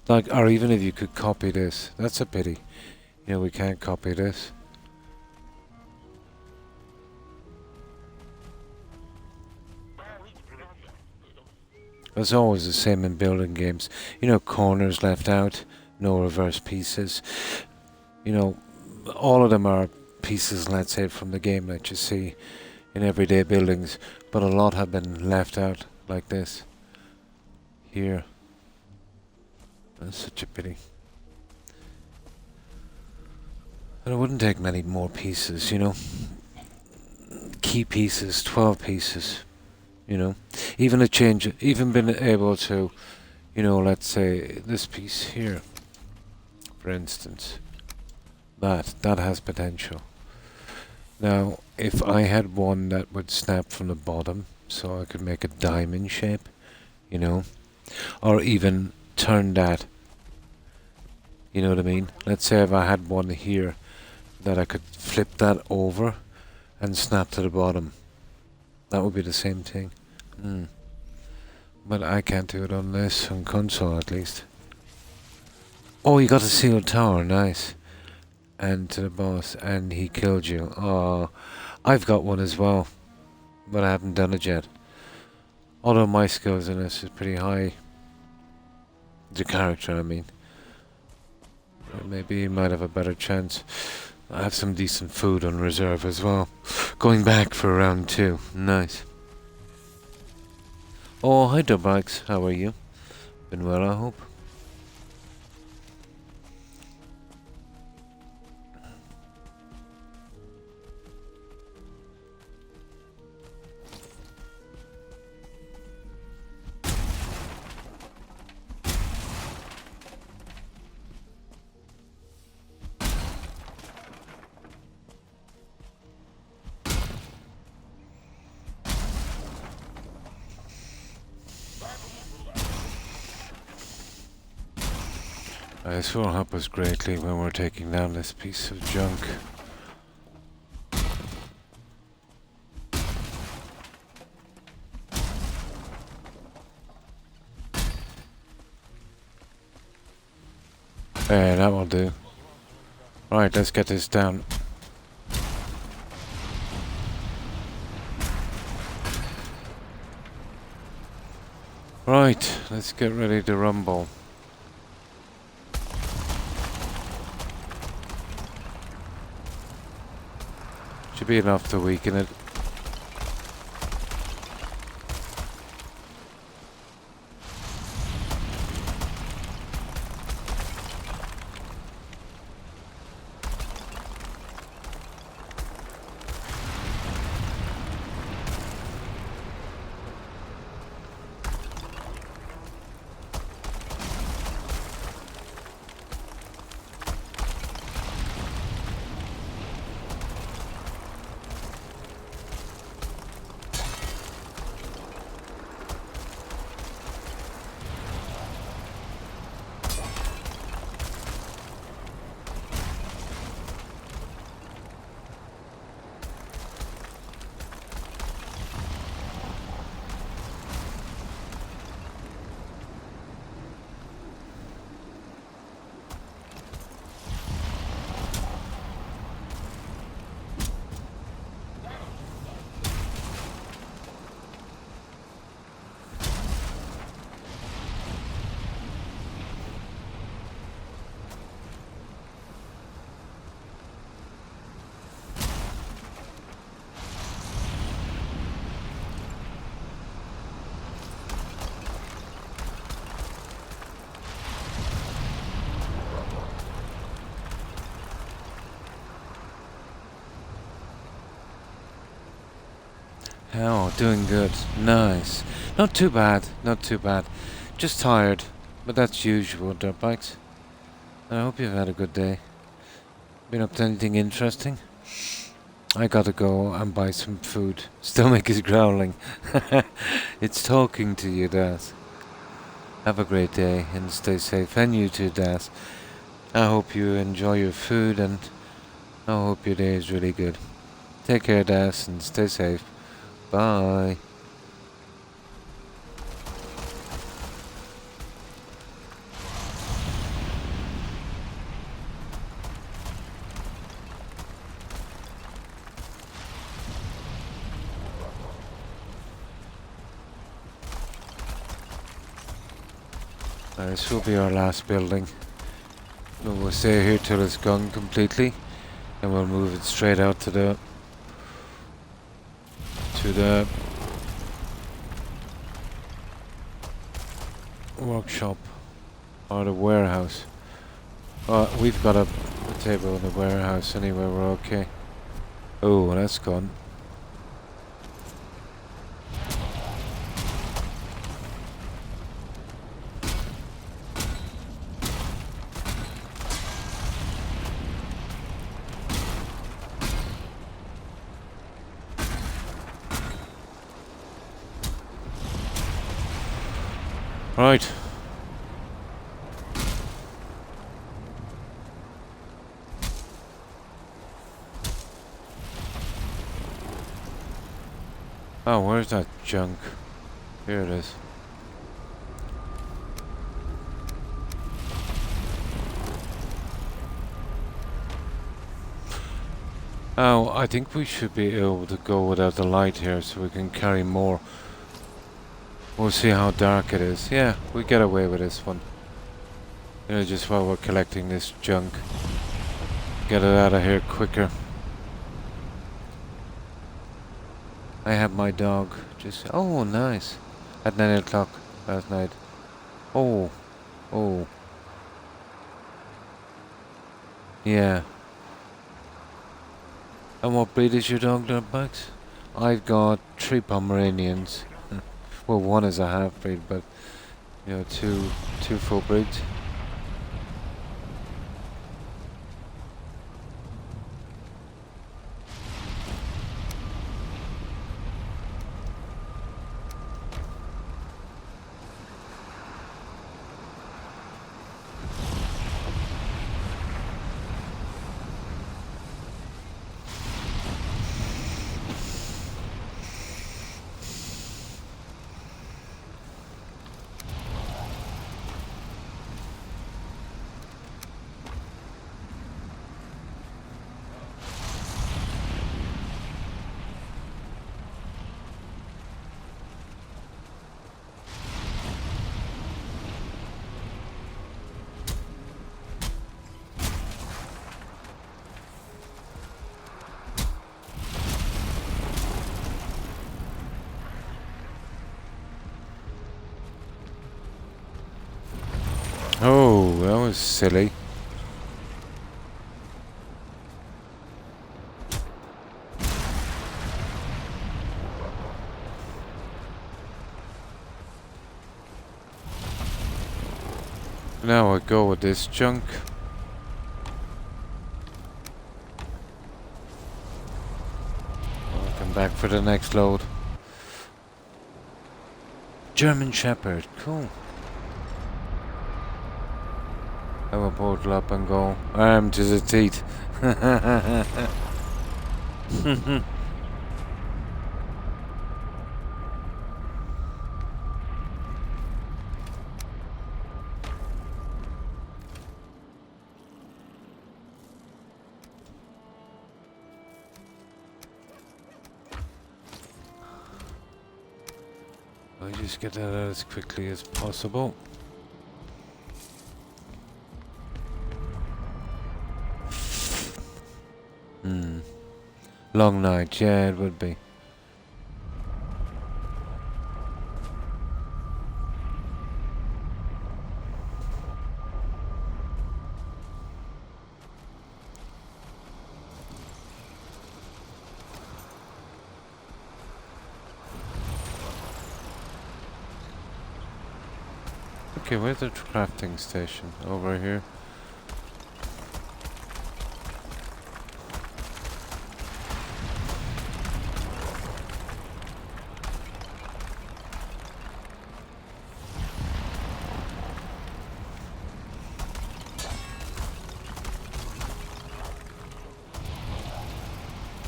Like, or even if you could copy this, that's a pity. You know, we can't copy this. It's always the same in building games. You know, corners left out, no reverse pieces. You know, all of them are pieces, let's say, from the game that you see in everyday buildings, but a lot have been left out like this here. That's such a pity. And it wouldn't take many more pieces, you know. Key pieces, 12 pieces, you know. Even a change, even been able to, you know, let's say this piece here, for instance. That has potential. Now, if I had one that would snap from the bottom, so I could make a diamond shape, you know, or even turn that, you know what I mean? Let's say if I had one here that I could flip that over and snap to the bottom. That would be the same thing. But I can't do it on this, on console at least. Oh, you got a sealed tower, nice. And to the boss, and he killed you. Oh, I've got one as well, but I haven't done it yet. Although my skills in this is pretty high. The character, I mean. Maybe he might have a better chance. I have some decent food on reserve as well. Going back for round 2. Nice. Oh, hi Durbikes. How are you? Been well, I hope. This will help us greatly when we're taking down this piece of junk. There, that will do. Right, let's get this down. Right, let's get ready to rumble. Should be enough to weaken it. Oh, doing good. Nice. Not too bad, not too bad. Just tired, but that's usual, dirt bikes. I hope you've had a good day. Been up to anything interesting? I gotta go and buy some food. Stomach is growling. It's talking to you, Das. Have a great day and stay safe. And you too, Das. I hope you enjoy your food and I hope your day is really good. Take care, Das, and stay safe. Bye. This will be our last building. We'll stay here till it's gone completely, and we'll move it straight out to the workshop or the warehouse. We've got a table in the warehouse anyway. We're okay. Oh, that's gone. Right. Oh, where's that junk? Here it is. Oh, I think we should be able to go without the light here so we can carry more. We'll see how dark it is. Yeah, we get away with this one. You know, just while we're collecting this junk. Get it out of here quicker. I have my dog just... Oh, nice. At 9 o'clock last night. Oh. Oh. Yeah. And what breed is your dog, Dirtbags? I've got 3 Pomeranians. Well, one is a half-breed, but, you know, two full breeds. was silly. Now I go with this junk. I'll come back for the next load. German Shepherd, cool. I will portal up and go. Armed to the teeth. I'll just get that out as quickly as possible. Long night, yeah, it would be. Okay, where's the crafting station? Over here.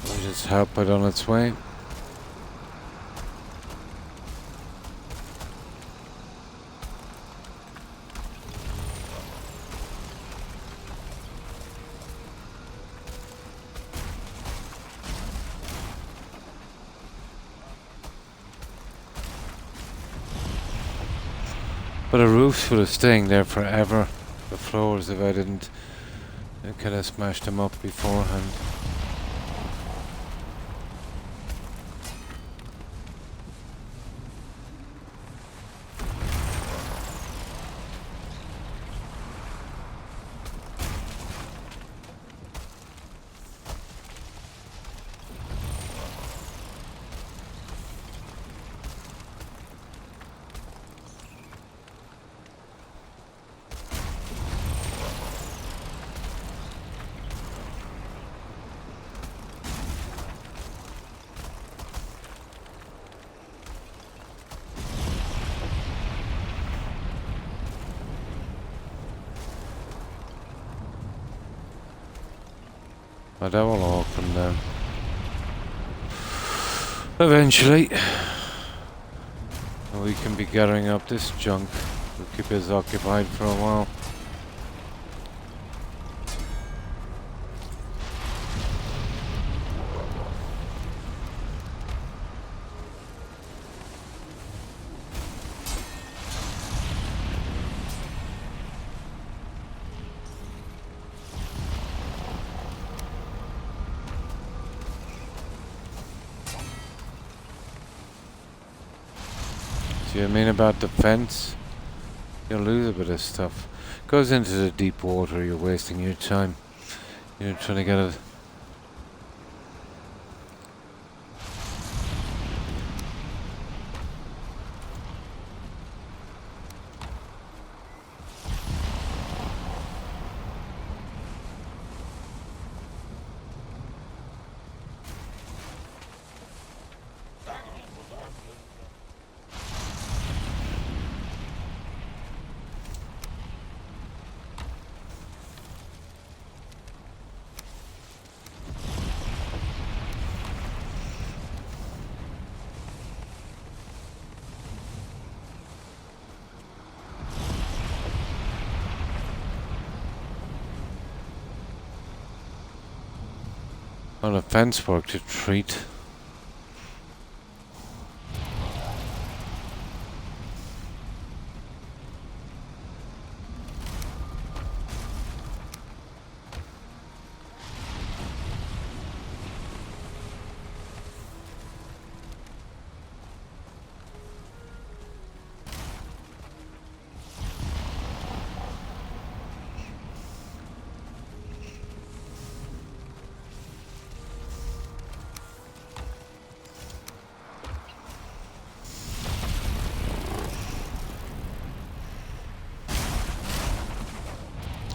We'll just help it on its way. But the roofs would have staying there forever. The floors, if I didn't kind of smash them up beforehand. But that will all come down. Eventually. We can be gathering up this junk. We'll keep us occupied for a while. See what I mean about the fence? You'll lose a bit of stuff. Goes into the deep water, you're wasting your time. You're trying to get it. On a fence work to treat.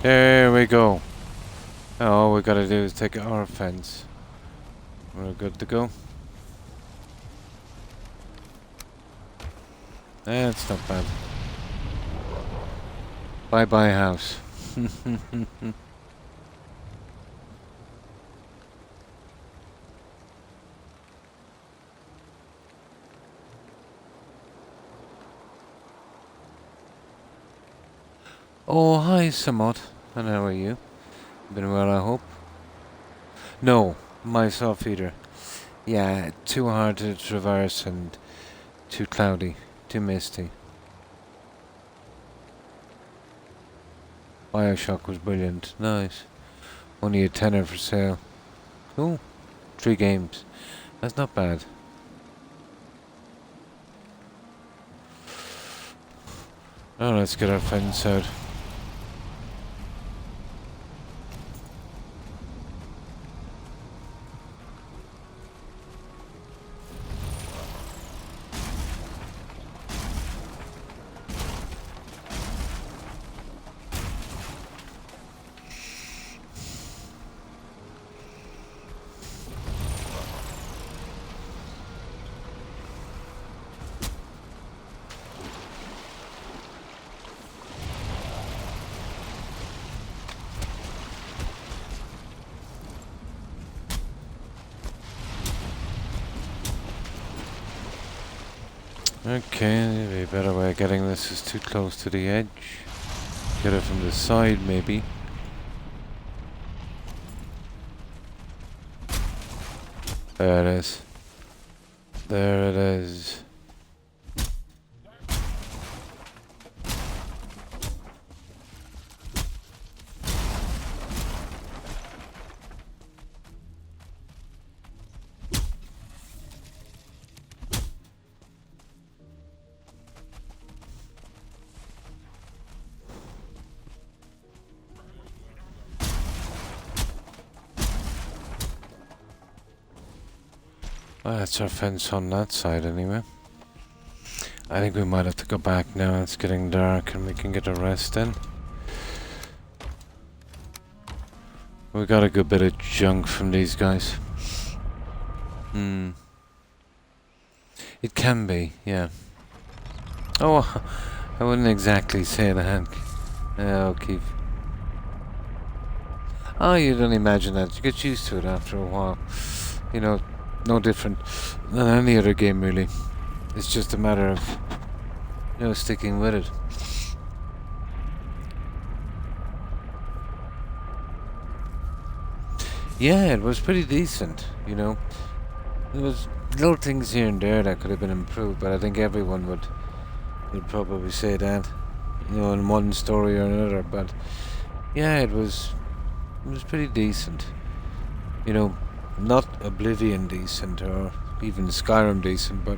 There we go. All we gotta do is take our fence. We're good to go. That's not bad. Bye bye house. Oh, hi, Samot. And how are you? Been well, I hope? No, my soft feeder. Yeah, too hard to traverse and too cloudy, too misty. Bioshock was brilliant. Nice. Only a tenner for sale. Cool. 3 games. That's not bad. Oh, let's get our fence out. Okay, maybe a better way of getting this is too close to the edge. Get it from the side, maybe. There it is. There it is. Well, that's our fence on that side anyway. I think we might have to go back now. It's getting dark and we can get a rest in. We got a good bit of junk from these guys. It can be, yeah. Oh, I wouldn't exactly say that. Oh, Keith. Oh, you don't imagine that. You get used to it after a while. You know, no different than any other game, really. It's just a matter of, sticking with it. Yeah, it was pretty decent, There was little things here and there that could have been improved, but I think everyone would probably say that, in one story or another. But yeah, it was pretty decent. Not Oblivion decent or even Skyrim decent, but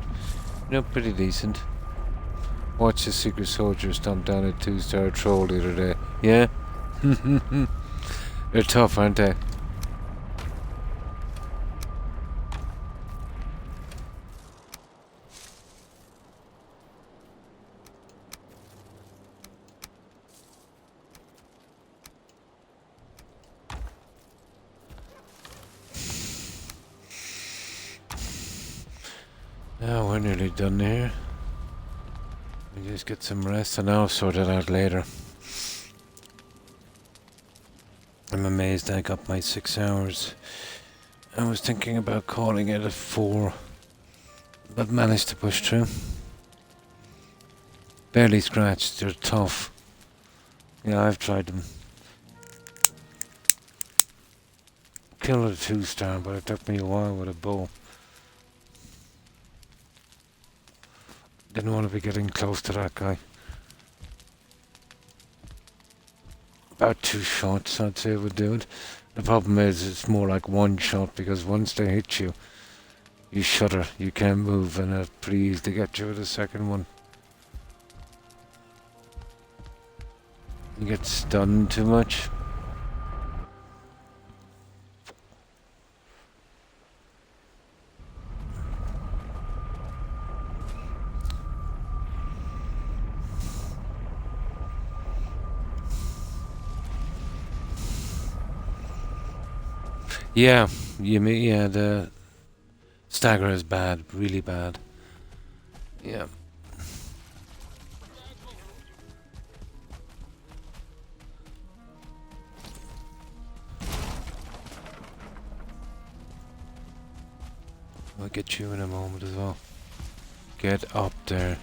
pretty decent. Watched the Secret Soldier stomp down a 2-star troll the other day. Yeah? They're tough, aren't they? Now we're nearly done here. We just get some rest and I'll sort it out later. I'm amazed I got my 6 hours. I was thinking about calling it at 4, but managed to push through. Barely scratched, they're tough. Yeah, I've tried them. Killed a 2-star, but it took me a while with a bow. Didn't want to be getting close to that guy. About 2 shots, I'd say, would do it. The problem is, it's more like 1 shot, because once they hit you, you shudder, you can't move, and it's pretty easy to get you with a second one. You get stunned too much. Yeah, you mean, yeah, the stagger is bad, really bad. Yeah. I'll get you in a moment as well. Get up there.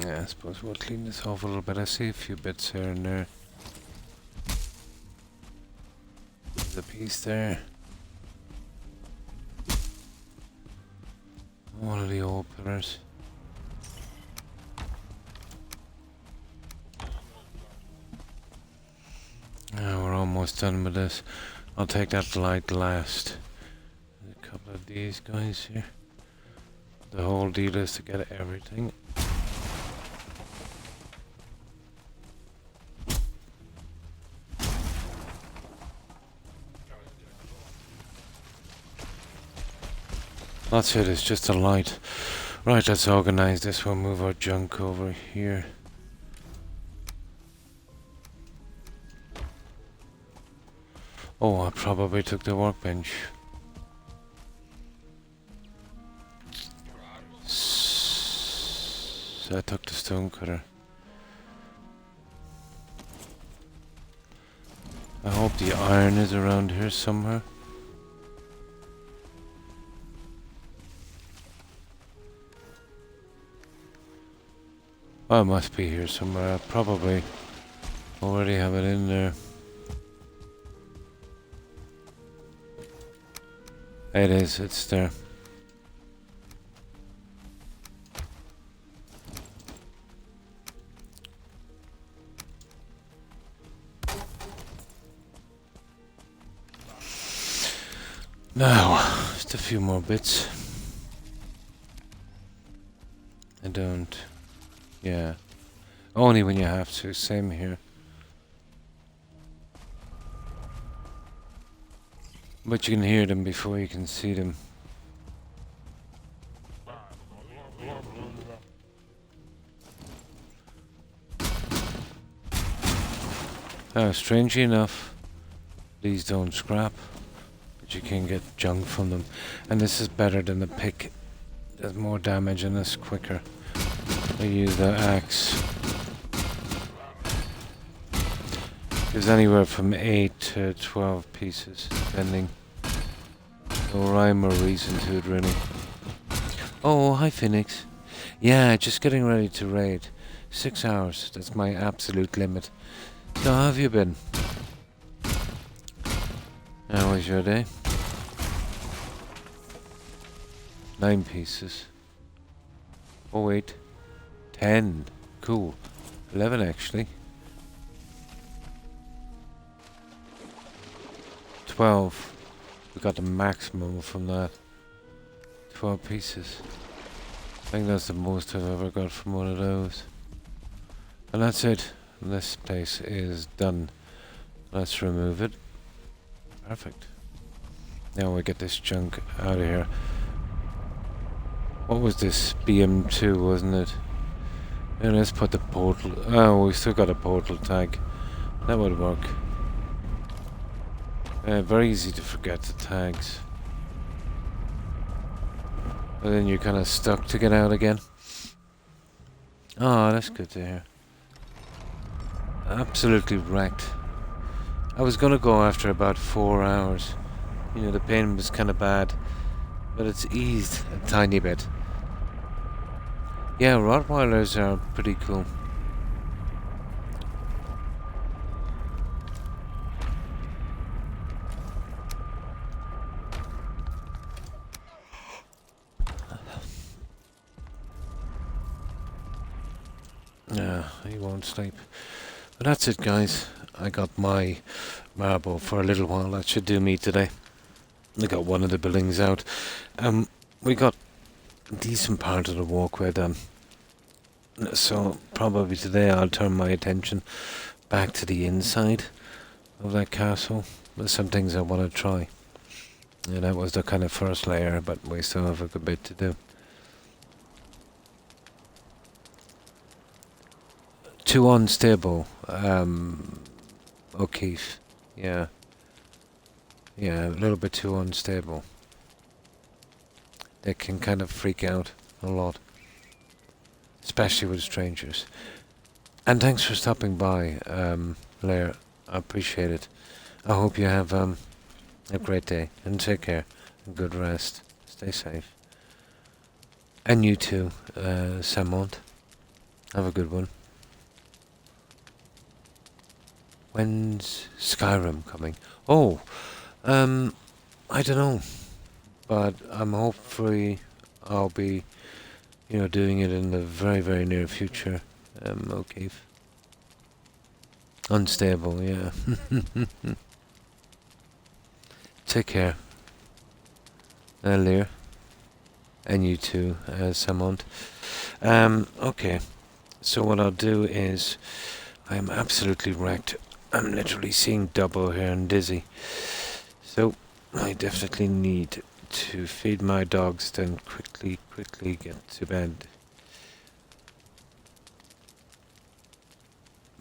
Yeah, I suppose we'll clean this off a little bit. I see a few bits here and there. There's a piece there. One of the old pillars. Yeah, we're almost done with this. I'll take that light last. There's a couple of these guys here. The whole deal is to get everything. That's it, it's just a light. Right, let's organize this. We'll move our junk over here. Oh, I probably took the workbench. I took the stone cutter. I hope the iron is around here somewhere. Oh, it must be here somewhere. I probably already have it in there. It is, it's there. Now, just a few more bits. I don't. Yeah. Only when you have to. Same here. But you can hear them before you can see them. Oh, strangely enough, these don't scrap. But you can get junk from them. And this is better than the pick. Does more damage and it's quicker. I use the axe. There's anywhere from 8 to 12 pieces, depending. No rhyme or reason to it, really. Oh, hi, Phoenix. Yeah, just getting ready to raid. 6 hours, that's my absolute limit. So how have you been? How was your day? 9 pieces. Oh wait. 10. Cool. 11 actually. 12. We got the maximum from that. 12 pieces. I think that's the most I've ever got from one of those. And that's it. This place is done. Let's remove it. Perfect. Now we get this junk out of here. What was this? BM2, wasn't it? And let's put the portal. Oh, we still got a portal tag. That would work. Very easy to forget the tags. And then you're kind of stuck to get out again. Oh, that's good to hear. Absolutely wrecked. I was gonna go after about 4 hours. You know, the pain was kind of bad, but it's eased a tiny bit. Yeah, Rottweilers are pretty cool. Yeah, he won't sleep. But that's it, guys. I got my marble for a little while. That should do me today. I got one of the buildings out. We got a decent part of the walkway done. So probably today I'll turn my attention back to the inside of that castle. There's some things I want to try. Yeah, that was the kind of first layer, but we still have a good bit to do. Too unstable, O'Keefe. Yeah. Yeah, a little bit too unstable. They can kind of freak out a lot. Especially with strangers. And thanks for stopping by, Lair. I appreciate it. I hope you have a great day and take care and good rest. Stay safe. And you too, Samont. Have a good one. When's Skyrim coming? Oh, I don't know, but I'm hopefully I'll be, doing it in the very, very near future. Okay. Unstable, yeah. Take care. Lear. And you too, Samont. Okay. So what I'll do is, I am absolutely wrecked. I'm literally seeing double here and dizzy. So, I definitely need to feed my dogs, then quickly get to bed.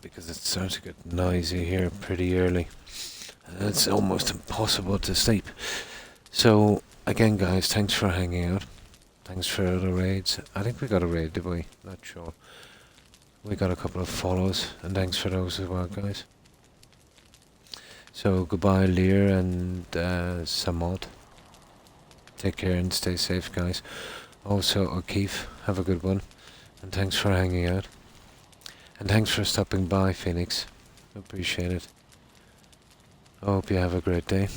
Because it's starting to get noisy here pretty early. It's almost impossible to sleep. So, again guys, thanks for hanging out. Thanks for the raids. I think we got a raid, did we? Not sure. We got a couple of follows, and thanks for those as well, guys. So, goodbye, Lear and Samod. Take care and stay safe, guys. Also, O'Keefe, have a good one. And thanks for hanging out. And thanks for stopping by, Phoenix. Appreciate it. I hope you have a great day.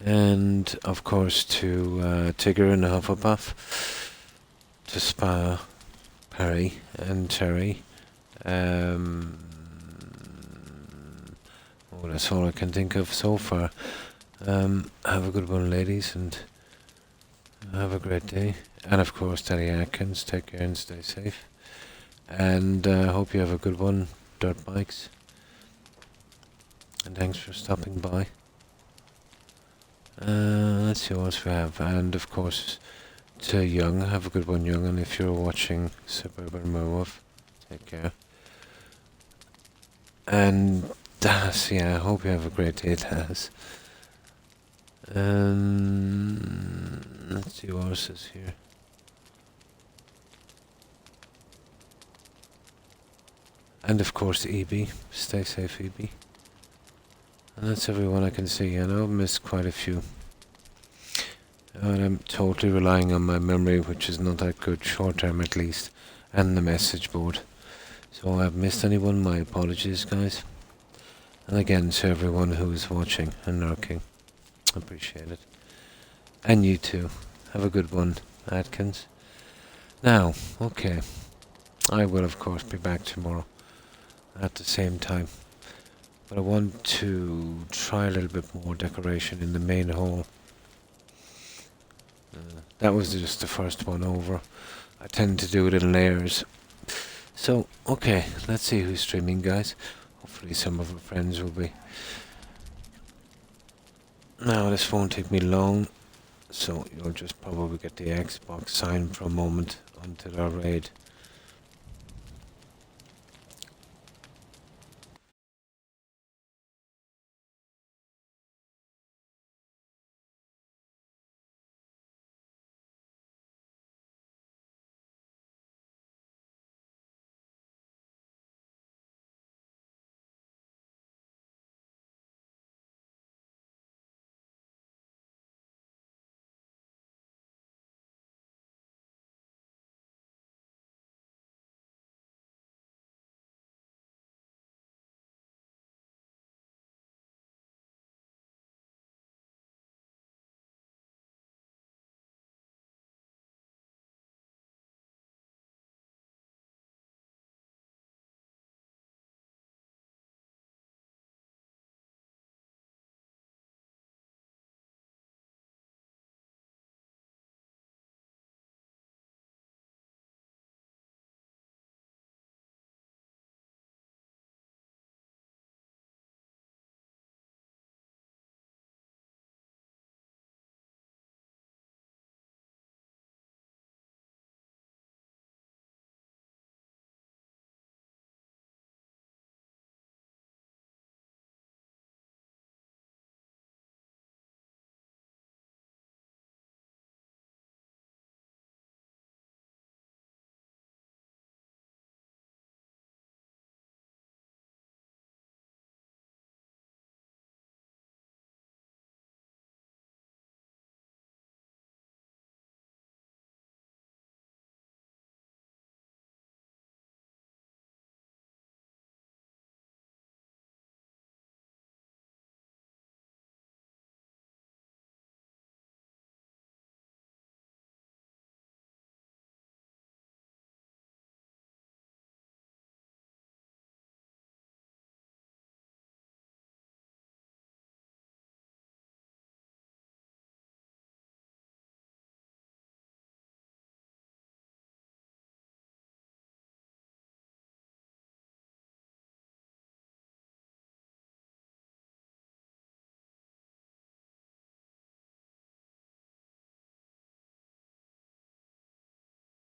And, of course, to Tigger and Hufflepuff, to Spa, Perry, and Terry. That's all I can think of so far. Have a good one, ladies, and have a great day. And, of course, Daddy Atkins, take care and stay safe. And hope you have a good one, Dirt Bikes. And thanks for stopping by. Let's see what else we have. And of course, to Young, have a good one, Young. And if you're watching Suburban Werewolf, take care. And Das, yeah, I hope you have a great day, Das. Let's see what else is here. And of course, EB. Stay safe, EB. And that's everyone I can see. I know I've missed quite a few. And I'm totally relying on my memory, which is not that good, short term at least, and the message board. So if I've missed anyone, my apologies, guys. And again, to everyone who is watching and lurking, appreciate it. And you too. Have a good one, Atkins. Now, okay. I will, of course, be back tomorrow at the same time. But I want to try a little bit more decoration in the main hall. That was just the first one over. I tend to do it in layers. So, okay, let's see who's streaming, guys. Hopefully some of our friends will be. Now, this won't take me long, so you'll just probably get the Xbox sign for a moment until our raid.